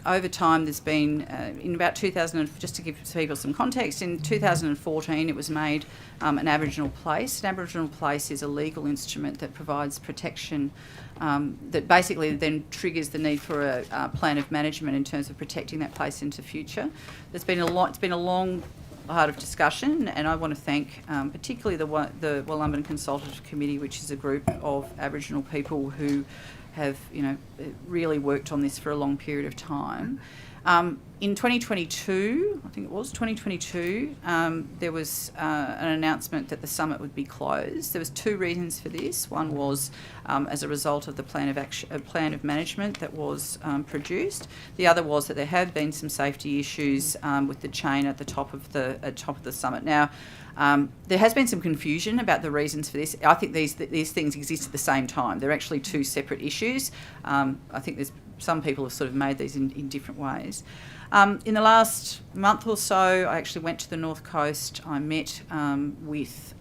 Over time, there's been, in about 2000, just to give people some context, in 2014 it was made an Aboriginal place. An Aboriginal place is a legal instrument that provides protection that basically then triggers the need for a plan of management in terms of protecting that place into future. It's been a long part of discussion, and I want to thank particularly the Wollumban Consultative Committee, which is a group of Aboriginal people who have, really worked on this for a long period of time. In 2022, I think it was 2022, there was an announcement that the summit would be closed. There was 2 reasons for this. One was as a result of the plan of management that was produced. The other was that there had been some safety issues with the chain at the top of the summit. Now, there has been some confusion about the reasons for this. I think these things exist at the same time. They're actually 2 separate issues. I think some people have sort of made these in different ways. In the last month or so, I actually went to the North Coast. I met with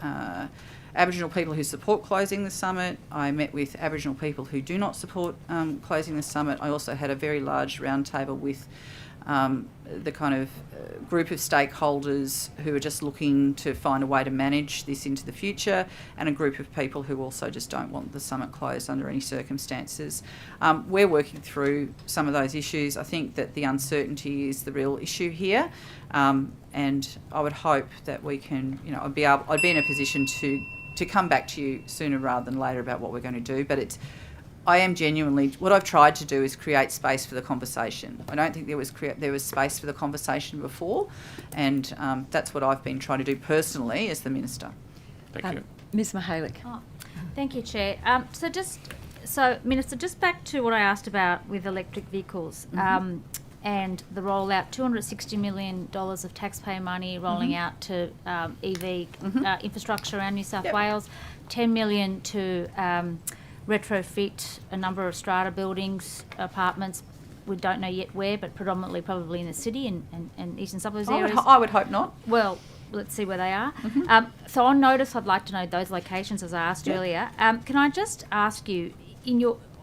Aboriginal people who support closing the summit. I met with Aboriginal people who do not support closing the summit. I also had a very large roundtable with the kind of group of stakeholders who are just looking to find a way to manage this into the future, and a group of people who also just don't want the summit closed under any circumstances. We're working through some of those issues. I think that the uncertainty is the real issue here, and I would hope that we can, I'd be in a position to come back to you sooner rather than later about what we're going to do. But I am genuinely, what I've tried to do is create space for the conversation. I don't think there was space for the conversation before, and that's what I've been trying to do personally as the Minister. Thank you. Ms Mihalik. Oh, thank you, Chair. So, Minister, just back to what I asked about with electric vehicles and the rollout, $260 million of taxpayer money rolling out to EV infrastructure around New South Wales, $10 million to retrofit a number of strata buildings, apartments. We don't know yet where, but predominantly probably in the city and eastern suburbs areas. I would hope not. Well, let's see where they are. So on notice, I'd like to know those locations, as I asked earlier. Can I just ask you,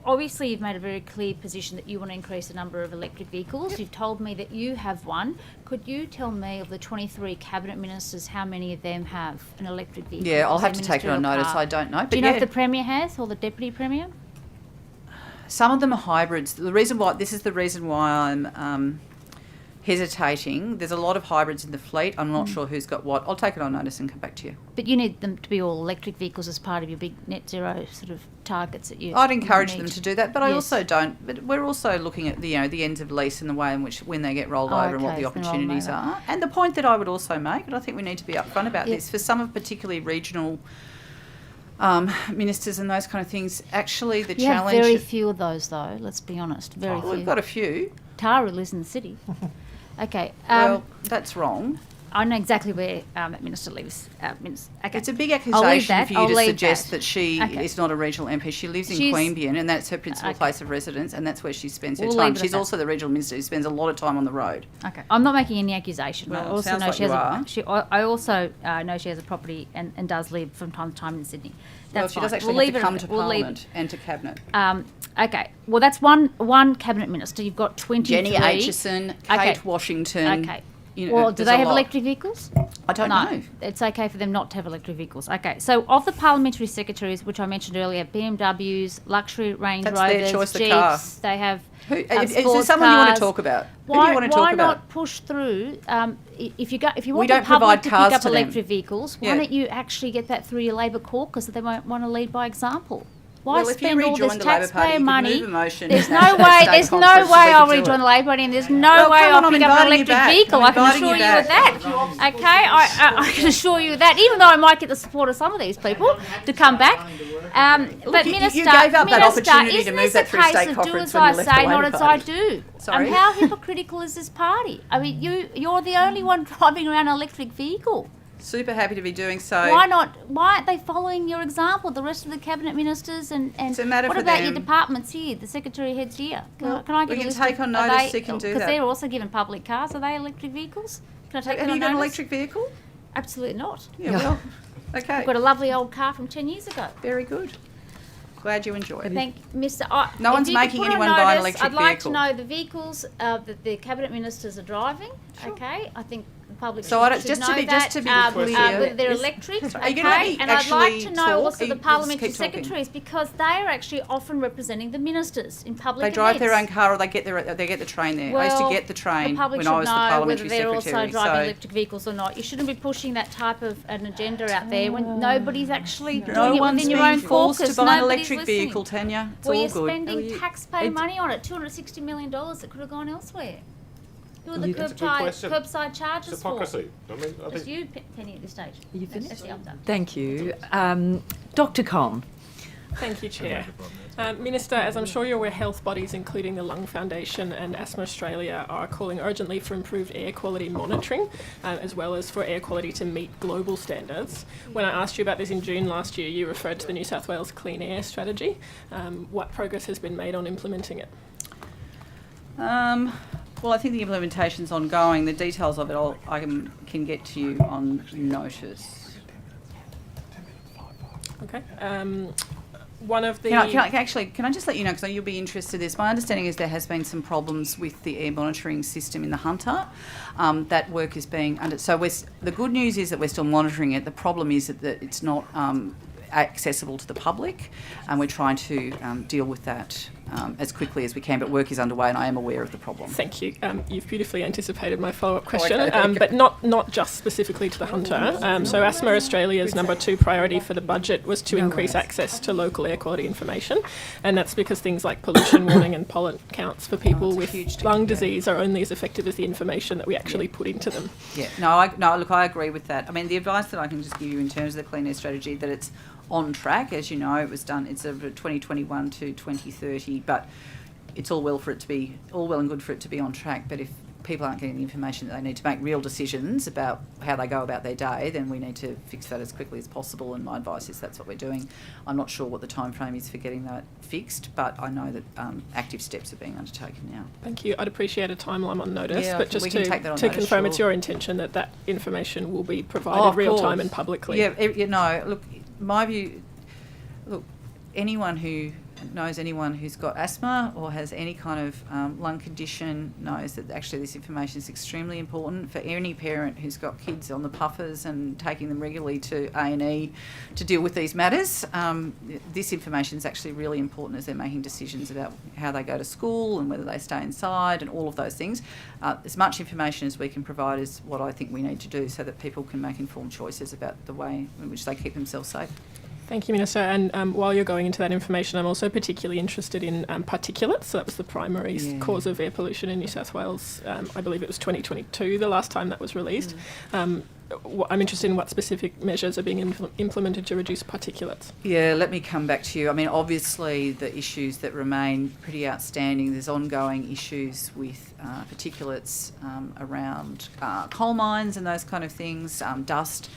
obviously you've made a very clear position that you want to increase the number of electric vehicles. You've told me that you have one. Could you tell me, of the 23 cabinet ministers, how many of them have an electric vehicle? Yeah, I'll have to take it on notice. I don't know. But do you know if the Premier has, or the Deputy Premier? Some of them are hybrids. This is the reason why I'm hesitating. There's a lot of hybrids in the fleet. I'm not sure who's got what. I'll take it on notice and come back to you. But you need them to be all electric vehicles as part of your big net zero sort of targets that you. I'd encourage them to do that, but I also don't. But we're also looking at the ends of lease and the way in which when they get rolled over and what the opportunities are. And the point that I would also make, and I think we need to be upfront about this, for some of particularly regional ministers and those kind of things, actually the challenge. Have very few of those though. Let's be honest. Very few. We've got a few. Tara lives in the city. Okay. Well, that's wrong. I know exactly where that minister lives. Okay. It's a big I'll leave accusation that. for you I'll to leave suggest that she Okay. is not a regional MP. She lives in She's- Queanbeyan, and that's her principal Okay. place of residence, and that's where she spends her We'll time. leave it at She's that. also the regional minister who spends a lot of time on the road. Okay, I'm not making any accusation. Well, I it also sounds know like she has you a. are. I also know she has a property and does live from time to time in Sydney. Well, That's she does fine. actually We'll have leave to it come at to that. We'll leave Parliament and to Cabinet. Okay. Well, that's one cabinet minister. You've got 23. Jenny Aitchison, Kate Okay. Washington. Okay. You know, Well, do there's they a have lot. electric vehicles? I don't No, know. it's okay for them not to have electric vehicles. Okay, so of the parliamentary secretaries, which I mentioned earlier, BMWs, luxury Range That's their Rovers, choice of Jeeps, car. they have. Is there sports someone you want cars. to talk about? Who Why, do you want to why talk not about? push through? If you want We the don't public provide to cars pick up to them. electric vehicles, why Yeah. don't you actually get that through your Labor caucus that they won't want to lead by example? Why Well, if you spend all rejoin this the Labor Party, taxpayer you could money? move a motion There's in no National way. State There's no Conference way and we I'll could do rejoin it. the Labor Party, and there's no Well, way come on, I'll I'm pick up an inviting you electric back. vehicle. I'm I can inviting assure you you of back. that. Okay, I can assure you of that. Even though I might get the support of some of these people to come back, but you Minister, gave up that Minister, opportunity to isn't move this that a through state case of do conference as when I you left say, the not Labor as I Party. do? Sorry? And how hypocritical is this party? I mean, you're the only one driving around an electric vehicle. Super happy to be doing so. Why not? Why aren't they following your example? The rest of the cabinet ministers and It's a matter what for about your them. departments here? The secretary heads here. Can I get we a can list take of- on are notice they- you can do Because that. they're also given public cars. Are they electric vehicles? Can I take Have that you on got an notice? electric vehicle? Absolutely not. Yeah, well, okay. I've got a lovely old car from 10 years ago. Very good. Glad you enjoy it. Thank Mr. No if one's you could making put on anyone buy an notice, electric I'd like vehicle. to know the vehicles that the cabinet ministers are driving. Okay, I think the public So I don't- should just know to be- that. just to be clear- whether they're electric. Are you gonna let me and I'd like actually to know talk? also You the just parliamentary keep talking. secretaries because they are actually often representing the ministers in public They drive their own events. car or they get the train there. I used to Well, get the train the public when should I was the know parliamentary whether they're secretary. also driving so electric vehicles or not. You shouldn't be pushing that type of an agenda out there when nobody's actually no doing it one's within your being own forced caucus. to buy an Nobody's electric listening. vehicle, Tanya. It's Well, all you're good. spending taxpayer money on it, $260 million that could have gone elsewhere. Who are the That's a good question. curbside charges It's for? hypocrisy. I mean, I Just think you, Penny, at this stage. Are you finished? That's the update. Thank you. Dr. Con. Thank you, Chair. Minister, as I'm sure you're aware, health bodies, including the Lung Foundation and Asthma Australia, are calling urgently for improved air quality monitoring, as well as for air quality to meet global standards. When I asked you about this in June last year, you referred to the New South Wales Clean Air Strategy. What progress has been made on implementing it? Well, I think the implementation's ongoing. The details of it I can get to you on notice. Okay. One of the... Can I just let you know, because you'll be interested in this. My understanding is there has been some problems with the air monitoring system in the Hunter. That work is being under... So the good news is that we're still monitoring it. The problem is that it's not accessible to the public, and we're trying to deal with that as quickly as we can, but work is underway and I am aware of the problem. Thank you. You've beautifully anticipated my follow-up question, okay. But not just specifically to the Hunter. So Asthma Australia's number 2 priority for the budget was to increase access to local air quality information, and that's because things like pollution warning and pollen counts for people with lung disease are only as effective as the information that we actually put into them. Yeah, look, I agree with that. I mean, the advice that I can just give you in terms of the clean air strategy, that it's on track. As you know, it was done, it's a 2021 to 2030, but it's all well and good for it to be on track, but if people aren't getting the information that they need to make real decisions about how they go about their day, then we need to fix that as quickly as possible, and my advice is that's what we're doing. I'm not sure what the time frame is for getting that fixed, but I know that active steps are being undertaken now. Thank you. I'd appreciate a timeline on notice, Yeah, but just we can to take that on notice, confirm, it's sure. your intention that information will be provided Of real time course. and publicly. Yeah, look, my view, anyone who knows anyone who's got asthma or has any kind of lung condition knows that actually this information is extremely important for any parent who's got kids on the puffers and taking them regularly to A&E to deal with these matters. This information is actually really important as they're making decisions about how they go to school and whether they stay inside and all of those things. As much information as we can provide is what I think we need to do so that people can make informed choices about the way in which they keep themselves safe. Thank you, Minister. And while you're going into that information, I'm also particularly interested in particulates. So that was the primary cause of air pollution in New South Wales. I believe it was 2022, the last time that was released. I'm interested in what specific measures are being implemented to reduce particulates. Yeah, let me come back to you. I mean, obviously the issues that remain pretty outstanding, there's ongoing issues with particulates around coal mines and those kind of things, dust.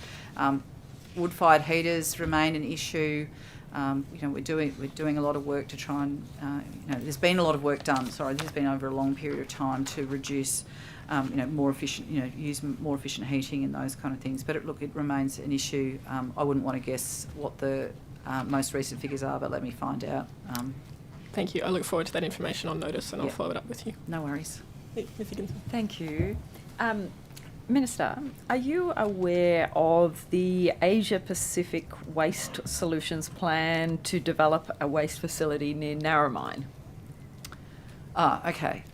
Wood-fired heaters remain an issue. We're doing a lot of work to try and there's been a lot of work done. There's been over a long period of time to reduce, more efficient, use more efficient heating and those kind of things. But it remains an issue. I wouldn't want to guess what the most recent figures are, but let me find out. Thank you. I look forward to that information on notice, and I'll follow it up with you. No worries. Ms. Higginson. Thank you. Minister, are you aware of the Asia Pacific Waste Solutions plan to develop a waste facility near Narromine? Okay.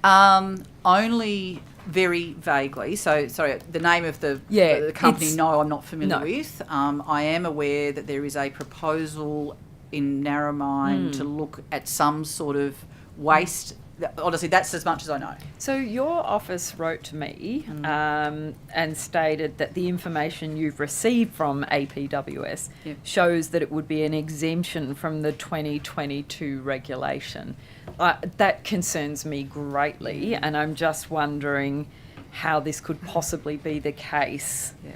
Only very vaguely. So, sorry, the name of the company, no, I'm not familiar with. I am aware that there is a proposal in Narromine to look at some sort of waste. Honestly, that's as much as I know. So your office wrote to me and stated that the information you've received from APWS shows that it would be an exemption from the 2022 regulation. That concerns me greatly, and I'm just wondering how this could possibly be the case. Yeah.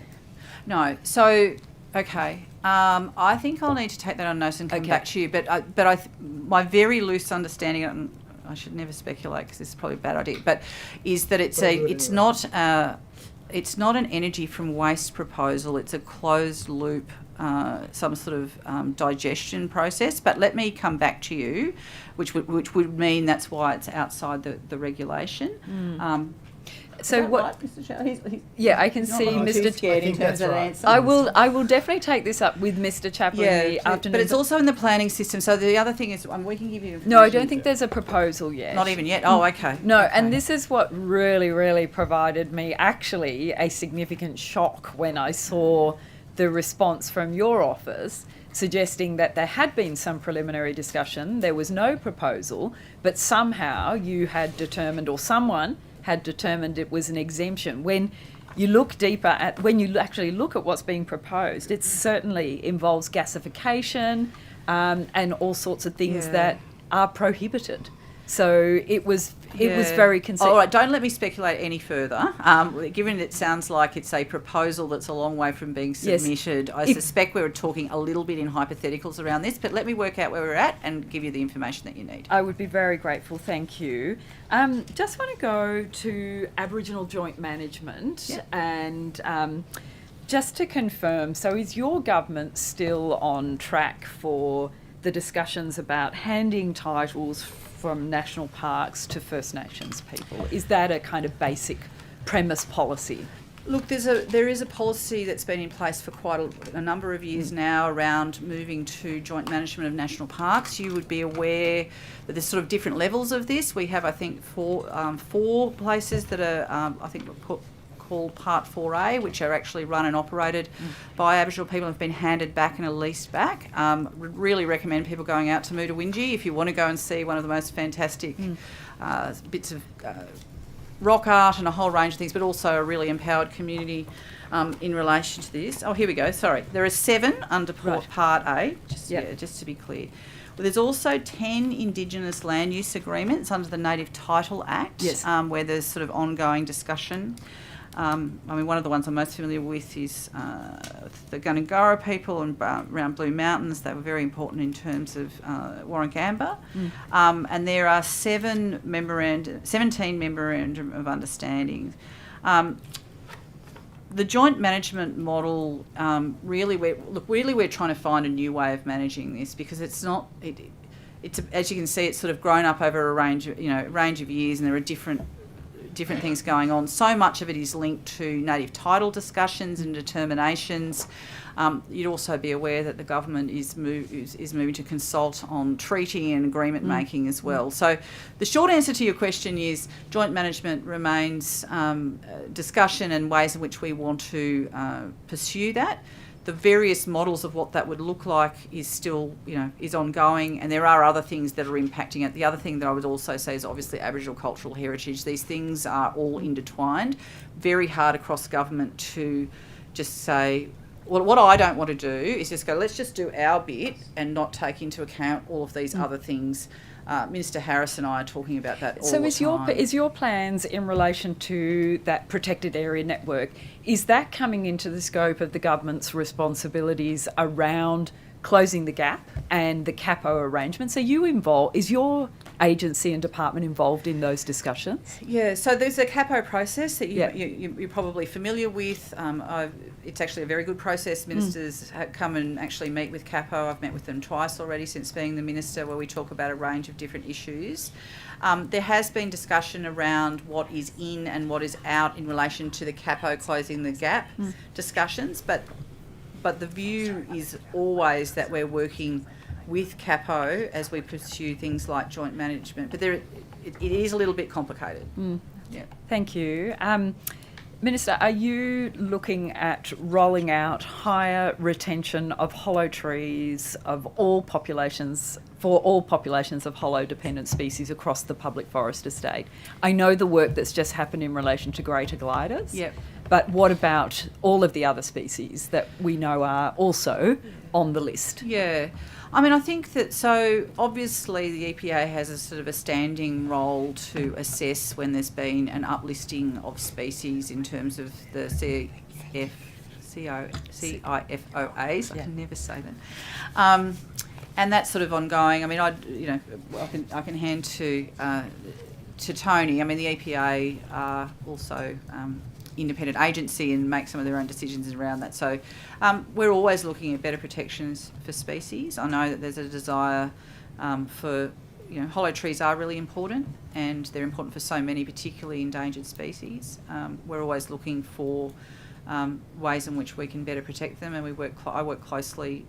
No, so, okay. I think I'll need to take that on notice and come back to you, but my very loose understanding, I should never speculate because this is probably a bad idea, but is that it's not an energy from waste proposal. It's a closed loop, some sort of digestion process. But let me come back to you, which would mean that's why it's outside the regulation. So what? Right, Mr. Chair? I can see Mr. Scared in terms of answer. I will definitely take this up with Mr. Chaplin in the afternoon. But it's also in the planning system. So the other thing is, we can give you. No, I don't think there's a proposal yet. Not even yet. Oh, okay. No, and this is what really, really provided me actually a significant shock when I saw the response from your office suggesting that there had been some preliminary discussion, there was no proposal, but somehow you had determined, or someone had determined it was an exemption. When you look deeper at, when you actually look at what's being proposed, it certainly involves gasification and all sorts of things that are prohibited. So it was very concerning. All right, don't let me speculate any further. Given it sounds like it's a proposal that's a long way from being submitted, I suspect we were talking a little bit in hypotheticals around this, but let me work out where we're at and give you the information that you need. I would be very grateful, thank you. Just want to go to Aboriginal joint management and just to confirm, so is your government still on track for the discussions about handing titles from national parks to First Nations people? Is that a kind of basic premise policy? Look, there is a policy that's been in place for quite a number of years now around moving to joint management of national parks. You would be aware that there's sort of different levels of this. We have, I think, four places that are, called Part 4A, which are actually run and operated by Aboriginal people and have been handed back and are leased back. Really recommend people going out to Mootawinji if you want to go and see one of the most fantastic bits of rock art and a whole range of things, but also a really empowered community in relation to this. Oh, here we go. Sorry. There are 7 under Part A, just to be clear. Well, there's also 10 Indigenous land use agreements under the Native Title Act, where there's sort of ongoing discussion. One of the ones I'm most familiar with is the Gundungurra people and around Blue Mountains. They were very important in terms of Warragamba. And there are 17 memorandum of understanding. The joint management model, really we're trying to find a new way of managing this because it's not. It's as you can see, it's sort of grown up over a range of years, and there are different things going on. So much of it is linked to native title discussions and determinations. You'd also be aware that the government is moving to consult on treaty and agreement making as well. So the short answer to your question is joint management remains discussion and ways in which we want to pursue that. the various models of what that would look like is still, is ongoing, and there are other things that are impacting it. The other thing that I would also say is obviously Aboriginal cultural heritage. These things are all intertwined. Very hard across government to just say, well, what I don't want to do is just go, let's just do our bit and not take into account all of these other things. Minister Harris and I are talking about that all the time. So is your plans in relation to that protected area network, is that coming into the scope of the government's responsibilities around closing the gap and the CAPO arrangements? Are you involved? Is your agency and department involved in those discussions? Yeah, so there's a CAPO process that you're probably familiar with. It's actually a very good process. Ministers come and actually meet with CAPO. I've met with them twice already since being the minister, where we talk about a range of different issues. There has been discussion around what is in and what is out in relation to the CAPO closing the gap discussions, but the view is always that we're working with CAPO as we pursue things like joint management. But it is a little bit complicated. Yeah. Thank you. Minister, are you looking at rolling out higher retention of hollow trees of all populations, for all populations of hollow dependent species across the public forest estate? I know the work that's just happened in relation to greater gliders. Yep. But what about all of the other species that we know are also on the list? Yeah. I mean, I think that, so obviously the EPA has a sort of a standing role to assess when there's been an uplisting of species in terms of the CIFOAs. I can never say that. And that's sort of ongoing. I mean, I can hand to Tony. I mean, the EPA are also independent agency and make some of their own decisions around that. So we're always looking at better protections for species. I know that there's a desire for, hollow trees are really important, and they're important for so many, particularly endangered species. We're always looking for ways in which we can better protect them, and I work closely,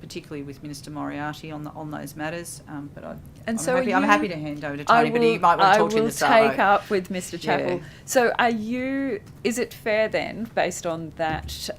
particularly with Minister Moriarty on those matters. But I'm happy to hand over to Tony, but he might want to talk to you in the start. I will take up with Mr. Chappell. Yeah. So is it fair then, based on that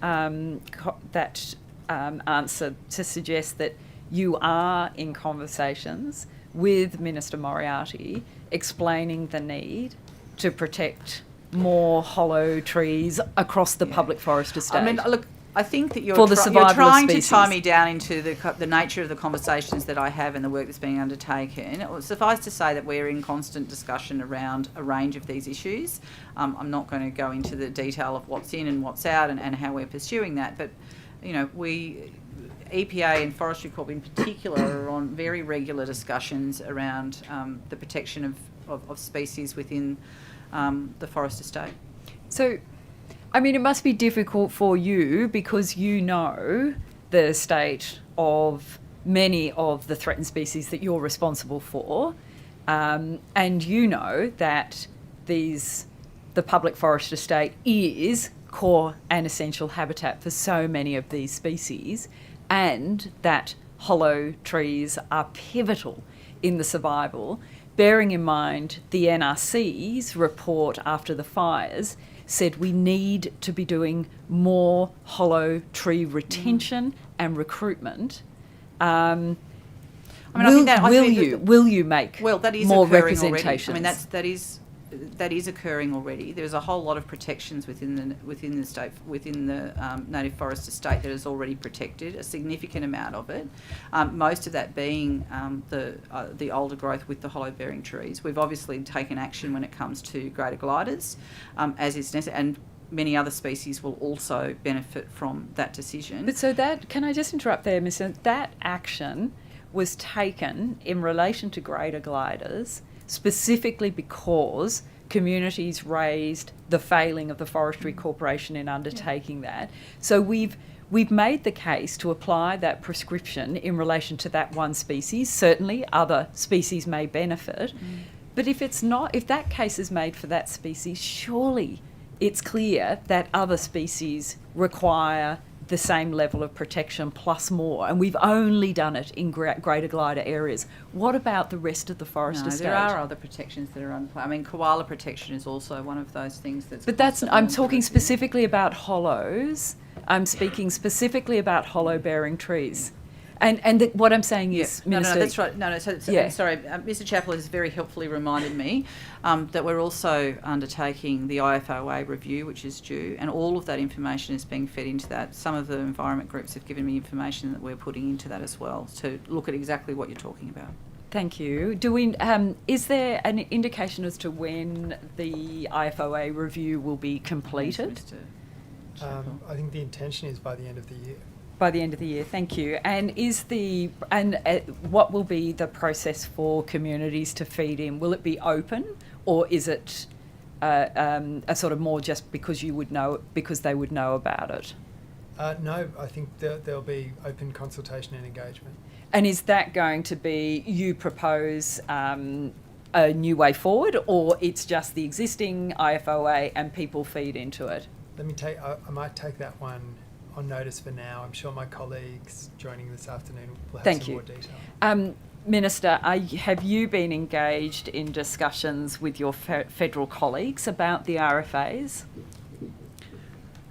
answer, to suggest that you are in conversations with Minister Moriarty explaining the need to protect more hollow trees across the public forest estate? I mean, look, I think that you're trying to tie me down into the nature of the conversations that I have and the work that's being undertaken. It will suffice to say that we're in constant discussion around a range of these issues. I'm not going to go into the detail of what's in and what's out and how we're pursuing that, but EPA and Forestry Corp in particular are on very regular discussions around the protection of species within the forest estate. So, I mean, it must be difficult for you because you know the state of many of the threatened species that you're responsible for, and you know that the public forest estate is core and essential habitat for so many of these species, and that hollow trees are pivotal in the survival. Bearing in mind the NRC's report after the fires said we need to be doing more hollow tree retention and recruitment. Will you make more representation? I mean, that is occurring already. There's a whole lot of protections within the state, within the native forest estate that is already protected. A significant amount of it, most of that being the older growth with the hollow bearing trees. We've obviously taken action when it comes to greater gliders, as is necessary, and many other species will also benefit from that decision. But so can I just interrupt there, Mr. That action was taken in relation to greater gliders specifically because communities raised the failing of the Forestry Corporation in undertaking that. So we've made the case to apply that prescription in relation to that one species. Certainly other species may benefit, but if that case is made for that species, surely it's clear that other species require the same level of protection plus more, and we've only done it in greater glider areas. What about the rest of the forest estate? There are other protections that are on play. I mean, koala protection is also one of those things that's... But I'm talking specifically about hollows. I'm speaking specifically about hollow-bearing trees. What I'm saying is, Minister... No, that's right. No, so Yeah. sorry, Mr Chappell has very helpfully reminded me that we're also undertaking the IFOA review, which is due, and all of that information is being fed into that. Some of the environment groups have given me information that we're putting into that as well, to look at exactly what you're talking about. Thank you. Is there an indication as to when the IFOA review will be completed? I think the intention is by the end of the year. By the end of the year, thank you. And what will be the process for communities to feed in? Will it be open, or is it a sort of more just because they would know about it? No, I think there'll be open consultation and engagement. And is that going to be you propose a new way forward, or it's just the existing IFOA and people feed into it? I might take that one on notice for now. I'm sure my colleagues joining this afternoon will have Thank some you. more detail. Minister, have you been engaged in discussions with your federal colleagues about the RFAs?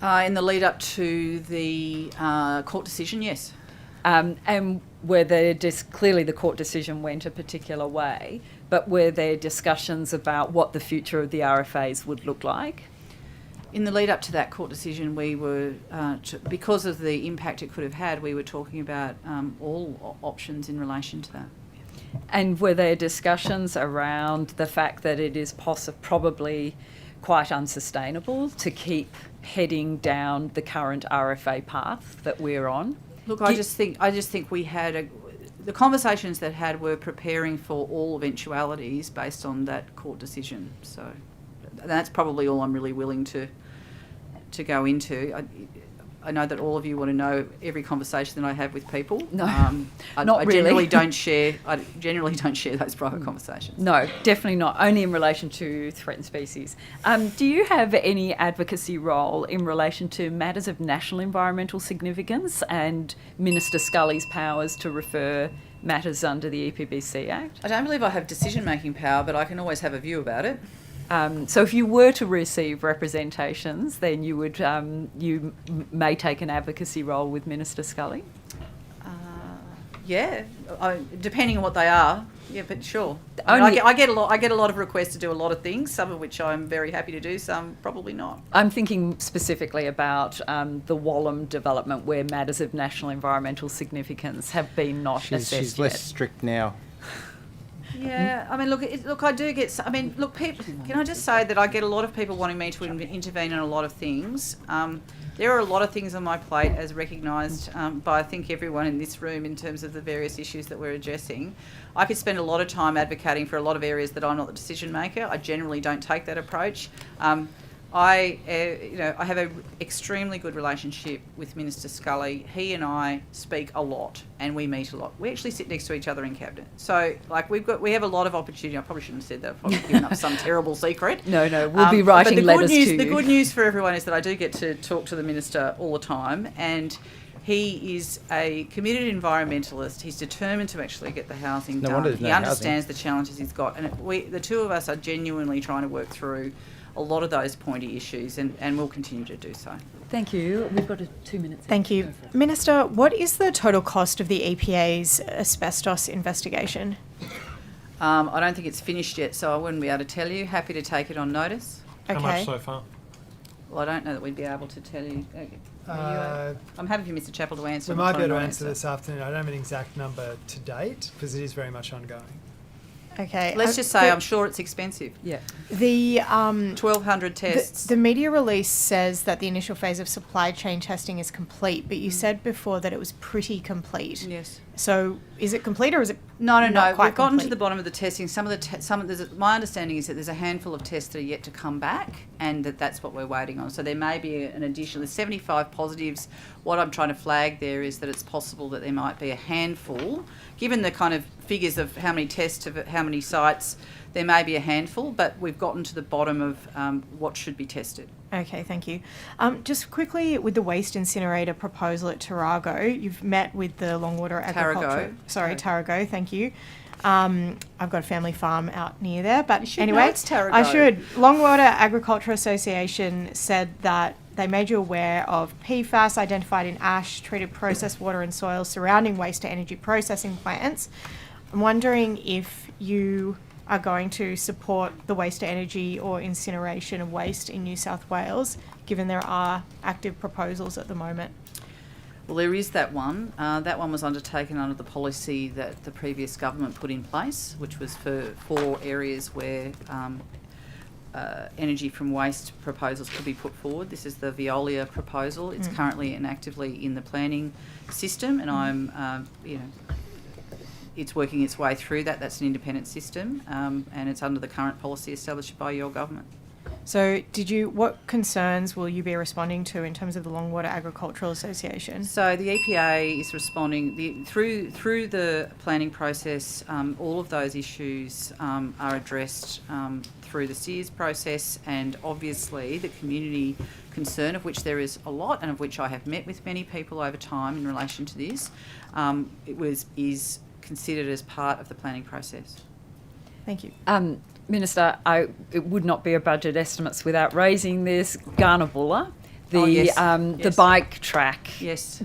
In the lead up to the court decision, yes. And were there clearly the court decision went a particular way, but were there discussions about what the future of the RFAs would look like? In the lead up to that court decision, we were, because of the impact it could have had, we were talking about all options in relation to that. And were there discussions around the fact that it is probably quite unsustainable to keep heading down the current RFA path that we're on? Look, I just think we had the conversations that had were preparing for all eventualities based on that court decision. So that's probably all I'm really willing to go into. I know that all of you want to know every conversation that I have with people. No, I not really. I generally don't share those private conversations. No, definitely not. Only in relation to threatened species. Do you have any advocacy role in relation to matters of national environmental significance and Minister Scully's powers to refer matters under the EPBC Act? I don't believe I have decision-making power, but I can always have a view about it. So if you were to receive representations, then you would you may take an advocacy role with Minister Scully? Yeah, depending on what they are. Yeah, but sure. I get a lot of requests to do a lot of things, some of which I'm very happy to do, some probably not. I'm thinking specifically about the Wallam development, where matters of national environmental significance have been not assessed yet. She's less strict now. Yeah, I mean, look, I do get. I mean, look, people. Can I just say that I get a lot of people wanting me to intervene in a lot of things. There are a lot of things on my plate, as recognised by I think everyone in this room in terms of the various issues that we're addressing. I could spend a lot of time advocating for a lot of areas that I'm not the decision maker. I generally don't take that approach. I have an extremely good relationship with Minister Scully. He and I speak a lot, and we meet a lot. We actually sit next to each other in cabinet. So, like, we have a lot of opportunity. I probably shouldn't have said that. I've probably given up some terrible secret. No, we'll be writing letters to you. The good news for everyone is that I do get to talk to the minister all the time, and he is a committed environmentalist. He's determined to actually get the housing done. He understands the challenges he's got, and the two of us are genuinely trying to work through a lot of those pointy issues, and we'll continue to do so. Thank you. We've got 2 minutes. Thank you. Minister, what is the total cost of the EPA's asbestos investigation? I don't think it's finished yet, so I wouldn't be able to tell you. Happy to take it on notice. How much so far? Well, I don't know that we'd be able to tell you. I'm happy for Mr Chappell to answer. We might be able to answer this afternoon. I don't have an exact number to date, because it is very much ongoing. Okay. Let's just say I'm sure it's expensive. Yeah. The 1,200 tests. The media release says that the initial phase of supply chain testing is complete, but you said before that it was pretty complete. Yes. So is it complete, or is it No. not quite We've gotten complete? to the bottom of the testing. My understanding is that there's a handful of tests that are yet to come back, and that's what we're waiting on. So there may be an additional. There's 75 positives. What I'm trying to flag there is that it's possible that there might be a handful, given the kind of figures of how many tests of how many sites. There may be a handful, but we've gotten to the bottom of what should be tested. Okay, thank you. Just quickly, with the waste incinerator proposal at Tarago, you've met with the Longwater Agriculture... Tarago, thank you. I've got a family farm out near there, but You should anyway, know it's Tarago. I should. Longwater Agriculture Association said that they made you aware of PFAS identified in ash, treated processed water and soil surrounding waste to energy processing plants. I'm wondering if you are going to support the waste to energy or incineration of waste in New South Wales, given there are active proposals at the moment. Well, there is that one. That one was undertaken under the policy that the previous government put in place, which was for 4 areas where energy from waste proposals could be put forward. This is the Veolia proposal. It's currently and actively in the planning system, and I'm, it's working its way through that. That's an independent system, and it's under the current policy established by your government. So what concerns will you be responding to in terms of the Longwater Agricultural Association? So the EPA is responding through the planning process. All of those issues are addressed through the SEARS process, and obviously the community concern, of which there is a lot and of which I have met with many people over time in relation to this, is considered as part of the planning process. Thank you. Minister, it would not be a budget estimates without raising this. Garnabulla, the bike track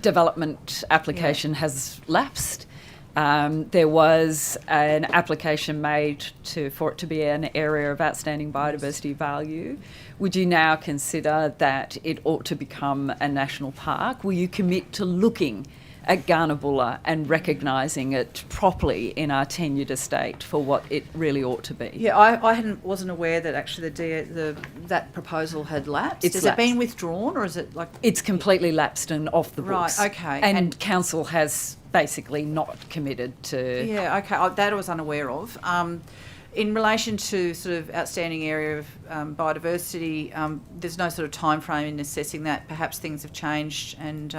development application has lapsed. There was an application made for it to be an area of outstanding biodiversity value. Would you now consider that it ought to become a national park? Will you commit to looking at Garnabulla and recognising it properly in our tenured estate for what it really ought to be? Yeah, I wasn't aware that actually that proposal had lapsed. Has it been withdrawn, or is it like... It's completely lapsed and off the books. Right, okay. And council has basically not committed to... Yeah, okay, that I was unaware of. In relation to sort of outstanding area of biodiversity, there's no sort of time frame in assessing that. Perhaps things have changed, and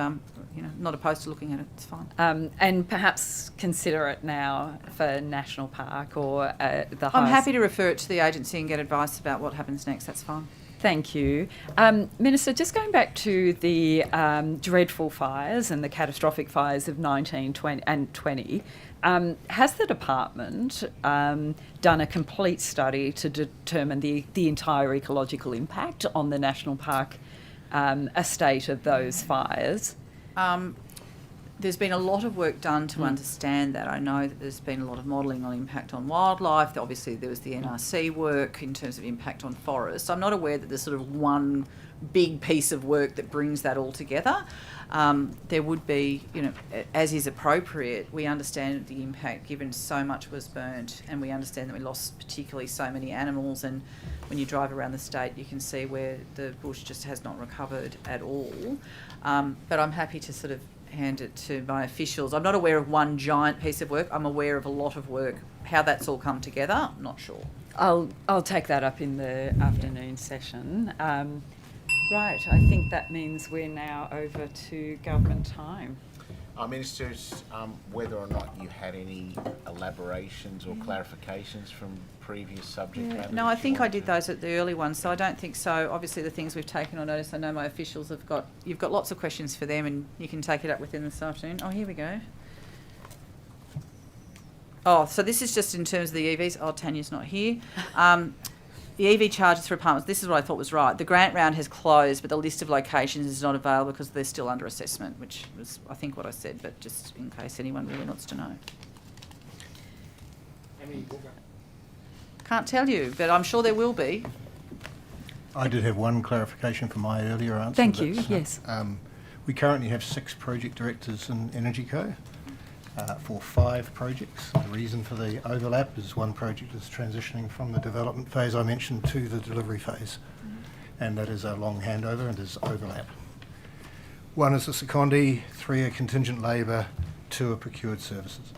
not opposed to looking at it. It's fine. And perhaps consider it now for national park or the highest... I'm happy to refer it to the agency and get advice about what happens next. That's fine. Thank you. Minister, just going back to the dreadful fires and the catastrophic fires of 19, 20 and 20, has the department done a complete study to determine the entire ecological impact on the national park estate of those fires? There's been a lot of work done to understand that. I know that there's been a lot of modelling on impact on wildlife. Obviously, there was the NRC work in terms of impact on forests. I'm not aware that there's sort of one big piece of work that brings that all together. There would be, as is appropriate, we understand the impact given so much was burnt, and we understand that we lost particularly so many animals, and when you drive around the state you can see where the bush just has not recovered at all. But I'm happy to sort of hand it to my officials. I'm not aware of one giant piece of work. I'm aware of a lot of work. How that's all come together, I'm not sure. I'll take that up in the afternoon session. Right, I think that means we're now over to government time. Ministers, whether or not you had any elaborations or clarifications from previous subject matters? No, I think I did those at the early ones, so I don't think so. Obviously, the things we've taken on notice, I know my officials you've got lots of questions for them, and you can take it up with them this afternoon. Oh, here we go. Oh, so this is just in terms of the EVs. Oh, Tanya's not here. The EV charges for apartments, this is what I thought was right. The grant round has closed, but the list of locations is not available because they're still under assessment, which was, I think, what I said, but just in case anyone really wants to know. Can't tell you, but I'm sure there will be. I did have one clarification for my earlier answer. Thank you, yes. We currently have 6 project directors in EnergyCo for 5 projects. The reason for the overlap is one project is transitioning from the development phase I mentioned to the delivery phase, and that is a long handover and there's overlap. 1 is a secondee, 3 are contingent labour, 2 are procured services.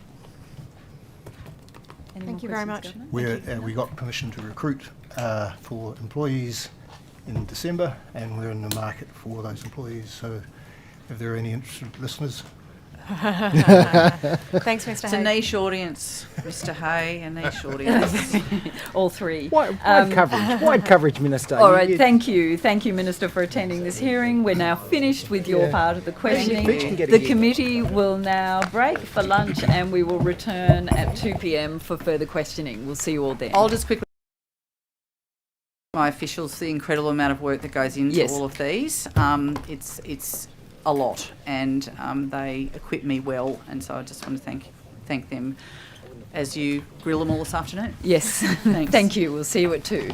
Thank you very much. We got permission to recruit for employees in December, and we're in the market for those employees, so if there are any interested listeners. Thanks, Mr. Hay. It's a niche audience, Mr. Hay, a niche audience. All 3. Wide coverage, Minister. All right, thank you. Thank you, Minister, for attending this hearing. We're now finished with your part of the questioning. The committee will now break for lunch, and we will return at 2 p.m. for further questioning. We'll see you all then. I'll just quickly my officials the incredible amount of work that goes into Yes. all of these. It's a lot, and they equip me well, and so I just want to thank them as you grill them all this afternoon. Yes. Thanks. Thank you. We'll see you at 2.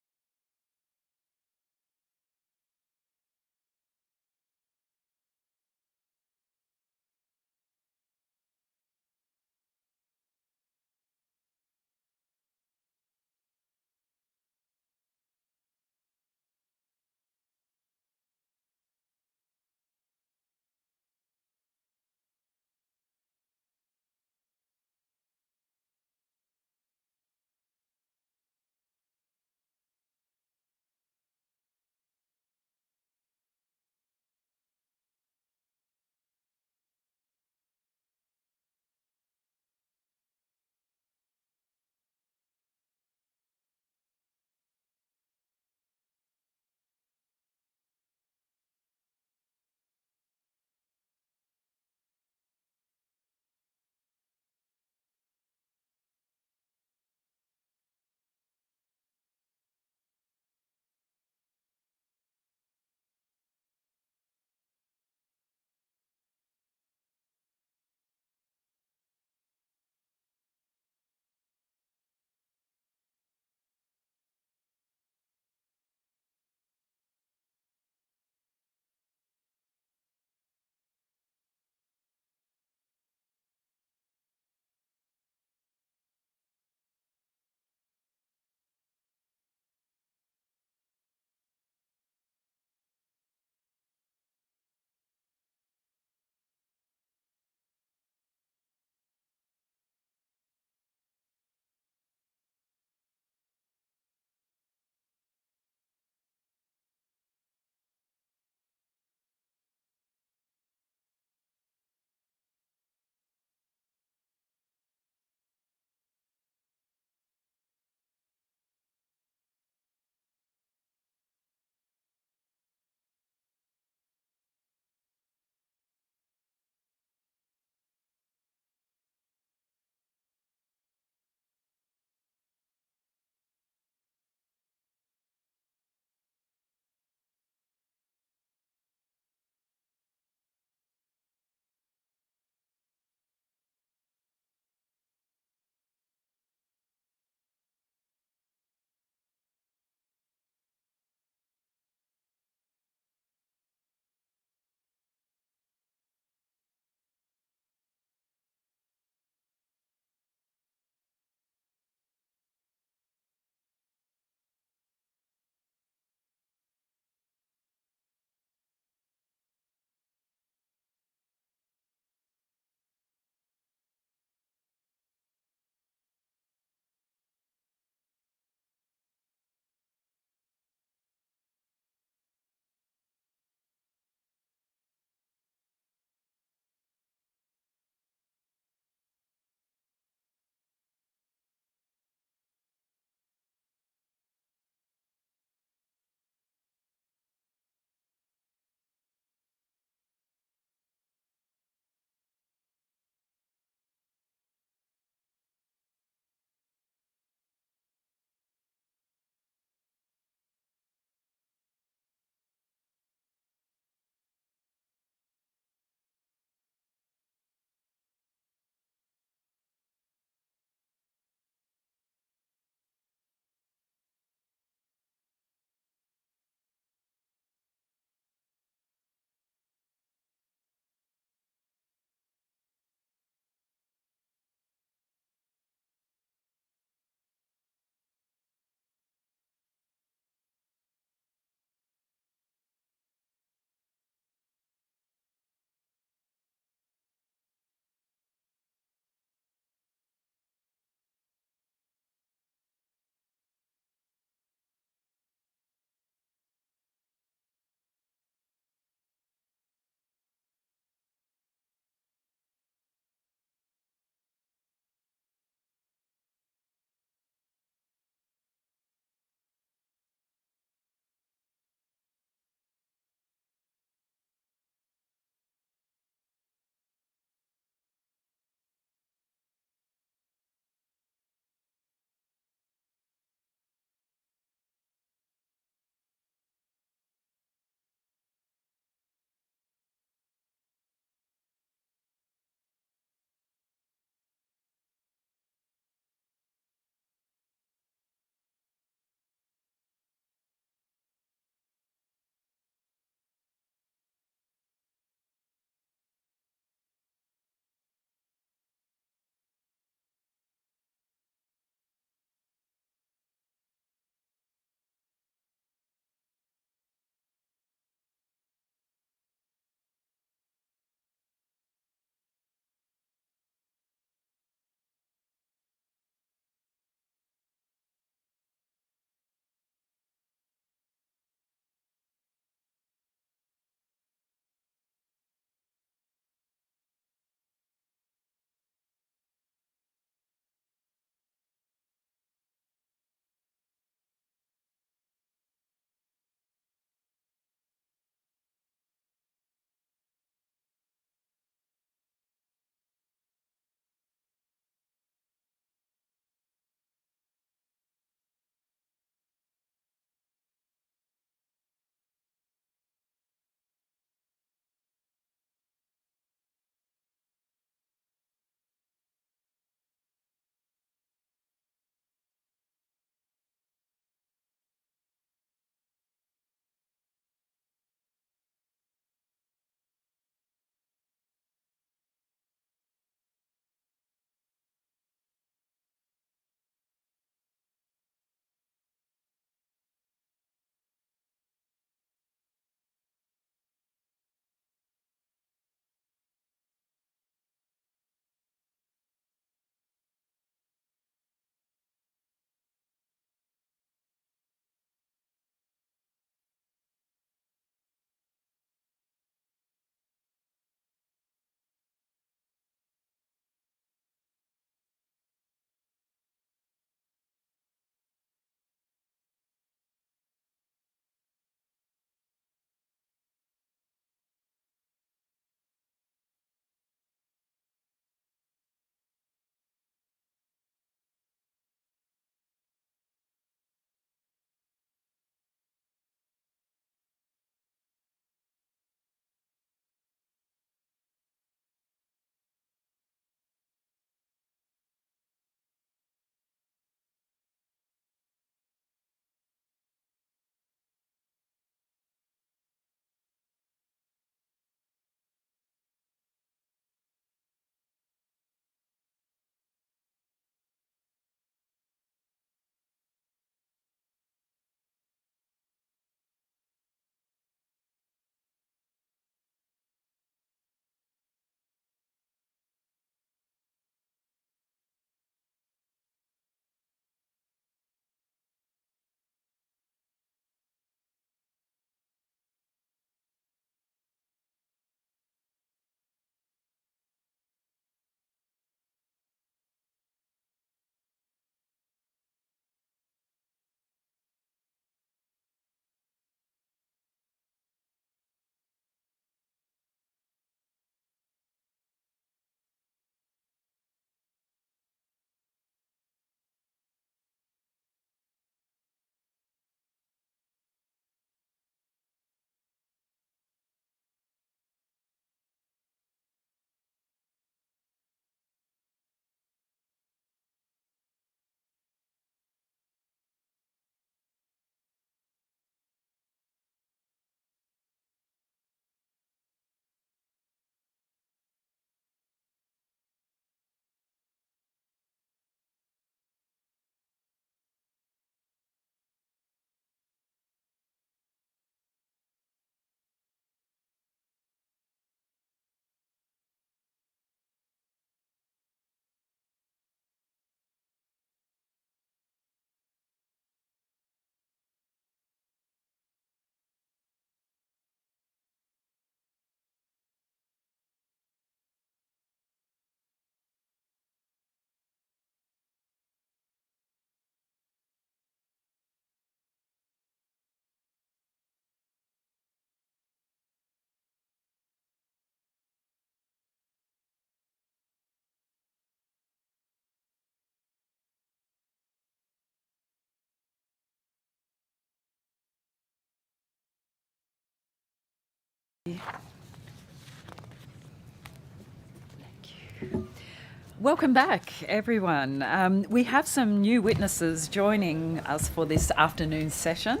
Welcome back, everyone. We have some new witnesses joining us for this afternoon's session,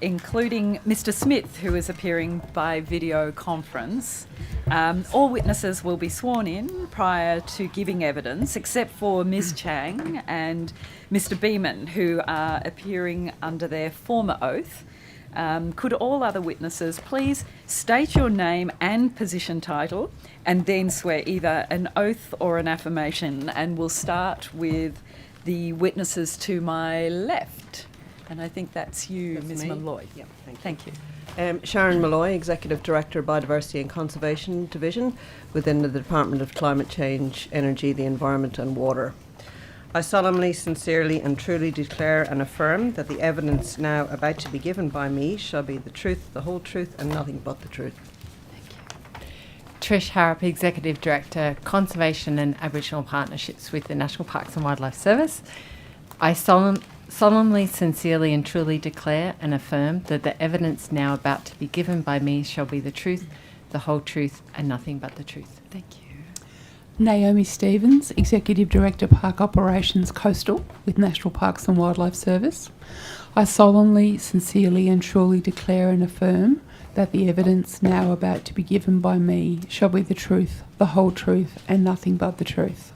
including Mr. Smith, who is appearing by video conference. All witnesses will be sworn in prior to giving evidence, except for Ms. Chang and Mr. Beeman, who are appearing under their former oath. Could all other witnesses please state your name and position title and then swear either an oath or an affirmation? And we'll start with the witnesses to my left. And I think that's you, Ms. Malloy. Yep, Thank you. Sharon Malloy, Executive Director, Biodiversity and Conservation Division within the Department of Climate Change, Energy, the Environment and Water. I solemnly, sincerely and truly declare and affirm that the evidence now about to be given by me shall be the truth, the whole truth and nothing but the truth. Trish Harpe, Executive Director, Conservation and Aboriginal Partnerships with the National Parks and Wildlife Service. I solemnly, sincerely and truly declare and affirm that the evidence now about to be given by me shall be the truth, the whole truth and nothing but the truth. Thank you. Naomi Stevens, Executive Director, Park Operations Coastal with National Parks and Wildlife Service. I solemnly, sincerely and truly declare and affirm that the evidence now about to be given by me shall be the truth, the whole truth and nothing but the truth.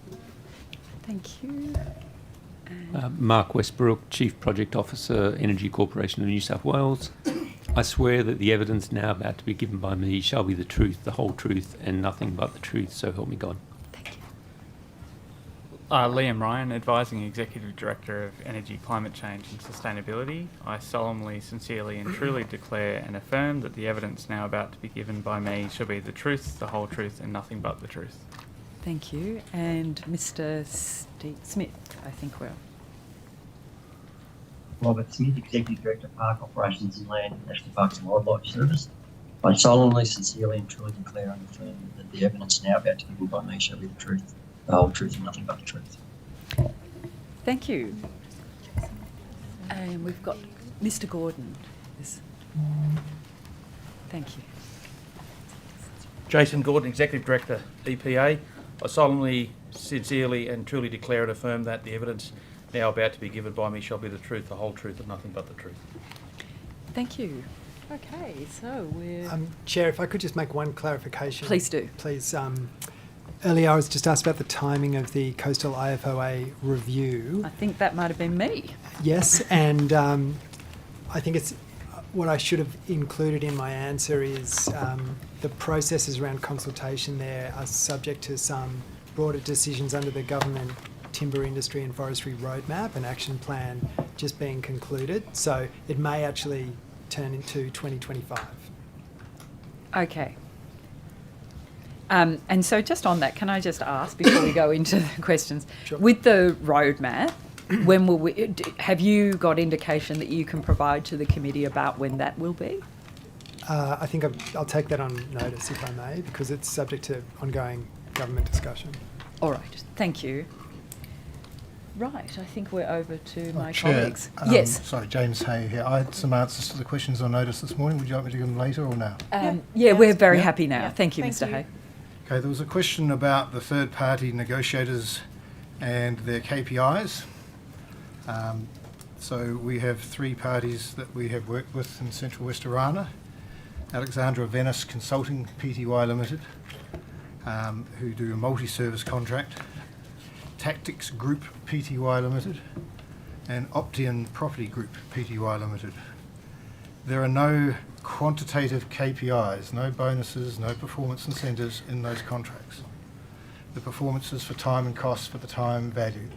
Thank you. Mark Westbrook, Chief Project Officer, Energy Corporation of New South Wales. I swear that the evidence now about to be given by me shall be the truth, the whole truth and nothing but the truth, so help me God. Liam Ryan, Advising Executive Director of Energy, Climate Change and Sustainability. I solemnly, sincerely and truly declare and affirm that the evidence now about to be given by me shall be the truth, the whole truth and nothing but the truth. Thank you. And Mr. Smith, I think we're... Robert Smith, Executive Director, Park Operations and Land, National Parks and Wildlife Service. I solemnly, sincerely and truly declare and affirm that the evidence now about to be given by me shall be the truth, the whole truth and nothing but the truth. Thank you. And we've got Mr. Gordon. Thank you. Jason Gordon, Executive Director, EPA. I solemnly, sincerely and truly declare and affirm that the evidence now about to be given by me shall be the truth, the whole truth and nothing but the truth. Thank you. Okay, so we're... Chair, if I could just make one clarification. Please do. Please. Earlier I was just asked about the timing of the Coastal IFOA review. I think that might have been me. Yes, and I think it's what I should have included in my answer is the processes around consultation there are subject to some broader decisions under the government timber industry and forestry roadmap and action plan just being concluded. So it may actually turn into 2025. Okay. And so just on that, can I just ask before we go into the questions, Sure. With the roadmap, when will we, have you got indication that you can provide to the committee about when that will be? I think I'll take that on notice if I may, because it's subject to ongoing government discussion. All right, thank you. Right, I think we're over to my Chair, colleagues. Yes. Sorry, James Hay here. I had some answers to the questions on notice this morning. Would you like me to give them later or now? Yeah, we're very happy now. Thank you, Thank Mr. you. Hay. Okay, there was a question about the third-party negotiators and their KPIs. So we have three parties that we have worked with in Central West Orana. Alexandra Venice Consulting Pty Limited, who do a multi-service contract. Tactics Group Pty Limited and Optian Property Group Pty Limited. There are no quantitative KPIs, no bonuses, no performance incentives in those contracts. The performance is for time and cost, for the time value,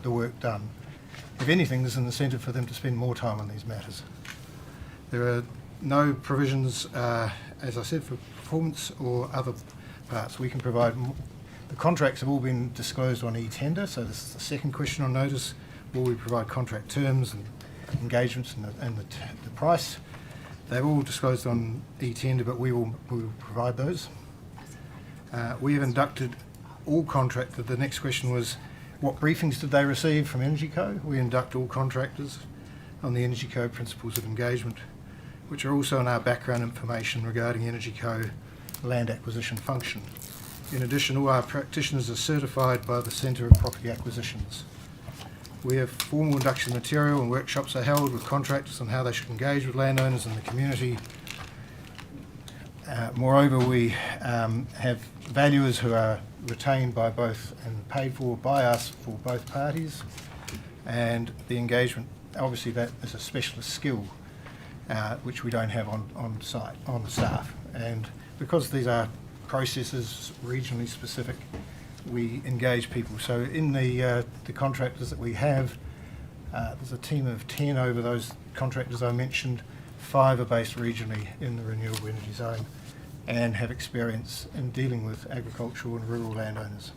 the work done. If anything, there's an incentive for them to spend more time on these matters. There are no provisions, as I said, for performance or other parts. We can provide the contracts have all been disclosed on e-tender, so this is the second question on notice. Will we provide contract terms and engagements and the price? They're all disclosed on e-tender, but we will provide those. We have inducted all contractors. The next question was, what briefings did they receive from EnergyCo? We induct all contractors on the EnergyCo principles of engagement. which are also in our background information regarding EnergyCo land acquisition function. In addition, all our practitioners are certified by the Centre of Property Acquisitions. We have formal induction material and workshops are held with contractors on how they should engage with landowners and the community. Moreover, we have valuers who are retained by both and paid for by us for both parties, and the engagement, obviously that is a specialist skill which we don't have on site, on the staff. And because these are processes regionally specific, we engage people. So in the contractors that we have, there's a team of 10 over those contractors I mentioned. 5 are based regionally in the renewable energy zone and have experience in dealing with agricultural and rural landowners.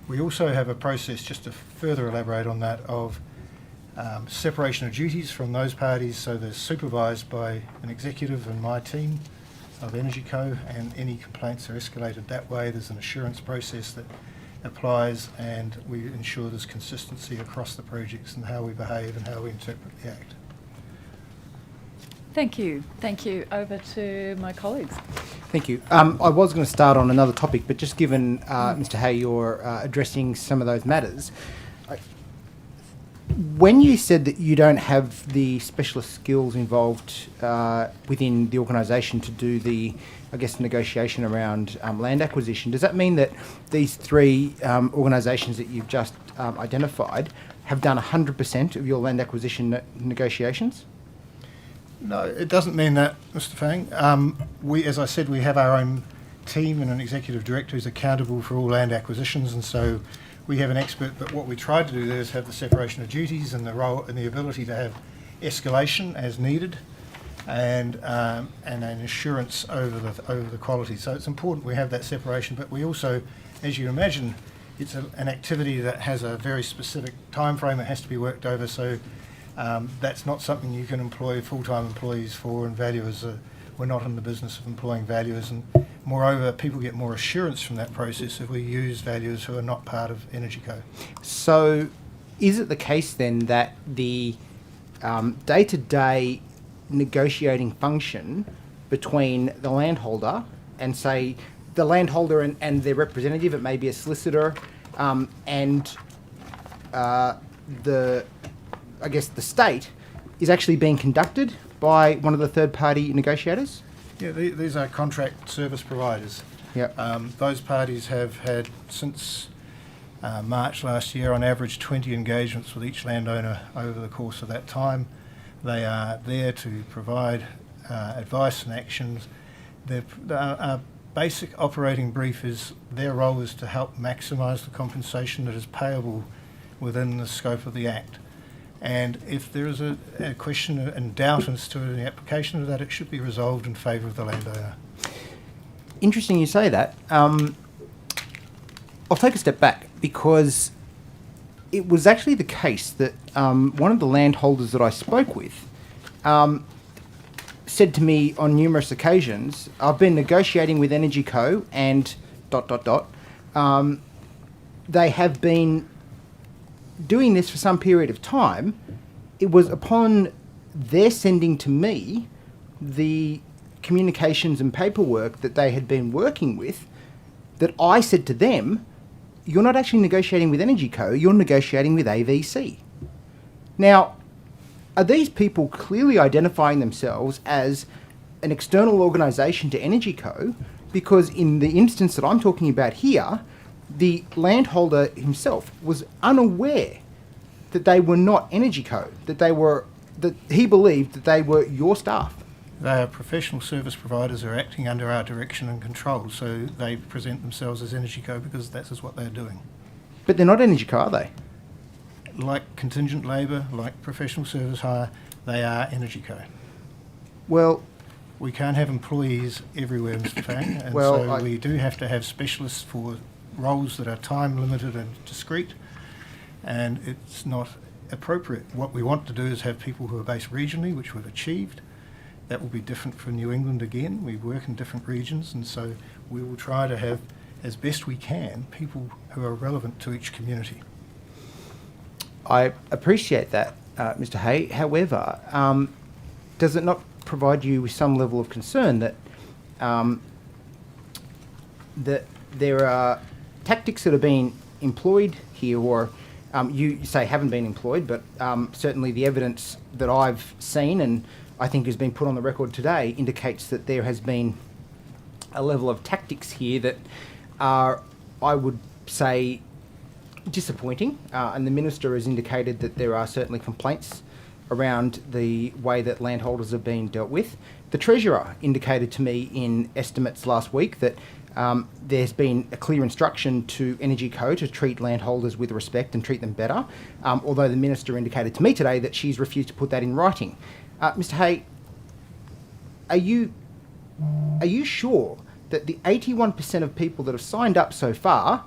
We also have a process, just to further elaborate on that, of separation of duties from those parties. So they're supervised by an executive and my team of EnergyCo, and any complaints are escalated that way. There's an assurance process that applies, and we ensure there's consistency across the projects and how we behave and how we interpret the Act. Thank you. Thank you. Over to my colleagues. Thank you. I was going to start on another topic, but just given, Mr. Hay, you're addressing some of those matters, when you said that you don't have the specialist skills involved within the organisation to do the, I guess, negotiation around land acquisition, does that mean that these 3 organisations that you've just identified have done 100% of your land acquisition negotiations? No, it doesn't mean that, Mr. Fang. We, as I said, we have our own team and an executive director who's accountable for all land acquisitions, and so we have an expert. But what we tried to do there is have the separation of duties and the role and the ability to have escalation as needed, and an assurance over the quality. So it's important we have that separation. But we also, as you imagine, it's an activity that has a very specific time frame that has to be worked over. So. That's not something you can employ full-time employees for, and valuers we're not in the business of employing valuers, and moreover people get more assurance from that process if we use valuers who are not part of EnergyCo. So is it the case then that the day-to-day negotiating function between the landholder and, say, the landholder and their representative, it may be a solicitor, and the state, is actually being conducted by one of the third-party negotiators? Yeah, these are contract service providers. Yep. Those parties have had, since March last year, on average 20 engagements with each landowner over the course of that time. They are there to provide advice and actions. Our basic operating brief is their role is to help maximise the compensation that is payable within the scope of the Act. And if there is a question and doubt as to the application of that, it should be resolved in favour of the landowner. Interesting you say that. I'll take a step back, because it was actually the case that one of the landholders that I spoke with said to me on numerous occasions, I've been negotiating with EnergyCo and ... They have been doing this for some period of time. It was upon their sending to me the communications and paperwork that they had been working with that I said to them, you're not actually negotiating with EnergyCo, you're negotiating with AVC. Now, are these people clearly identifying themselves as an external organisation to EnergyCo? Because in the instance that I'm talking about here, the landholder himself was unaware that they were not EnergyCo, that he believed that they were your staff. They are professional service providers who are acting under our direction and control, so they present themselves as EnergyCo because that's what they're doing. But they're not EnergyCo, are they? Like contingent labour, like professional service hire, they are EnergyCo. Well, we can't have employees everywhere, Mr. Fang, and we do have to have specialists for roles that are time limited and discrete, and it's not appropriate. What we want to do is have people who are based regionally, which we've achieved. That will be different for New England again. We work in different regions, and so we will try to have, as best we can, people who are relevant to each community. I appreciate that, Mr. Hay. However, does it not provide you with some level of concern that that there are tactics that are being employed here, or you say haven't been employed, but certainly the evidence that I've seen and I think has been put on the record today indicates that there has been a level of tactics here that are, I would say, disappointing, and the Minister has indicated that there are certainly complaints around the way that landholders are being dealt with. The Treasurer indicated to me in estimates last week that there's been a clear instruction to EnergyCo to treat landholders with respect and treat them better, although the Minister indicated to me today that she's refused to put that in writing. Mr Hay, are you sure that the 81% of people that have signed up so far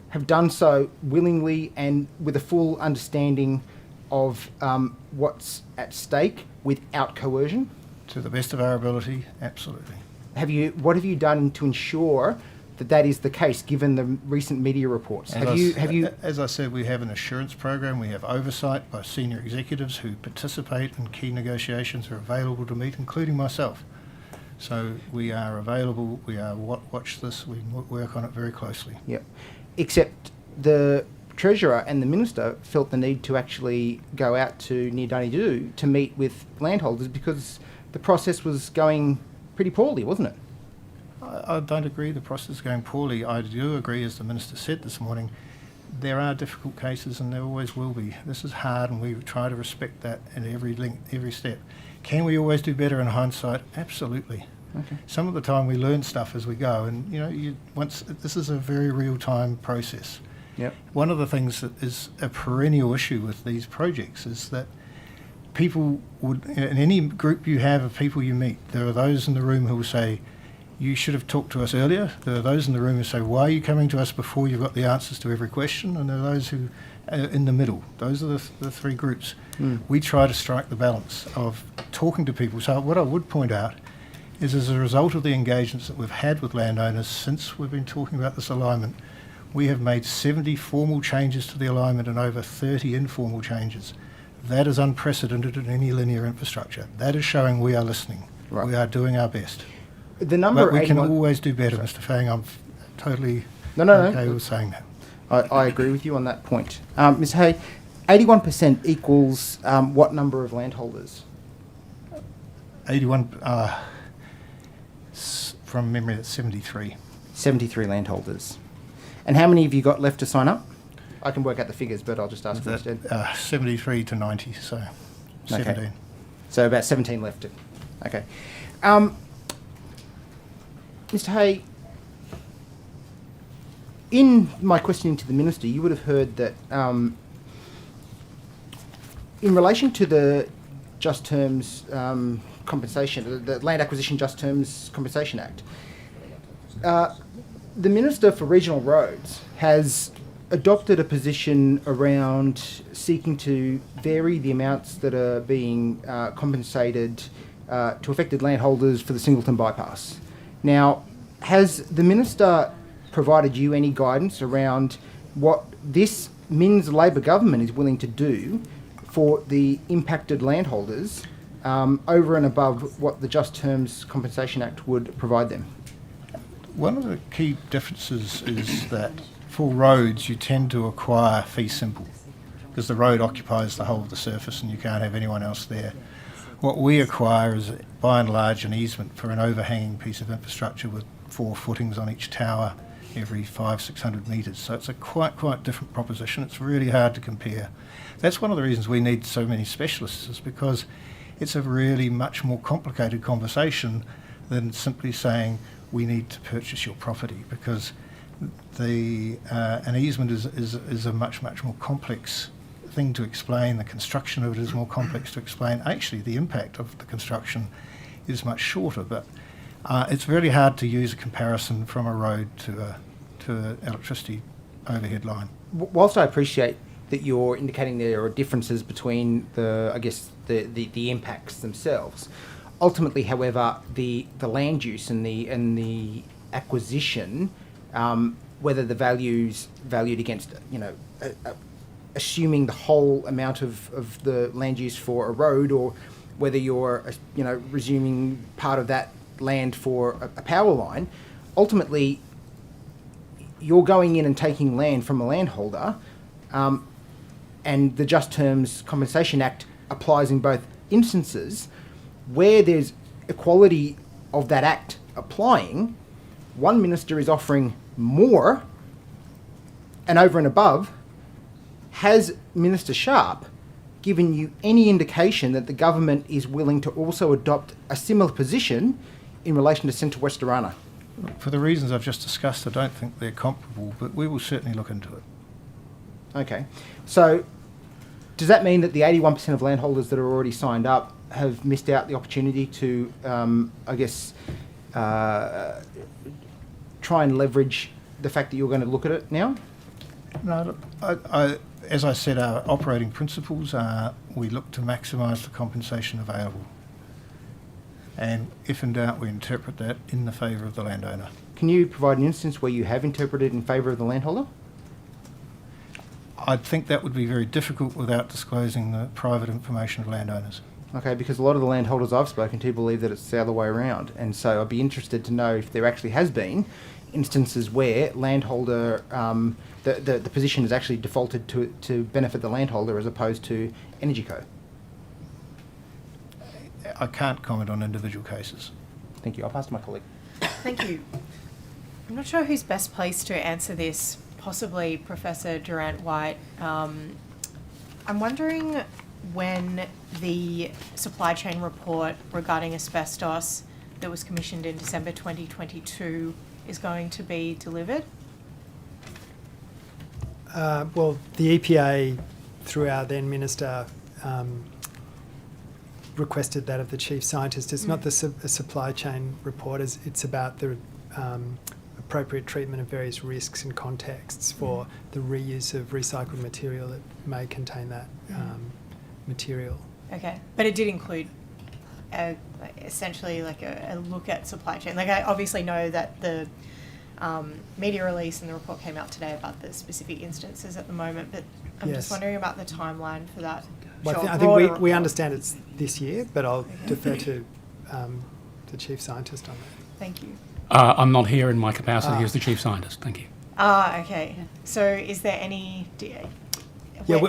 have done so willingly and with a full understanding of what's at stake without coercion? To the best of our ability, absolutely. What have you done to ensure that that is the case, given the recent media reports? As I said, we have an assurance program. We have oversight by senior executives who participate in key negotiations, are available to meet, including myself. So we are available. We are watch this. We work on it very closely. Yep. Except the Treasurer and the Minister felt the need to actually go out to near Dunedoo to meet with landholders because the process was going pretty poorly, wasn't it? I don't agree the process is going poorly. I do agree, as the Minister said this morning, there are difficult cases and there always will be. This is hard and we try to respect that at every step. Can we always do better in hindsight? Absolutely. Okay. Some of the time we learn stuff as we go, and this is a very real-time process. Yep. One of the things that is a perennial issue with these projects is that people would, in any group you have of people you meet, there are those in the room who will say, you should have talked to us earlier. There are those in the room who say, why are you coming to us before you've got the answers to every question? And there are those who are in the middle. Those are the three groups. We try to strike the balance of talking to people. So what I would point out is, as a result of the engagements that we've had with landowners since we've been talking about this alignment, we have made 70 formal changes to the alignment and over 30 informal changes. That is unprecedented in any linear infrastructure. That is showing we are listening. Right. We are doing our best. The number but we can 81 always do better, Mr. Fang. I'm totally okay with saying that. I agree with you on that point. Ms. Hay, 81% equals what number of landholders? 81, from memory, that's 73. 73 landholders. And how many have you got left to sign up? I can work out the figures, but I'll just ask you instead. 73 to 90, so 17. Okay. So about 17 left. Okay. Mr. Hay, in my questioning to the Minister, you would have heard that in relation to the Just Terms Compensation, the Land Acquisition Just Terms Compensation Act, the Minister for Regional Roads has adopted a position around seeking to vary the amounts that are being compensated to affected landholders for the Singleton bypass. Now, has the Minister provided you any guidance around what this Minns Labor government is willing to do for the impacted landholders over and above what the Just Terms Compensation Act would provide them? One of the key differences is that for roads you tend to acquire fee simple because the road occupies the whole of the surface and you can't have anyone else there. What we acquire is by and large an easement for an overhanging piece of infrastructure with 4 footings on each tower every 500-600 metres. So it's a quite different proposition. It's really hard to compare. That's one of the reasons we need so many specialists, is because it's a really much more complicated conversation than simply saying we need to purchase your property, because an easement is a much more complex thing to explain. The construction of it is more complex to explain. Actually, the impact of the construction is much shorter, but it's really hard to use a comparison from a road to an electricity overhead line. Whilst I appreciate that you're indicating there are differences between the impacts themselves, ultimately, however, the land use and the acquisition, whether the value's valued against assuming the whole amount of the land use for a road or whether you're, resuming part of that land for a power line, ultimately you're going in and taking land from a landholder, and the Just Terms Compensation Act applies in both instances. Where there's equality of that act applying, one minister is offering more and over and above. Has Minister Sharpe given you any indication that the government is willing to also adopt a similar position in relation to Central West Arana? For the reasons I've just discussed, I don't think they're comparable, but we will certainly look into it. Okay. So does that mean that the 81% of landholders that are already signed up have missed out the opportunity to, try and leverage the fact that you're going to look at it now? No, as I said, our operating principles are we look to maximise the compensation available. And if in doubt, we interpret that in the favour of the landowner. Can you provide an instance where you have interpreted in favour of the landholder? I think that would be very difficult without disclosing the private information of landowners. Okay, because a lot of the landholders I've spoken to believe that it's the other way around. And so I'd be interested to know if there actually has been instances where landholder, the position is actually defaulted to benefit the landholder as opposed to EnergyCo. I can't comment on individual cases. Thank you. I'll pass to my colleague. Thank you. I'm not sure who's best placed to answer this, possibly Professor Durant-White. I'm wondering when the supply chain report regarding asbestos that was commissioned in December 2022 is going to be delivered? Well, the EPA, through our then Minister, requested that of the Chief Scientist. It's not the supply chain report, it's about the appropriate treatment of various risks and contexts for the reuse of recycled material that may contain that material. Okay, but it did include essentially like a look at supply chain. Like I obviously know that the media release and the report came out today about the specific instances at the moment, but I'm just wondering about the timeline for that. Well, I think we understand it's this year, but I'll defer to the Chief Scientist on that. Thank you. I'm not here in my capacity as the Chief Scientist. Thank you. Okay. So is there any...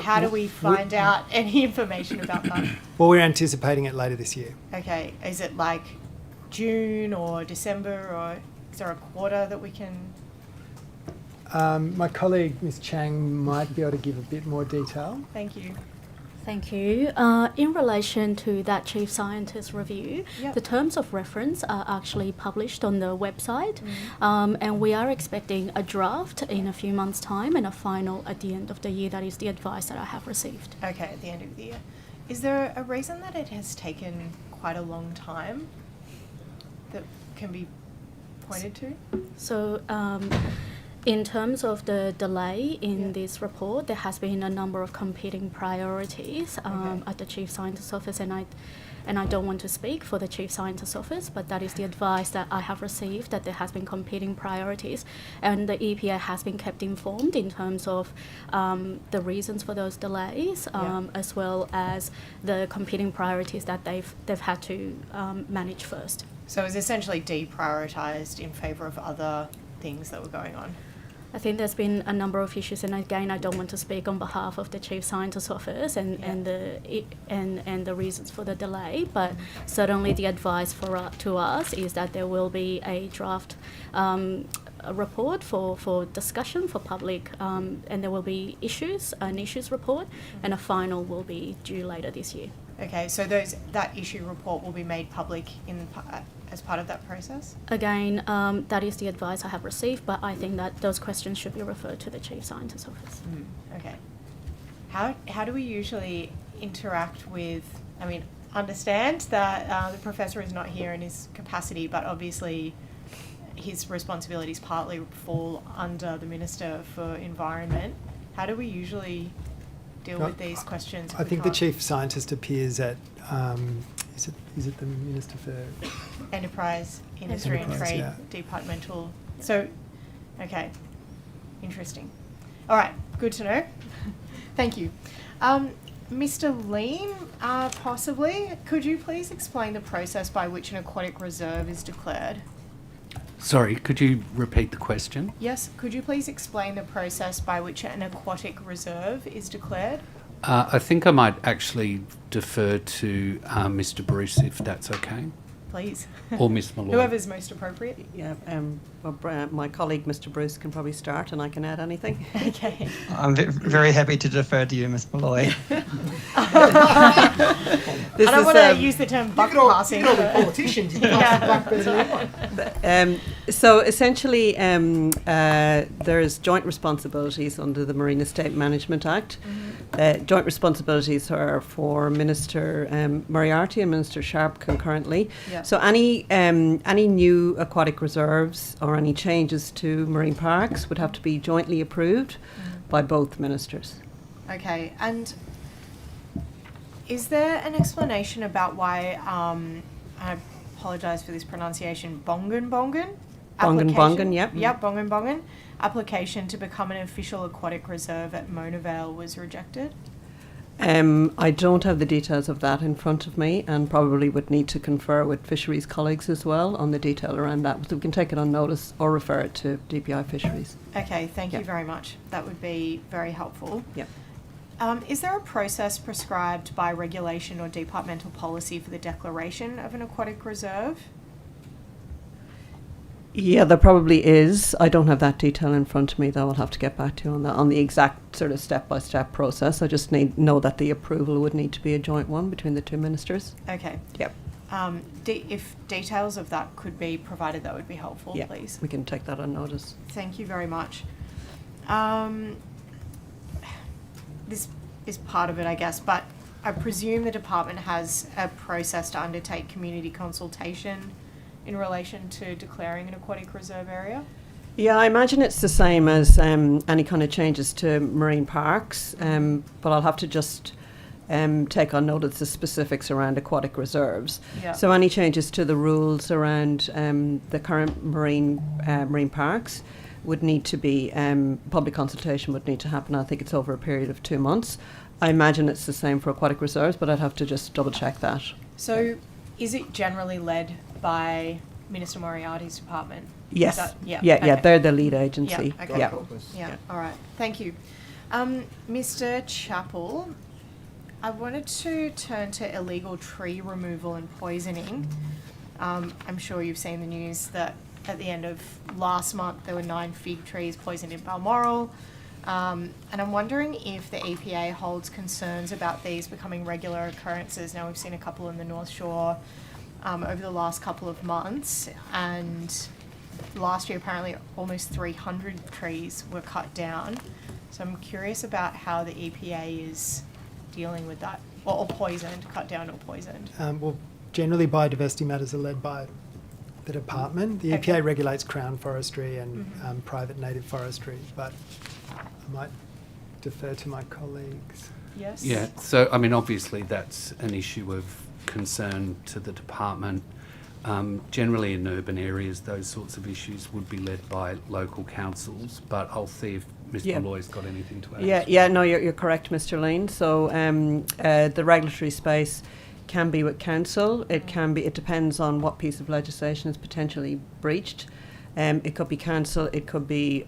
how do we find out any information about that? Well, we're anticipating it later this year. Okay. Is it like June or December, or is there a quarter that we can... My colleague, Ms Chang, might be able to give a bit more detail. Thank you. Thank you. In relation to that Chief Scientist review, the terms of reference are actually published on the website, and we are expecting a draft in a few months' time and a final at the end of the year. That is the advice that I have received. Okay, at the end of the year. Is there a reason that it has taken quite a long time that can be pointed to? So, in terms of the delay in this report, there has been a number of competing priorities at the Chief Scientist's Office, and I don't want to speak for the Chief Scientist's Office, but that is the advice that I have received, that there has been competing priorities, and the EPA has been kept informed in terms of the reasons for those delays, as well as the competing priorities that they've had to manage first. So it's essentially deprioritised in favour of other things that were going on. I think there's been a number of issues, and again, I don't want to speak on behalf of the Chief Scientist's Office and the reasons for the delay, but certainly the advice to us is that there will be a draft a report for discussion for public, and there will be an issues report, and a final will be due later this year. Okay, so that issue report will be made public as part of that process? Again, that is the advice I have received, but I think that those questions should be referred to the Chief Scientist's Office. Okay. How do we usually interact with, understand that the Professor is not here in his capacity, but obviously his responsibilities partly fall under the Minister for Environment. How do we usually deal with these questions? I think the Chief Scientist appears at, is it the Minister for... Enterprise, Industry and Trade Departmental. So, okay, interesting. All right, good to know. Thank you. Mr. Lean, possibly, could you please explain the process by which an aquatic reserve is declared? Sorry, could you repeat the question? Yes, could you please explain the process by which an aquatic reserve is declared? I think I might actually defer to Mr. Bruce, if that's okay. Please. Or Miss Malloy. Whoever's most appropriate. Yeah, my colleague Mr. Bruce can probably start, and I can add anything. Okay. I'm very happy to defer to you, Miss Malloy. I don't want to use the term buck passing. You can all be politicians. You can pass the buck better than anyone. So essentially, there's joint responsibilities under the Marine Estate Management Act. Joint responsibilities are for Minister Moriarty and Minister Sharpe concurrently. Yeah. So any new aquatic reserves or any changes to marine parks would have to be jointly approved by both ministers. Okay, and is there an explanation about why, I apologise for this pronunciation, Bongan? Bongan, yep. Yep, Bongan. Application to become an official aquatic reserve at Mona Vale was rejected? I don't have the details of that in front of me, and probably would need to confer with fisheries colleagues as well on the detail around that. So we can take it on notice or refer it to DPI Fisheries. Okay, thank you very much. That would be very helpful. Yep. Is there a process prescribed by regulation or departmental policy for the declaration of an aquatic reserve? Yeah, there probably is. I don't have that detail in front of me, though. I'll have to get back to you on that, on the exact sort of step-by-step process. I just know that the approval would need to be a joint one between the two ministers. Okay. Yep. If details of that could be provided, that would be helpful, please. We can take that on notice. Thank you very much. This is part of it, I guess, but I presume the department has a process to undertake community consultation in relation to declaring an aquatic reserve area? Yeah, I imagine it's the same as any kind of changes to marine parks, but I'll have to just take on notice the specifics around aquatic reserves. Yeah. So any changes to the rules around the current marine parks would need to be, public consultation would need to happen. I think it's over a period of 2 months. I imagine it's the same for aquatic reserves, but I'd have to just double check that. So is it generally led by Minister Moriarty's department? Yes. Yeah, yeah, they're the lead agency. Yeah, okay, yeah. cool. Yeah, all right. Thank you. Mr. Chappell, I wanted to turn to illegal tree removal and poisoning. I'm sure you've seen the news that at the end of last month there were 9 fig trees poisoned in Balmoral. And I'm wondering if the EPA holds concerns about these becoming regular occurrences. Now, we've seen a couple in the North Shore over the last couple of months, and last year apparently almost 300 trees were cut down. So I'm curious about how the EPA is dealing with that, or poisoned, cut down or poisoned. Well, generally biodiversity matters are led by the department. The EPA regulates Crown forestry and private native forestry, but I might defer to my colleagues. Yes. Yeah, so I mean, obviously that's an issue of concern to the department. Generally in urban areas, those sorts of issues would be led by local councils, but I'll see if Mr. Malloy's got anything to add. No, you're correct, Mr. Lane. So the regulatory space can be with council. It depends on what piece of legislation is potentially breached. It could be council, it could be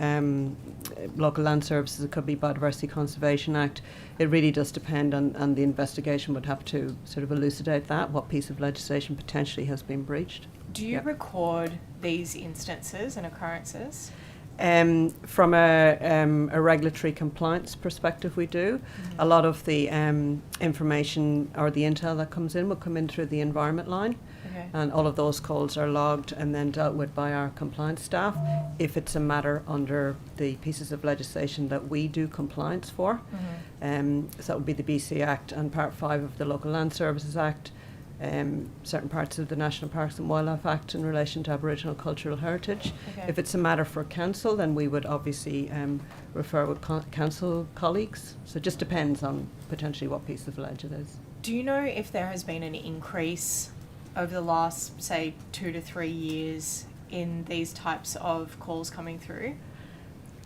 local land services, it could be Biodiversity Conservation Act. It really does depend on the investigation would have to sort of elucidate that, what piece of legislation potentially has been breached. Do you record these instances and occurrences? From a regulatory compliance perspective, we do. A lot of the information or the intel that comes in will come in through the environment line. Okay. And all of those calls are logged and then dealt with by our compliance staff if it's a matter under the pieces of legislation that we do compliance for. So that would be the BC Act and Part 5 of the Local Land Services Act, certain parts of the National Parks and Wildlife Act in relation to Aboriginal cultural heritage. Okay. If it's a matter for council, then we would obviously refer with council colleagues. So it just depends on potentially what piece of ledge it is. Do you know if there has been an increase over the last, say, 2 to 3 years in these types of calls coming through?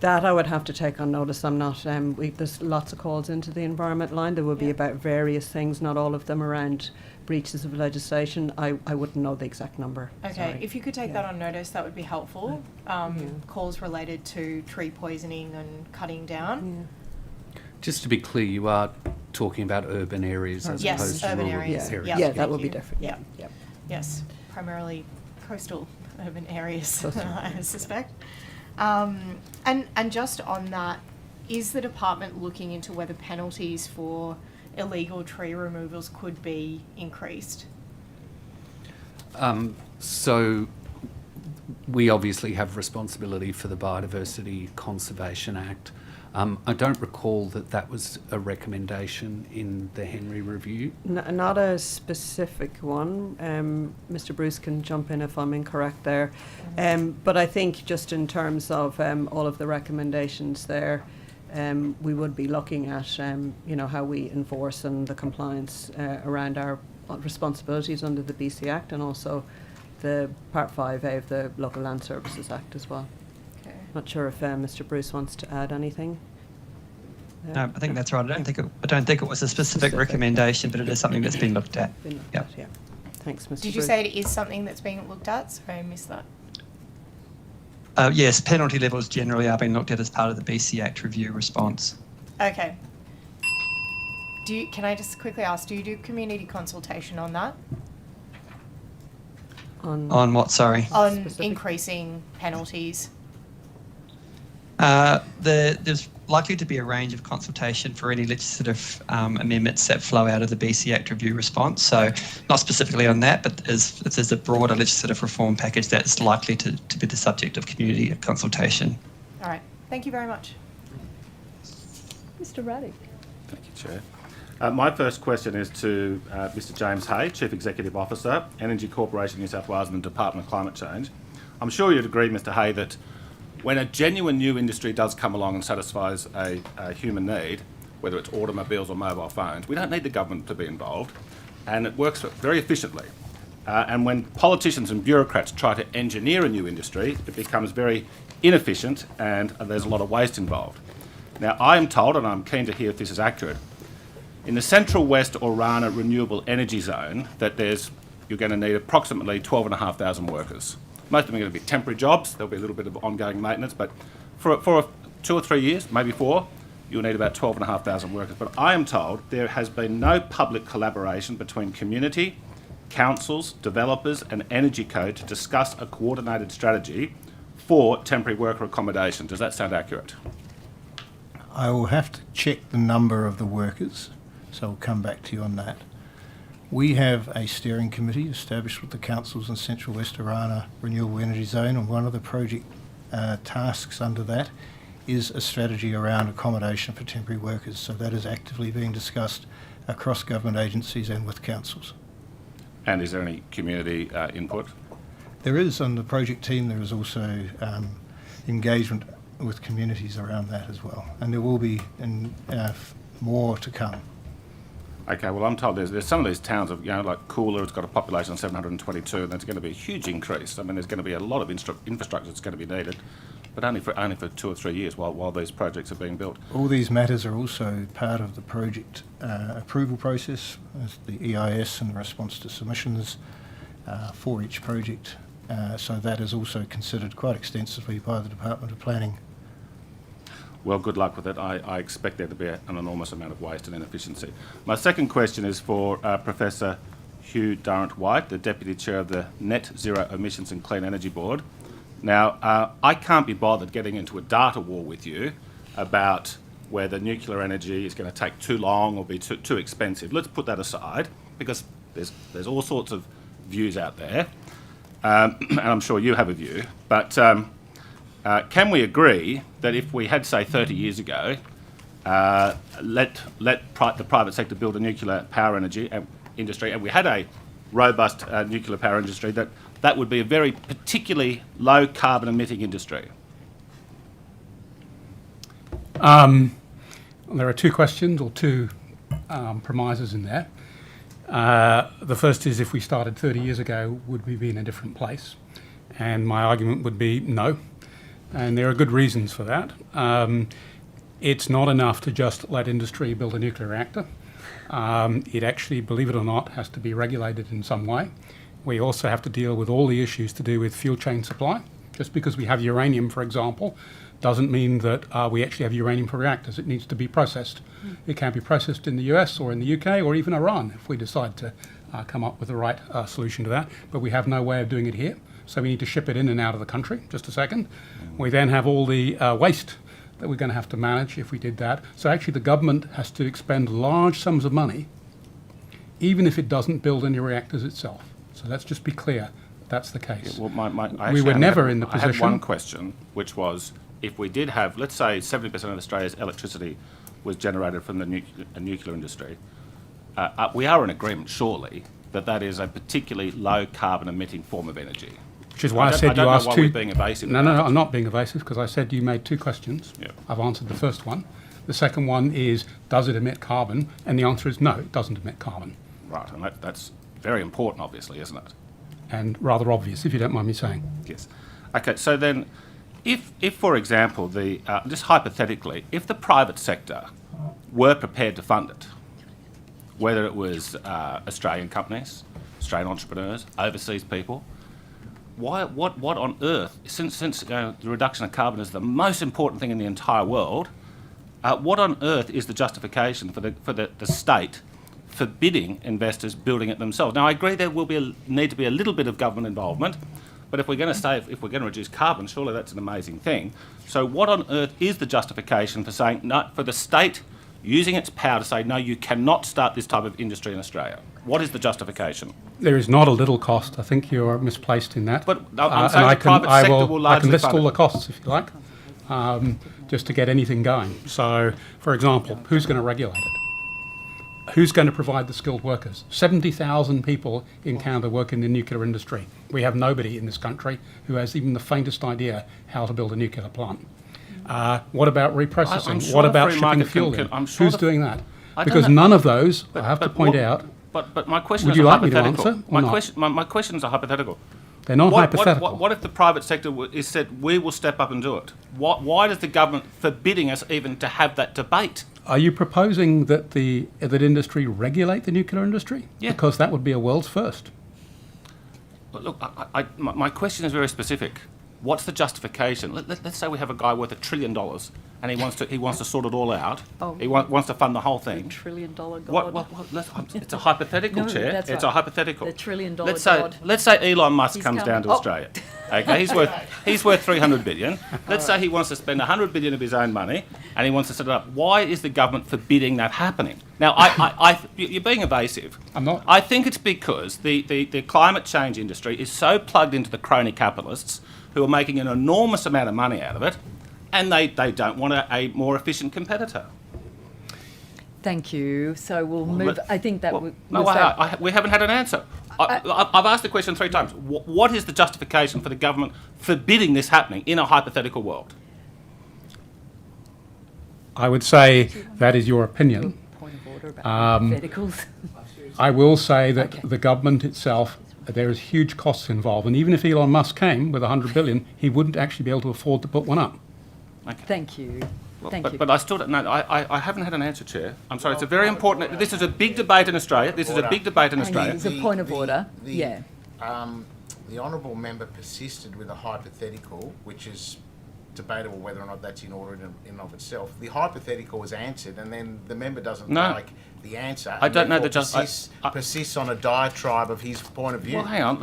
That I would have to take on notice. I'm not. There's lots of calls into the environment line. There will be about various things, not all of them around breaches of legislation. I wouldn't know the exact number. Okay, Sorry. if you could take that on notice, that would be helpful. Calls related to tree poisoning and cutting down. Just to be clear, you are talking about urban areas as Yes, opposed to urban rural areas. areas. Yeah, Yeah, that thank would be you. different. Yeah. Yep. Yes, primarily coastal urban areas, I suspect. And just on that, is the department looking into whether penalties for illegal tree removals could be increased? So we obviously have responsibility for the Biodiversity Conservation Act. I don't recall that was a recommendation in the Henry Review. Not a specific one. Mr. Bruce can jump in if I'm incorrect there. But I think just in terms of all of the recommendations there, we would be looking at how we enforce and the compliance around our responsibilities under the BC Act and also the Part 5A of the Local Land Services Act as well. Okay. Not sure if Mr. Bruce wants to add anything. No, I think that's right. I don't think it was a specific recommendation, but it is something that's been looked at. Yeah. Thanks, Mr. Did you say it is something that's being looked at? Sorry, I missed that. Yes, penalty levels generally are being looked at as part of the BC Act review response. Okay. Can I just quickly ask, do you do community consultation on that? On what, sorry? On increasing penalties? There's likely to be a range of consultation for any legislative amendments that flow out of the BC Act review response. So not specifically on that, but if there's a broader legislative reform package, that's likely to be the subject of community consultation. All right. Thank you very much. Mr. Ruddick. Thank you, Chair. My first question is to Mr. James Hay, Chief Executive Officer, Energy Corporation New South Wales and the Department of Climate Change. I'm sure you'd agree, Mr. Hay, that when a genuine new industry does come along and satisfies a human need, whether it's automobiles or mobile phones, we don't need the government to be involved, and it works very efficiently. And when politicians and bureaucrats try to engineer a new industry, it becomes very inefficient and there's a lot of waste involved. Now, I am told, and I'm keen to hear if this is accurate, in the Central West Orana Renewable Energy Zone, that you're going to need approximately 12,500 workers. Most of them are going to be temporary jobs. There'll be a little bit of ongoing maintenance, but for 2 or 3 years, maybe 4, you'll need about 12,500 workers. But I am told there has been no public collaboration between community, councils, developers and EnergyCo to discuss a coordinated strategy for temporary worker accommodation. Does that sound accurate? I will have to check the number of the workers, so I'll come back to you on that. We have a steering committee established with the councils in Central West Orana Renewable Energy Zone, and one of the project tasks under that is a strategy around accommodation for temporary workers. So that is actively being discussed across government agencies and with councils. And is there any community input? There is, on the project team, there is also engagement with communities around that as well. And there will be more to come. Okay, well, I'm told there's some of these towns of, like Koala, it's got a population of 722, and there's going to be a huge increase. I mean, there's going to be a lot of infrastructure that's going to be needed, but only for 2 or 3 years while these projects are being built. All these matters are also part of the project approval process, as the EIS and the response to submissions for each project. So that is also considered quite extensively by the Department of Planning. Well, good luck with it. I expect there to be an enormous amount of waste and inefficiency. My second question is for Professor Hugh Durrant-White, the Deputy Chair of the Net Zero Emissions and Clean Energy Board. Now, I can't be bothered getting into a data war with you about whether nuclear energy is going to take too long or be too expensive. Let's put that aside, because there's all sorts of views out there, and I'm sure you have a view, but can we agree that if we had, say, 30 years ago, let the private sector build a nuclear power industry, and we had a robust nuclear power industry, that would be a very particularly low carbon emitting industry? There are two questions or two premises in there. The first is, if we started 30 years ago, would we be in a different place? And my argument would be no. and there are good reasons for that. It's not enough to just let industry build a nuclear reactor. It actually, believe it or not, has to be regulated in some way. We also have to deal with all the issues to do with fuel chain supply. Just because we have uranium, for example, doesn't mean that we actually have uranium for reactors. It needs to be processed. It can be processed in the US or in the UK or even Iran if we decide to come up with the right solution to that. But we have no way of doing it here. So we need to ship it in and out of the country. Just a second. We then have all the waste that we're going to have to manage if we did that. So actually the government has to expend large sums of money, even if it doesn't build any reactors itself. So let's just be clear, that's the case. Yeah, well, we were never in the position... I had one question, which was, if we did have, let's say 70% of Australia's electricity was generated from the nuclear industry, we are in agreement, surely, that that is a particularly low carbon emitting form of energy. Which is why I said you asked two... we're being evasive. No, I'm not being evasive, because I said you made two questions. Yep. I've answered the first one. The second one is, does it emit carbon? And the answer is no, it doesn't emit carbon. Right, and that's very important, obviously, isn't it? And rather obvious, if you don't mind me saying. Yes. Okay, so then, if for example, just hypothetically, if the private sector were prepared to fund it, whether it was Australian companies, Australian entrepreneurs, overseas people, what on earth, since the reduction of carbon is the most important thing in the entire world, what on earth is the justification for the state forbidding investors building it themselves? Now, I agree there will need to be a little bit of government involvement, but if we're going to reduce carbon, surely that's an amazing thing. So what on earth is the justification for saying no, for the state using its power to say no, you cannot start this type of industry in Australia? What is the justification? There is not a little cost. I think you're misplaced in that. But I'm saying the private sector will largely I can list fund all it. the costs, if you like, just to get anything going. So, for example, who's going to regulate it? Who's going to provide the skilled workers? 70,000 people in Canada work in the nuclear industry. We have nobody in this country who has even the faintest idea how to build a nuclear plant. What about reprocessing? I'm sure what the about free shipping market fuel can- in? I'm sure Who's the- doing that? I don't Because know. none of those, I have to point out... But my question Would is you a like me to hypothetical. answer or not? My questions are hypothetical. They're not hypothetical. What if the private sector is said, we will step up and do it? Why does the government forbidding us even to have that debate? Are you proposing that that industry regulate the nuclear industry? Yeah. Because that would be a world's first. But look, my question is very specific. What's the justification? Let's say we have a guy worth $1 trillion, and he wants to sort it all out. Oh. He wants to fund the whole thing. $1 trillion God. It's a hypothetical, No, Chair. that's It's right. a hypothetical. The $1 trillion Let's God. say Elon Musk He's comes down to coming. Oh. Australia. Okay, he's worth 300 billion. Let's say he wants to spend 100 billion of his own money, and he wants to set it up. Why is the government forbidding that happening? Now, you're being evasive. I'm not. I think it's because the climate change industry is so plugged into the crony capitalists who are making an enormous amount of money out of it, and they don't want a more efficient competitor. Thank you. So we'll move. I think that we haven't had an answer. I've asked the question 3 times. What is the justification for the government forbidding this happening in a hypothetical world? I would say that is your opinion. Point of order about hypotheticals. I will say that the government itself, there is huge costs involved, and even if Elon Musk came with 100 billion, he wouldn't actually be able to afford to put one up. Okay. Thank you. But I still don't know. I haven't had an answer, Chair. I'm sorry. It's a very important. This is a big debate in Australia. This is a big debate in Australia. It's a point of order. Yeah. The honourable member persisted with a hypothetical, which is debatable whether or not that's in order in and of itself. The hypothetical was answered, and then the member doesn't like the answer. I don't know the persists on a diatribe of his point of view. Well, hang on.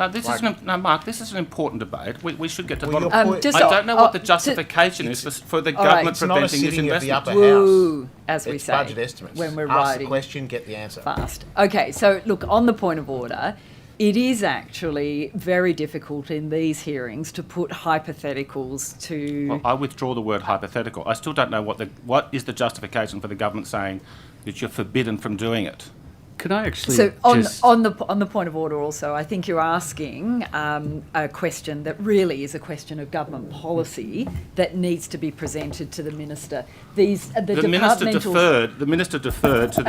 Mark, this is an important debate. We should get to the Well, bottom. your I don't know what the justification is for the government preventing this investment. Woo, as we It's say, budget estimates. when we're Ask writing the question, get the answer. fast. Okay, so look, on the point of order, it is actually very difficult in these hearings to put hypotheticals to... Well, I withdraw the word hypothetical. I still don't know what is the justification for the government saying that you're forbidden from doing it. Could I actually So on the point of order also, I think you're asking a question that really is a question of government policy that needs to be presented to the minister. The minister deferred to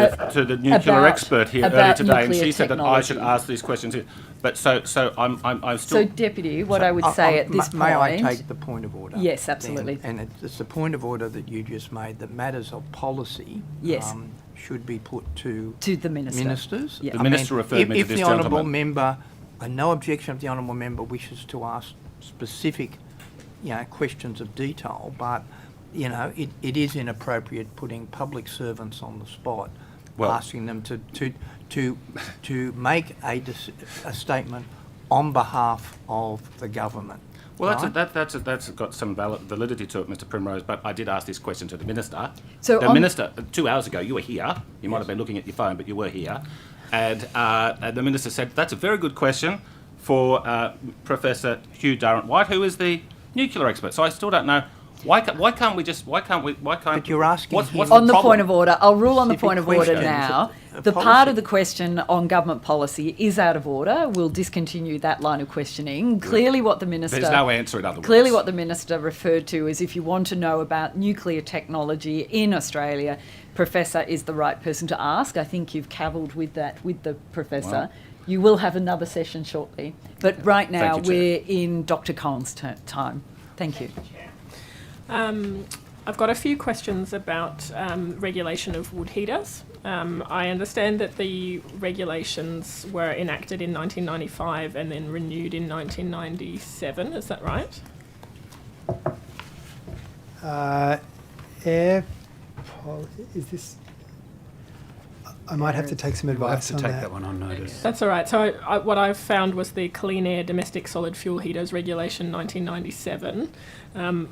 the nuclear expert here earlier today, and she said that I should ask these questions here. But so I'm still. So, Deputy, what I would say at this point... May I take the point of order? Yes, absolutely. Then? And it's the point of order that you just made that matters of policy yes. Should be put to the minister. Ministers. Yeah. The minister referred me to this if the honourable gentleman. member, no objection if the honourable member wishes to ask specific, questions of detail, but it is inappropriate putting public servants on the spot, asking them to make a statement on behalf of the government. Well, right? that's got some validity to it, Mr. Primrose, but I did ask this question to the Minister. So the Minister, 2 hours ago, you were here. You might have been looking at your phone, but you were here. And the Minister said, that's a very good question for Professor Hugh Durrant-White, who is the nuclear expert. So I still don't know. Why can't we? But you're asking what's on the problem? point of order. I'll rule on the point of order question. now. The part of the question on government policy is out of order. We'll discontinue that line of questioning. Clearly, what the minister there's no answer in other words. Clearly, what the minister referred to is if you want to know about nuclear technology in Australia, Professor is the right person to ask. I think you've cavilled with that with the Professor. Wow. You will have another session shortly, but right now Thank you, we're in Dr. Collins' time. Thank you. I've got a few questions about regulation of wood heaters. I understand that the regulations were enacted in 1995 and then renewed in 1997. Is that right? Is this... I might have to take some advice on that. We'll have to take that one on notice. That's all right. So what I've found was the Clean Air Domestic Solid Fuel Heaters Regulation 1997.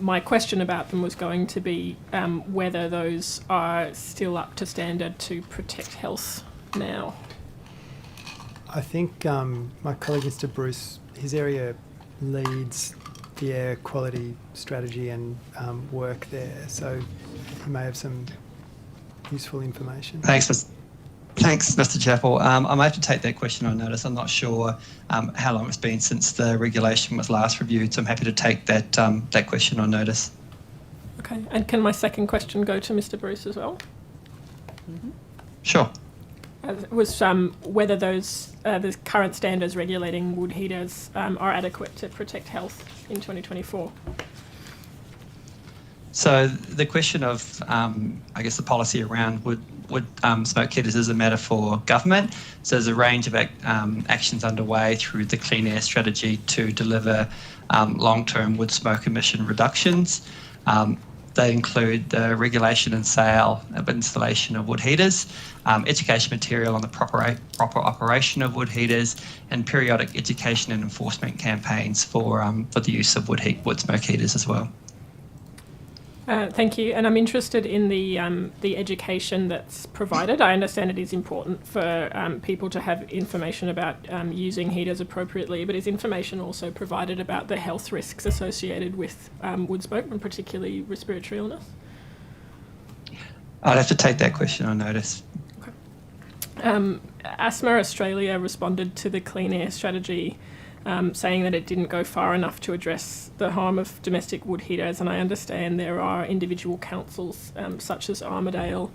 My question about them was going to be whether those are still up to standard to protect health now. I think my colleague Mr. Bruce, his area leads the air quality strategy and work there, so he may have some useful information. Thanks, Mr. Chappell. I may have to take that question on notice. I'm not sure how long it's been since the regulation was last reviewed, so I'm happy to take that question on notice. Okay, and can my second question go to Mr. Bruce as well? Mm-hmm. Sure. Was whether those the current standards regulating wood heaters are adequate to protect health in 2024? So the question of, I guess, the policy around wood smoke heaters is a matter for government. So there's a range of actions underway through the Clean Air Strategy to deliver long-term wood smoke emission reductions. They include the regulation and sale of installation of wood heaters, education material on the proper operation of wood heaters, and periodic education and enforcement campaigns for the use of wood smoke heaters as well. Thank you, and I'm interested in the education that's provided. I understand it is important for people to have information about using heaters appropriately, but is information also provided about the health risks associated with wood smoke, and particularly respiratory illness? I'd have to take that question on notice. Okay. Asthma Australia responded to the Clean Air Strategy saying that it didn't go far enough to address the harm of domestic wood heaters, and I understand there are individual councils such as Armidale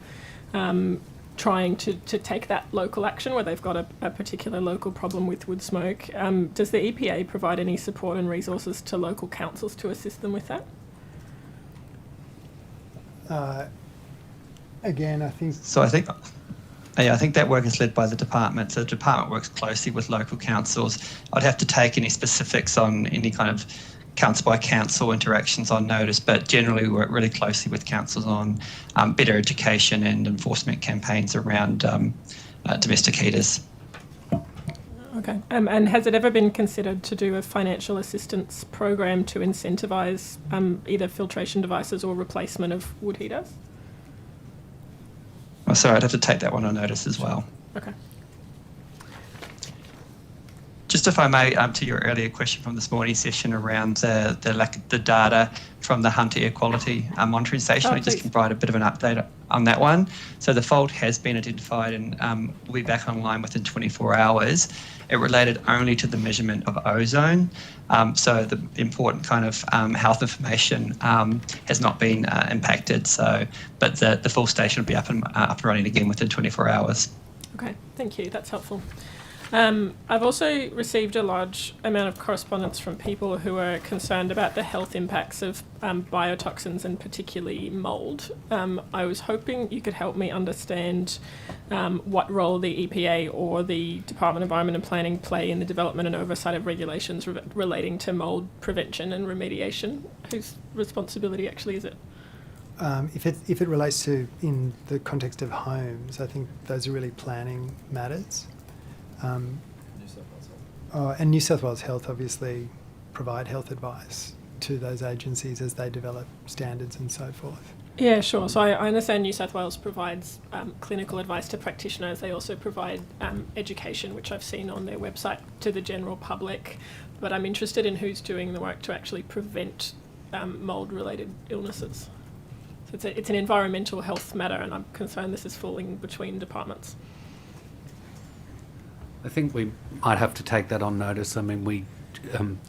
trying to take that local action where they've got a particular local problem with wood smoke. Does the EPA provide any support and resources to local councils to assist them with that? Again, I think... So I think that work is led by the department. So the department works closely with local councils. I'd have to take any specifics on any kind of council by council interactions on notice, but generally we work really closely with councils on better education and enforcement campaigns around domestic heaters. Okay. And has it ever been considered to do a financial assistance program to incentivise either filtration devices or replacement of wood heaters? Oh, sorry, I'd have to take that one on notice as well. Okay. Just if I may, to your earlier question from this morning's session around the data from the Hunter Air Quality Monitoring Station, I just can provide a bit of an update on that one. So the fault has been identified and will be back online within 24 hours. It related only to the measurement of ozone. So the important kind of health information has not been impacted. But the full station will be up and running again within 24 hours. Okay, thank you. That's helpful. I've also received a large amount of correspondence from people who are concerned about the health impacts of biotoxins and particularly mould. I was hoping you could help me understand what role the EPA or the Department of Environment and Planning play in the development and oversight of regulations relating to mould prevention and remediation. Whose responsibility actually is it? If it relates to in the context of homes, I think those are really planning matters. And New South Wales Health obviously provide health advice to those agencies as they develop standards and so forth. Yeah, sure. So I understand New South Wales provides clinical advice to practitioners. They also provide education, which I've seen on their website, to the general public. But I'm interested in who's doing the work to actually prevent mould-related illnesses. So it's an environmental health matter, and I'm concerned this is falling between departments. I think we might have to take that on notice. I mean,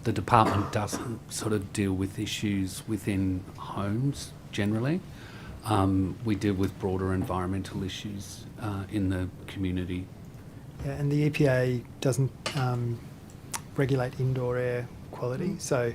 the department doesn't sort of deal with issues within homes generally. We deal with broader environmental issues in the community. Yeah, and the EPA doesn't regulate indoor air quality, so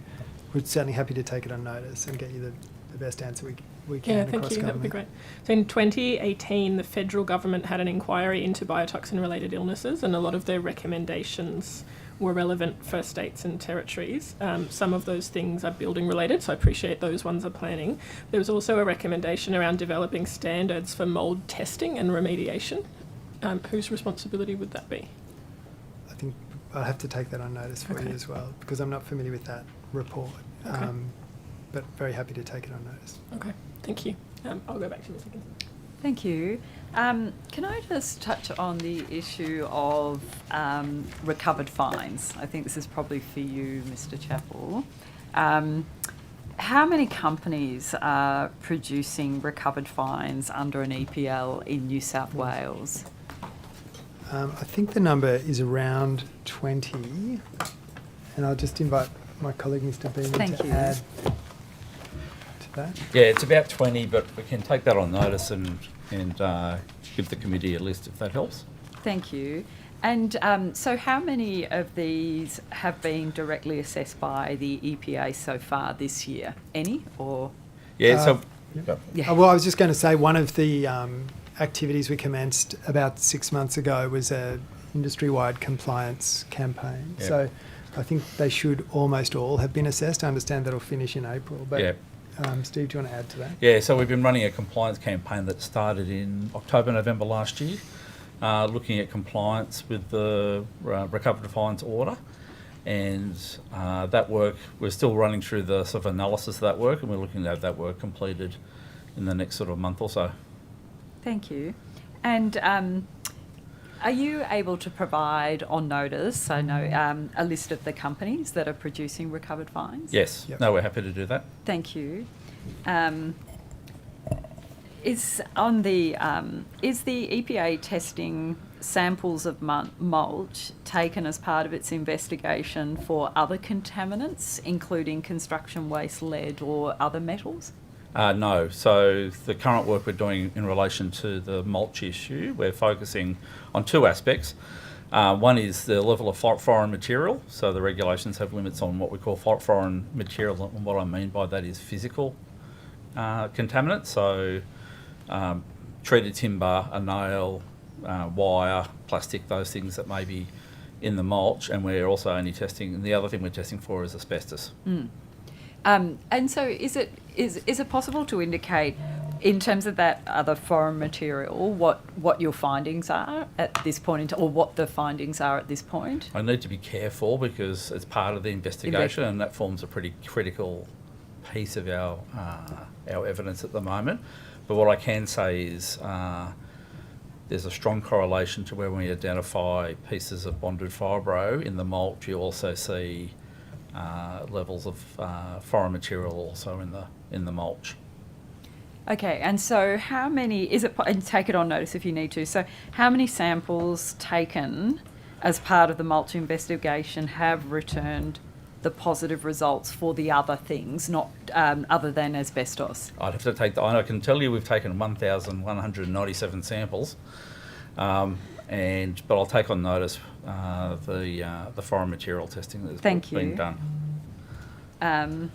we're certainly happy to take it on notice and get you the best answer we can Yeah, across thank you. government. That would be great. So in 2018, the federal government had an inquiry into biotoxin-related illnesses, and a lot of their recommendations were relevant for states and territories. Some of those things are building related, so I appreciate those ones are planning. There was also a recommendation around developing standards for mould testing and remediation. Whose responsibility would that be? I think I'll have to take that on notice for you as well, because I'm not familiar with that report. Okay. But very happy to take it on notice. Okay, thank you. I'll go back to you in a second. Thank you. Can I just touch on the issue of recovered fines? I think this is probably for you, Mr. Chappell. How many companies are producing recovered fines under an EPL in New South Wales? I think the number is around 20, and I'll just invite my colleague, Mr. Beaman, to add to that. Yeah, it's about 20, but we can take that on notice and give the committee a list if that helps. Thank you. And so how many of these have been directly assessed by the EPA so far this year? Any or? Yeah, Well, I was just going to say one of the activities we commenced about 6 months ago was a industry-wide compliance campaign. Yep. So I think they should almost all have been assessed. I understand that'll finish in April. But Yep. Steve, do you want to add to that? Yeah, so we've been running a compliance campaign that started in October, November last year, looking at compliance with the recovered fines order. And that work, we're still running through the sort of analysis of that work, and we're looking to have that work completed in the next sort of month or so. Thank you. And are you able to provide on notice, I know, a list of the companies that are producing recovered fines? Yes. Yep. No, we're happy to do that. Thank you. Is the EPA testing samples of mulch taken as part of its investigation for other contaminants, including construction waste, lead or other metals? No. So the current work we're doing in relation to the mulch issue, we're focusing on two aspects. One is the level of foreign material. So the regulations have limits on what we call foreign material, and what I mean by that is physical contaminants. So treated timber, a nail, wire, plastic, those things that may be in the mulch. And we're also only testing, and the other thing we're testing for is asbestos. Mm. And so is it possible to indicate, in terms of that other foreign material, what your findings are at this point, or what the findings are at this point? I need to be careful because it's part of the investigation, and that forms a pretty critical piece of our evidence at the moment. But what I can say is there's a strong correlation to where we identify pieces of bonded fibro in the mulch. You also see levels of foreign material also in the mulch. Okay, and so how many and take it on notice if you need to. So how many samples taken as part of the mulch investigation have returned the positive results for the other things, not other than asbestos? I'd have to take I can tell you we've taken 1,197 samples, But I'll take on notice the foreign material testing that's been done. And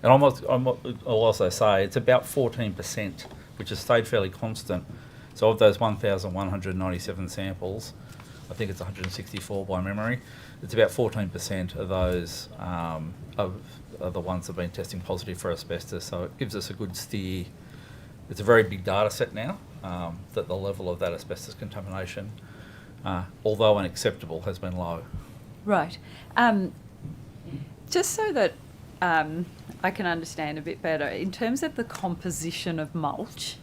I'll also say it's about 14%, which has stayed fairly constant. So of those 1,197 samples, I think it's 164 by memory, it's about 14% of those are the ones that have been testing positive for asbestos. So it gives us a good steer. It's a very big data set now, that the level of that asbestos contamination, although unacceptable, has been low. Right. Just so that I can understand a bit better, in terms of the composition of mulch,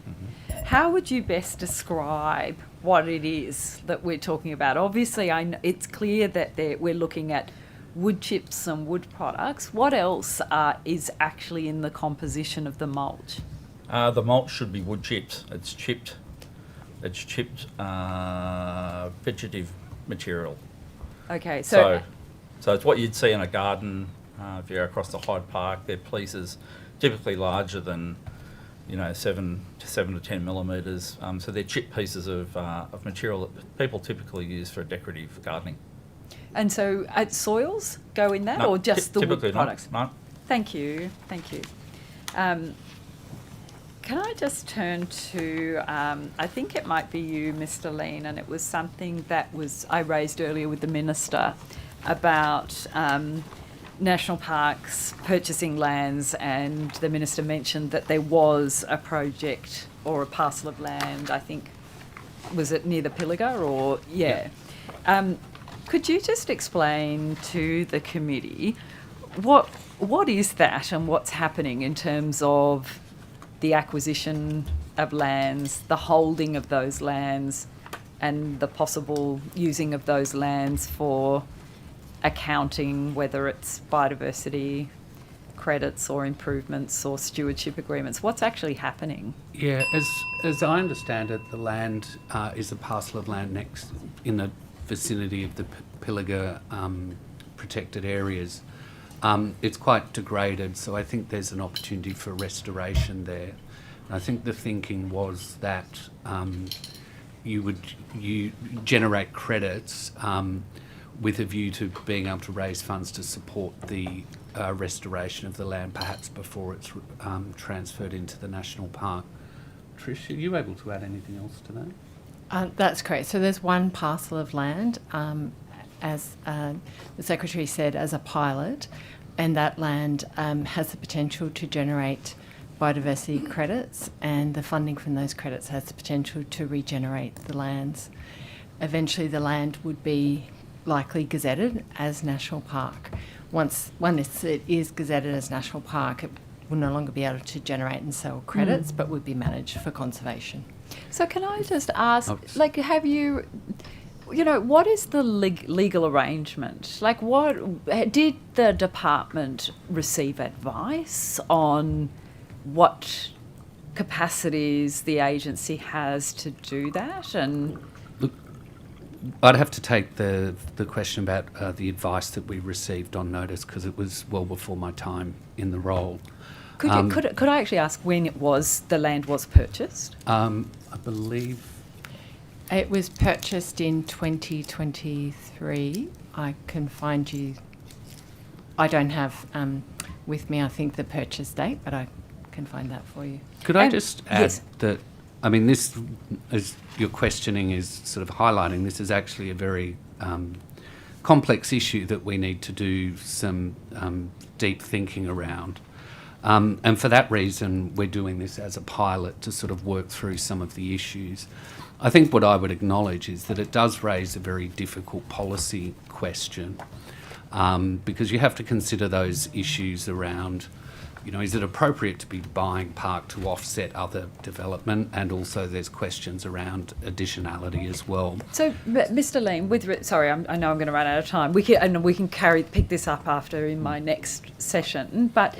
how would you best describe what it is that we're talking about? Obviously, it's clear that we're looking at wood chips and wood products. What else is actually in the composition of the mulch? The mulch should be wood chips. It's chipped vegetative material. Okay, so it's what you'd see in a garden. If you go across the Hyde Park, they're pieces typically larger than 7 to 10 millimetres. So they're chipped pieces of material that people typically use for decorative gardening. And so soils go in that, or just the wood products? No. Thank you. Can I just turn to, I think it might be you, Mr. Lean, and it was something that I raised earlier with the Minister about national parks purchasing lands, and the Minister mentioned that there was a project or a parcel of land, I think, was it near the Pilliga or, yeah. Could you just explain to the committee what is that and what's happening in terms of the acquisition of lands, the holding of those lands, and the possible using of those lands for accounting, whether it's biodiversity credits or improvements or stewardship agreements? What's actually happening? Yeah, as I understand it, the land is a parcel of land next in the vicinity of the Pilliga protected areas. It's quite degraded, so I think there's an opportunity for restoration there. I think the thinking was that you generate credits with a view to being able to raise funds to support the restoration of the land, perhaps before it's transferred into the national park. Trish, are you able to add anything else to that? That's correct. So there's one parcel of land, as the Secretary said, as a pilot, and that land has the potential to generate biodiversity credits, and the funding from those credits has the potential to regenerate the lands. Eventually the land would be likely gazetted as National Park. Once it is gazetted as National Park, it will no longer be able to generate and sell credits, but would be managed for conservation. So can I just ask, have you, what is the legal arrangement? Did the department receive advice on what capacities the agency has to do that? And look, I'd have to take the question about the advice that we received on notice, because it was well before my time in the role. Could I actually ask when the land was purchased? I believe it was purchased in 2023. I can find you. I don't have with me, I think, the purchase date, but I can find that for you. Could I just add that, this, as your questioning is sort of highlighting, this is actually a very complex issue that we need to do some deep thinking around. And for that reason, we're doing this as a pilot to sort of work through some of the issues. I think what I would acknowledge is that it does raise a very difficult policy question, because you have to consider those issues around, is it appropriate to be buying park to offset other development? And also there's questions around additionality as well. So, Mr. Lean, I know I'm going to run out of time. We can pick this up after in my next session, but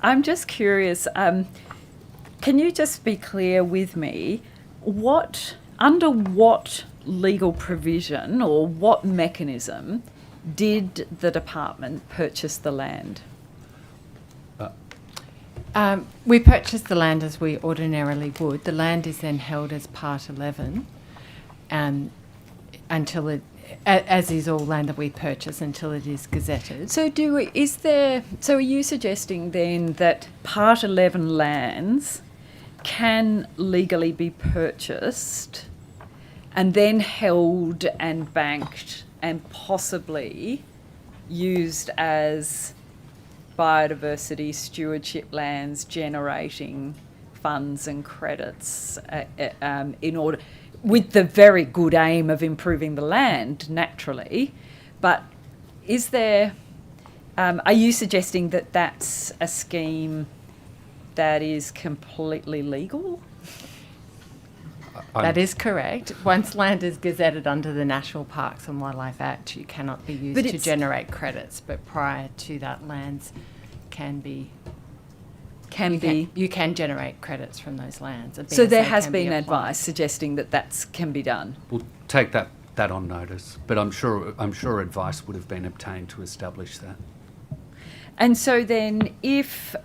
I'm just curious, can you just be clear with me, under what legal provision or what mechanism did the department purchase the land? We purchase the land as we ordinarily would. The land is then held as Part 11 until it, as is all land that we purchase, until it is gazetted. So are you suggesting then that Part 11 lands can legally be purchased and then held and banked and possibly used as biodiversity stewardship lands, generating funds and credits in order, with the very good aim of improving the land naturally? But is there, are you suggesting that that's a scheme that is completely legal? That is correct. Once land is gazetted under the National Parks and Wildlife Act, you cannot be used to generate credits, but prior to that, lands you can generate credits from those lands. So there has been advice suggesting that that can be done. We'll take that on notice, but I'm sure advice would have been obtained to establish that. And so then is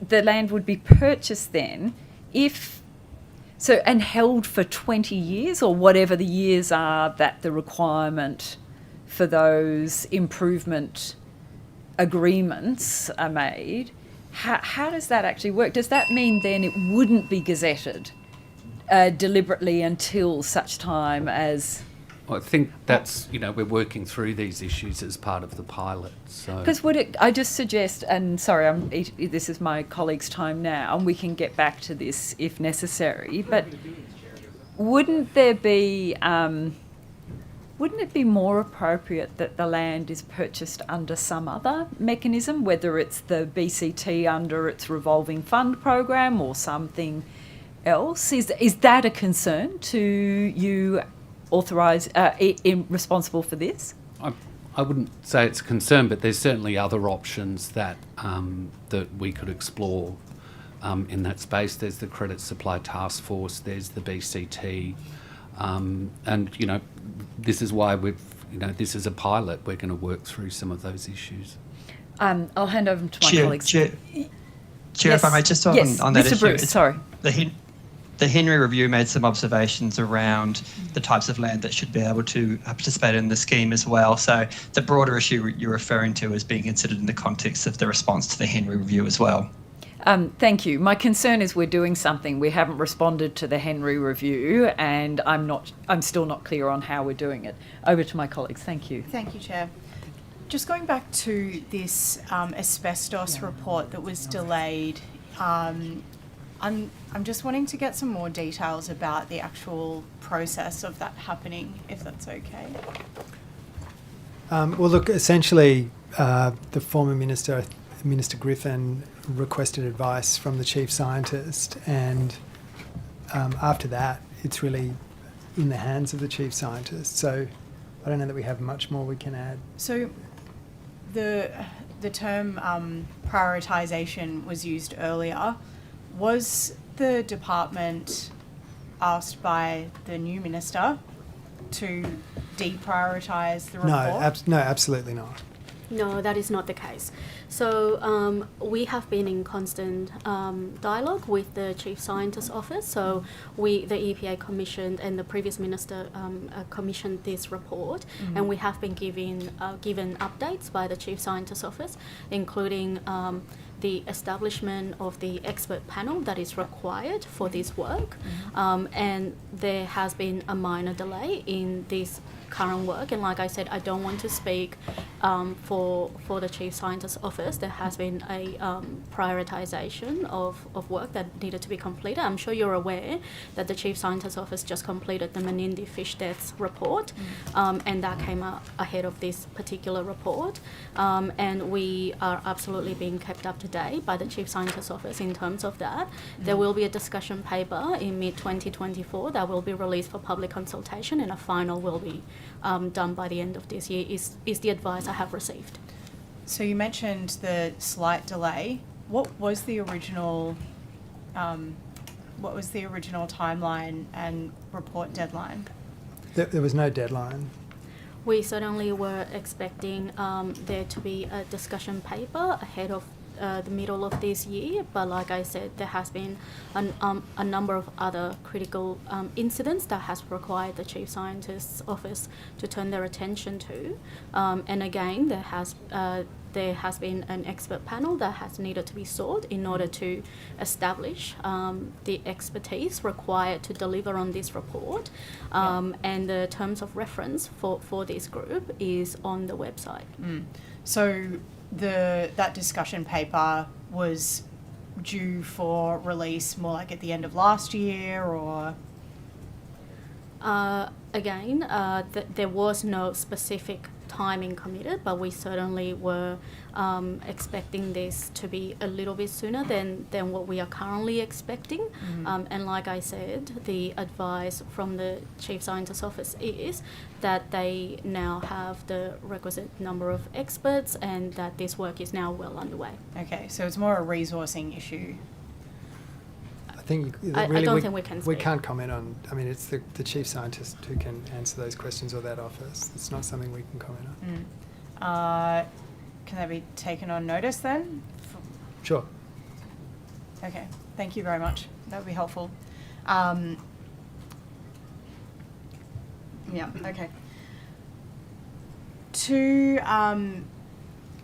the land would be purchased then and held for 20 years or whatever the years are that the requirement for those improvement agreements are made. How does that actually work? Does that mean then it wouldn't be gazetted deliberately until such time as... Well, I think that's, we're working through these issues as part of the pilot. So, because I just suggest, and sorry, this is my colleague's time now, and we can get back to this if necessary, but wouldn't it be more appropriate that the land is purchased under some other mechanism, whether it's the BCT under its revolving fund program or something else? Is that a concern to you, responsible for this? I wouldn't say it's a concern, but there's certainly other options that that we could explore in that space. There's the Credit Supply Task Force, there's the BCT, and this is why this is a pilot. We're going to work through some of those issues. I'll hand over to my colleagues. Chair, if I may, just on that Mr. issue. Bruce, sorry. The Henry Review made some observations around the types of land that should be able to participate in the scheme as well. So the broader issue you're referring to is being considered in the context of the response to the Henry Review as well. Thank you. My concern is we're doing something. We haven't responded to the Henry Review, and I'm still not clear on how we're doing it. Over to my colleagues. Thank you. Thank you, Chair. Just going back to this asbestos report that was delayed, I'm just wanting to get some more details about the actual process of that happening, if that's okay. Well, look, essentially, the former Minister Griffin requested advice from the Chief Scientist, and after that, it's really in the hands of the Chief Scientist. So I don't know that we have much more we can add. So the term prioritisation was used earlier. Was the department asked by the new minister to deprioritise the report? No, absolutely not. No, that is not the case. So we have been in constant dialogue with the Chief Scientist's Office. So the EPA commissioned and the previous minister commissioned this report, and we have been given updates by the Chief Scientist's Office, including the establishment of the expert panel that is required for this work, and there has been a minor delay in this current work. And like I said, I don't want to speak for the Chief Scientist's Office. There has been a prioritisation of work that needed to be completed. I'm sure you're aware that the Chief Scientist's Office just completed the Menindee fish deaths report, and that came out ahead of this particular report, and we are absolutely being kept up to date by the Chief Scientist's Office in terms of that. There will be a discussion paper in mid-2024 that will be released for public consultation, and a final will be done by the end of this year, is the advice I have received. So you mentioned the slight delay. What was the original timeline and report deadline? There was no deadline. We certainly were expecting there to be a discussion paper ahead of the middle of this year, but like I said, there has been a number of other critical incidents that has required the Chief Scientist's office to turn their attention to. And again, there has been an expert panel that has needed to be sought in order to establish the expertise required to deliver on this report. And the terms of reference for this group is on the website. So that discussion paper was due for release more like at the end of last year, or? Again, there was no specific timing committed, but we certainly were expecting this to be a little bit sooner than what we are currently expecting. And like I said, the advice from the Chief Scientist's office is that they now have the requisite number of experts and that this work is now well underway. Okay, so it's more a resourcing issue. I think I really don't think we can we speak. can't comment on. I mean, it's the Chief Scientist who can answer those questions, or that office. It's not something we can comment on. Can that be taken on notice then? Sure. Okay, thank you very much. That would be helpful. Yeah, okay. To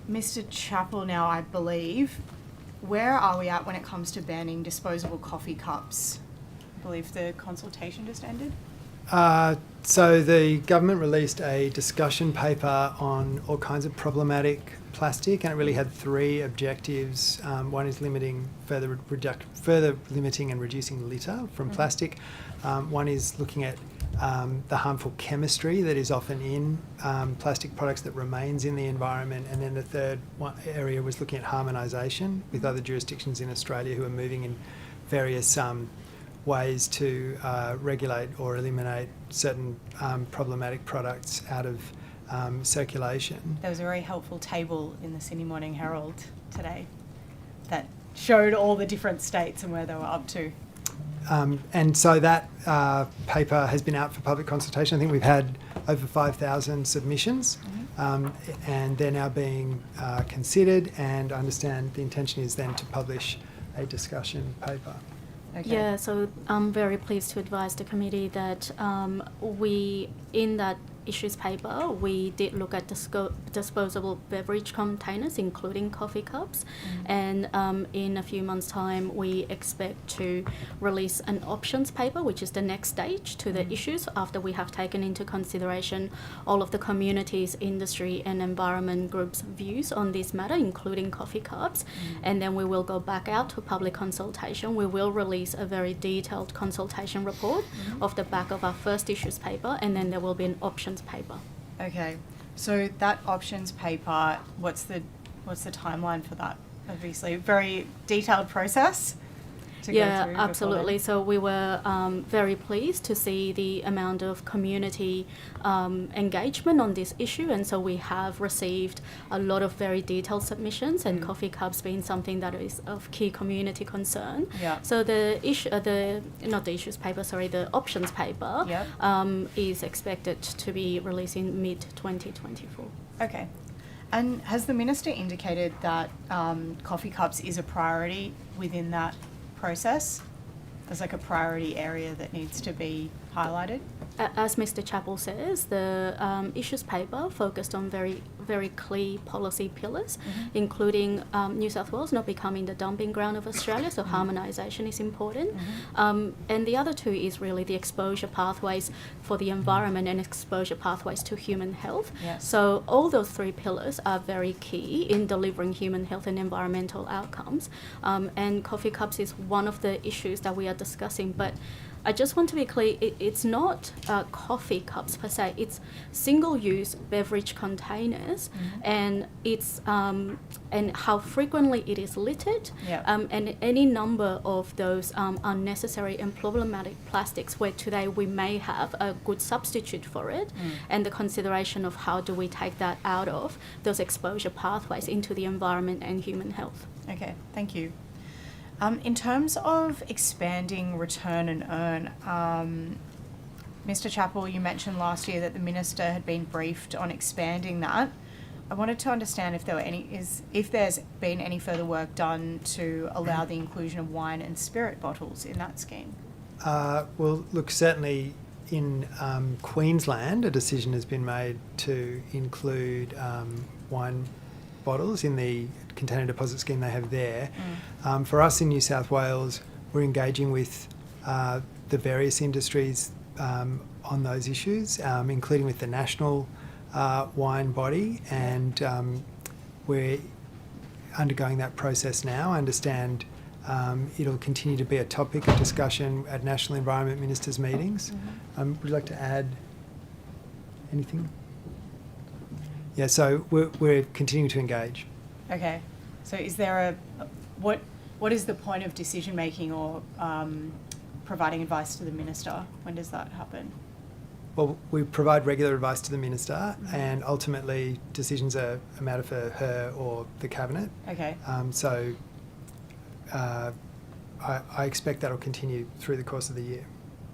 Mr. Chappell now, I believe. Where are we at when it comes to banning disposable coffee cups? I believe the consultation just ended. So the government released a discussion paper on all kinds of problematic plastic, and it really had three objectives. One is limiting further limiting and reducing litter from plastic. One is looking at the harmful chemistry that is often in plastic products that remains in the environment. And then the third area was looking at harmonisation with other jurisdictions in Australia who are moving in various ways to regulate or eliminate certain problematic products out of circulation. There was a very helpful table in the Sydney Morning Herald today that showed all the different states and where they were up to. And so that paper has been out for public consultation. I think we've had over 5,000 submissions, and they're now being considered, and I understand the intention is then to publish a discussion paper. Okay. Yeah, so I'm very pleased to advise the committee that we, in that issues paper, we did look at disposable beverage containers, including coffee cups, and in a few months' time, we expect to release an options paper, which is the next stage to the issues after we have taken into consideration all of the communities, industry, and environment groups' views on this matter, including coffee cups, and then we will go back out to public consultation. We will release a very detailed consultation report off the back of our first issues paper, and then there will be an options paper. Okay, so that options paper, what's the timeline for that? Obviously, very detailed process to go through. Yeah, absolutely. So we were very pleased to see the amount of community engagement on this issue, and so we have received a lot of very detailed submissions, and coffee cups being something that is of key community concern. Yeah. So the options paper is expected to be released in mid-2024. Okay. And has the Minister indicated that coffee cups is a priority within that process? There's like a priority area that needs to be highlighted? As Mr. Chappell says, the issues paper focused on very, very clear policy pillars, including New South Wales not becoming the dumping ground of Australia, so harmonisation is important. And the other two is really the exposure pathways for the environment and exposure pathways to human health. Yes. So all those three pillars are very key in delivering human health and environmental outcomes. And coffee cups is one of the issues that we are discussing, but I just want to be clear, it's not coffee cups per se, it's single-use beverage containers, and it's and how frequently it is littered, and any number of those unnecessary and problematic plastics where today we may have a good substitute for it, and the consideration of how do we take that out of those exposure pathways into the environment and human health. Okay, thank you. In terms of expanding return and earn, Mr. Chappell, you mentioned last year that the Minister had been briefed on expanding that. I wanted to understand if there's been any further work done to allow the inclusion of wine and spirit bottles in that scheme. Well, look, certainly in Queensland, a decision has been made to include wine bottles in the container deposit scheme they have there. For us in New South Wales, we're engaging with the various industries on those issues, including with the national wine body, and we're undergoing that process now. I understand it'll continue to be a topic of discussion at National Environment Ministers' meetings. Would you like to add anything? Yeah, so we're continuing to engage. Okay, so is there what is the point of decision making or providing advice to the Minister? When does that happen? Well, we provide regular advice to the Minister, and ultimately decisions are a matter for her or the Cabinet. Okay. So I expect that'll continue through the course of the year.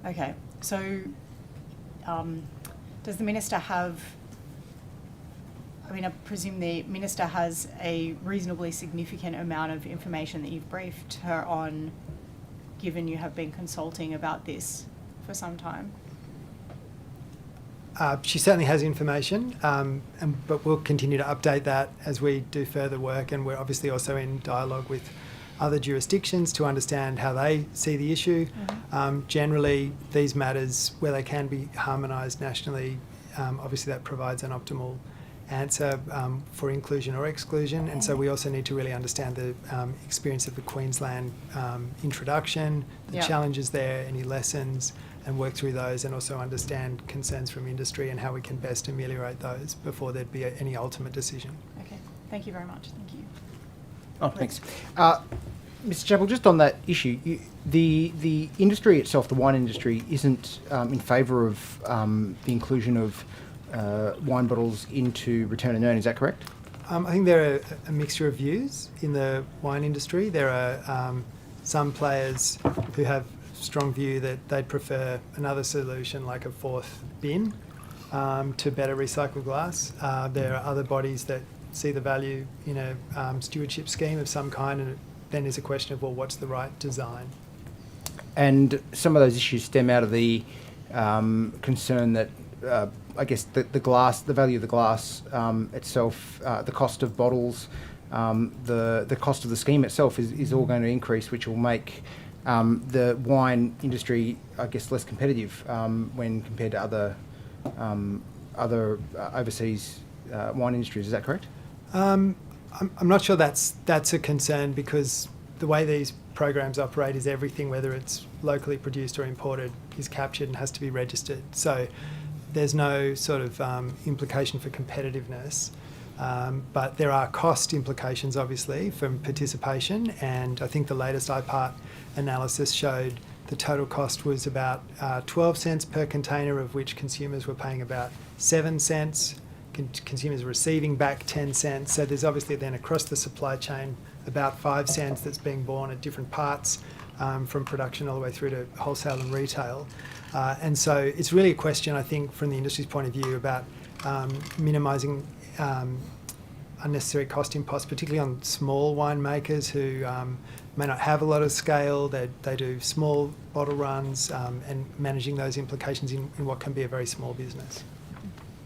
Okay, so does the Minister have, I mean, I presume the Minister has a reasonably significant amount of information that you've briefed her on, given you have been consulting about this for some time? She certainly has information, but we'll continue to update that as we do further work, and we're obviously also in dialogue with other jurisdictions to understand how they see the issue. Generally, these matters, where they can be harmonised nationally, obviously that provides an optimal answer for inclusion or exclusion, and so we also need to really understand the experience of the Queensland introduction, the challenges there, any lessons, and work through those, and also understand concerns from industry and how we can best ameliorate those before there'd be any ultimate decision. Okay, thank you very much. Thank you. Oh, thanks. Mr. Chappell, just on that issue, the industry itself, the wine industry, isn't in favour of the inclusion of wine bottles into return and earn, is that correct? I think there are a mixture of views in the wine industry. There are some players who have strong view that they'd prefer another solution like a fourth bin to better recycled glass. There are other bodies that see the value in a stewardship scheme of some kind, and then there's a question of, well, what's the right design? And some of those issues stem out of the concern that I guess the glass, the value of the glass itself, the cost of bottles, the cost of the scheme itself is all going to increase, which will make the wine industry, I guess, less competitive when compared to other overseas wine industries. Is that correct? I'm not sure that's a concern, because the way these programs operate is everything, whether it's locally produced or imported, is captured and has to be registered. So there's no sort of implication for competitiveness. But there are cost implications, obviously, from participation, and I think the latest IPART analysis showed the total cost was about 12 cents per container, of which consumers were paying about 7 cents. Consumers are receiving back 10 cents. So there's obviously then across the supply chain about 5 cents that's being borne at different parts from production all the way through to wholesale and retail. And so it's really a question, I think, from the industry's point of view about minimising unnecessary cost imposts, particularly on small winemakers who may not have a lot of scale. They do small bottle runs, and managing those implications in what can be a very small business.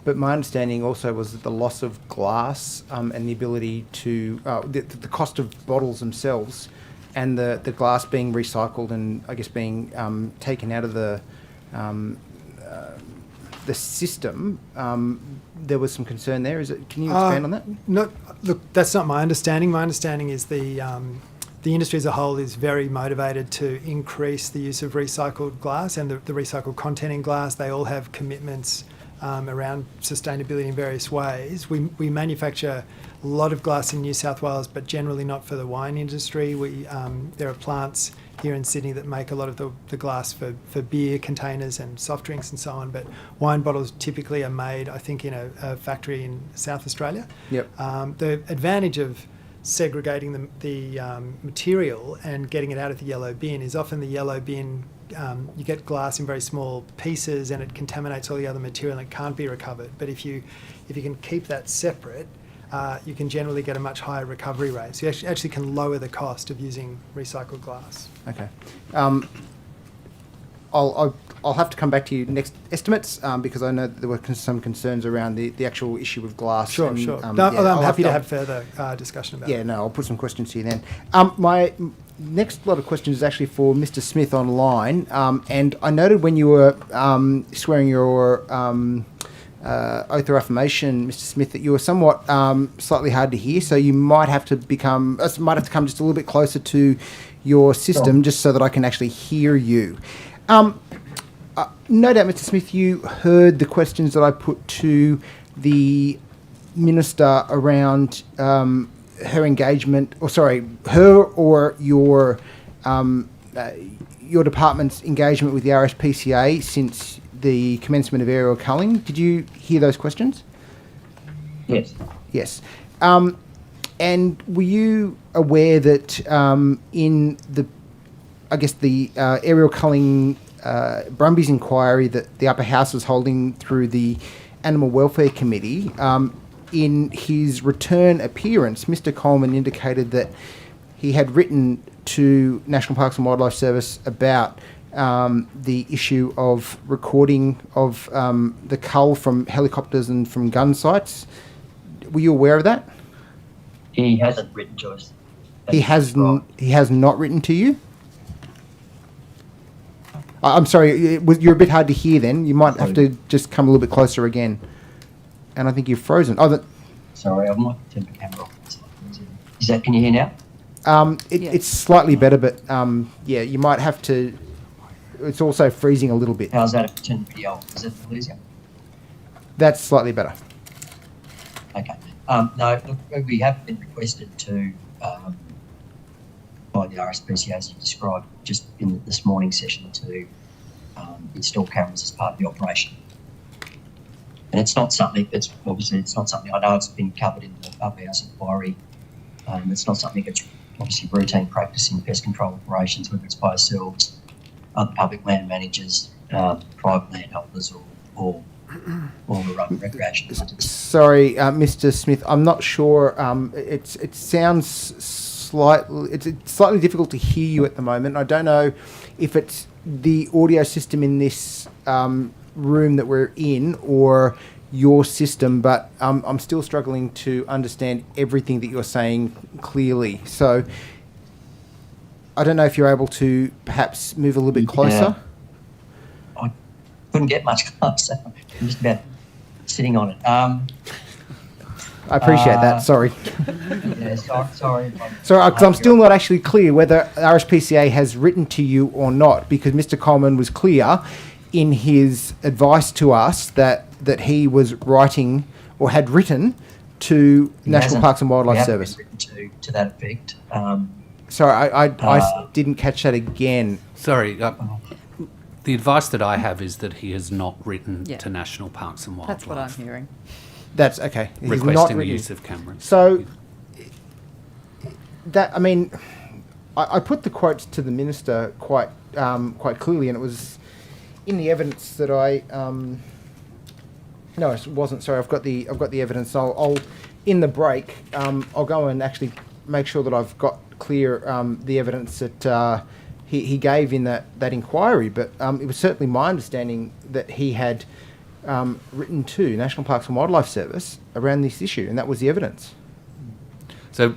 But my understanding also was that the loss of glass and the ability to the cost of bottles themselves, and the glass being recycled and I guess being taken out of the system. There was some concern there. Can you expand on that? Look, that's not my understanding. My understanding is the industry as a whole is very motivated to increase the use of recycled glass and the recycled content in glass. They all have commitments around sustainability in various ways. We manufacture a lot of glass in New South Wales, but generally not for the wine industry. There are plants here in Sydney that make a lot of the glass for beer containers and soft drinks and so on, but wine bottles typically are made, I think, in a factory in South Australia. Yep. The advantage of segregating the material and getting it out of the yellow bin is often the yellow bin, you get glass in very small pieces and it contaminates all the other material and it can't be recovered. But if you can keep that separate, you can generally get a much higher recovery rate. So you actually can lower the cost of using recycled glass. Okay. I'll have to come back to you next estimates because I know that there were some concerns around the actual issue of glass. Sure, and, sure. yeah, I'm happy to have further discussion about it. Yeah, no, I'll put some questions to you then. My next lot of questions is actually for Mr. Smith online, and I noted when you were swearing your oath or affirmation, Mr. Smith, that you were somewhat slightly hard to hear, so you might have to come just a little bit closer to your system, just so that I can actually hear you. No doubt, Mr. Smith, you heard the questions that I put to the Minister around her engagement, her or your department's engagement with the RSPCA since the commencement of aerial culling. Did you hear those questions? Yes. Yes. And were you aware that in the aerial culling Brumby's inquiry that the Upper House was holding through the Animal Welfare Committee, in his return appearance, Mr. Coleman indicated that he had written to National Parks and Wildlife Service about the issue of recording of the cull from helicopters and from gun sites. Were you aware of that? He hasn't written to us. He has not written to you? I'm sorry, you're a bit hard to hear then. You might have to just come a little bit closer again. And I think you're frozen. Sorry, I might turn the camera off. Can you hear now? It's slightly better, but you might have to. It's also freezing a little bit. How's that if I turn the video off? Is that easier? That's slightly better. Okay. No, look, we have been requested to, by the RSPCA, as you described just in this morning's session, to install cameras as part of the operation. And it's not something, it's not something, I know it's been covered in the Upper House inquiry. It's not something that's obviously routine practice in pest control operations, whether it's by ourselves, other public land managers, private landholders, or the recreation hunters. Sorry, Mr. Smith, I'm not sure. It sounds slightly. It's slightly difficult to hear you at the moment. I don't know if it's the audio system in this room that we're in or your system, but I'm still struggling to understand everything that you're saying clearly. So I don't know if you're able to perhaps move a little bit closer. I couldn't get much closer. I'm just about sitting on it. I appreciate that. Sorry. Yeah, sorry. Sorry, because I'm still not actually clear whether RSPCA has written to you or not, because Mr. Coleman was clear in his advice to us that he was writing or had written to National Parks and Wildlife Service. Written to that effect. Sorry, I didn't catch that again. Sorry. The advice that I have is that he has not written to National Parks and Wildlife. That's what I'm hearing. That's okay. He's requesting not the written. use of cameras. So, I put the quotes to the minister quite clearly, and it was in the evidence that I. No, it wasn't. Sorry, I've got the evidence. I'll in the break. I'll go and actually make sure that I've got clear the evidence that he gave in that inquiry. But it was certainly my understanding that he had written to National Parks and Wildlife Service around this issue, and that was the evidence. So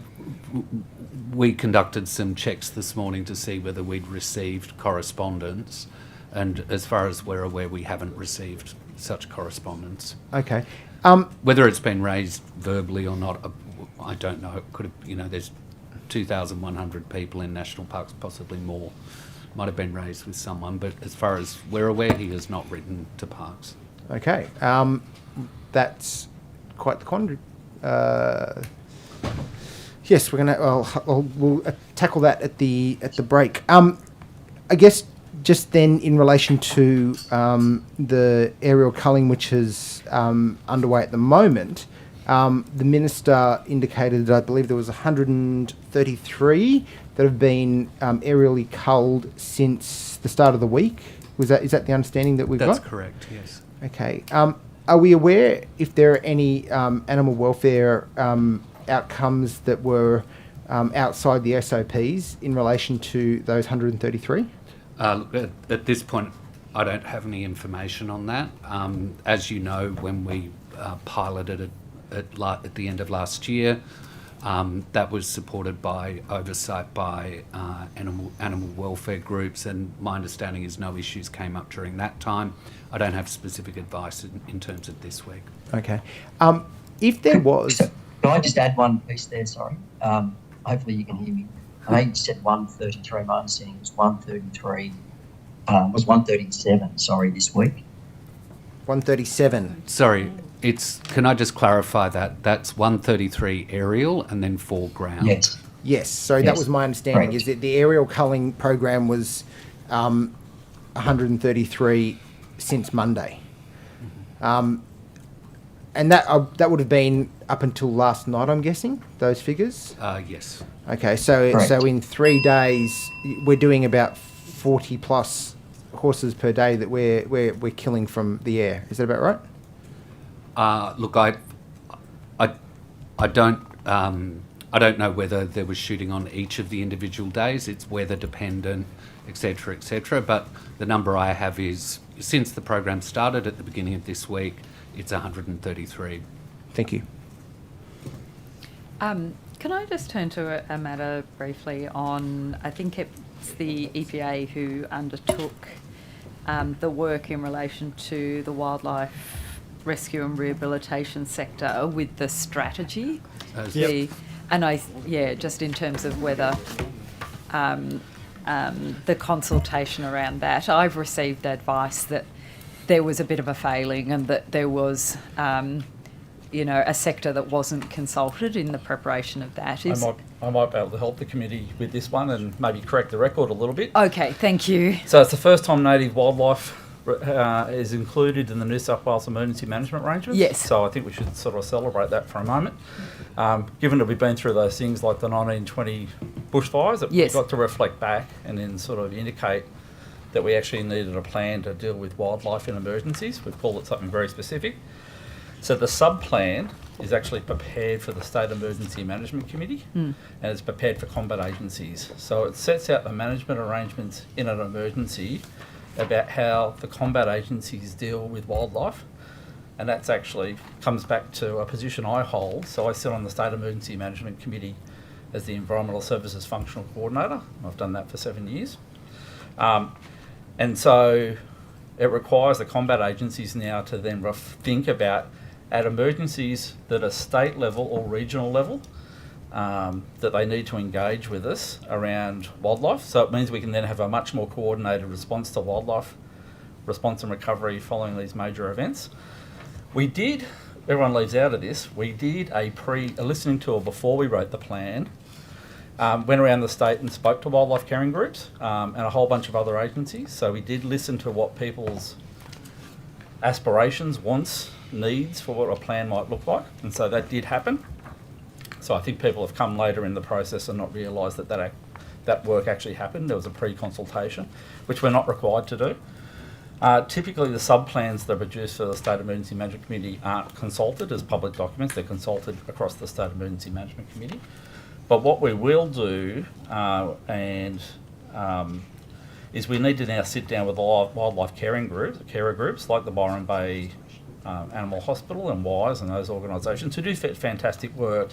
we conducted some checks this morning to see whether we'd received correspondence, and as far as we're aware, we haven't received such correspondence. Okay. Whether it's been raised verbally or not, I don't know. It could have, there's 2,100 people in national parks, possibly more. Might have been raised with someone, but as far as we're aware, he has not written to parks. Okay. That's quite the quandary. Yes, we're gonna. We'll tackle that at the break. I guess just then in relation to the aerial culling, which is underway at the moment, The Minister indicated that I believe there was 133 that have been aerially culled since the start of the week. Is that the understanding that we've got? That's correct, yes. Okay. Are we aware if there are any animal welfare outcomes that were outside the SOPs in relation to those 133? At this point, I don't have any information on that. As you know, when we piloted it at the end of last year, that was supported by oversight by animal welfare groups, and my understanding is no issues came up during that time. I don't have specific advice in terms of this week. Okay. If there was... Can I just add one piece there, sorry? Hopefully you can hear me. I know you said 133, my understanding was 133, was 137, sorry, this week. 137. Sorry, can I just clarify that? That's 133 aerial and then 4 ground. Yes. Yes, so that was my understanding, is that the aerial culling program was 133 since Monday. And that would have been up until last night, I'm guessing, those figures? Yes. Okay, so in 3 days, we're doing about 40 plus horses per day that we're killing from the air. Is that about right? Look, I don't know whether there was shooting on each of the individual days. It's weather dependent, etc., etc. But the number I have is, since the program started at the beginning of this week, it's 133. Thank you. Can I just turn to a matter briefly on, I think it's the EPA who undertook the work in relation to the wildlife rescue and rehabilitation sector with the strategy. Just in terms of whether the consultation around that, I've received advice that there was a bit of a failing and that there was, a sector that wasn't consulted in the preparation of that. I might be able to help the committee with this one and maybe correct the record a little bit. Okay, thank you. So it's the first time native wildlife is included in the New South Wales Emergency Management Arrangements. Yes. So I think we should sort of celebrate that for a moment. Given that we've been through those things like the 1920 bushfires, that we've got to reflect back and then sort of indicate that we actually needed a plan to deal with wildlife in emergencies. We've called it something very specific. So the sub-plan is actually prepared for the State Emergency Management Committee and it's prepared for combat agencies. So it sets out the management arrangements in an emergency about how the combat agencies deal with wildlife, and that's actually comes back to a position I hold. So I sit on the State Emergency Management Committee as the Environmental Services Functional Coordinator. I've done that for 7 years. And so it requires the combat agencies now to then think about, at emergencies that are state level or regional level, that they need to engage with us around wildlife. So it means we can then have a much more coordinated response to wildlife response and recovery following these major events. We did, everyone leaves out of this, we did a listening tour before we wrote the plan, went around the state and spoke to wildlife caring groups and a whole bunch of other agencies. So we did listen to what people's aspirations, wants, needs for what a plan might look like, and so that did happen. So I think people have come later in the process and not realised that work actually happened. There was a pre-consultation, which we're not required to do. Typically the sub-plans that are produced for the State Emergency Management Committee aren't consulted as public documents. They're consulted across the State Emergency Management Committee. But what we will do is we need to now sit down with wildlife caring groups, carer groups like the Byron Bay Animal Hospital and WISE and those organisations who do fantastic work.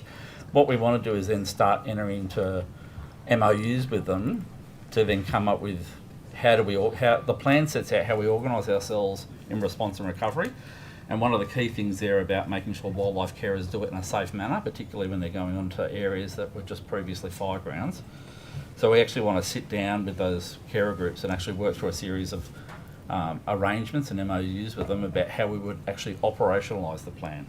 What we want to do is then start entering into MOUs with them to then come up with how the plan sets out how we organise ourselves in response and recovery. And one of the key things there about making sure wildlife carers do it in a safe manner, particularly when they're going onto areas that were just previously fire grounds. So we actually want to sit down with those carer groups and actually work through a series of arrangements and MOUs with them about how we would actually operationalise the plan.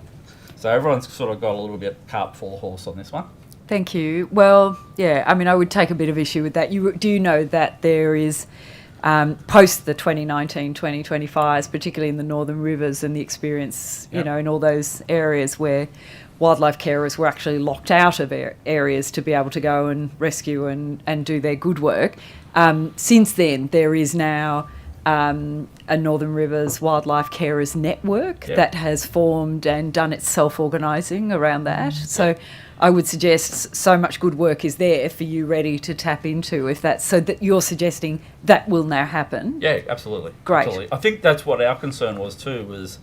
So everyone's sort of got a little bit cart before the horse on this one. Thank you. Well, yeah, I mean, I would take a bit of issue with that. Do you know that there is post the 2019-2020 fires, particularly in the Northern Rivers and the experience, you know, in all those areas where wildlife carers were actually locked out of areas to be able to go and rescue and do their good work. Since then, there is now a Northern Rivers Wildlife Carers Network that has formed and done its self-organising around that. So I would suggest so much good work is there for you ready to tap into, if that's so that you're suggesting that will now happen. Yeah, absolutely. Great. Absolutely. I think that's what our concern was too, was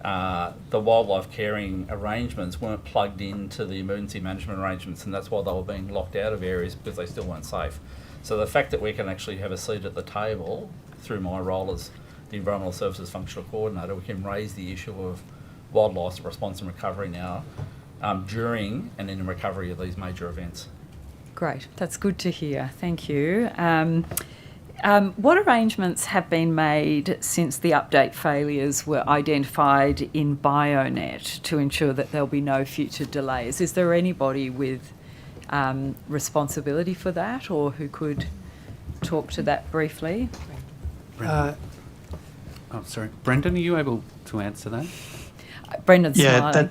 the wildlife caring arrangements weren't plugged into the emergency management arrangements, and that's why they were being locked out of areas, because they still weren't safe. So the fact that we can actually have a seat at the table through my role as the Environmental Services Functional Coordinator, we can raise the issue of wildlife response and recovery now during and in recovery of these major events. Great, that's good to hear. Thank you. What arrangements have been made since the update failures were identified in BioNet to ensure that there'll be no future delays? Is there anybody with responsibility for that, or who could talk to that briefly? Sorry. Brendan, are you able to answer that? Brendan's Yeah, smiling.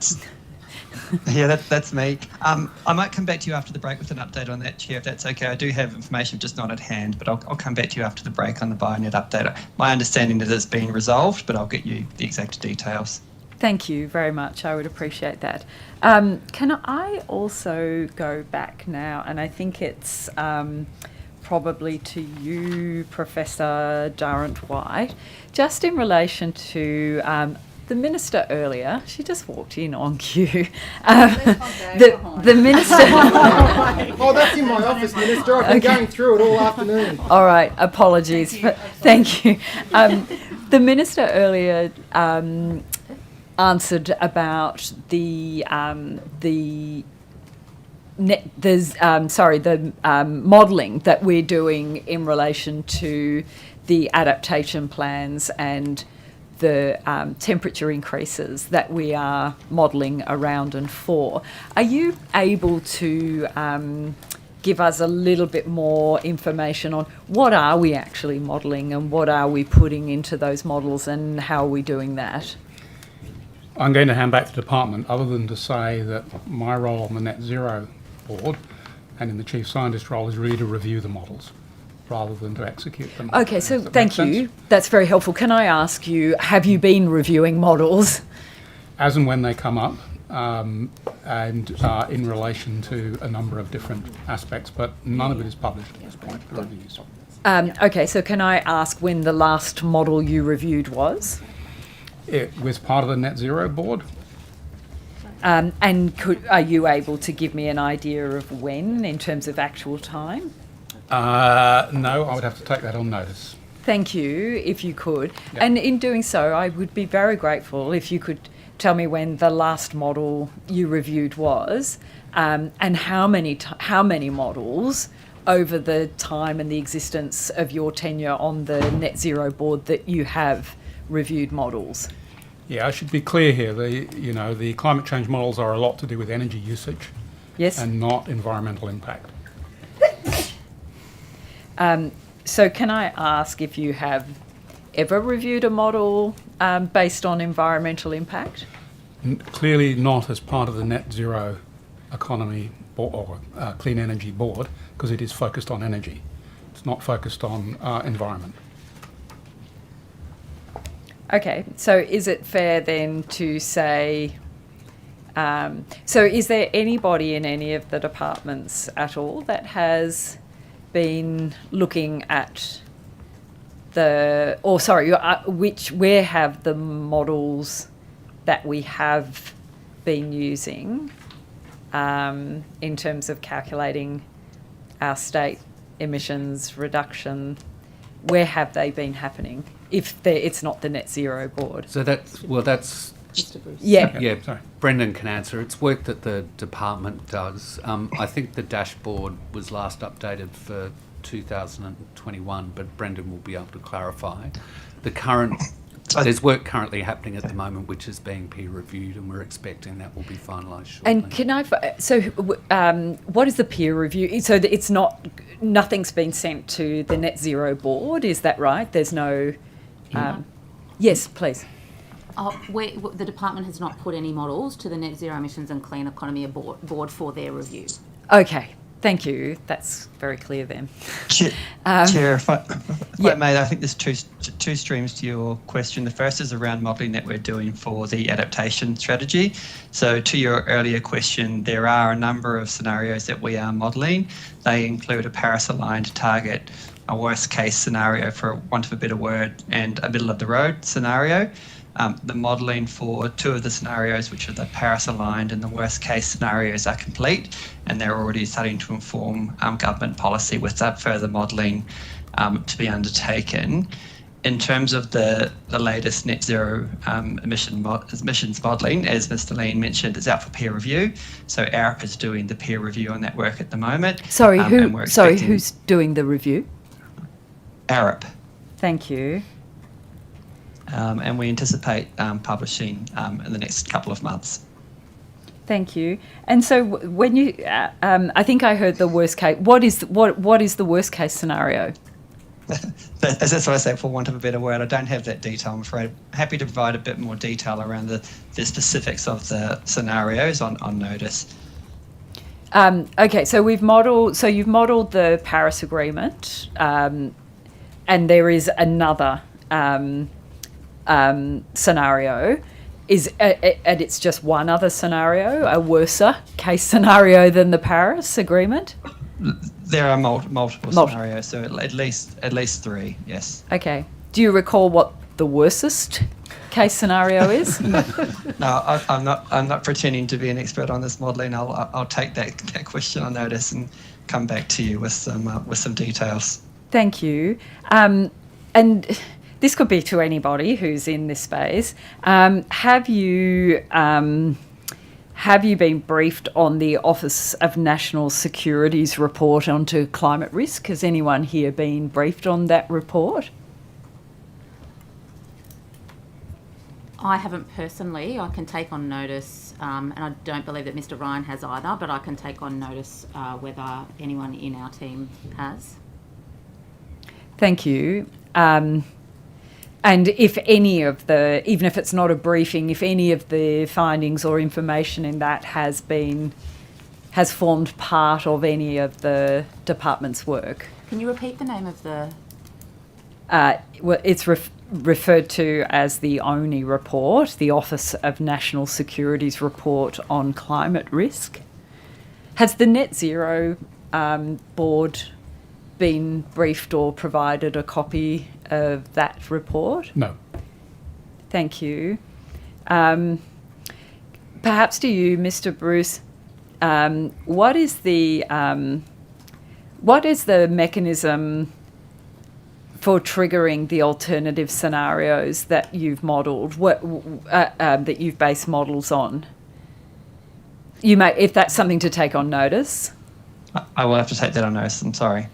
that's me. I might come back to you after the break with an update on that, Chair, if that's okay. I do have information, just not at hand, but I'll come back to you after the break on the BioNet update. My understanding is it's been resolved, but I'll get you the exact details. Thank you very much. I would appreciate that. Can I also go back now, and I think it's probably to you, Professor Durrant-White, just in relation to the Minister earlier. She just walked in on cue. The Minister... Oh, that's in my office, Minister. I've been going through it all afternoon. All right, apologies. Thank you. The Minister earlier answered about the modelling that we're doing in relation to the adaptation plans and the temperature increases that we are modelling around and for. Are you able to give us a little bit more information on what are we actually modelling and what are we putting into those models, and how are we doing that? I'm going to hand back to the department, other than to say that my role on the Net Zero board and in the Chief Scientist role is really to review the models rather than to execute them. Okay, so thank you. That's very helpful. Can I ask you, have you been reviewing models? As and when they come up, and in relation to a number of different aspects, but none of it is published at this point, the reviews. Okay, so can I ask when the last model you reviewed was? It was part of the Net Zero board. And are you able to give me an idea of when, in terms of actual time? No, I would have to take that on notice. Thank you, if you could. Yep. And in doing so, I would be very grateful if you could tell me when the last model you reviewed was, and how many models over the time and the existence of your tenure on the Net Zero board that you have reviewed models. Yeah, I should be clear here. The climate change models are a lot to do with energy usage, yes, and not environmental impact. So can I ask if you have ever reviewed a model based on environmental impact? Clearly not as part of the Net Zero Economy or Clean Energy Board, because it is focused on energy. It's not focused on environment. Okay, so is it fair then to say, so is there anybody in any of the departments at all that has been looking at where have the models that we have been using in terms of calculating our state emissions reduction, where have they been happening if it's not the Net Zero board? So that's yeah. Sorry. Brendan can answer. It's work that the department does. I think the dashboard was last updated for 2021, but Brendan will be able to clarify. The current There's work currently happening at the moment which is being peer reviewed, and we're expecting that will be finalised shortly. And can I? What is the peer review? So that it's not, nothing's been sent to the Net Zero board. Is that right? There's no. Yes, please. The department has not put any models to the Net Zero Emissions and Clean Economy board for their review. Okay. Thank you. That's very clear then. Chair, if I may, I think there's two streams to your question. The first is around modelling that we're doing for the adaptation strategy. So to your earlier question, there are a number of scenarios that we are modelling. They include a Paris-aligned target, a worst-case scenario, for want of a better word, and a middle-of-the-road scenario. The modelling for two of the scenarios, which are the Paris-aligned and the worst-case scenarios, are complete, and they're already starting to inform government policy with that further modelling to be undertaken. In terms of the latest net zero emissions modelling, as Mr. Lean mentioned, is out for peer review. So ARIP is doing the peer review on that work at the moment. Who's doing the review? ARIP. Thank you. And we anticipate publishing in the next couple of months. Thank you. And so when you, I think I heard the worst case. What is the worst case scenario? That's what I say, for want of a better word. I don't have that detail, I'm afraid. Happy to provide a bit more detail around the specifics of the scenarios on notice. Okay, so you've modelled the Paris Agreement, and there is another scenario. And it's just one other scenario, a worse case scenario than the Paris Agreement? There are multiple scenarios, so at least three, yes. Okay. Do you recall what the worstest case scenario is? No, I'm not pretending to be an expert on this modelling. I'll take that question on notice and come back to you with some details. Thank you. And this could be to anybody who's in this space. Have you been briefed on the Office of National Security's report onto climate risk? Has anyone here been briefed on that report? I haven't personally. I can take on notice, and I don't believe that Mr. Ryan has either, but I can take on notice whether anyone in our team has. Thank you. And if any of even if it's not a briefing, if any of the findings or information in that has formed part of any of the department's work. Can you repeat the name of the? Well, it's referred to as the ONI report, the Office of National Security's report on climate risk. Has the Net Zero board been briefed or provided a copy of that report? No. Thank you. Perhaps to you, Mr. Bruce, what is the mechanism for triggering the alternative scenarios that you've modelled, that you've based models on? You may, if that's something to take on notice. I will have to take that on notice. I'm sorry.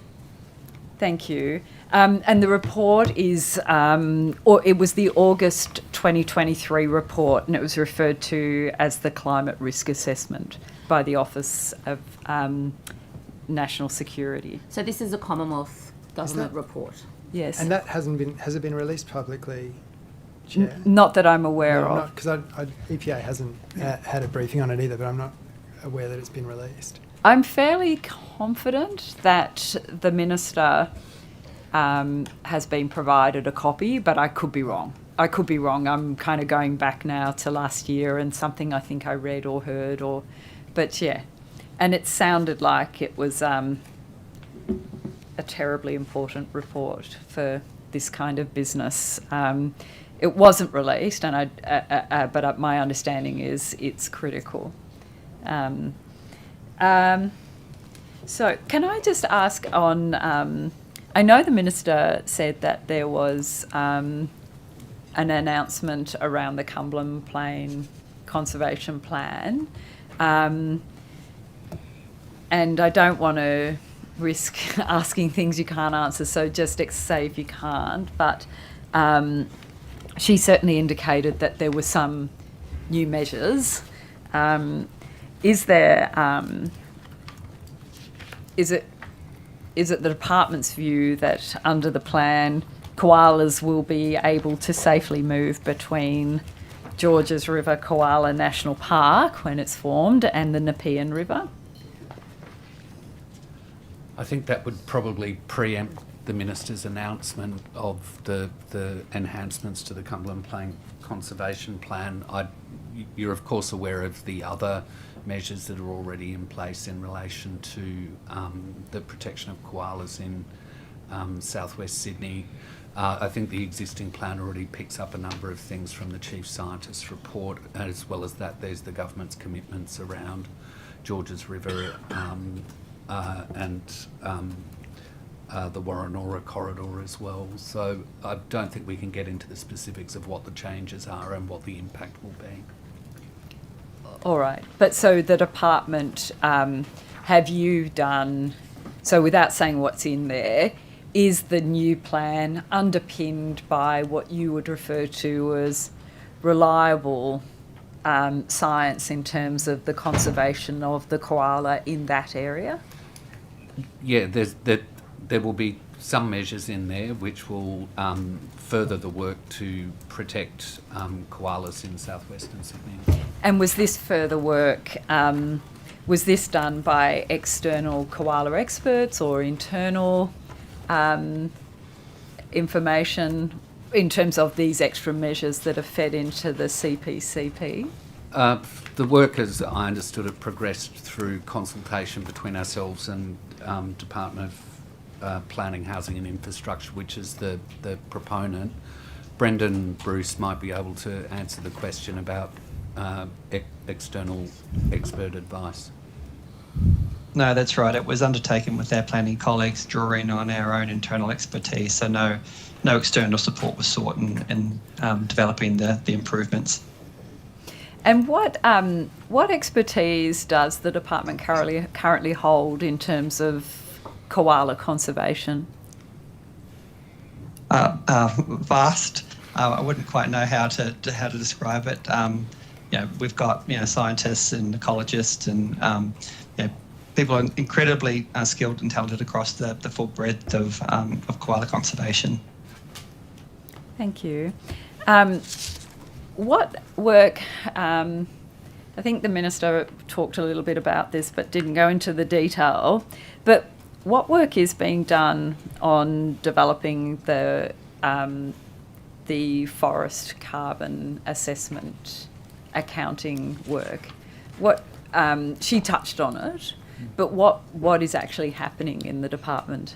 Thank you. And the report is, or it was the August 2023 report, and it was referred to as the Climate Risk Assessment by the Office of National Security. So this is a Commonwealth government report. Yes. And that has it been released publicly, Chair? Not that I'm aware of. Because EPA hasn't had a briefing on it either, but I'm not aware that it's been released. I'm fairly confident that the Minister has been provided a copy, but I could be wrong. I'm kind of going back now to last year and something I think I read or heard, but yeah. And it sounded like it was a terribly important report for this kind of business. It wasn't released, and but my understanding is it's critical. So can I just ask on, I know the Minister said that there was an announcement around the Cumberland Plain Conservation Plan, and I don't want to risk asking things you can't answer, so just say if you can't, but she certainly indicated that there were some new measures. Is it the department's view that under the plan, koalas will be able to safely move between Georges River Koala National Park when it's formed and the Nepean River? I think that would probably preempt the Minister's announcement of the enhancements to the Cumberland Plain Conservation Plan. You're of course aware of the other measures that are already in place in relation to the protection of koalas in southwest Sydney. I think the existing plan already picks up a number of things from the Chief Scientist's report, as well as that there's the government's commitments around Georges River and the Warrenora corridor as well. So I don't think we can get into the specifics of what the changes are and what the impact will be. All right. But so the department, have you done, so without saying what's in there, is the new plan underpinned by what you would refer to as reliable science in terms of the conservation of the koala in that area? Yeah, there will be some measures in there which will further the work to protect koalas in southwestern Sydney. And was this further work, was this done by external koala experts or internal information in terms of these extra measures that are fed into the CPCP? The work, as I understood it, progressed through consultation between ourselves and Department of Planning, Housing and Infrastructure, which is the proponent. Brendan Bruce might be able to answer the question about external expert advice. No, that's right. It was undertaken with our planning colleagues, drawing on our own internal expertise. So no external support was sought in developing the improvements. And what expertise does the department currently hold in terms of koala conservation? Vast. I wouldn't quite know how to describe it. We've got scientists and ecologists and people are incredibly skilled and talented across the full breadth of koala conservation. Thank you. What work, I think the Minister talked a little bit about this but didn't go into the detail, but what work is being done on developing the forest carbon assessment accounting work? What she touched on it, but what is actually happening in the department?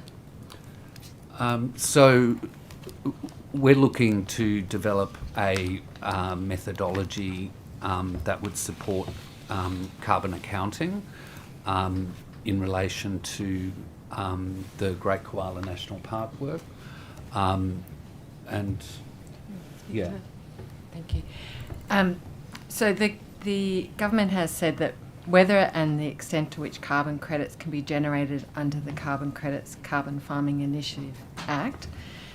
So we're looking to develop a methodology that would support carbon accounting in relation to the Great Koala National Park work. And yeah. Thank you. So the government has said that whether and the extent to which carbon credits can be generated under the Carbon Credits Carbon Farming Initiative Act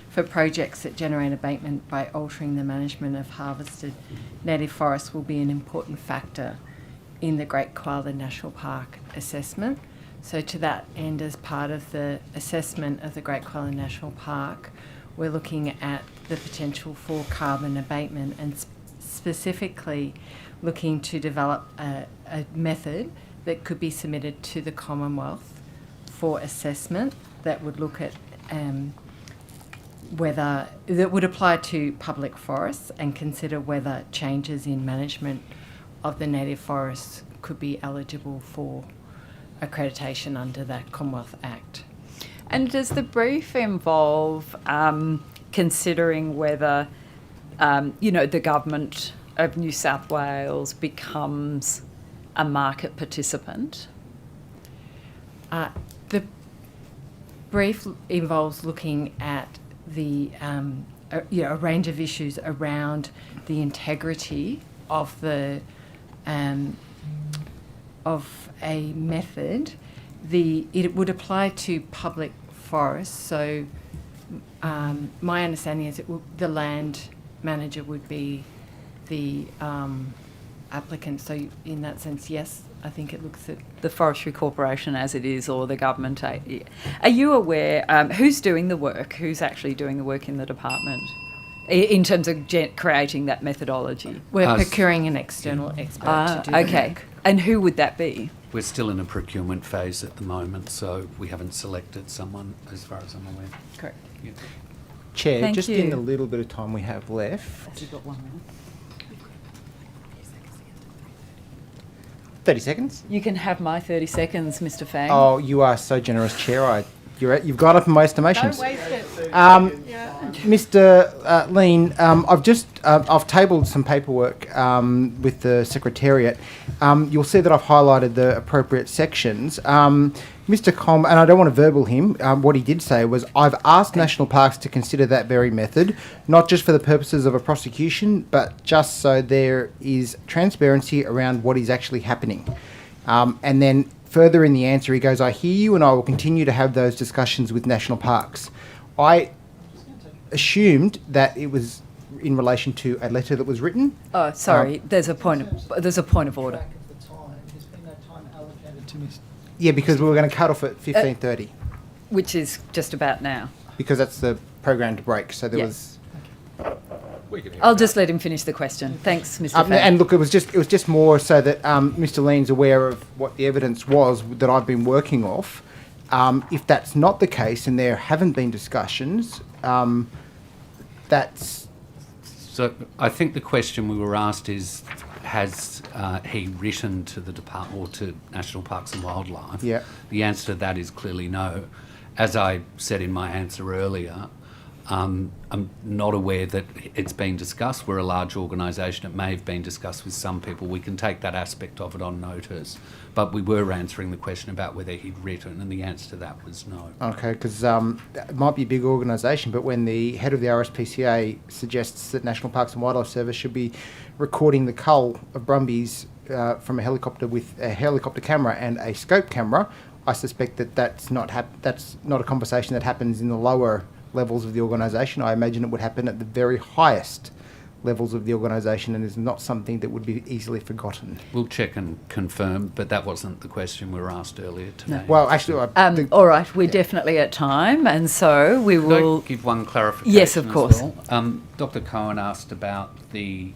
for projects that generate abatement by altering the management of harvested native forests will be an important factor in the Great Koala National Park assessment. So to that end, as part of the assessment of the Great Koala National Park, we're looking at the potential for carbon abatement and specifically looking to develop a method that could be submitted to the Commonwealth for assessment that would look at whether that would apply to public forests and consider whether changes in management of the native forests could be eligible for accreditation under that Commonwealth Act. And does the brief involve considering whether, the government of New South Wales becomes a market participant? The brief involves looking at the a range of issues around the integrity of the of a method. It would apply to public forests. So my understanding is the land manager would be the applicant. So in that sense, yes, I think it looks at the Forestry Corporation as it is, or the government. Are you aware who's doing the work? Who's actually doing the work in the department in terms of creating that methodology? We're procuring an external expert to do the work. And who would that be? We're still in a procurement phase at the moment, so we haven't selected someone as far as I'm aware. Correct. Yeah. Chair, Thank just you. in the little bit of time we have left. Has he got 1 minute? 30 seconds? You can have my 30 seconds, Mr. Fang. Oh, you are so generous, Chair. You've gone up in my estimations. Don't waste it. Mr. Lean, I've tabled some paperwork with the Secretariat. You'll see that I've highlighted the appropriate sections. Mr. Com, and I don't want to verbal him, what he did say was, I've asked National Parks to consider that very method, not just for the purposes of a prosecution, but just so there is transparency around what is actually happening. And then further in the answer, he goes, I hear you and I will continue to have those discussions with National Parks. I assumed that it was in relation to a letter that was written. Oh, sorry. There's a point of order. Yeah, because we were going to cut off at 15:30. Which is just about now. Because that's the programmed break. So there was. I'll just let him finish the question. Thanks, Mr. Fang. And look, it was just more so that Mr. Lean's aware of what the evidence was that I've been working off. If that's not the case and there haven't been discussions, that's. So I think the question we were asked is, has he written to the department or to National Parks and Wildlife? Yeah. The answer to that is clearly no. As I said in my answer earlier, I'm not aware that it's been discussed. We're a large organisation. It may have been discussed with some people. We can take that aspect of it on notice. But we were answering the question about whether he'd written, and the answer to that was no. Okay, because it might be a big organisation, but when the head of the RSPCA suggests that National Parks and Wildlife Service should be recording the cull of Brumbies from a helicopter with a helicopter camera and a scope camera, I suspect that that's not a conversation that happens in the lower levels of the organisation. I imagine it would happen at the very highest levels of the organisation and is not something that would be easily forgotten. We'll check and confirm, but that wasn't the question we were asked earlier today. No. Well, actually, all right, we're definitely at time, and so we will. Could I give one clarification? Yes, of course. Well? Dr. Cohen asked about the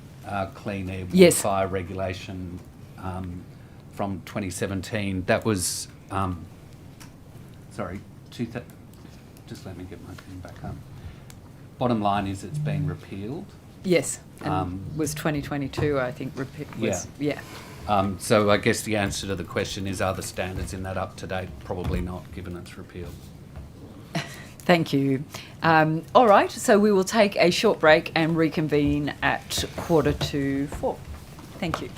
clean air fire regulation from 2017. That was, just let me get my pen back up. Bottom line is it's been repealed. Yes, and was 2022, I think. So I guess the answer to the question is, are the standards in that up to date? Probably not, given it's repealed. Thank you. All right, so we will take a short break and reconvene at 3:45. Thank you.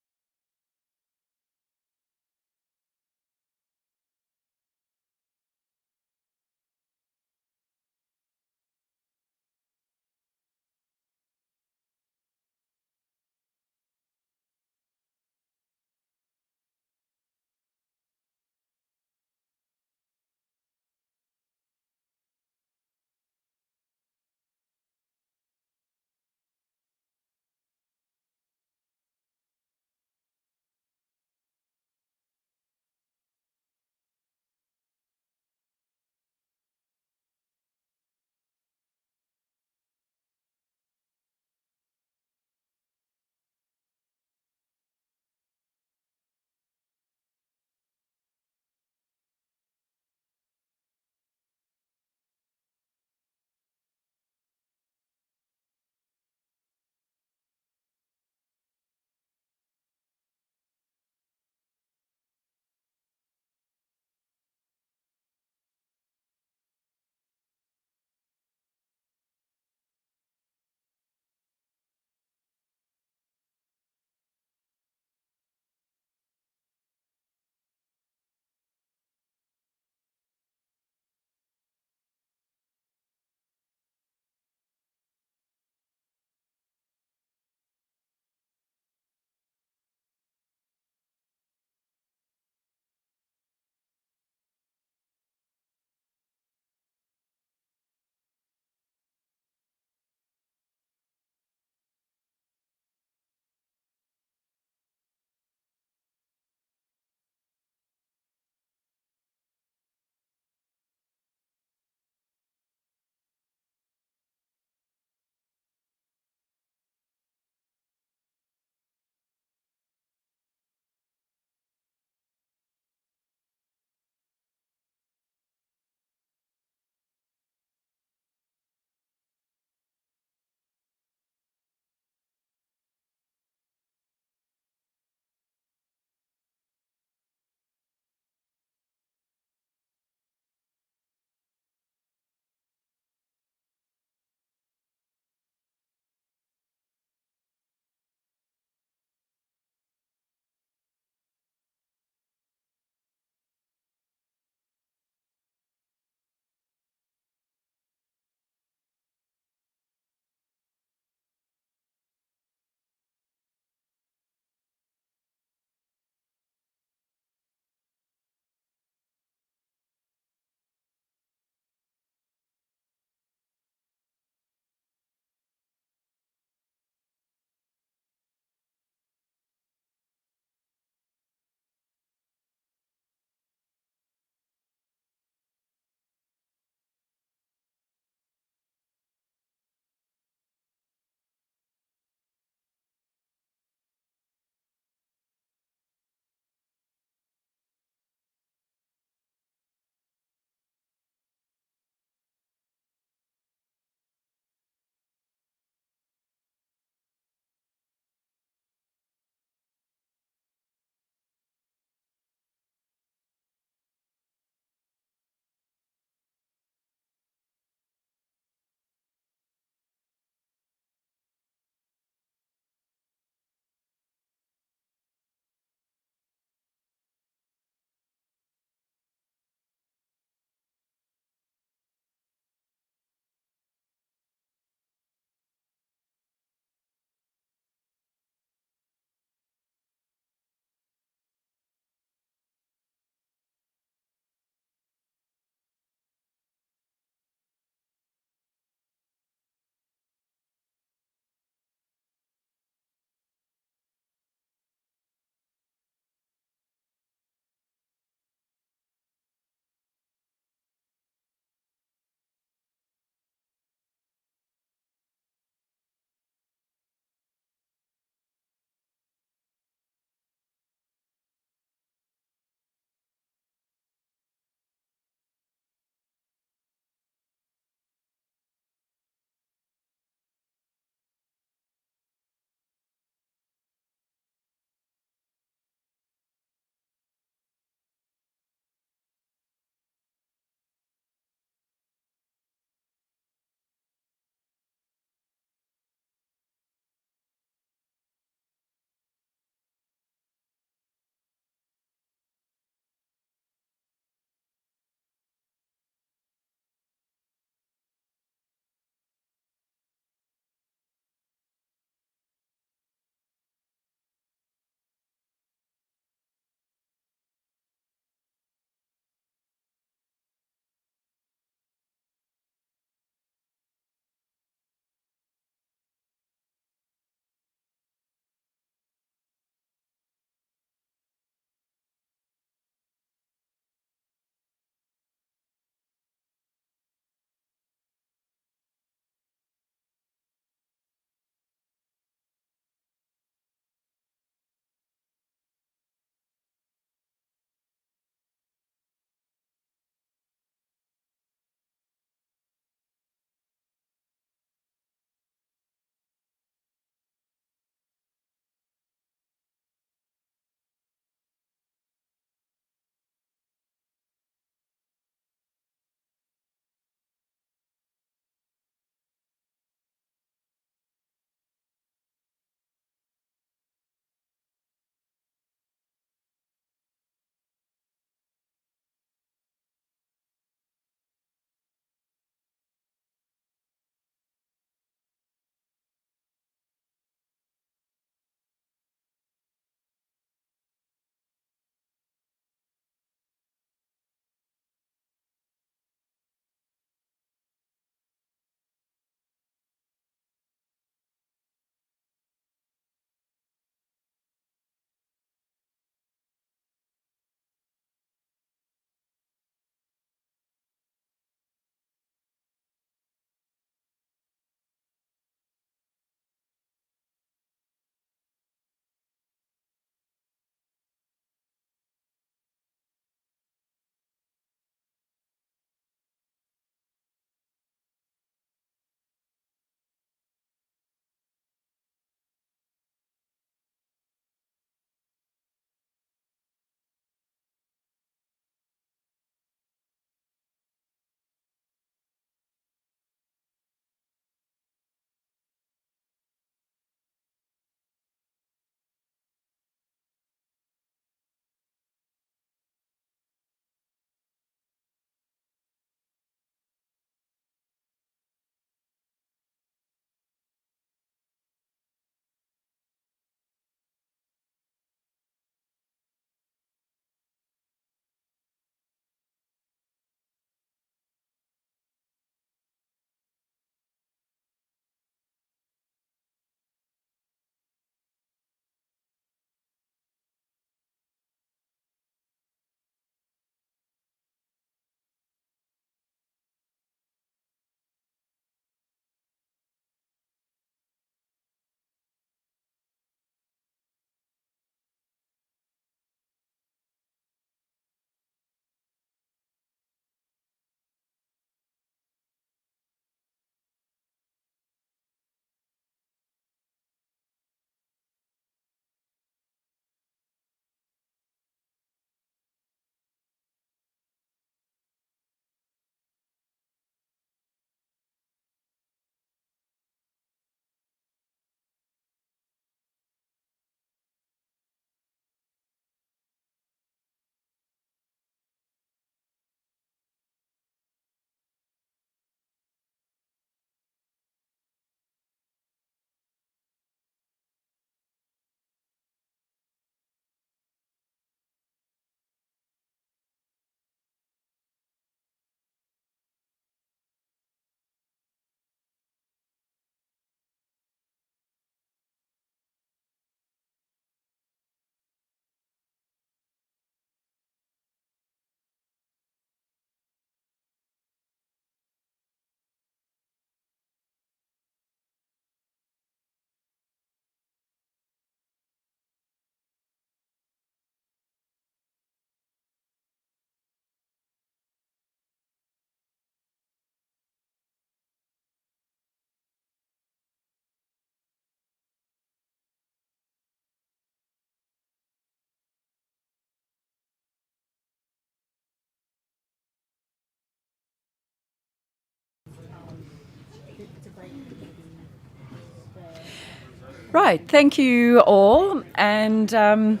Right, thank you all, and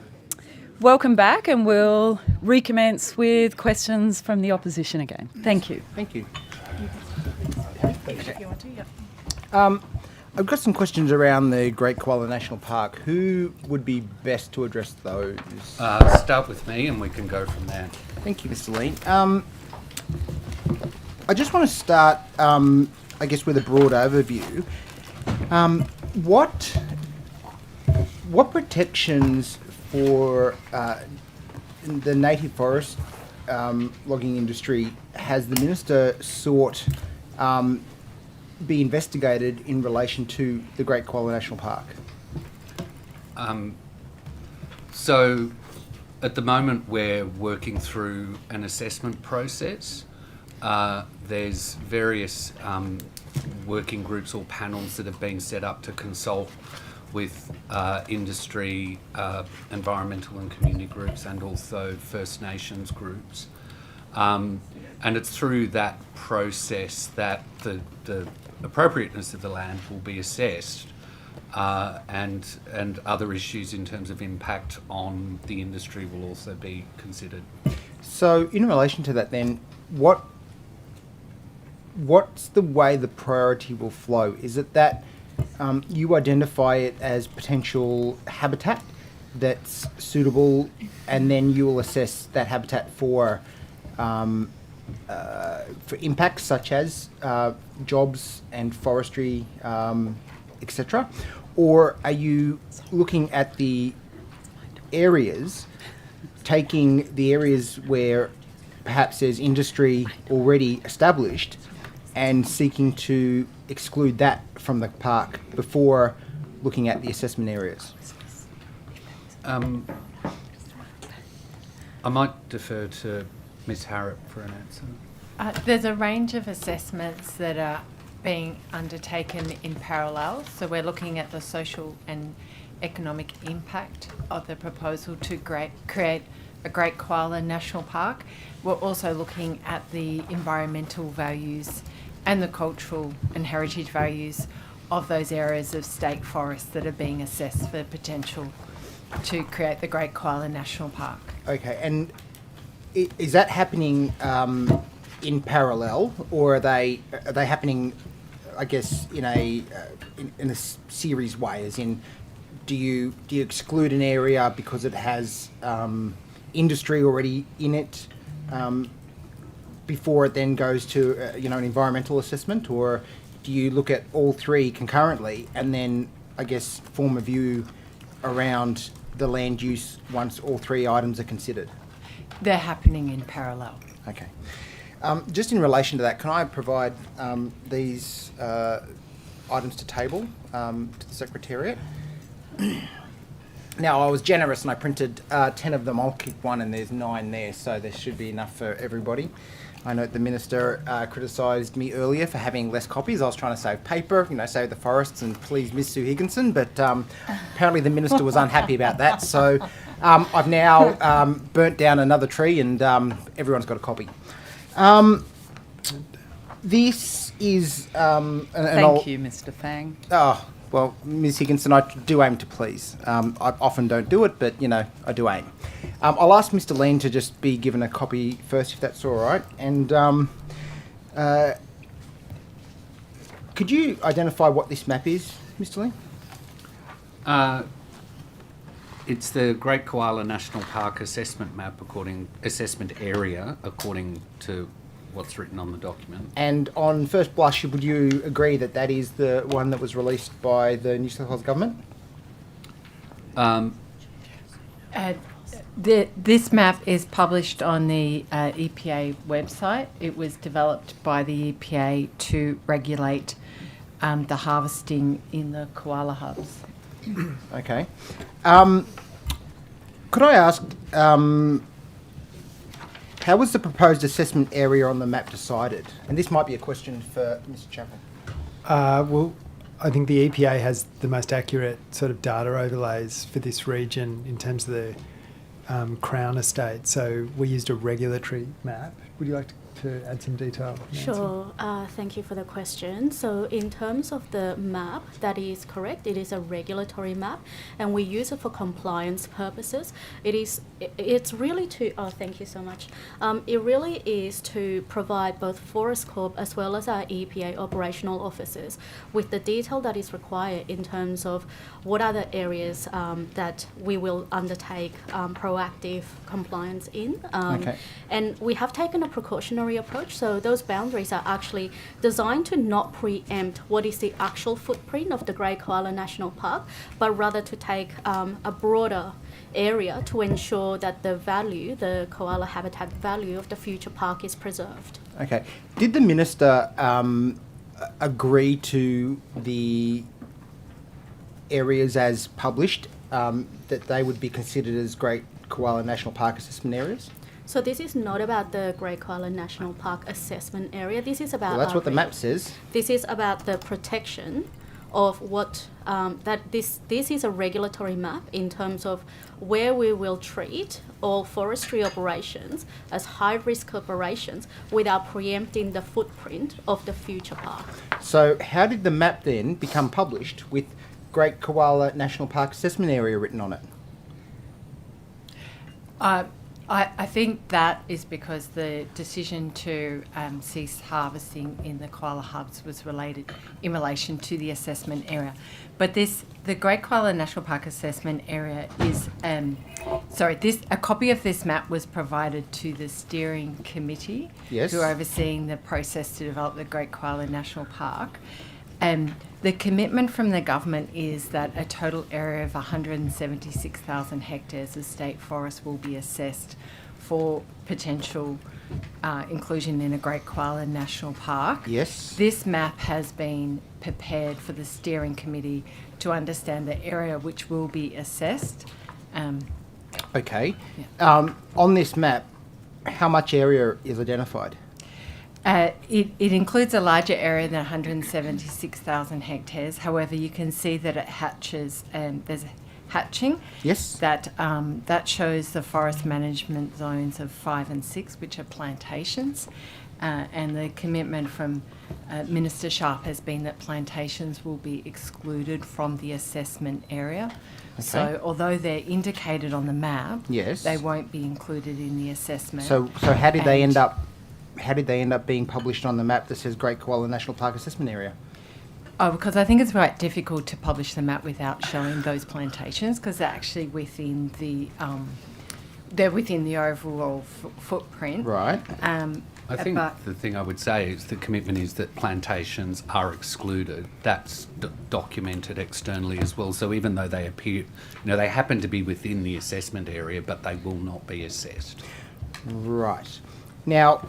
welcome back, and we'll recommence with questions from the opposition again. Thank you. Thank you. If you want to, yep. I've got some questions around the Great Koala National Park. Who would be best to address those? Start with me and we can go from there. Thank you, Mr. Lean. I just want to start, I guess, with a broad overview. What protections for the native forest logging industry has the Minister sought be investigated in relation to the Great Koala National Park? So at the moment we're working through an assessment process. There's various working groups or panels that have been set up to consult with industry, environmental and community groups, and also First Nations groups. And it's through that process that the appropriateness of the land will be assessed, and other issues in terms of impact on the industry will also be considered. So in relation to that then, what's the way the priority will flow? Is it that you identify it as potential habitat that's suitable, and then you will assess that habitat for impacts such as jobs and forestry, etc.? Or are you looking at the areas, taking the areas where perhaps there's industry already established and seeking to exclude that from the park before looking at the assessment areas? I might defer to Ms. Harrop for an answer. There's a range of assessments that are being undertaken in parallel. So we're looking at the social and economic impact of the proposal to create a Great Koala National Park. We're also looking at the environmental values and the cultural and heritage values of those areas of state forests that are being assessed for potential to create the Great Koala National Park. Okay, and is that happening in parallel, or are they happening, I guess, in a series way? As in, do you exclude an area because it has industry already in it before it then goes to an environmental assessment, or do you look at all three concurrently and then, I guess, form a view around the land use once all three items are considered? They're happening in parallel. Okay. Just in relation to that, can I provide these items to table to the Secretariat? Now, I was generous and I printed 10 of them. I'll keep one and there's 9 there, so there should be enough for everybody. I know the Minister criticised me earlier for having less copies. I was trying to save paper, save the forests and please Miss Sue Higginson, but apparently the Minister was unhappy about that. So I've now burnt down another tree and everyone's got a copy. This is... Thank you, Mr. Fang. Oh, well, Ms Higginson, I do aim to please. I often don't do it, but, I do aim. I'll ask Mr Lean to just be given a copy first, if that's all right. And could you identify what this map is, Mr Lean? It's the Great Koala National Park assessment map, assessment area, according to what's written on the document. And on first blush, would you agree that that is the one that was released by the New South Wales Government? This map is published on the EPA website. It was developed by the EPA to regulate the harvesting in the koala hubs. Okay. Could I ask, how was the proposed assessment area on the map decided? And this might be a question for Mr Chappell. Well, I think the EPA has the most accurate sort of data overlays for this region in terms of the Crown Estate. So we used a regulatory map. Would you like to to add some detail? Nancy? Sure. Thank you for the question. So in terms of the map, that is correct. It is a regulatory map, and we use it for compliance purposes. It's really to, thank you so much. It really is to provide both Forest Corp as well as our EPA operational officers with the detail that is required in terms of what are the areas that we will undertake proactive compliance in. Okay. And we have taken a precautionary approach, so those boundaries are actually designed to not preempt what is the actual footprint of the Great Koala National Park, but rather to take a broader area to ensure that the value, the koala habitat value of the future park is preserved. Okay. Did the Minister agree to the areas as published, that they would be considered as Great Koala National Park assessment areas? So this is not about the Great Koala National Park assessment area. This is about... Well, that's what the map says. This is about the protection of what... this is a regulatory map in terms of where we will treat all forestry operations as high-risk operations without preempting the footprint of the future park. So how did the map then become published with Great Koala National Park assessment area written on it? I think that is because the decision to cease harvesting in the koala hubs was in relation to the assessment area. But the Great Koala National Park assessment area is, a copy of this map was provided to the steering committee, Yes. who are overseeing the process to develop the Great Koala National Park. The commitment from the government is that a total area of 176,000 hectares of state forest will be assessed for potential inclusion in a Great Koala National Park. Yes. This map has been prepared for the steering committee to understand the area which will be assessed. Okay. On this map, how much area is identified? It includes a larger area than 176,000 hectares. However, you can see that it hatches, there's a hatching. Yes. That shows the forest management zones of 5 and 6, which are plantations. And the commitment from Minister Sharpe has been that plantations will be excluded from the assessment area. Okay. So although they're indicated on the map, Yes. they won't be included in the assessment. So how did they end up? How did they end up being published on the map that says Great Koala National Park assessment area? Oh, because I think it's quite difficult to publish the map without showing those plantations, because they're actually within the overall footprint. Right. I think the thing I would say is the commitment is that plantations are excluded. That's documented externally as well. So even though they appear, they happen to be within the assessment area, but they will not be assessed. Right. Now,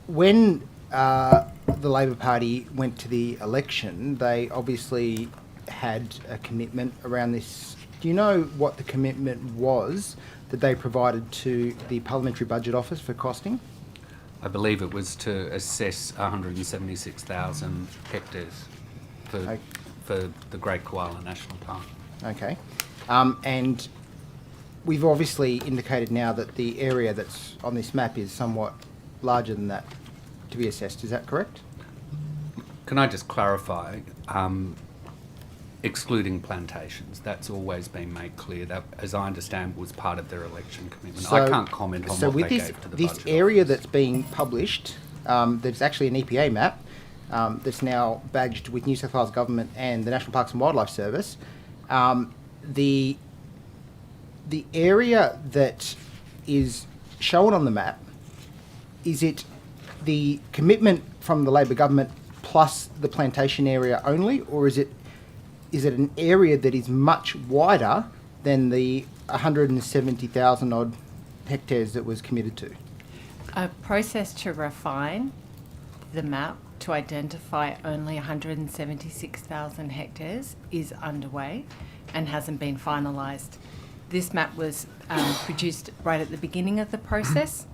when the Labor Party went to the election, they obviously had a commitment around this. Do you know what the commitment was that they provided to the Parliamentary Budget Office for costing? I believe it was to assess 176,000 hectares for the Great Koala National Park. Okay. And we've obviously indicated now that the area that's on this map is somewhat larger than that to be assessed. Is that correct? Can I just clarify? Excluding plantations, that's always been made clear. That, as I understand, was part of their election commitment. I can't comment on what they gave to the budget. So with this area that's being published, there's actually an EPA map that's now badged with New South Wales Government and the National Parks and Wildlife Service. The area that is shown on the map, is it the commitment from the Labor government plus the plantation area only, or is it an area that is much wider than the 170,000 odd hectares that was committed to? A process to refine the map to identify only 176,000 hectares is underway and hasn't been finalised. This map was produced right at the beginning of the process,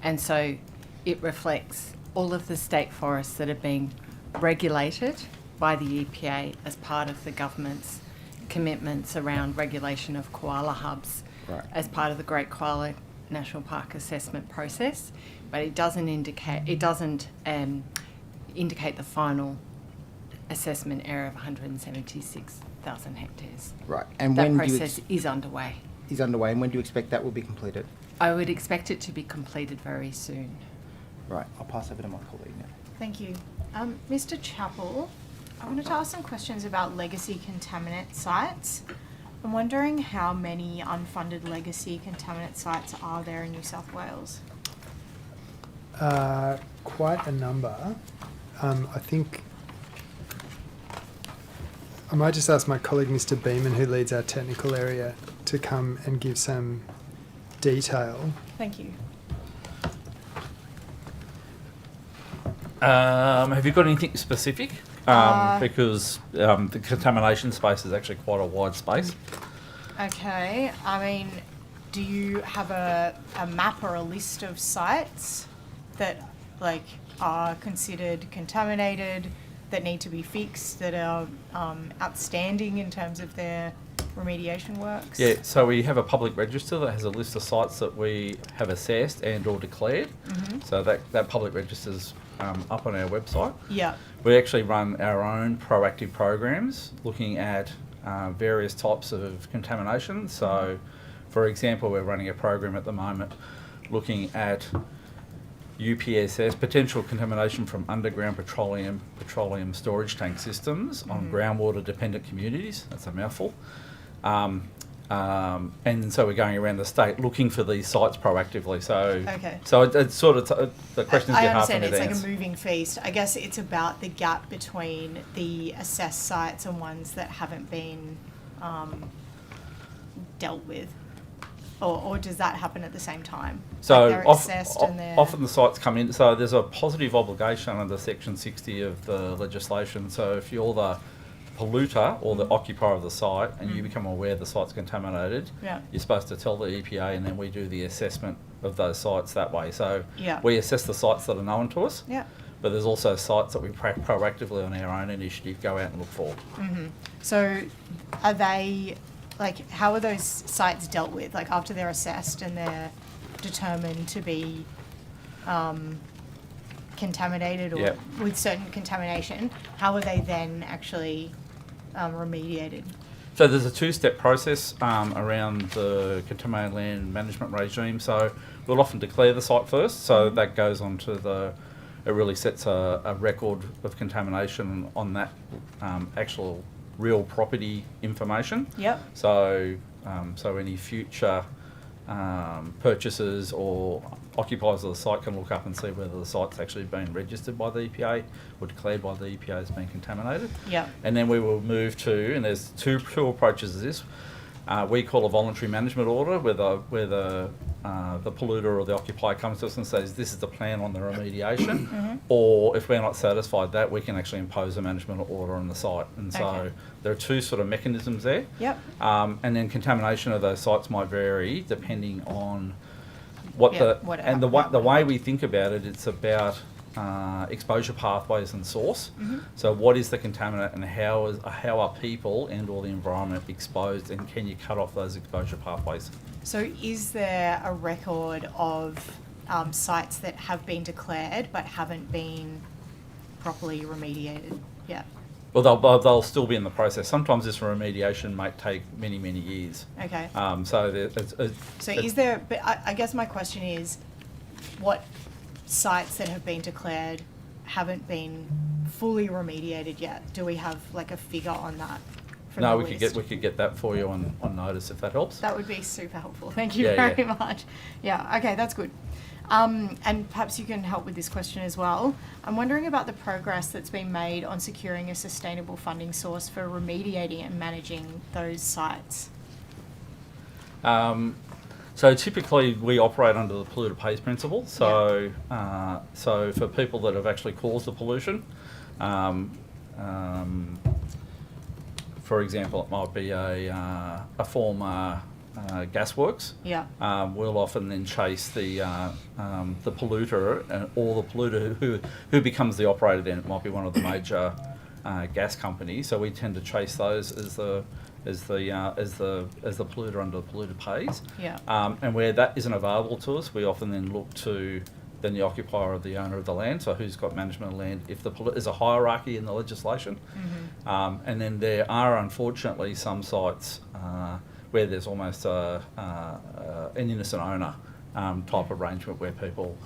and so it reflects all of the state forests that are being regulated by the EPA as part of the government's commitments around regulation of koala hubs as part of the Great Koala national park assessment process, but it doesn't indicate the final assessment area of 176,000 hectares. Right, and that when process is underway. Is underway, and when do you expect that will be completed? I would expect it to be completed very soon. Right, I'll pass over to my colleague now. Thank you. Mr. Chappell, I wanted to ask some questions about legacy contaminant sites. I'm wondering how many unfunded legacy contaminant sites are there in New South Wales? Quite a number. I think I might just ask my colleague Mr. Beeman, who leads our technical area, to come and give some detail. Thank you. Have you got anything specific? Because the contamination space is actually quite a wide space. Okay, I mean, do you have a map or a list of sites that are considered contaminated, that need to be fixed, that are outstanding in terms of their remediation works? Yeah, so we have a public register that has a list of sites that we have assessed and or declared. Mm-hmm. So that public register's up on our website. Yeah. We actually run our own proactive programs looking at various types of contamination. So, for example, we're running a program at the moment looking at UPSS, potential contamination from underground petroleum storage tank systems on groundwater dependent communities. That's a mouthful. And so we're going around the state looking for these sites proactively. So, okay. So it's sort of the questions I get half understand in it's advance. like a moving feast. I guess it's about the gap between the assessed sites and ones that haven't been dealt with. Or does that happen at the same time? So like they're assessed and they're... often the sites come in. So there's a positive obligation under Section 60 of the legislation. So if you're the polluter or the occupier of the site and you become aware the site's contaminated, you're supposed to tell the EPA, and then we do the assessment of those sites that way. So we assess the sites that are known to us. But there's also sites that we proactively on our own initiative go out and look for. Mm-hmm. So are they... how are those sites dealt with? After they're assessed and they're determined to be contaminated or with certain contamination, how are they then actually remediated? So there's a two-step process around the contaminated land management regime. So we'll often declare the site first. So that goes on to it really sets a record of contamination on that actual real property information. Yep. So any future purchasers or occupiers of the site can look up and see whether the site's actually been registered by the EPA or declared by the EPA as being contaminated. Yep. And then we will move to, and there's two approaches to this. We call a voluntary management order, where the polluter or the occupier comes to us and says, this is the plan on the remediation, or if we're not satisfied that, we can actually impose a management order on the site. And so there are two sort of mechanisms there. Yep. And then contamination of those sites might vary depending on the way we think about it. It's about exposure pathways and source. So what is the contaminant, and how are people and or the environment exposed, and can you cut off those exposure pathways? So is there a record of sites that have been declared but haven't been properly remediated? Yeah. Well, they'll still be in the process. Sometimes this remediation might take many, many years. Okay. Is there, but I guess my question is, what sites that have been declared haven't been fully remediated yet? Do we have a figure on that? No, we could get that for you on notice if that helps. That would be super helpful. Thank you very much. Yeah, okay, that's good. And perhaps you can help with this question as well. I'm wondering about the progress that's been made on securing a sustainable funding source for remediating and managing those sites. So typically we operate under the polluter pays principle. So so for people that have actually caused the pollution, for example, it might be a former gasworks. Yeah. We'll often then chase the polluter or the polluter who becomes the operator. Then it might be one of the major gas companies. So we tend to chase those as as the polluter under the polluter pays. Yeah. And where that isn't available to us, we often then look to the occupier or the owner of the land, so who's got management of land, if there's a hierarchy in the legislation. And then there are unfortunately some sites where there's almost an innocent owner type arrangement where people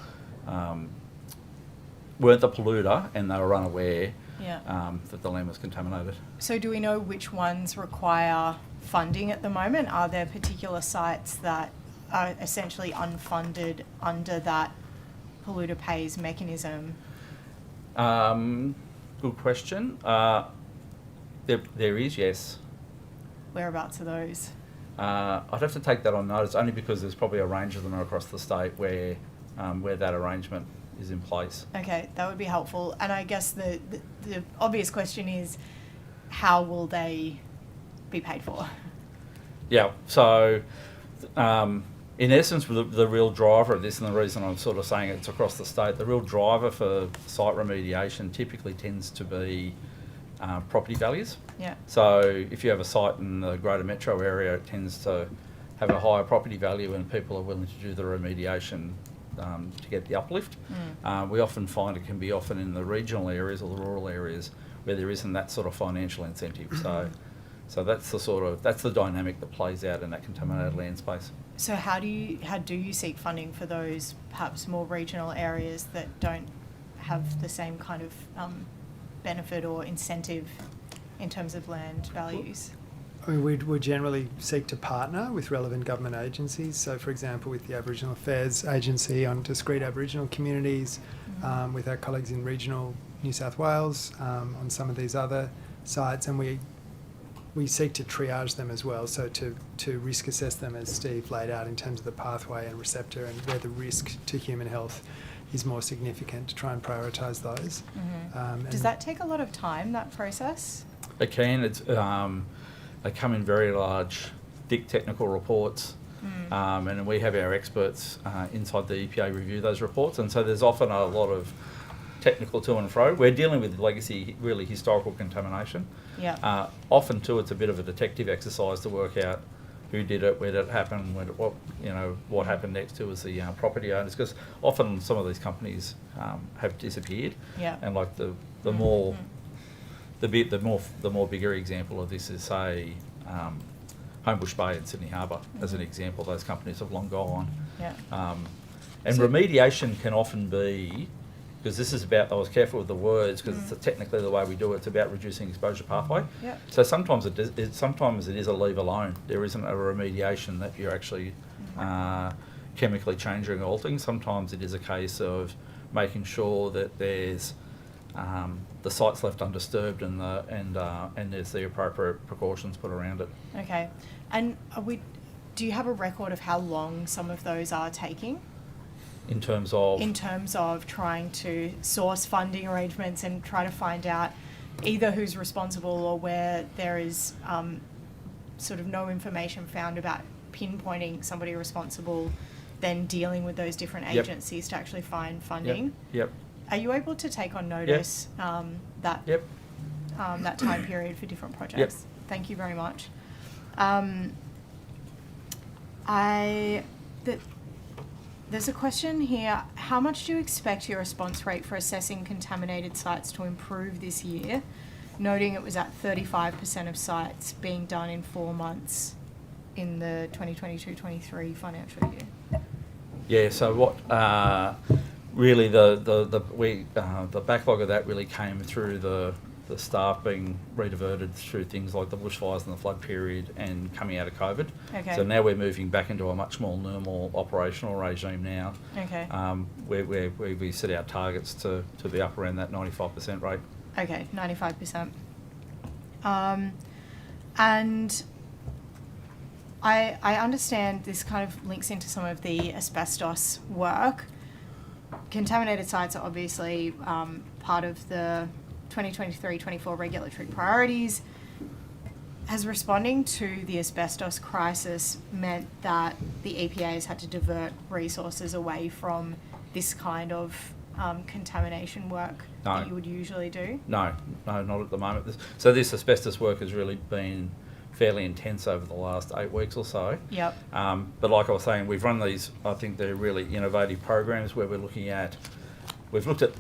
weren't the polluter and they were unaware that the land was contaminated. So do we know which ones require funding at the moment? Are there particular sites that are essentially unfunded under that polluter pays mechanism? Good question. There is, yes. Whereabouts are those? I'd have to take that on notice, only because there's probably a range of them across the state where that arrangement is in place. Okay, that would be helpful. And I guess the obvious question is, how will they be paid for? Yeah, so in essence, the real driver of this, and the reason I'm sort of saying it's across the state, the real driver for site remediation typically tends to be property values. Yeah. So if you have a site in the greater metro area, it tends to have a higher property value and people are willing to do the remediation to get the uplift. We often find it can be often in the regional areas or the rural areas where there isn't that sort of financial incentive. So that's the dynamic that plays out in that contaminated land space. So how do you seek funding for those perhaps more regional areas that don't have the same kind of benefit or incentive in terms of land values? I mean, we generally seek to partner with relevant government agencies. So, for example, with the Aboriginal Affairs Agency on discrete Aboriginal communities, with our colleagues in regional New South Wales on some of these other sites, and we seek to triage them as well, so to risk assess them as Steve laid out in terms of the pathway and receptor and where the risk to human health is more significant, to try and prioritise those. Does that take a lot of time, that process? It can. They come in very large, thick technical reports, and we have our experts inside the EPA review those reports, and so there's often a lot of technical to and fro. We're dealing with legacy, really historical contamination. Yeah. Often too, it's a bit of a detective exercise to work out who did it, where did it happen, what happened next to us, the property owners, because often some of these companies have disappeared. Yeah. And like the more bigger example of this is, say, Homebush Bay in Sydney Harbour as an example. Those companies have long gone. Yeah. And remediation can often be, because this is about, I was careful with the words because it's technically the way we do it, it's about reducing exposure pathway. Yep. So sometimes it is a leave alone. There isn't a remediation that you're actually chemically changing or altering. Sometimes it is a case of making sure that there's the site's left undisturbed and there's the appropriate precautions put around it. Okay. And do you have a record of how long some of those are taking? In terms of? In terms of trying to source funding arrangements and try to find out either who's responsible or where there is sort of no information found about pinpointing somebody responsible, then dealing with those different agencies to actually find funding. Yep. Are you able to take on notice that time period for different projects? Yep. Thank you very much. There's a question here. How much do you expect your response rate for assessing contaminated sites to improve this year, noting it was at 35% of sites being done in 4 months in the 2022-23 financial year? Yeah, so what really the backlog of that really came through the staff being rediverted through things like the bushfires and the flood period and coming out of COVID. Okay. So now we're moving back into a much more normal operational regime now. Okay. Where we set our targets to be up around that 95% rate. Okay, 95%. And I understand this kind of links into some of the asbestos work. Contaminated sites are obviously part of the 2023-24 regulatory priorities. Has responding to the asbestos crisis meant that the EPA has had to divert resources away from this kind of contamination work that you would usually do? No, not at the moment. So this asbestos work has really been fairly intense over the last 8 weeks or so. Yep. But like I was saying, we've run these, I think they're really innovative programs where we've looked at,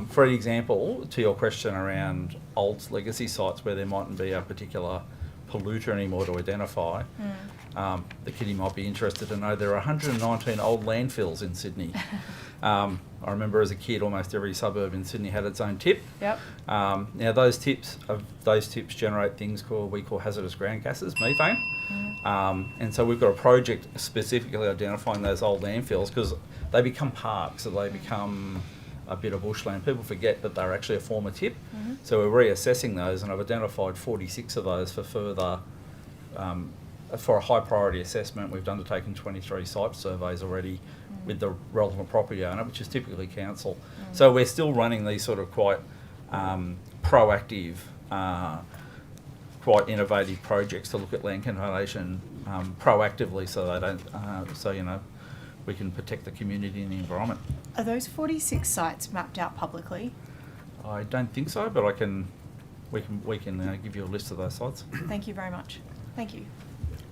for example, to your question around old legacy sites where there mightn't be a particular polluter anymore to identify. The kitty might be interested to know there are 119 old landfills in Sydney. I remember as a kid, almost every suburb in Sydney had its own tip. Yep. Now those tips generate things we call hazardous ground gases, methane. And so we've got a project specifically identifying those old landfills because they become parks, so they become a bit of bushland. People forget that they're actually a former tip. So we're reassessing those, and I've identified 46 of those for further, for a high priority assessment. We've undertaken 23 site surveys already with the relevant property owner, which is typically council. So we're still running these sort of quite proactive, quite innovative projects to look at land contamination proactively, so they don't, we can protect the community and the environment. Are those 46 sites mapped out publicly? I don't think so, but we can give you a list of those sites. Thank you very much. Thank you.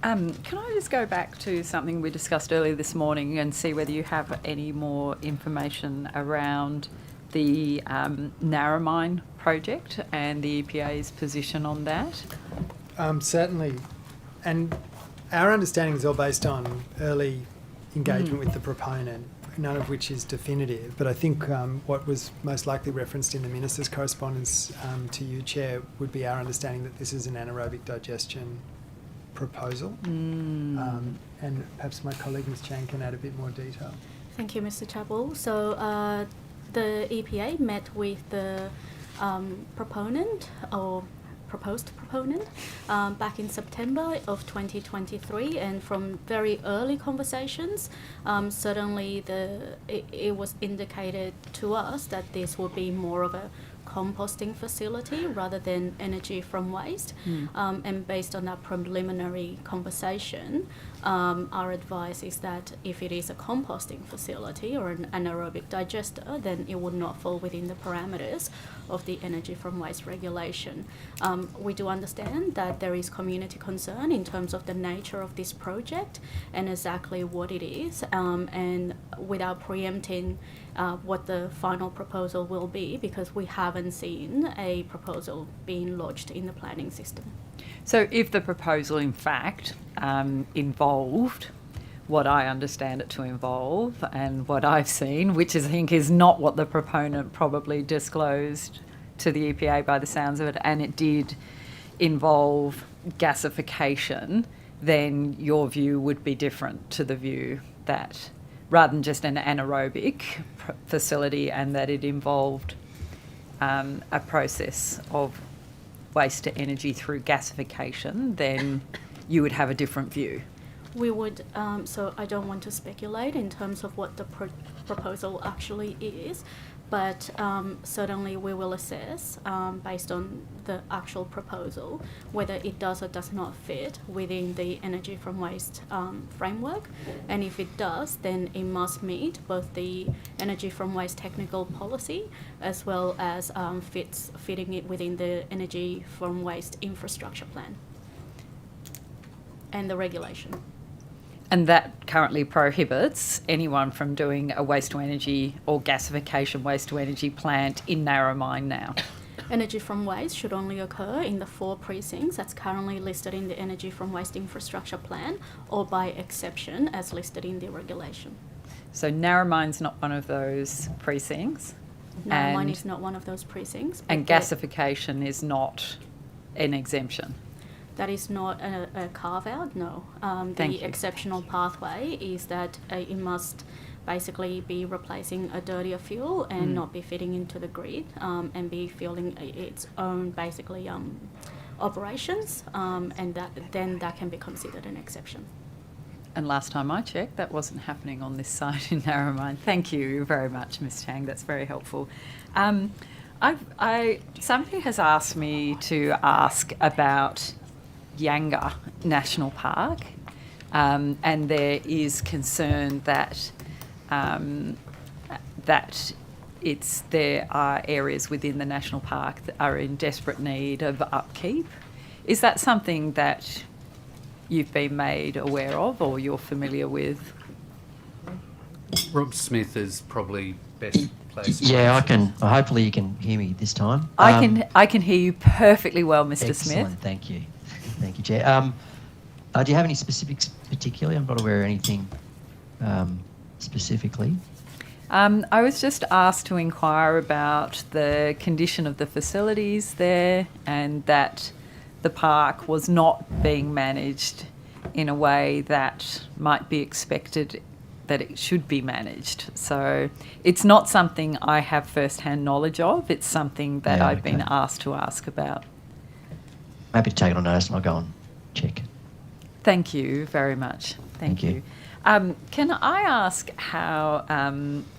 Can I just go back to something we discussed earlier this morning and see whether you have any more information around the Narromine project and the EPA's position on that? Certainly. And our understanding is all based on early engagement with the proponent, none of which is definitive. But I think what was most likely referenced in the Minister's correspondence to you, Chair, would be our understanding that this is an anaerobic digestion proposal. And perhaps my colleague Ms Chang can add a bit more detail. Thank you, Mr. Chappell. So the EPA met with the proponent or proposed proponent back in September of 2023, and from very early conversations, certainly it was indicated to us that this would be more of a composting facility rather than energy from waste. And based on that preliminary conversation, our advice is that if it is a composting facility or an anaerobic digester, then it would not fall within the parameters of the energy from waste regulation. We do understand that there is community concern in terms of the nature of this project and exactly what it is, and without preempting what the final proposal will be, because we haven't seen a proposal being lodged in the planning system. So if the proposal in fact involved what I understand it to involve and what I've seen, which I think is not what the proponent probably disclosed to the EPA by the sounds of it, and it did involve gasification, then your view would be different to the view that rather than just an anaerobic facility and that it involved a process of waste to energy through gasification, then you would have a different view. We would, so I don't want to speculate in terms of what the proposal actually is, but certainly we will assess based on the actual proposal whether it does or does not fit within the energy from waste framework, and if it does, then it must meet both the energy from waste technical policy as well as fitting it within the energy from waste infrastructure plan and the regulation. And that currently prohibits anyone from doing a waste to energy or gasification waste to energy plant in Narromine now. Energy from waste should only occur in the 4 precincts that's currently listed in the energy from waste infrastructure plan, or by exception as listed in the regulation. So Narromine's not one of those precincts. Narromine is not one of those precincts. And gasification is not an exemption. That is not a carve-out, no. The exceptional pathway is that it must basically be replacing a dirtier fuel and not be fitting into the grid, and be fueling its own basically operations, and that can be considered an exception. And last time I checked, that wasn't happening on this site in Narromine. Thank you very much, Ms Chang. That's very helpful. Somebody has asked me to ask about Yanga National Park, and there is concern that there are areas within the national park that are in desperate need of upkeep. Is that something that you've been made aware of or you're familiar with? Rob Smith is probably best placed. Yeah, I can. Hopefully, you can hear me this time. I can hear you perfectly well, Mr. Excellent, Smith. thank you. Thank you, Chair. Do you have any specifics particularly? I'm not aware of anything specifically. I was just asked to inquire about the condition of the facilities there and that the park was not being managed in a way that might be expected that it should be managed. So it's not something I have first-hand knowledge of. It's something that I've been asked to ask about. Happy to take it on notice and I'll go and check. Thank you very much. Thank you. Can I ask how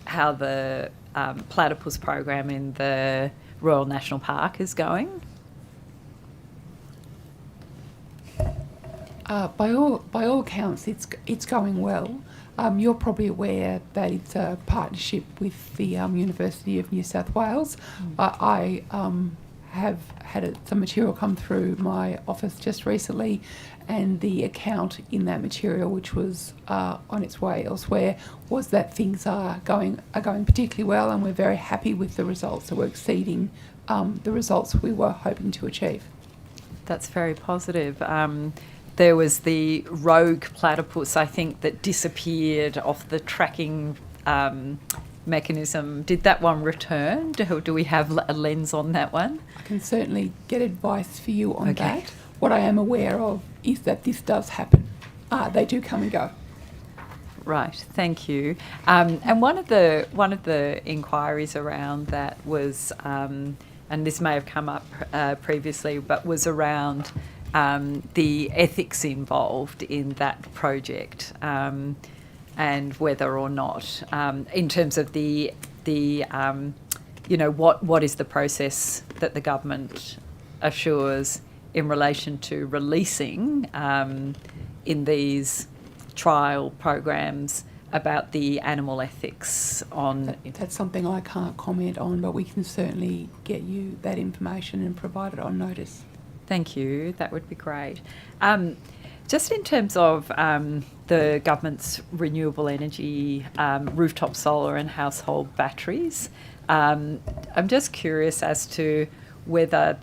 the platypus program in the Royal National Park is going? By all accounts, it's going well. You're probably aware that it's a partnership with the University of New South Wales. I have had some material come through my office just recently, and the account in that material, which was on its way elsewhere, was that things are going particularly well, and we're very happy with the results. So we're exceeding the results we were hoping to achieve. That's very positive. There was the rogue platypus, I think, that disappeared off the tracking mechanism. Did that one return? Do we have a lens on that one? I can certainly get advice for you on that. What I am aware of is that this does happen. They do come and go. Right, thank you. And one of the inquiries around that was, and this may have come up previously, but was around the ethics involved in that project, and whether or not, in terms of the what is the process that the government assures in relation to releasing in these trial programs about the animal ethics on... That's something I can't comment on, but we can certainly get you that information and provide it on notice. Thank you, that would be great. Just in terms of the government's renewable energy, rooftop solar and household batteries, I'm just curious as to whether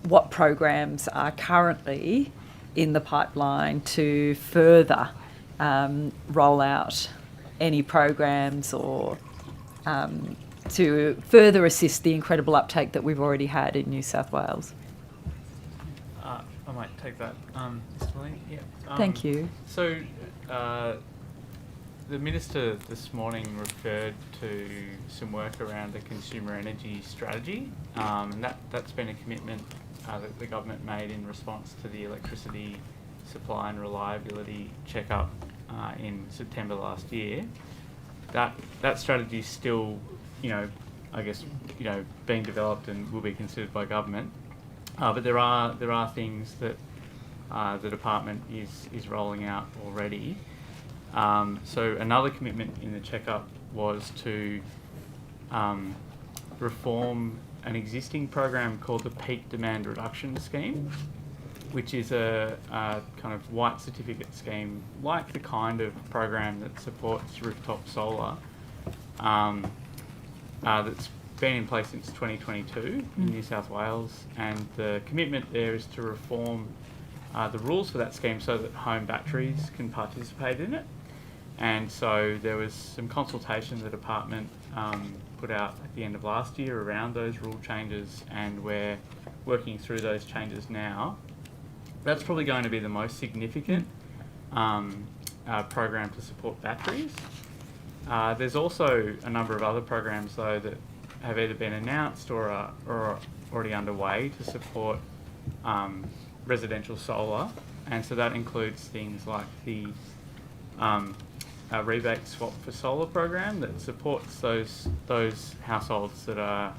what programs are currently in the pipeline to further roll out any programs or to further assist the incredible uptake that we've already had in New South Wales. I might take that, Mr. Lee. Yeah. Thank you. So, the Minister this morning referred to some work around the consumer energy strategy, and that's been a commitment that the government made in response to the electricity supply and reliability check-up in September last year. That strategy is still, being developed and will be considered by government. But there are things that the department is rolling out already. So another commitment in the checkup was to reform an existing program called the Peak Demand Reduction Scheme, which is a kind of white certificate scheme, like the kind of program that supports rooftop solar, that's been in place since 2022 in New South Wales, and the commitment there is to reform the rules for that scheme so that home batteries can participate in it. And so there was some consultation the department put out at the end of last year around those rule changes, and we're working through those changes now. That's probably going to be the most significant program to support batteries. There's also a number of other programs though that have either been announced or are already underway to support residential solar, and so that includes things like the rebate swap for solar program that supports those households that are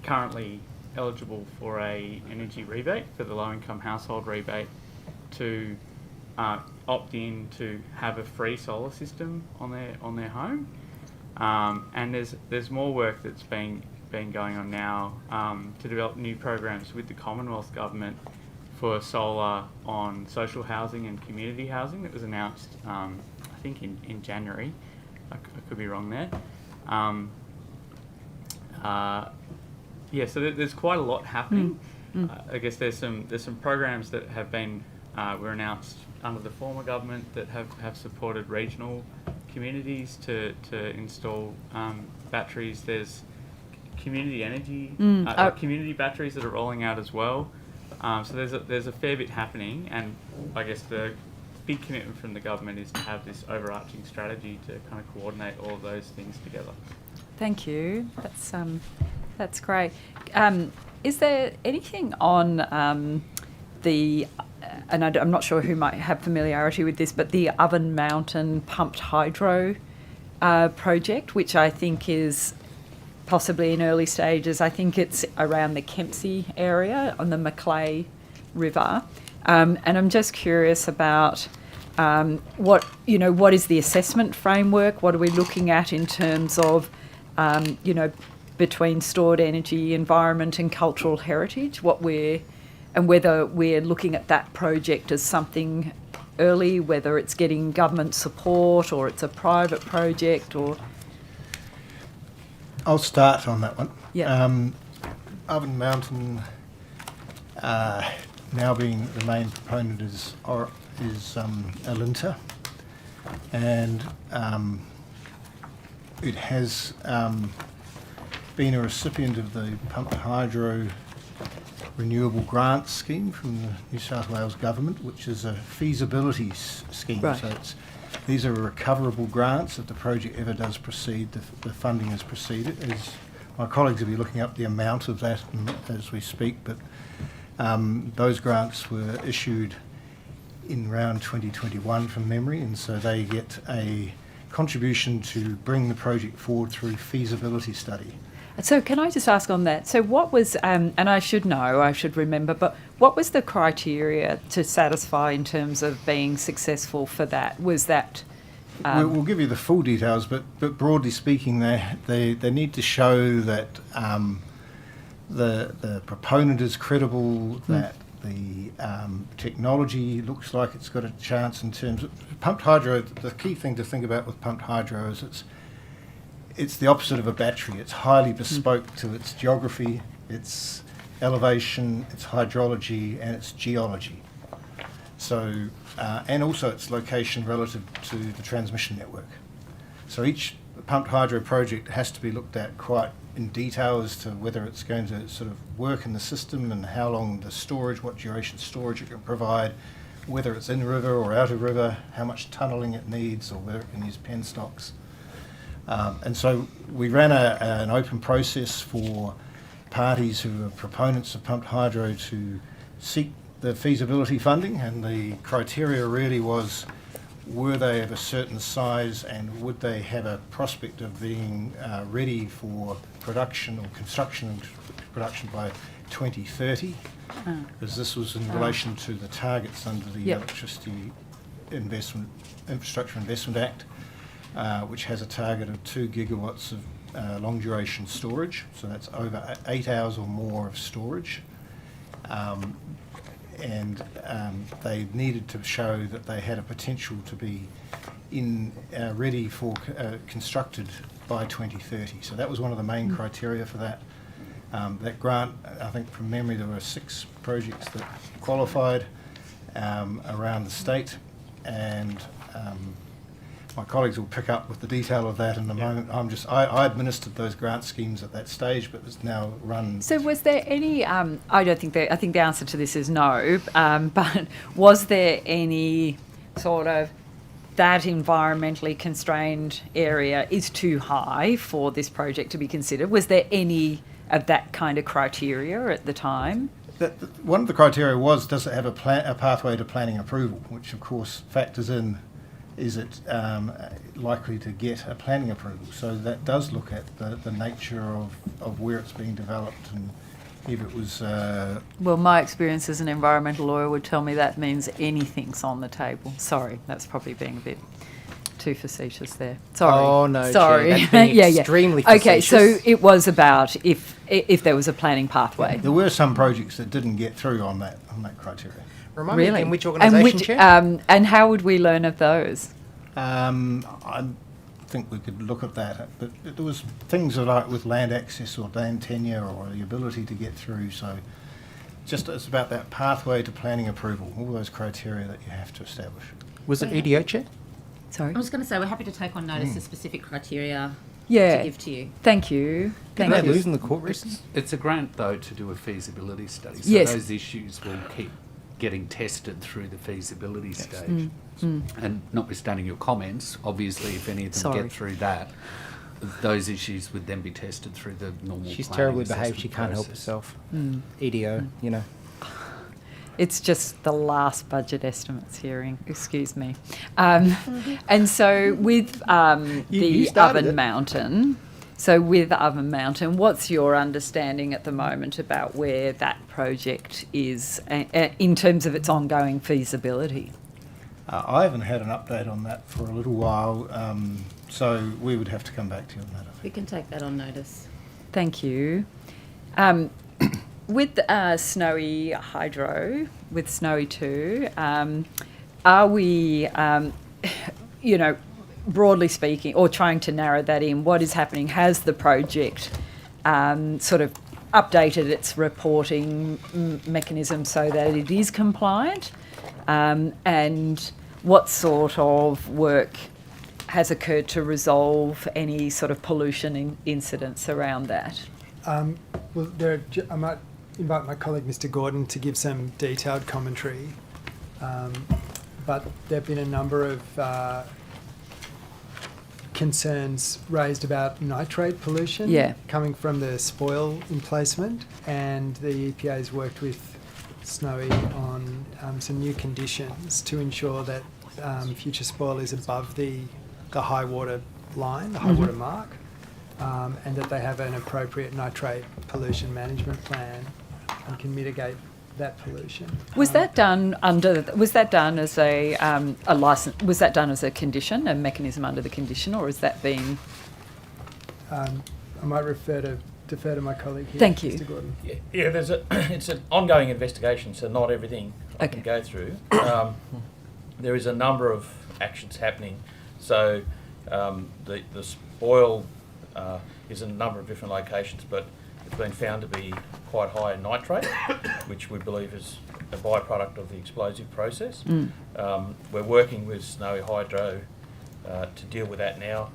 currently eligible for a energy rebate, for the low income household rebate, to opt in to have a free solar system on their home. And there's more work that's been going on now to develop new programs with the Commonwealth Government for solar on social housing and community housing that was announced, I think, in January. I could be wrong there. So there's quite a lot happening. I guess there's some programs that have been were announced under the former government that have supported regional communities to install batteries. There's community energy, community batteries that are rolling out as well. So there's a fair bit happening, and I guess the big commitment from the government is to have this overarching strategy to kind of coordinate all of those things together. Thank you. That's great. Is there anything on the, and I'm not sure who might have familiarity with this, but the Oven Mountain pumped hydro project, which I think is possibly in early stages. I think it's around the Kempsey area on the Macleay River. And I'm just curious about what is the assessment framework? What are we looking at in terms of, between stored energy, environment and cultural heritage, and whether we're looking at that project as something early, whether it's getting government support or it's a private project or... I'll start on that one. Yeah. Oven Mountain, now being the main proponent is Alinta, and it has been a recipient of the pumped hydro renewable grant scheme from the New South Wales government, which is a feasibility scheme. Right. So these are recoverable grants. If the project ever does proceed, the funding has proceeded. As my colleagues will be looking up the amount of that as we speak, but those grants were issued in around 2021 from memory, and so they get a contribution to bring the project forward through feasibility study. So can I just ask on that? So what was, and I should remember, but what was the criteria to satisfy in terms of being successful for that? Was that... We'll give you the full details, but broadly speaking, they need to show that the proponent is credible, that the technology looks like it's got a chance in terms of pumped hydro. The key thing to think about with pumped hydro is it's the opposite of a battery. It's highly bespoke to its geography, its elevation, its hydrology, and its geology. So, and also its location relative to the transmission network. So each pumped hydro project has to be looked at quite in detail as to whether it's going to sort of work in the system and how long the storage, what duration storage it can provide, whether it's in river or out of river, how much tunnelling it needs, or whether it can use penstocks. And so we ran an open process for parties who are proponents of pumped hydro to seek the feasibility funding, and the criteria really was, were they of a certain size and would they have a prospect of being ready for production or construction and production by 2030, because this was in relation to the targets under the Electricity Infrastructure Investment Act, which has a target of 2 gigawatts of long duration storage, so that's over 8 hours or more of storage. And they needed to show that they had a potential to be ready for constructed by 2030. So that was one of the main criteria for that. That grant, I think from memory, there were 6 projects that qualified around the state, and my colleagues will pick up with the detail of that in a moment. I administered those grant schemes at that stage, but it's now run. So was there any, I think the answer to this is no, but was there any sort of that environmentally constrained area is too high for this project to be considered? Was there any of that kind of criteria at the time? One of the criteria was, does it have a pathway to planning approval, which of course factors in, is it likely to get a planning approval? So that does look at the nature of where it's being developed, and if it was... Well, my experience as an environmental lawyer would tell me that means anything's on the table. Sorry, that's probably being a bit too facetious there. Sorry. Oh, no, Chair, sorry. that's being extremely Okay, so facetious. it was about if there was a planning pathway. There were some projects that didn't get through on that criteria. Remind me Really? again, which And organisation, which, Chair? and how would we learn of those? I think we could look at that, but there was things like with land access or land tenure or the ability to get through. So just it's about that pathway to planning approval, all those criteria that you have to establish. Was it EDO, Chair? Sorry? I was going to say, we're happy to take on notice the specific criteria Yeah. to give to you. Thank you. Thank Didn't they you. lose in the court recently? It's a grant, though, to do a feasibility study. So Yes. those issues will keep getting tested through the feasibility stage. Mm. And notwithstanding your comments, obviously, if any of them Sorry. get through that, those issues would then be tested through the normal She's planning terribly behaved. assessment She can't help process. herself. Mm. EDO, you know. It's just the last budget estimates hearing, excuse me. And so with You the started Oven it. Mountain, what's your understanding at the moment about where that project is in terms of its ongoing feasibility? I haven't had an update on that for a little while, so we would have to come back to you on that. I think. We can take that on notice. Thank you. With Snowy Hydro, with Snowy 2, are we, broadly speaking, or trying to narrow that in, what is happening? Has the project sort of updated its reporting mechanism so that it is compliant? And what sort of work has occurred to resolve any sort of pollution incidents around that? Well, I might invite my colleague Mr. Gordon to give some detailed commentary, but there have been a number of concerns raised about nitrate pollution coming from the spoil emplacement, and the EPA has worked with Snowy on some new conditions to ensure that future spoil is above the high water line, the high water mark, and that they have an appropriate nitrate pollution management plan and can mitigate that pollution. Was that done as a license? Was that done as a condition, a mechanism under the condition, or has that been? I might defer to my colleague here, Thank you. Mr. Gordon. Yeah, it's an ongoing investigation, so not everything I can go through. There is a number of actions happening. So the spoil is in a number of different locations, but it's been found to be quite high in nitrate, which we believe is a byproduct of the explosive process. We're working with Snowy Hydro to deal with that now,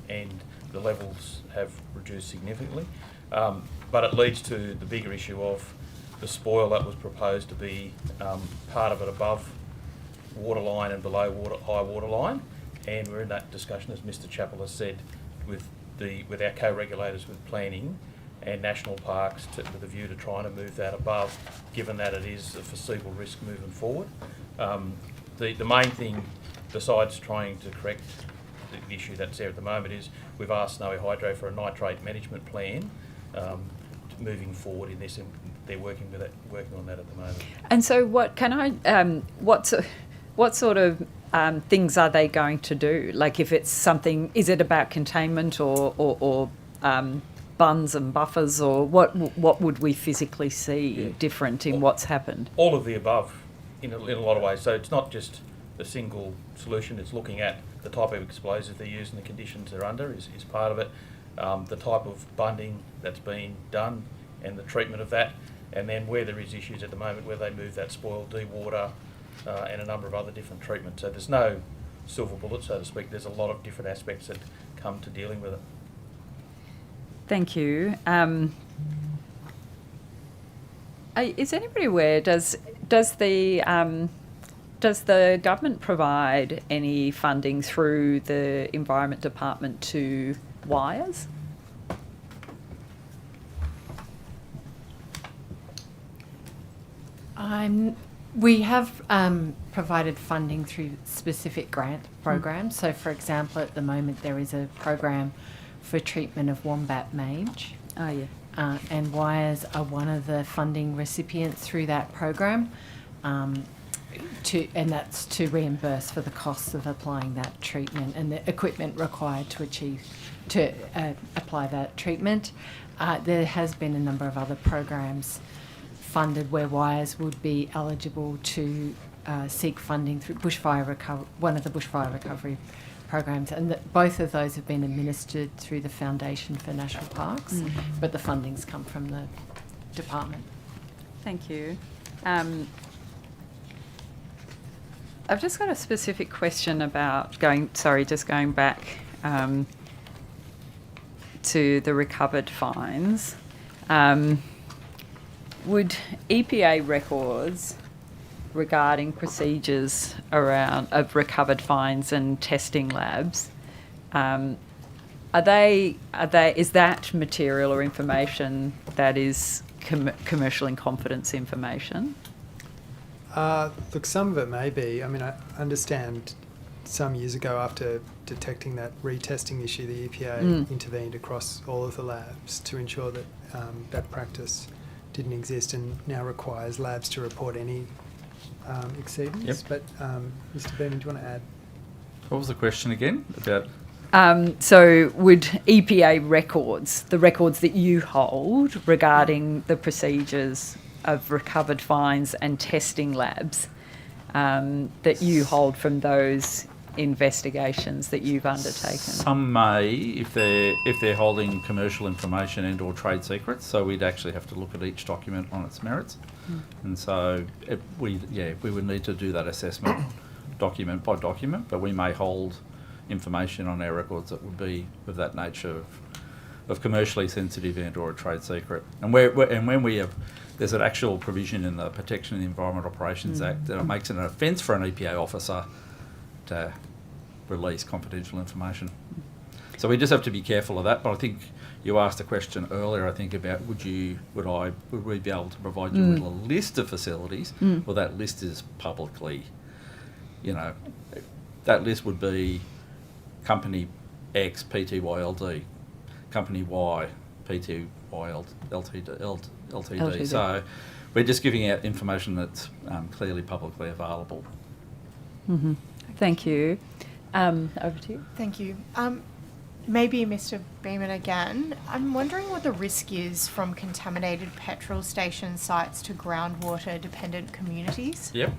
and the levels have reduced significantly. But it leads to the bigger issue of the spoil that was proposed to be part of it above waterline and below high water line, and we're in that discussion, as Mr. Chappell has said, with our co-regulators with planning and national parks with a view to trying to move that above, given that it is a foreseeable risk moving forward. The main thing, besides trying to correct the issue that's there at the moment, is we've asked Snowy Hydro for a nitrate management plan moving forward in this, and they're working on that at the moment. And so, what sort of things are they going to do? Like, if it's something, is it about containment or bunds and buffers, or what would we physically see different in what's happened? All of the above, in a lot of ways. So it's not just a single solution. It's looking at the type of explosive they use and the conditions they're under is part of it. The type of bunding that's been done and the treatment of that, and then where there is issues at the moment where they move that spoil, dewater, and a number of other different treatments. So there's no silver bullet, so to speak. There's a lot of different aspects that come to dealing with it. Thank you. Is anybody aware? Does the government provide any funding through the Environment Department to wires? We have provided funding through specific grant programs. So, for example, at the moment there is a program for treatment of wombat mange. Oh, yeah. And wires are one of the funding recipients through that program. and that's to reimburse for the costs of applying that treatment and the equipment required to apply that treatment. There has been a number of other programs funded where wires would be eligible to seek funding through one of the bushfire recovery programs, and both of those have been administered through the Foundation for National Parks, but the funding's come from the department. Thank you. I've just got a specific question about going back to the recovered fines. Would EPA records regarding procedures of recovered fines and testing labs, is that material or information that is commercial in confidence information? Look, some of it may be. I mean, I understand some years ago, after detecting that retesting issue, the EPA intervened across all of the labs to ensure that that practice didn't exist, and now requires labs to report any exceedance. Yep. But Mr. Beeman, do you want to add? What was the question again about? So would EPA records, the records that you hold regarding the procedures of recovered fines and testing labs that you hold from those investigations that you've undertaken? Some may, if they're holding commercial information and/or trade secrets. So we'd actually have to look at each document on its merits, and so we would need to do that assessment document by document. But we may hold information on our records that would be of that nature of commercially sensitive and/or a trade secret. And when we have, there's an actual provision in the Protection of the Environment Operations Act that it makes it an offence for an EPA officer to release confidential information. So we just have to be careful of that. But I think you asked a question earlier, I think, about would we be able to provide you with a list of facilities? Well, that list is publicly, that list would be Company X PTYLD, Company Y PTY LTD. So we're just giving out information that's clearly publicly available. Mm-hmm. Thank you. Over to you. Thank you. Maybe Mr. Beeman again. I'm wondering what the risk is from contaminated petrol station sites to groundwater dependent communities. Yep.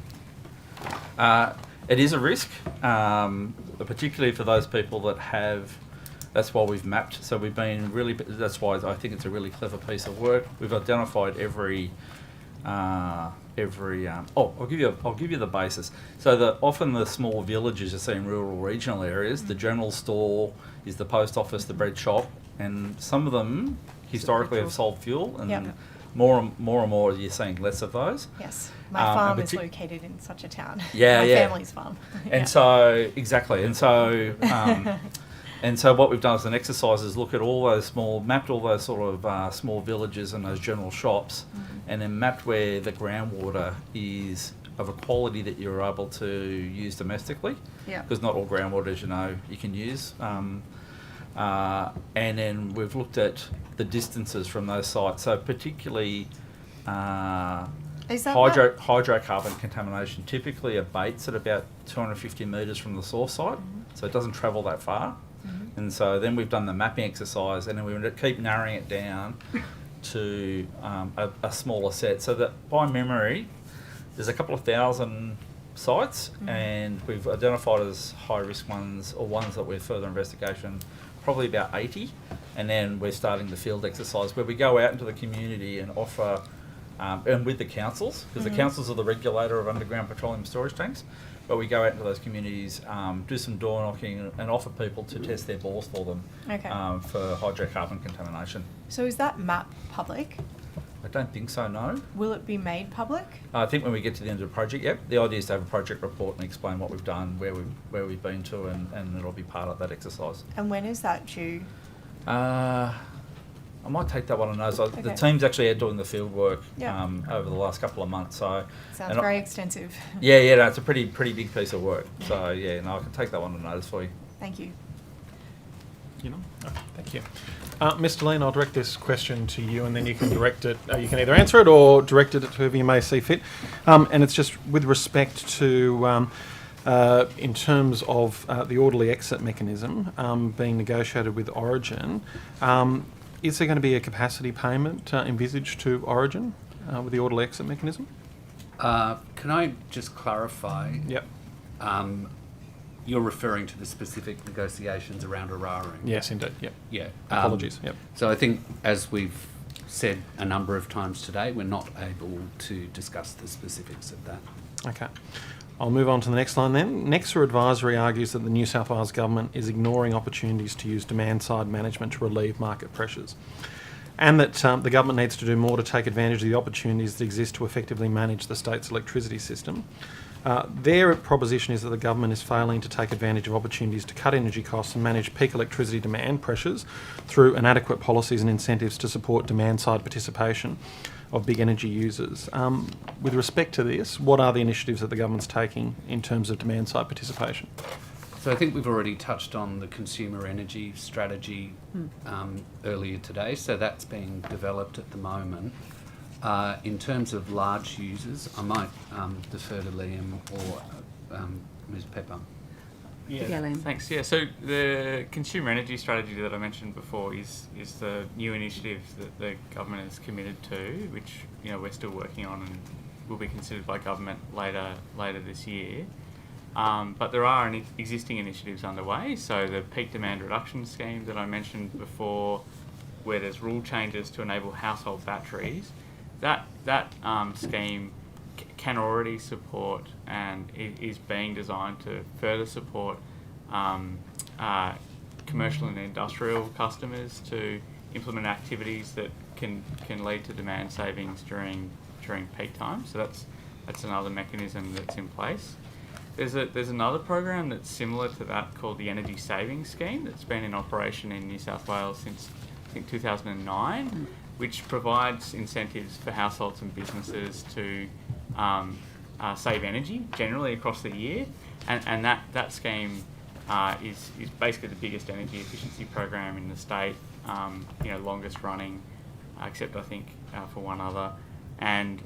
It is a risk, particularly for those people that have. That's why we've mapped. So we've been really. That's why I think it's a really clever piece of work. We've identified every. I'll give you the basis. So often the small villages you see in rural regional areas, the general store is the post office, the bread shop, and some of them historically have sold fuel, and more and more you're seeing less of those. Yes, my farm is located in such a town. Yeah, my family's farm. And so exactly, and so. And so what we've done as an exercise is look at mapped all those sort of small villages and those general shops, and then mapped where the groundwater is of a quality that you're able to use domestically. Yeah. Because not all groundwater, as you know, you can use. And then we've looked at the distances from those sites. So particularly hydrocarbon contamination typically abates at about 250 metres from the source site, so it doesn't travel that far. And so then we've done the mapping exercise, and then we keep narrowing it down to a smaller set, so that by memory there's a couple of thousand sites, and we've identified as high risk ones, or ones that we're further investigation, probably about 80. And then we're starting the field exercise where we go out into the community and offer and with the councils, because the councils are the regulator of underground petroleum storage tanks. But we go out into those communities, do some door knocking, and offer people to test their bores for them for hydrocarbon contamination. So is that map public? I don't think so, no. Will it be made public? I think when we get to the end of the project, yep. The idea is to have a project report and explain what we've done, where we've been to, and it'll be part of that exercise. And when is that due? I might take that one on notice. The team's actually out doing the field work over the last couple of months. So sounds very extensive. Yeah, no, it's a pretty big piece of work. So I can take that one on notice for you. Thank you. You know? Oh, thank you. Mr. Lean, I'll direct this question to you, and then you can direct it. You can either answer it or direct it to whoever you may see fit. And it's just with respect to, in terms of the orderly exit mechanism being negotiated with Origin, is there going to be a capacity payment envisaged to Origin with the orderly exit mechanism? Can I just clarify? Yep. You're referring to the specific negotiations around Eraring? Yes, indeed. Yep. Yeah. Apologies. Yep. So I think, as we've said a number of times today, we're not able to discuss the specifics of that. Okay. I'll move on to the next line then. Nexa Advisory argues that the New South Wales Government is ignoring opportunities to use demand-side management to relieve market pressures, and that the government needs to do more to take advantage of the opportunities that exist to effectively manage the state's electricity system. Their proposition is that the government is failing to take advantage of opportunities to cut energy costs and manage peak electricity demand pressures through inadequate policies and incentives to support demand-side participation of big energy users. With respect to this, what are the initiatives that the government's taking in terms of demand-side participation? So I think we've already touched on the consumer energy strategy earlier today, so that's being developed at the moment. In terms of large users, I might defer to Liam or Ms. Pepper. Yeah, thanks. Yeah, so the consumer energy strategy that I mentioned before is the new initiative that the government is committed to, which we're still working on and will be considered by government later this year. But there are existing initiatives underway. So the peak demand reduction scheme that I mentioned before, where there's rule changes to enable household batteries, that scheme can already support and is being designed to further support commercial and industrial customers to implement activities that can lead to demand savings during peak time. So that's another mechanism that's in place. There's another program that's similar to that called the Energy Savings Scheme that's been in operation in New South Wales since I think 2009, which provides incentives for households and businesses to save energy generally across the year, and that scheme is basically the biggest energy efficiency program in the state, longest running, except I think for one other, and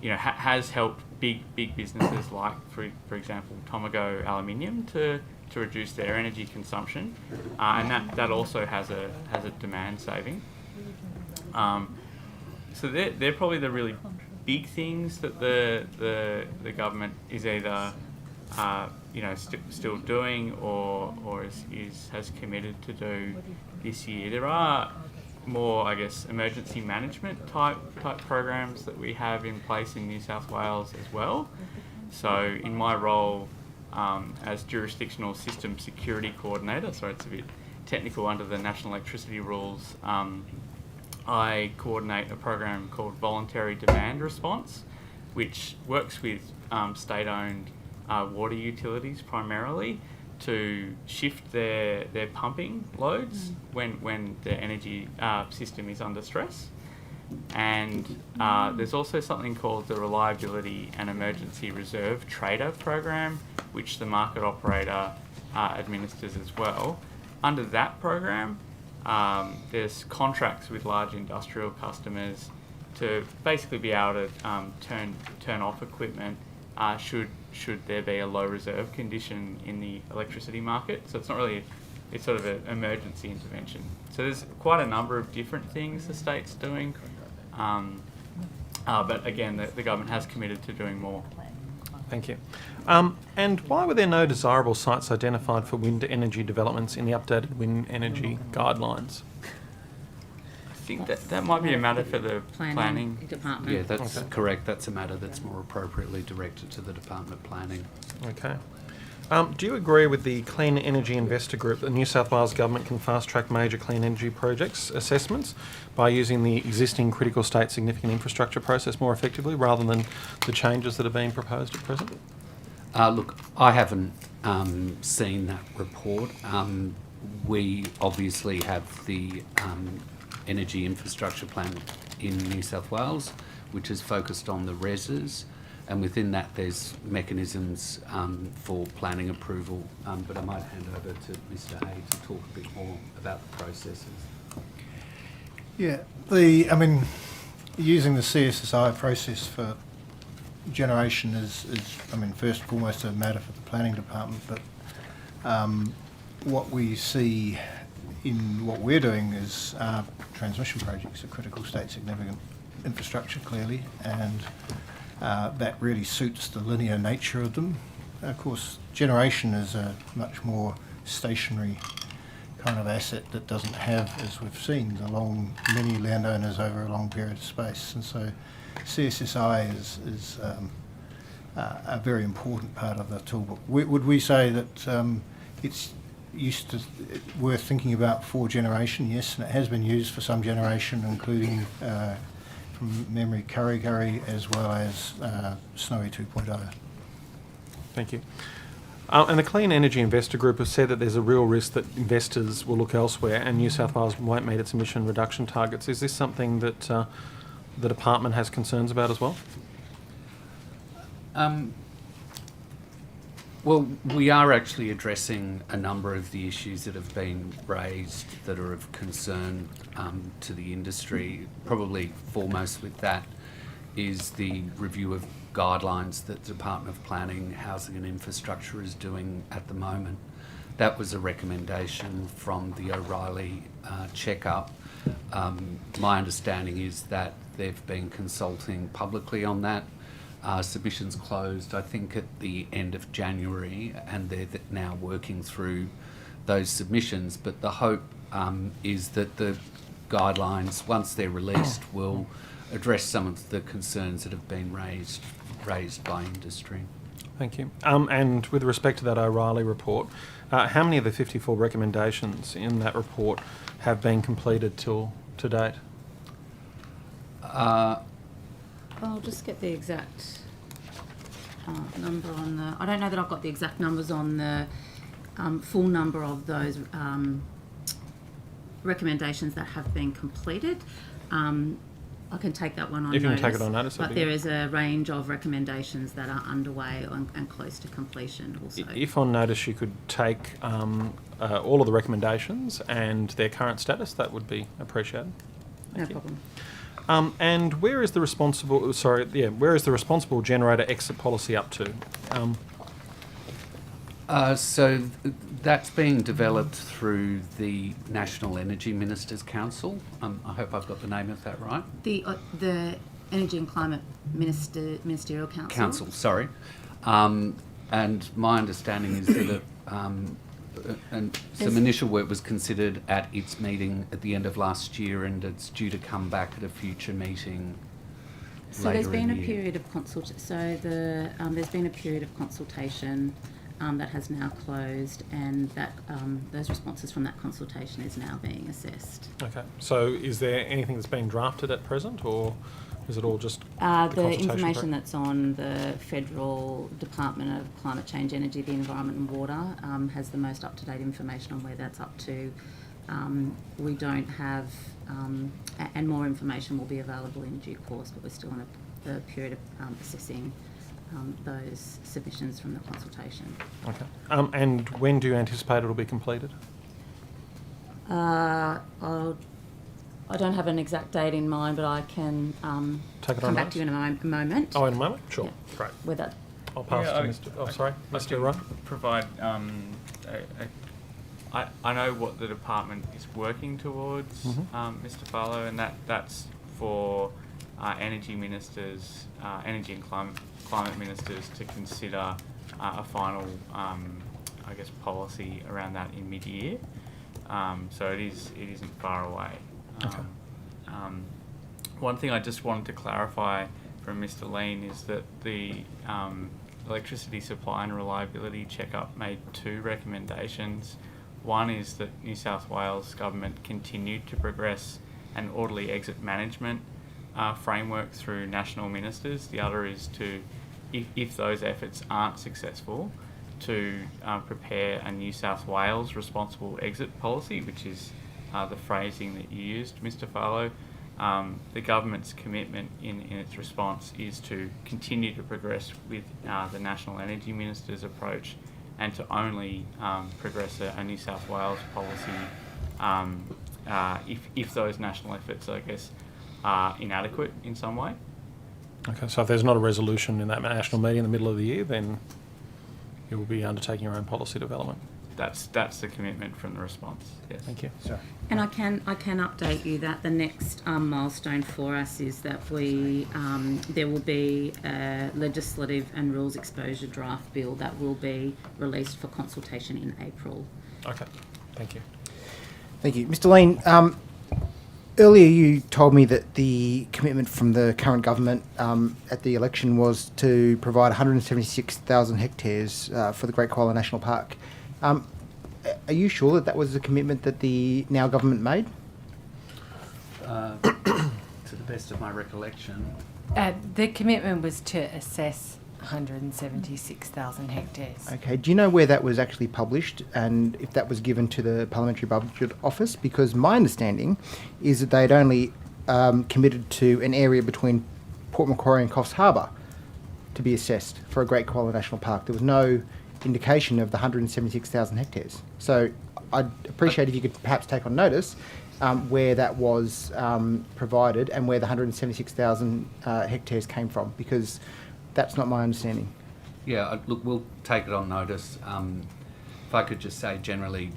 has helped big businesses like, for example, Tomago Aluminium to reduce their energy consumption, and that also has a demand saving. So they're probably the really big things that the government is either still doing or has committed to do this year. There are more, I guess, emergency management type programs that we have in place in New South Wales as well. So in my role as jurisdictional system security coordinator, sorry it's a bit technical under the National Electricity Rules, I coordinate a program called Voluntary Demand Response, which works with state-owned water utilities primarily to shift their pumping loads when the energy system is under stress. And there's also something called the Reliability and Emergency Reserve Trader program, which the market operator administers as well. Under that program, there's contracts with large industrial customers to basically be able to turn off equipment should there be a low reserve condition in the electricity market. So it's not really, it's sort of an emergency intervention. So there's quite a number of different things the state's doing, but again, the government has committed to doing more. Thank you. And why were there no desirable sites identified for wind energy developments in the updated wind energy guidelines? I think that might be a matter for the planning department. Yeah, that's correct. That's a matter that's more appropriately directed to the Department of Planning. Okay. Do you agree with the Clean Energy Investor Group that the New South Wales Government can fast-track major clean energy projects assessments by using the existing critical state significant infrastructure process more effectively rather than the changes that are being proposed at present? Look, I haven't seen that report. We obviously have the Energy Infrastructure Plan in New South Wales, which is focused on the RESs. and within that there's mechanisms for planning approval, but I might hand over to Mr. Hay to talk a bit more about the processes. Yeah, using the CSSI process for generation is first and foremost a matter for the planning department, but what we see in what we're doing is transmission projects are critical state significant infrastructure, clearly, and that really suits the linear nature of them. Of course, generation is a much more stationary kind of asset that doesn't have, as we've seen, many landowners over a long period of space, and so CSSI is a very important part of the toolbook. Would we say that it's worth thinking about for generation? Yes, and it has been used for some generation, including from memory Kurri as well as Snowy 2.0. Thank you. And the Clean Energy Investor Group has said that there's a real risk that investors will look elsewhere and New South Wales won't meet its emission reduction targets. Is this something that the department has concerns about as well? Well, we are actually addressing a number of the issues that have been raised that are of concern to the industry. Probably foremost with that is the review of guidelines that the Department of Planning, Housing and Infrastructure is doing at the moment. That was a recommendation from the O'Reilly checkup. My understanding is that they've been consulting publicly on that. Submissions closed, I think, at the end of January, and they're now working through those submissions. But the hope is that the guidelines, once they're released, will address some of the concerns that have been raised by industry. Thank you. And with respect to that O'Reilly report, how many of the 54 recommendations in that report have been completed to date? I'll just get the exact number on the... I don't know that I've got the exact numbers on the full number of those recommendations that have been completed. I can take that one on notice. If you can take it on notice. But there is a range of recommendations that are underway and close to completion also. If on notice you could take all of the recommendations and their current status, that would be appreciated. No problem. And where is the responsible generator exit policy up to? So that's being developed through the National Energy Ministers Council. I hope I've got the name of that right. The Energy and Climate Ministerial Council. Council, sorry. And my understanding is that some initial work was considered at its meeting at the end of last year, and it's due to come back at a future meeting. So there's been a period of there's been a period of consultation that has now closed, and that those responses from that consultation is now being assessed. Okay. So is there anything that's being drafted at present, or is it all just the information that's on the Federal Department of Climate Change, Energy, the Environment and Water has the most up-to-date information on where that's up to. We don't have, and more information will be available in due course, but we're still in the period of assessing those submissions from the consultation. Okay. And when do you anticipate it will be completed? I don't have an exact date in mind, but I can come back to you in a moment. Oh, in a moment? Sure. Yeah. Great. With that. I'll pass to Mr. Oh, sorry, Mr. Ryan. Provide. I know what the department is working towards, Mr. Farlow, and that's for energy ministers, energy and climate ministers to consider a final, policy around that in mid-year. So it isn't far away. Okay. One thing I just wanted to clarify from Mr. Lean is that the electricity supply and reliability checkup made 2 recommendations. One is that New South Wales government continued to progress an orderly exit management framework through national ministers. The other is to, if those efforts aren't successful, to prepare a New South Wales responsible exit policy, which is the phrasing that you used, Mr. Farlow. the government's commitment in its response is to continue to progress with the National Energy Minister's approach and to only progress a New South Wales policy if those national efforts, I guess, are inadequate in some way. Okay, so if there's not a resolution in that national meeting in the middle of the year, then you will be undertaking your own policy development. That's the commitment from the response. Yes. Thank you. Sorry. And I can update you that the next milestone for us is that there will be a legislative and rules exposure draft bill that will be released for consultation in April. Okay, thank you. Thank you. Mr. Lean, earlier you told me that the commitment from the current government at the election was to provide 176,000 hectares for the Great Koala National Park. Are you sure that was the commitment that the now government made? To the best of my recollection. The commitment was to assess 176,000 hectares. Okay. Do you know where that was actually published and if that was given to the Parliamentary Budget Office? Because my understanding is that they'd only committed to an area between Port Macquarie and Coffs Harbour to be assessed for a Great Koala National Park. There was no indication of the 176,000 hectares. So I'd appreciate if you could perhaps take on notice where that was provided and where the 176,000 hectares came from, because that's not my understanding. Yeah, look, we'll take it on notice. If I could just say generally,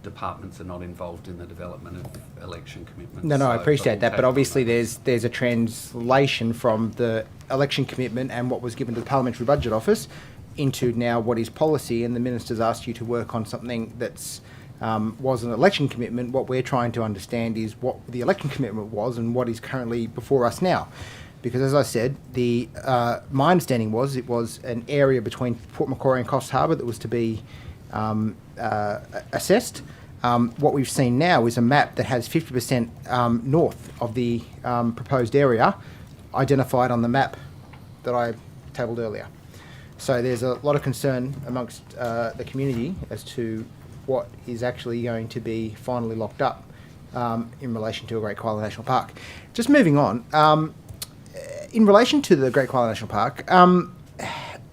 departments are not involved in the development of election commitments. No, I so- appreciate that, we'll but take it obviously on notice. there's a translation from the election commitment and what was given to the Parliamentary Budget Office into now what is policy, and the Minister's asked you to work on something that's was an election commitment. What we're trying to understand is what the election commitment was and what is currently before us now. Because as I said, my understanding was it was an area between Port Macquarie and Coffs Harbour that was to be assessed. What we've seen now is a map that has 50% north of the proposed area identified on the map that I tabled earlier. So there's a lot of concern amongst the community as to what is actually going to be finally locked up in relation to a Great Koala National Park. Just moving on, in relation to the Great Koala National Park,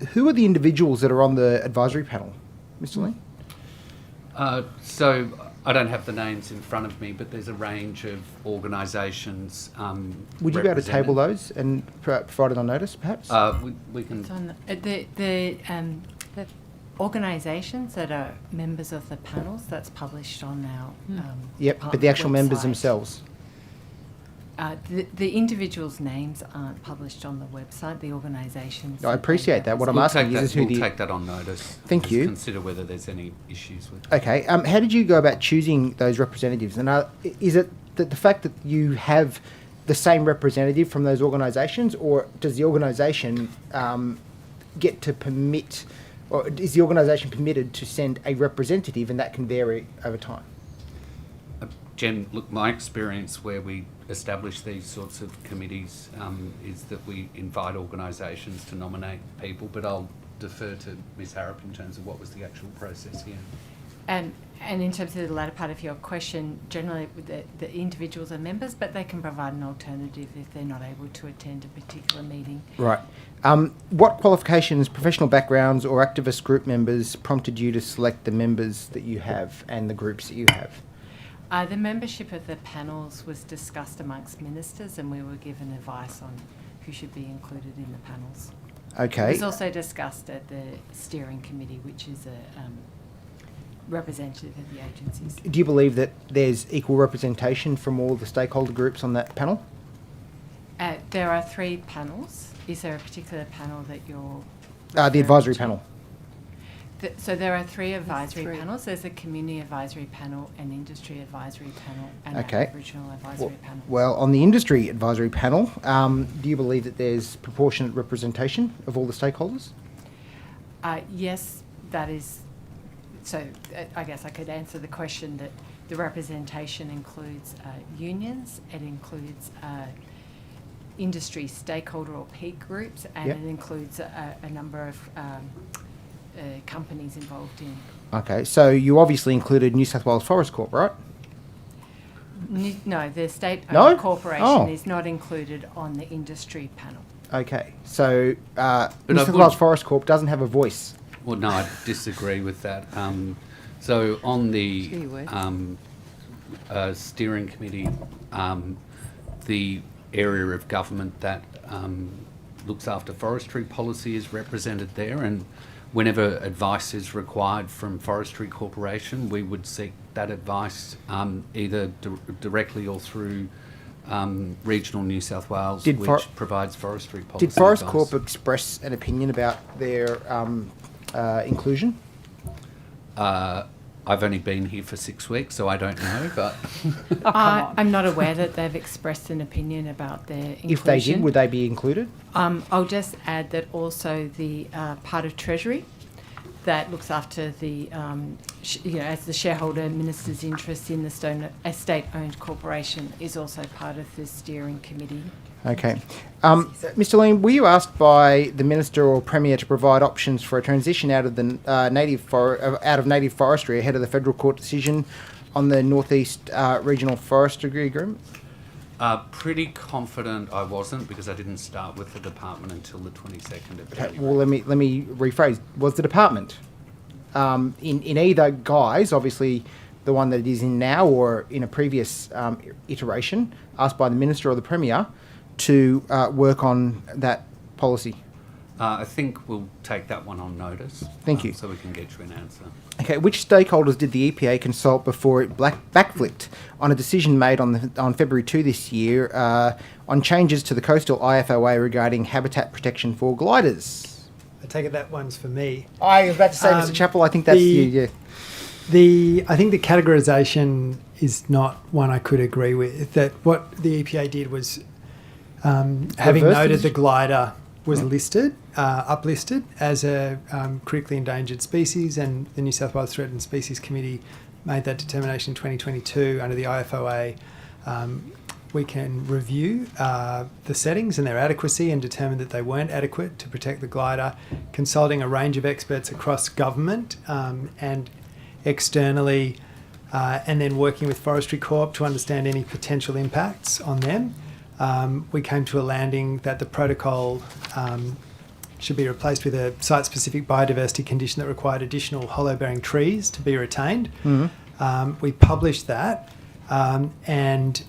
who are the individuals that are on the advisory panel, Mr. Lee? So I don't have the names in front of me, but there's a range of organisations. Would you be able to table those and provide it on notice, perhaps? We can. It's on the organisations that are members of the panels, that's published on our Yep, but the actual members website. themselves. The individuals' names aren't published on the website, the organisations. I appreciate that. What I'm asking is who we'll take that on notice. Thank Just you. Consider whether there's any issues with. Okay. How did you go about choosing those representatives? And is it the fact that you have the same representative from those organisations, or does the organisation get to permit, or is the organisation permitted to send a representative, and that can vary over time? Jen, look, my experience where we establish these sorts of committees is that we invite organisations to nominate people, but I'll defer to Ms Harrop in terms of what was the actual process here. And in terms of the latter part of your question, generally the individuals are members, but they can provide an alternative if they're not able to attend a particular meeting. Right. What qualifications, professional backgrounds or activist group members prompted you to select the members that you have and the groups that you have? The membership of the panels was discussed amongst ministers, and we were given advice on who should be included in the panels. Okay. It was also discussed at the steering committee, which is a representative of the agencies. Do you believe that there's equal representation from all the stakeholder groups on that panel? There are 3 panels. Is there a particular panel that you're... The advisory panel. So there are 3 advisory panels. There's a community advisory panel, an industry advisory panel, and an Aboriginal advisory panel. Well, on the industry advisory panel, do you believe that there's proportionate representation of all the stakeholders? Yes, that is. So I guess I could answer the question that the representation includes unions, it includes industry stakeholder or peak groups, and it includes a number of companies involved in. Okay, so you obviously included New South Wales Forest Corp, right? No, the state-owned No? corporation Oh. is not included on the industry panel. Okay, so I New South would- Wales Forest Corp doesn't have a voice. Well, no, I disagree with that. So on the Gee whiz. steering committee, the area of government that looks after forestry policy is represented there, and whenever advice is required from Forestry Corporation, we would seek that advice either directly or through Regional New South Wales, which provides forestry policy Did Forest advice. Corp express an opinion about their inclusion? I've only been here for 6 weeks, so I don't know, but... I'm not aware that they've expressed an opinion about their inclusion. If they did, would they be included? I'll just add that also the part of Treasury that looks after the, as the shareholder minister's interest in the state-owned corporation is also part of the steering committee. Okay. Mr. Lean, were you asked by the Minister or Premier to provide options for a transition out of the native forestry ahead of the federal court decision on the Northeast Regional Forestry Agreement? Pretty confident I wasn't, because I didn't start with the department until the 22nd of January. Okay, well, let me rephrase. Was the department in either guise, obviously the one that it is in now or in a previous iteration, asked by the Minister or the Premier to work on that policy? I think we'll take that one on notice. Thank you. So we can get you an answer. Okay, which stakeholders did the EPA consult before it backflipped on a decision made on February 2 this year on changes to the coastal IFOA regarding habitat protection for gliders? I take it that one's for me. I was about to say, Mr. Chappell, I think that's you, yeah. I think the categorisation is not one I could agree with. That what the EPA did was, having noted the glider was listed, uplisted as a critically endangered species, and the New South Wales Threatened Species Committee made that determination in 2022 under the IFOA. We can review the settings and their adequacy and determine that they weren't adequate to protect the glider, consulting a range of experts across government and externally, and then working with Forestry Corp to understand any potential impacts on them. We came to a landing that the protocol should be replaced with a site-specific biodiversity condition that required additional hollow-bearing trees to be retained. We published that, and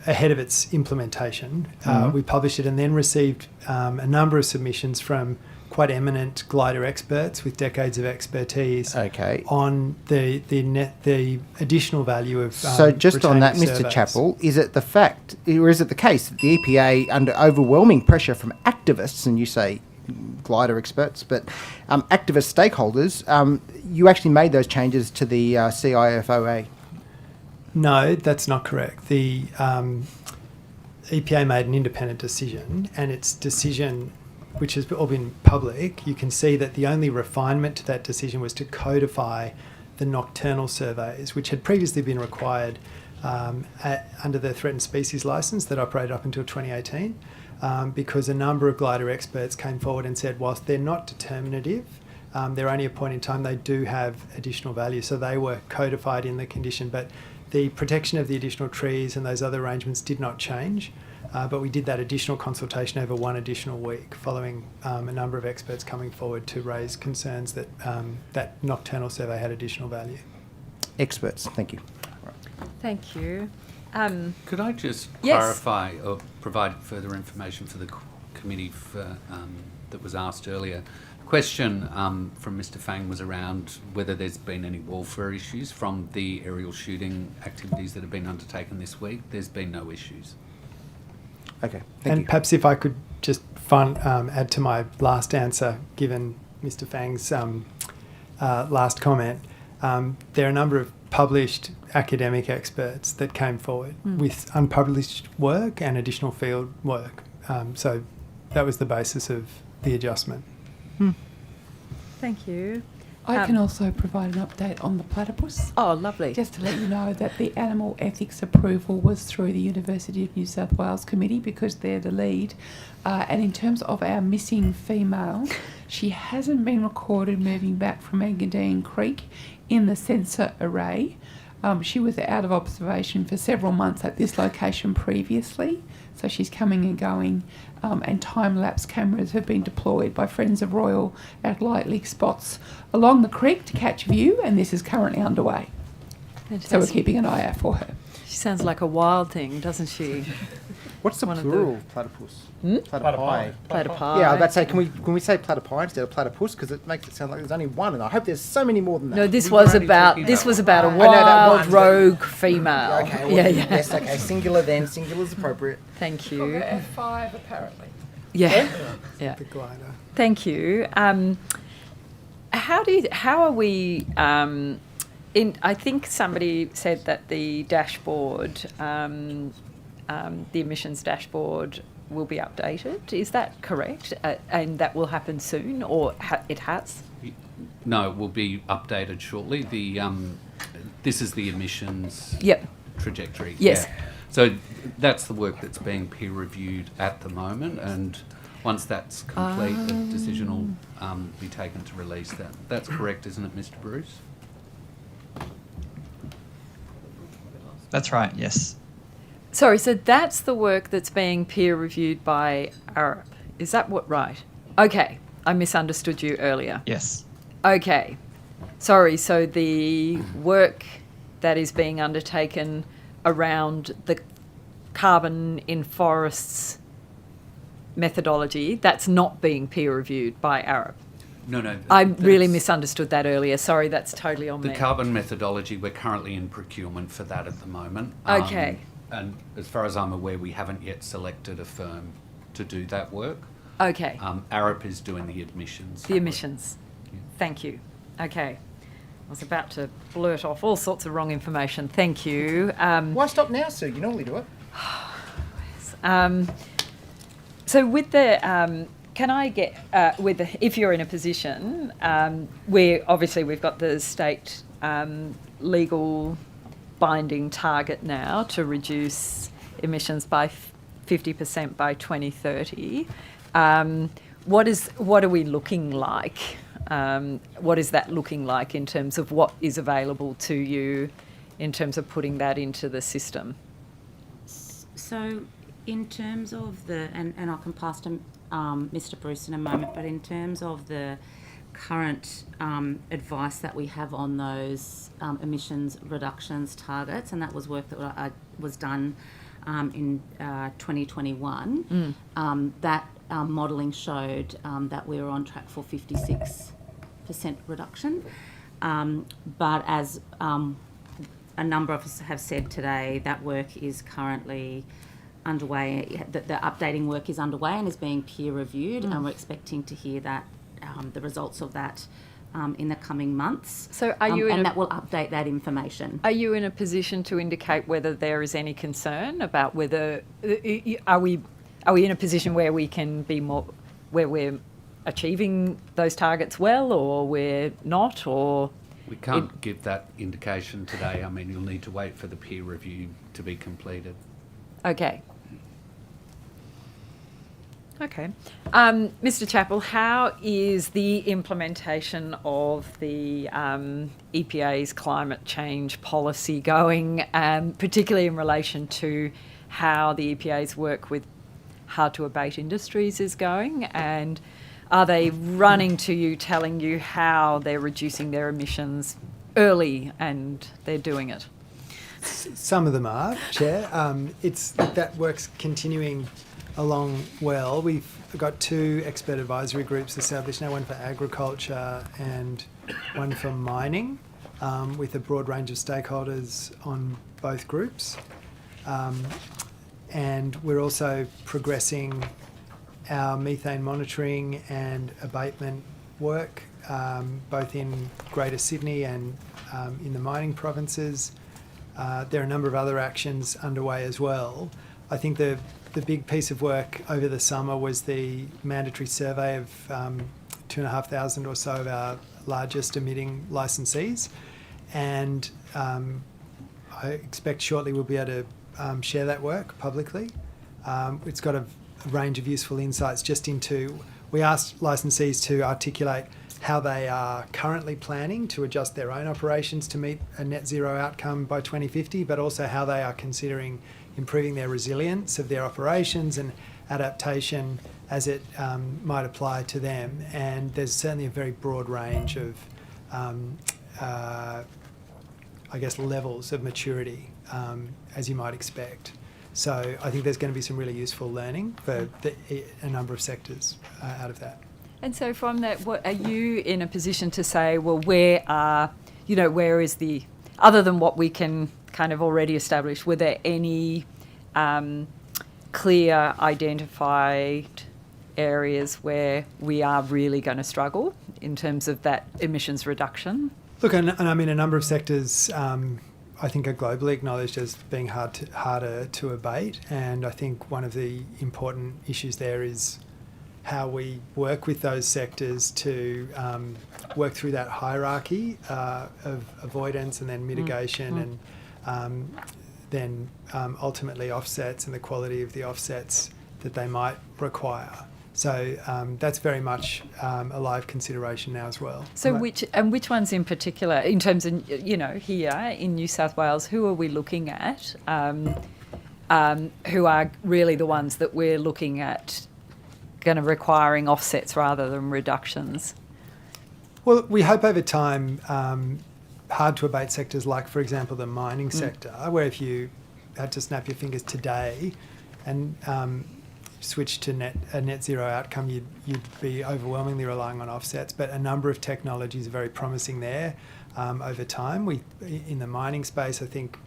ahead of its implementation, we published it and then received a number of submissions from quite eminent glider experts with decades of expertise on the additional value of so just on that, retaining Mr. surveys. Chappell, is it the fact, or is it the case that the EPA, under overwhelming pressure from activists, and you say glider experts, but activist stakeholders, you actually made those changes to the CIFOA? No, that's not correct. The EPA made an independent decision, and its decision, which has all been public, you can see that the only refinement to that decision was to codify the nocturnal surveys, which had previously been required under the Threatened Species Licence that operated up until 2018, because a number of glider experts came forward and said, whilst they're not determinative, they're only a point in time, they do have additional value. So they were codified in the condition, but the protection of the additional trees and those other arrangements did not change. But we did that additional consultation over one additional week, following a number of experts coming forward to raise concerns that that nocturnal survey had additional value. Experts, thank you. Thank you. Could I just yes. clarify or provide further information for the committee that was asked earlier? Question from Mr. Fang was around whether there's been any warfare issues from the aerial shooting activities that have been undertaken this week. There's been no issues. Okay, and perhaps if I could just add to my last answer, given Mr. Fang's last comment, there are a number of published academic experts that came forward with unpublished work and additional field work. So that was the basis of the adjustment. Thank you. I can also provide an update on the platypus. Oh, lovely. Just to let you know that the animal ethics approval was through the University of New South Wales Committee because they're the lead. And in terms of our missing female, she hasn't been recorded moving back from Engadine Creek in the sensor array. She was out of observation for several months at this location previously, so she's coming and going, and time-lapse cameras have been deployed by Friends of Royal at likely spots along the creek to catch view, and this is currently underway. So we're keeping an eye out for her. She sounds like a wild thing, doesn't she? What's the plural of platypus? Platypi. Platypi. Yeah, I was about to say, can we say platypi instead of platypus? Because it makes it sound like there's only one, and I hope there's so many more than that. No, this was about a I know that wild one, rogue female. Okay, well, yeah. Yes, okay, singular then. Singular's appropriate. Thank you. F5 apparently. Yeah. Yeah. The glider. Thank you. How are we? I think somebody said that the dashboard, the emissions dashboard, will be updated. Is that correct? And that will happen soon, or it has? No, it will be updated shortly. This is the emissions trajectory. Yes. Yeah. So that's the work that's being peer reviewed at the moment, and once that's complete, the decision will be taken to release that. That's correct, isn't it, Mr. Bruce? That's right, yes. Sorry, so that's the work that's being peer reviewed by ARUP. Is that right? Okay, I misunderstood you earlier. Yes. Okay. Sorry, so the work that is being undertaken around the carbon in forests methodology, that's not being peer reviewed by ARUP. No. I really misunderstood that earlier. Sorry, that's totally on me. The carbon methodology, we're currently in procurement for that at the moment. Okay. And as far as I'm aware, we haven't yet selected a firm to do that work. Okay. ARUP is doing the admissions. The emissions. Yeah. Thank you. Okay. I was about to blurt off all sorts of wrong information. Thank you. Why stop now, Sue? You normally do it. So with the... can I get, if you're in a position where obviously we've got the state legal binding target now to reduce emissions by 50% by 2030, what are we looking like? What is that looking like in terms of what is available to you in terms of putting that into the system? So in terms of and I can pass to Mr. Bruce in a moment, but in terms of the current advice that we have on those emissions reductions targets, and that was work that was done in 2021, that modelling showed that we were on track for 56% reduction. But as a number of us have said today, that work is currently underway. The updating work is underway and is being peer reviewed, and we're expecting to hear that the results of that in the coming months. So are you and that will update that information. Are you in a position to indicate whether there is any concern about whether are we in a position where we can be more, where we're achieving those targets well, or we're not, or? We can't give that indication today. I mean, you'll need to wait for the peer review to be completed. Okay. Okay. Mr. Chappell, how is the implementation of the EPA's climate change policy going, particularly in relation to how the EPA's work with hard-to-abate industries is going? And are they running to you, telling you how they're reducing their emissions early and they're doing it? Some of them are, Chair. That work's continuing along well. We've got 2 expert advisory groups established now, one for agriculture and one for mining, with a broad range of stakeholders on both groups. And we're also progressing our methane monitoring and abatement work, both in Greater Sydney and in the mining provinces. There are a number of other actions underway as well. I think the big piece of work over the summer was the mandatory survey of 2,500 or so of our largest emitting licensees, and I expect shortly we'll be able to share that work publicly. It's got a range of useful insights just into, we asked licensees to articulate how they are currently planning to adjust their own operations to meet a net zero outcome by 2050, but also how they are considering improving their resilience of their operations and adaptation as it might apply to them. And there's certainly a very broad range of, levels of maturity, as you might expect. So I think there's going to be some really useful learning for a number of sectors out of that. And so from that, what, are you in a position to say, well, where is the, other than what we can kind of already establish, were there any clear identified areas where we are really going to struggle in terms of that emissions reduction? Look, and I mean, a number of sectors I think are globally acknowledged as being harder to abate, and I think one of the important issues there is how we work with those sectors to work through that hierarchy of avoidance and then mitigation and then ultimately offsets and the quality of the offsets that they might require. So that's very much a live consideration now as well. So which ones in particular, in terms of, here in New South Wales, who are we looking at, who are really the ones that we're looking at going to requiring offsets rather than reductions? Well, we hope over time hard to abate sectors like, for example, the mining sector, where if you had to snap your fingers today and switch to a net zero outcome, you'd be overwhelmingly relying on offsets. But a number of technologies are very promising there over time. In the mining space, I think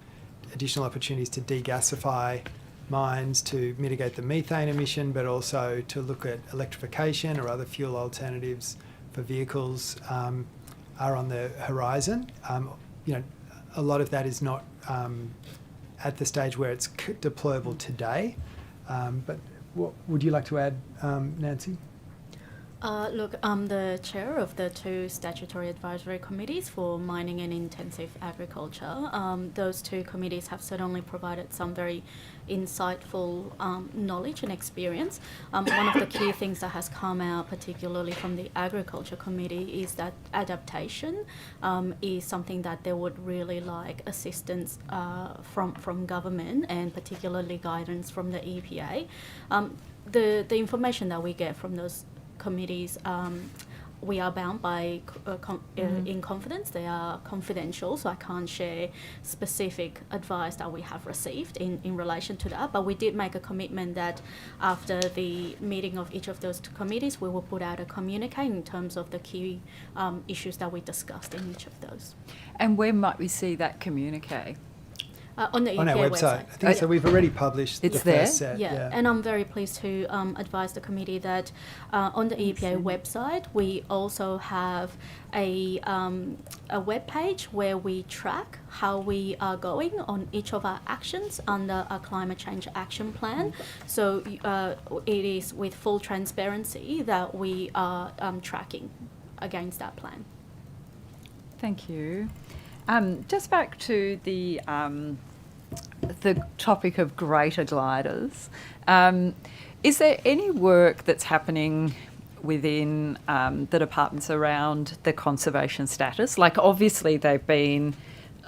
additional opportunities to degasify mines to mitigate the methane emission, but also to look at electrification or other fuel alternatives for vehicles are on the horizon. A lot of that is not at the stage where it's deployable today. But what would you like to add, Nancy? Look, I'm the chair of the two statutory advisory committees for mining and intensive agriculture. Those two committees have certainly provided some very insightful knowledge and experience. One of the key things that has come out, particularly from the agriculture committee, is that adaptation is something that they would really like assistance from government, and particularly guidance from the EPA. The information that we get from those committees, we are bound by in confidence. They are confidential, so I can't share specific advice that we have received in relation to that. But we did make a commitment that after the meeting of each of those two committees, we will put out a communique in terms of the key issues that we discussed in each of those. And where might we see that communique? On the EPA our website. I think so. We've already published the first set. Yeah, and I'm very pleased to advise the committee that on the EPA website we also have a web page where we track how we are going on each of our actions under our climate change action plan. So it is with full transparency that we are tracking against that plan. Thank you. Just back to the topic of greater gliders, is there any work that's happening within the departments around the conservation status? Like, obviously they've been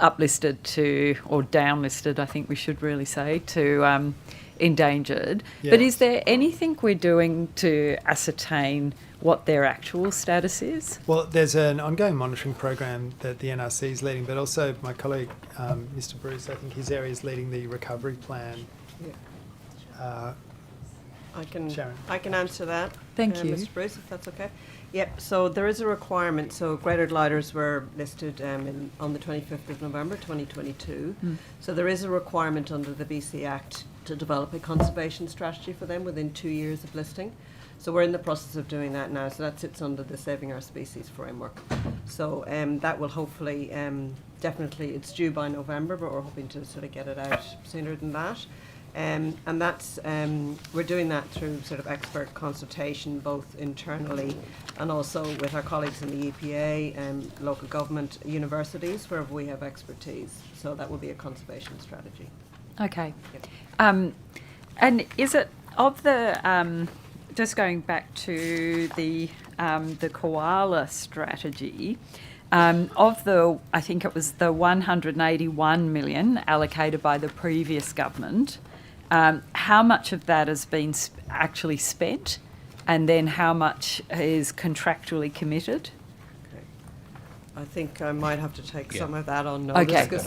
uplisted to, or downlisted, I think we should really say, to endangered. Yeah. But is there anything we're doing to ascertain what their actual status is? Well, there's an ongoing monitoring program that the NRC is leading, but also my colleague, Mr. Bruce, I think his area is leading the recovery plan. Yeah. Sharon. I can answer that. Thank you. Mr. Bruce, if that's okay. Yep, so there is a requirement. So greater gliders were listed on the 25th of November 2022. So there is a requirement under the BC Act to develop a conservation strategy for them within 2 years of listing. So we're in the process of doing that now. So that sits under the Saving Our Species framework. So that will hopefully, definitely, it's due by November, but we're hoping to sort of get it out sooner than that. And that's, we're doing that through sort of expert consultation, both internally and also with our colleagues in the EPA and local government universities, where we have expertise. So that will be a conservation strategy. Okay. Yep. And is it of the, just going back to the the koala strategy, of the, I think it was the 181 million allocated by the previous government, how much of that has been actually spent, and then how much is contractually committed? I think I might have to take some of that on Okay. notice because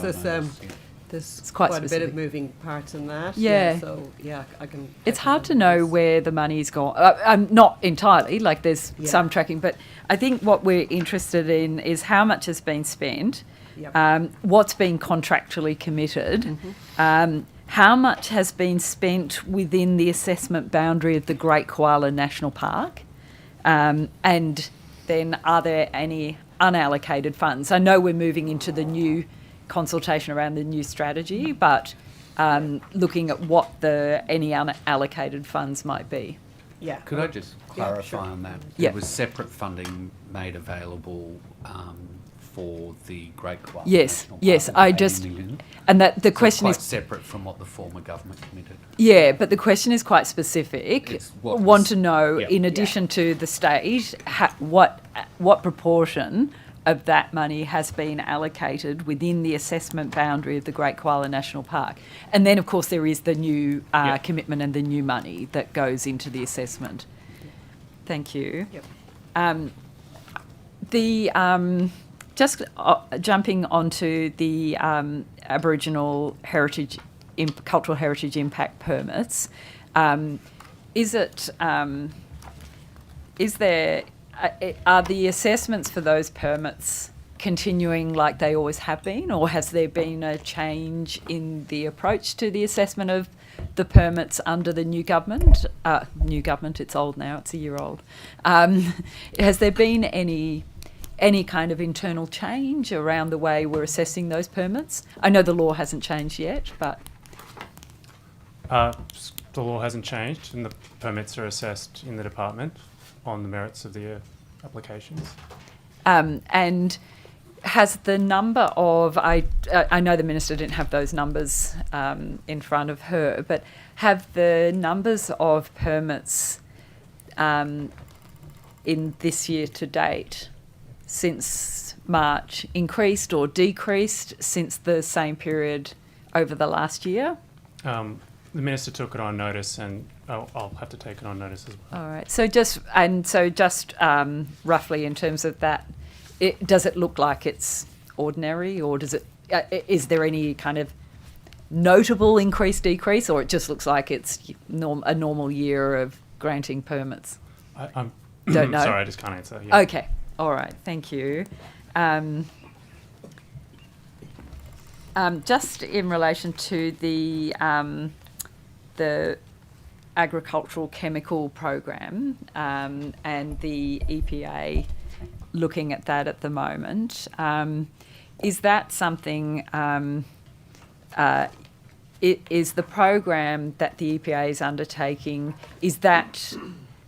there's quite quite a bit specific. of moving parts in that. Yeah. So, yeah, I can... It's hard to know where the money's gone. Not entirely, like there's some tracking, but I think what we're interested in is how much has been spent, what's been contractually committed, how much has been spent within the assessment boundary of the Great Koala National Park, and then are there any unallocated funds? I know we're moving into the new consultation around the new strategy, but looking at what any unallocated funds might be. Yeah. Could I just clarify on that? There was separate funding made available for the Great Koala National Park. I just, million. and that the question quite is separate from what the former government committed. Yeah, but the question is quite specific. It's what Want was- to know, yeah. in addition to the state, what proportion of that money has been allocated within the assessment boundary of the Great Koala National Park. And then, of course, there is the new commitment and the new money that goes into the assessment. Thank you. Just jumping onto the Aboriginal heritage, cultural heritage impact permits, are the assessments for those permits continuing like they always have been, or has there been a change in the approach to the assessment of the permits under the new government? New government, it's old now, it's a year old. Has there been any kind of internal change around the way we're assessing those permits? I know the law hasn't changed yet, but... The law hasn't changed, and the permits are assessed in the department on the merits of the applications. And has the number of... I know the Minister didn't have those numbers in front of her, but have the numbers of permits in this year to date since March increased or decreased since the same period over the last year? The Minister took it on notice, and I'll have to take it on notice as well. All right. So just roughly in terms of that, does it look like it's ordinary, or does it? Is there any kind of notable increase, decrease, or it just looks like it's a normal year of granting permits? I don't know. Sorry, I just can't answer. Yeah. Okay. All right. Thank you. Just in relation to the agricultural chemical program and the EPA looking at that at the moment, is that something? Is the program that the EPA is undertaking, is that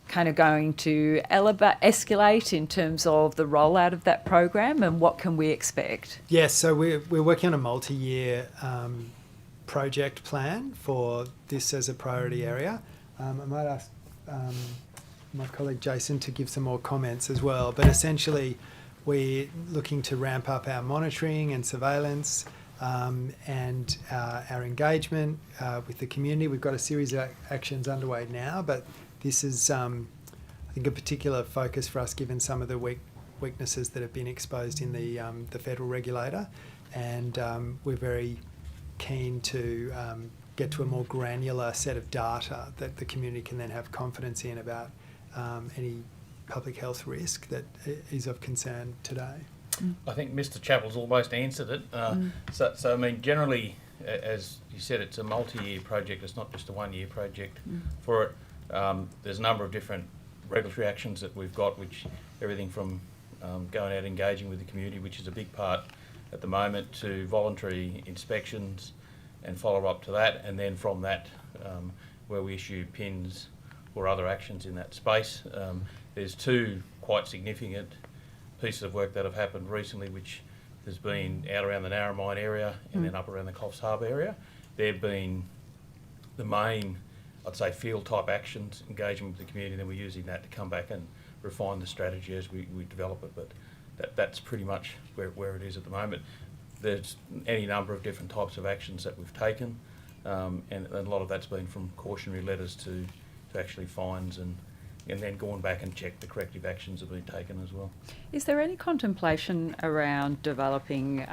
kind of going to escalate in terms of the rollout of that program, and what can we expect? Yes, so we're working on a multi-year project plan for this as a priority area. I might ask my colleague Jason to give some more comments as well, but essentially we're looking to ramp up our monitoring and surveillance and our engagement with the community. We've got a series of actions underway now, but this is, I think, a particular focus for us given some of the weaknesses that have been exposed in the federal regulator, and we're very keen to get to a more granular set of data that the community can then have confidence in about any public health risk that is of concern today. I think Mr. Chappell's almost answered it. So I mean, generally, as you said, it's a multi-year project. It's not just a one-year project. For it, there's a number of different regulatory actions that we've got, which everything from going out engaging with the community, which is a big part at the moment, to voluntary inspections and follow up to that, and then from that, where we issue PINs or other actions in that space. There's two quite significant pieces of work that have happened recently, which has been out around the Narromine area and then up around the Coffs Harbour area. They've been the main, I'd say, field type actions, engagement with the community, and then we're using that to come back and refine the strategy as we develop it. But that's pretty much where it is at the moment. There's any number of different types of actions that we've taken, and a lot of that's been from cautionary letters to actually fines, and then gone back and checked the corrective actions have been taken as well. Is there any contemplation around developing,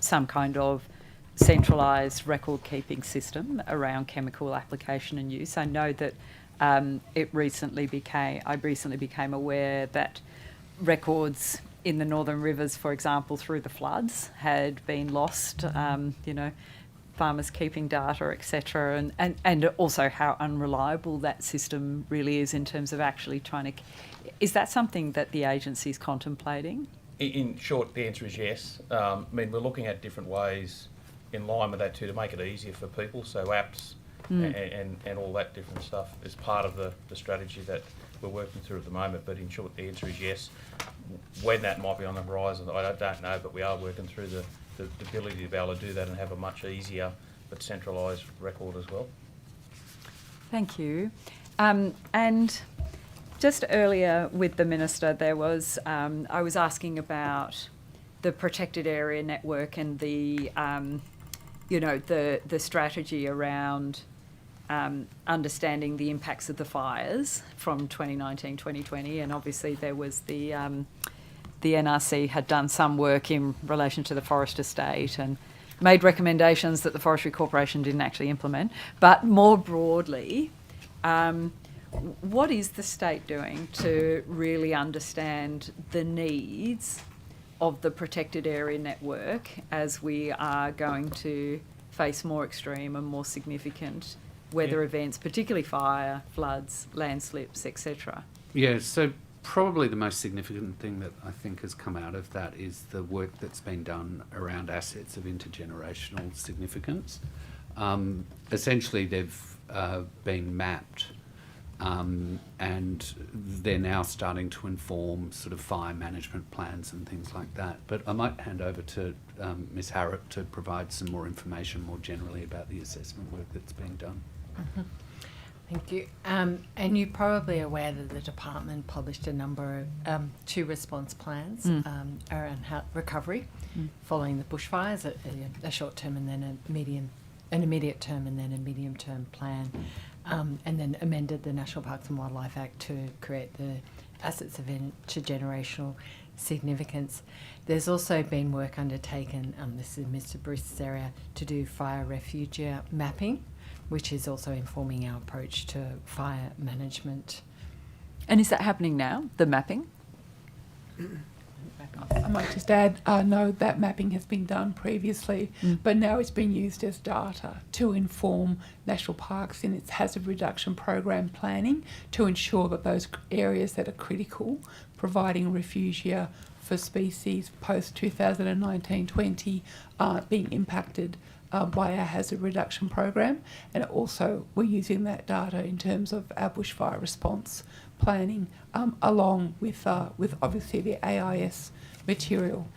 some kind of centralised record-keeping system around chemical application and use? I know that I recently became aware that records in the northern rivers, for example, through the floods, had been lost. Farmers keeping data, etc., and also how unreliable that system really is in terms of actually trying to. Is that something that the agency is contemplating? In short, the answer is yes. We're looking at different ways in line with that too to make it easier for people. So apps and all that different stuff is part of the strategy that we're working through at the moment. But in short, the answer is yes. When that might be on the horizon, I don't know, but we are working through the ability to be able to do that and have a much easier but centralised record as well. Thank you. And just earlier with the Minister, there was I was asking about the protected area network and the the strategy around understanding the impacts of the fires from 2019-2020, and obviously there was the NRC had done some work in relation to the forest estate and made recommendations that the Forestry Corporation didn't actually implement. But more broadly, what is the state doing to really understand the needs of the protected area network as we are going to face more extreme and more significant weather events, particularly fire, floods, landslips, etc.? Yeah, so probably the most significant thing that I think has come out of that is the work that's been done around assets of intergenerational significance. Essentially, they've been mapped, and they're now starting to inform sort of fire management plans and things like that. But I might hand over to Ms. Harrop to provide some more information more generally about the assessment work that's been done. Mm-hmm. Thank you. And you're probably aware that the department published a number of 2 response plans around recovery following the bushfires, a short term and then an immediate term and then a medium term plan, and then amended the National Parks and Wildlife Act to create the assets of intergenerational significance. There's also been work undertaken, this is Mr. Bruce's area, to do fire refuge mapping, which is also informing our approach to fire management. And is that happening now, the mapping? I might just add, no, that mapping has been done previously, but now it's been used as data to inform national parks in its hazard reduction program planning to ensure that those areas that are critical, providing refugia for species post 2019-20, aren't being impacted by our hazard reduction program. And also we're using that data in terms of our bushfire response planning, along with obviously the AIS material.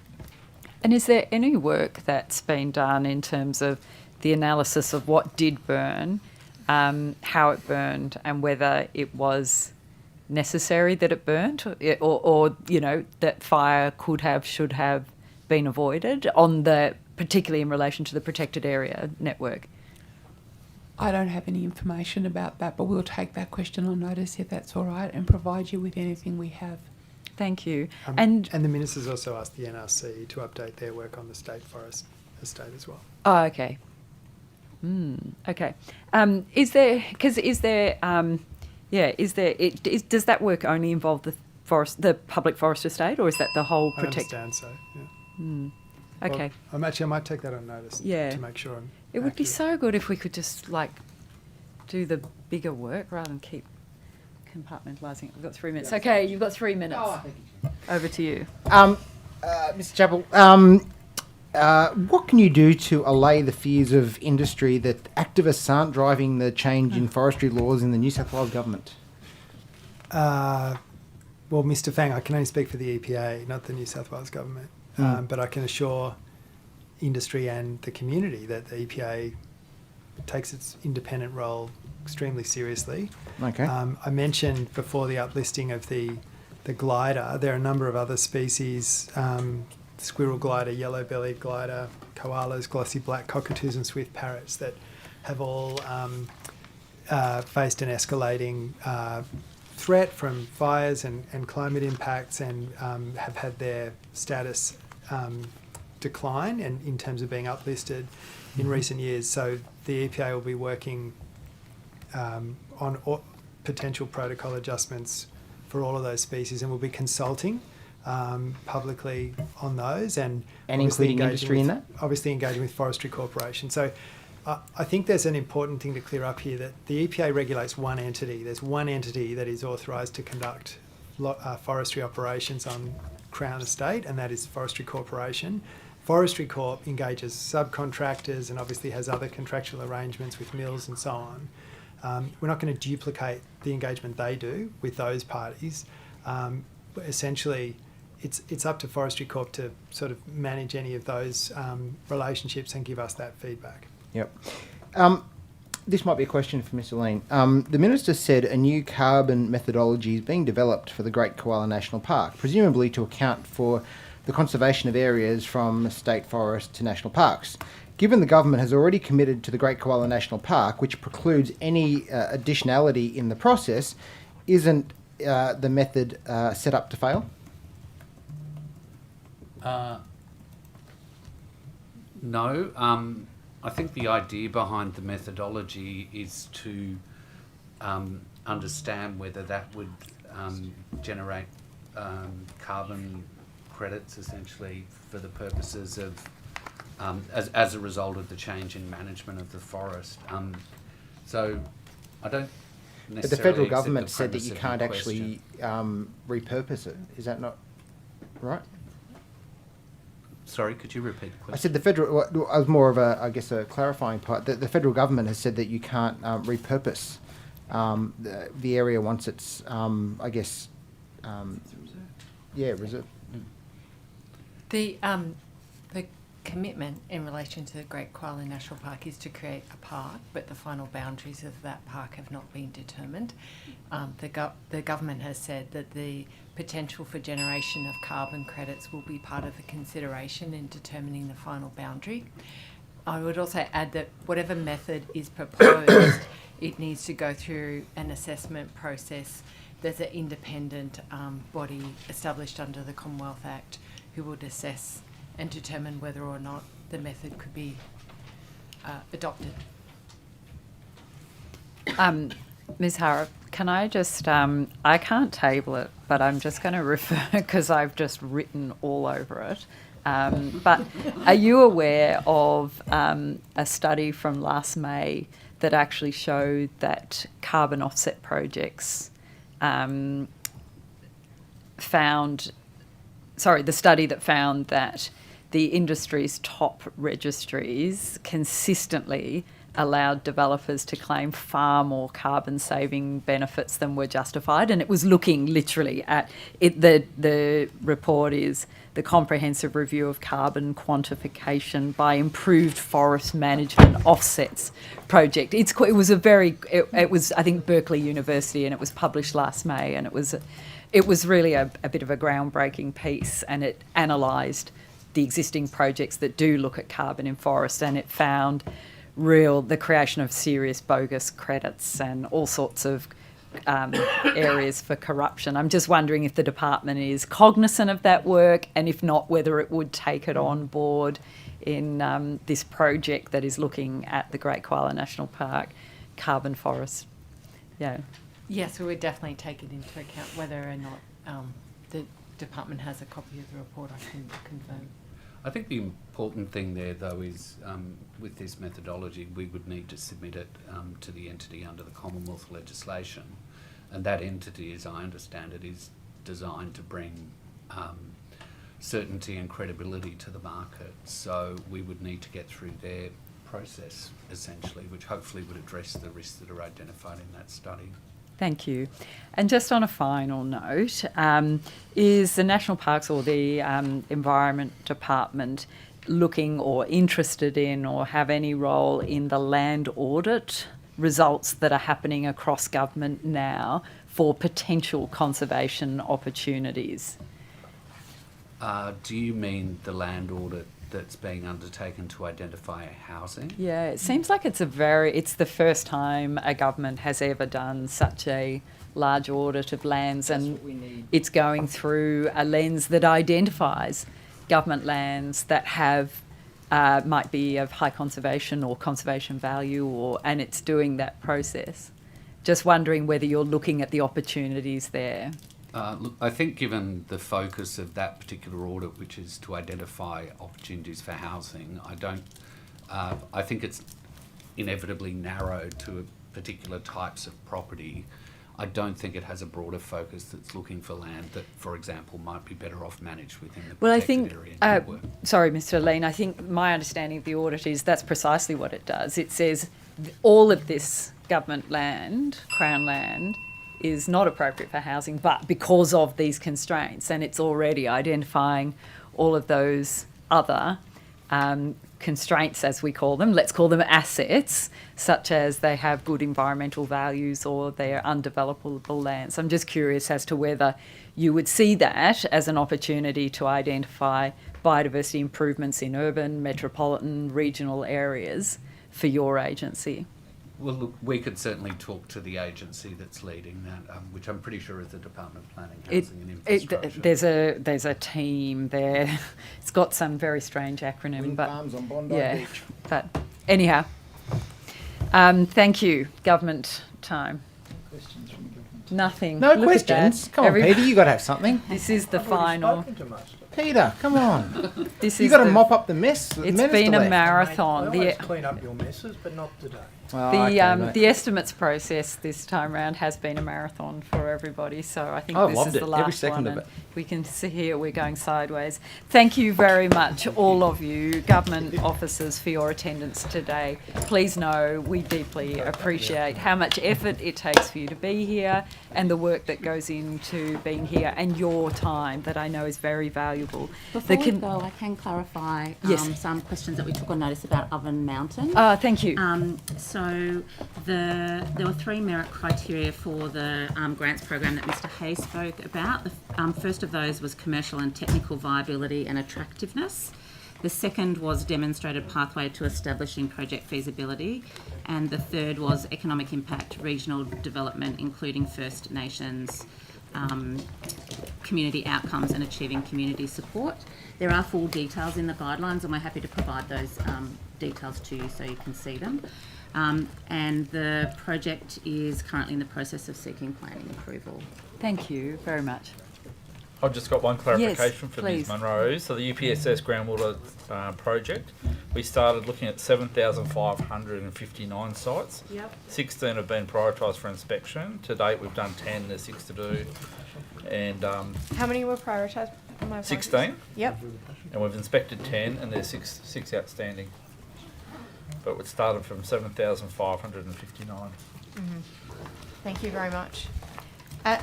And is there any work that's been done in terms of the analysis of what did burn, how it burned, and whether it was necessary that it burnt, or that fire should have been avoided particularly in relation to the protected area network? I don't have any information about that, but we'll take that question on notice if that's all right and provide you with anything we have. Thank you. And the Minister's also asked the NRC to update their work on the state forest estate as well. Oh, okay. Okay. Does that work only involve the public forest estate, or is that the whole protected? I understand so, yeah. Okay. Well, I might take that on notice to make sure I'm It would be so good if we could just do the bigger work rather than keep compartmentalising it. We've got 3 minutes. Yes. Okay, you've got 3 minutes. Oh, thank you. Over to you. Mr. Chappell, what can you do to allay the fears of industry that activists aren't driving the change in forestry laws in the New South Wales government? Well, Mr. Fang, I can only speak for the EPA, not the New South Wales government. But I can assure industry and the community that the EPA takes its independent role extremely seriously. Okay. I mentioned before the uplisting of the glider. There are a number of other species, squirrel glider, yellow-bellied glider, koalas, glossy black cockatoos and swift parrots that have all faced an escalating threat from fires and climate impacts and have had their status decline and in terms of being uplisted in recent years. So the EPA will be working on potential protocol adjustments for all of those species, and we'll be consulting publicly on those and including industry in that? Obviously engaging with Forestry Corporation. So I think there's an important thing to clear up here, that the EPA regulates one entity. There's one entity that is authorised to conduct forestry operations on Crown Estate, and that is Forestry Corporation. Forestry Corp engages subcontractors and obviously has other contractual arrangements with mills and so on. We're not going to duplicate the engagement they do with those parties. But essentially, it's up to Forestry Corp to sort of manage any of those relationships and give us that feedback. Yep. This might be a question for Ms. Elaine. The Minister said a new carbon methodology is being developed for the Great Koala National Park, presumably to account for the conservation of areas from state forest to national parks. Given the government has already committed to the Great Koala National Park, which precludes any additionality in the process, isn't the method set up to fail? No. I think the idea behind the methodology is to understand whether that would generate carbon credits, essentially, for the purposes of as a result of the change in management of the forest. So I don't necessarily. But the federal accept government the said that premise you of can't your actually repurpose it. Is that not right? Sorry, could you repeat the question? I said the federal. Well, I was more of a, I guess, a clarifying part. The federal government has said that you can't repurpose the area once it's, I guess, reserved. The commitment in relation to the Great Koala National Park is to create a park, but the final boundaries of that park have not been determined. The government has said that the potential for generation of carbon credits will be part of the consideration in determining the final boundary. I would also add that whatever method is proposed, it needs to go through an assessment process. There's an independent body established under the Commonwealth Act who would assess and determine whether or not the method could be adopted. Ms. Harrop, can I just, I can't table it, but I'm just going to refer, because I've just written all over it. But are you aware of a study from last May that actually showed that carbon offset projects the study that found that the industry's top registries consistently allowed developers to claim far more carbon-saving benefits than were justified, and it was looking literally at it. The report is the Comprehensive Review of Carbon Quantification by Improved Forest Management Offsets project. It was I think Berkeley University, and it was published last May, and it was really a bit of a groundbreaking piece, and it analysed the existing projects that do look at carbon in forest, and it found the creation of serious bogus credits and all sorts of areas for corruption. I'm just wondering if the department is cognisant of that work, and if not, whether it would take it on board in this project that is looking at the Great Koala National Park carbon forest. Yeah. Yes, we would definitely take it into account. Whether or not the department has a copy of the report, I can confirm. I think the important thing there, though, is with this methodology, we would need to submit it to the entity under the Commonwealth legislation, and that entity, as I understand it, is designed to bring certainty and credibility to the market. So we would need to get through their process, essentially, which hopefully would address the risks that are identified in that study. Thank you. And just on a final note, is the National Parks or the Environment Department looking or interested in or have any role in the land audit results that are happening across government now for potential conservation opportunities? Do you mean the land audit that's being undertaken to identify housing? Yeah, it seems like it's the first time a government has ever done such a large audit of lands, and it's going through a lens that identifies government lands that have might be of high conservation or conservation value, and it's doing that process. Just wondering whether you're looking at the opportunities there. Look, I think given the focus of that particular audit, which is to identify opportunities for housing, I think it's inevitably narrowed to particular types of property. I don't think it has a broader focus that's looking for land that, for example, might be better off managed within the protected area network. Sorry, Mr. Lean, I think my understanding of the audit is that's precisely what it does. It says all of this government land, Crown land, is not appropriate for housing, but because of these constraints, and it's already identifying all of those other constraints, as we call them, let's call them assets, such as they have good environmental values or they're undevelopable lands. I'm just curious as to whether you would see that as an opportunity to identify biodiversity improvements in urban, metropolitan, regional areas for your agency. Well, look, we could certainly talk to the agency that's leading that, which I'm pretty sure is the Department of Planning, Housing and Infrastructure. There's a team there. It's got some very strange acronym, Wind but farms on Bondi Beach. But anyhow, thank you. Government time. Questions from government? Nothing. No Look questions. Come on, Peter, you got to have something. This is the final. Peter, come on. This you is got to mop up the mess. It's been a marathon. I always clean up your messes, but not today. The estimates process this time round has been a marathon for everybody, so I think this is the last every second one. of it. We can see here we're going sideways. Thank you very much, all of you, government officers, for your attendance today. Please know we deeply appreciate how much effort it takes for you to be here and the work that goes into being here and your time that I know is very valuable. Before we go, I can clarify some questions that we took on notice about Oven Mountain. Thank you. So there were 3 merit criteria for the grants program that Mr. Hayes spoke about. The first of those was commercial and technical viability and attractiveness. The second was demonstrated pathway to establishing project feasibility. And the third was economic impact, regional development, including First Nations, community outcomes and achieving community support. There are full details in the guidelines, and we're happy to provide those details to you so you can see them. And the project is currently in the process of seeking planning approval. Thank you very much. I've just got one clarification for please. Ms Munro. So the UPSS groundwater project, we started looking at 7,559 sites. Yep. 16 have been prioritised for inspection. To date, we've done 10. There's 6 to do. And How many were prioritised? 16. Yep. And we've inspected 10, and there's six outstanding. But we started from 7,559. Mm-hmm. Thank you very much. Are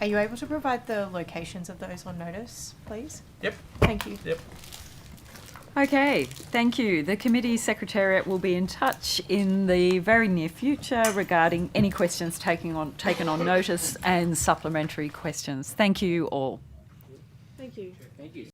you able to provide the locations of those on notice, please? Yep. Thank you. Yep. Okay, thank you. The committee secretariat will be in touch in the very near future regarding any questions taken on notice and supplementary questions. Thank you all. Thank you. Thank you.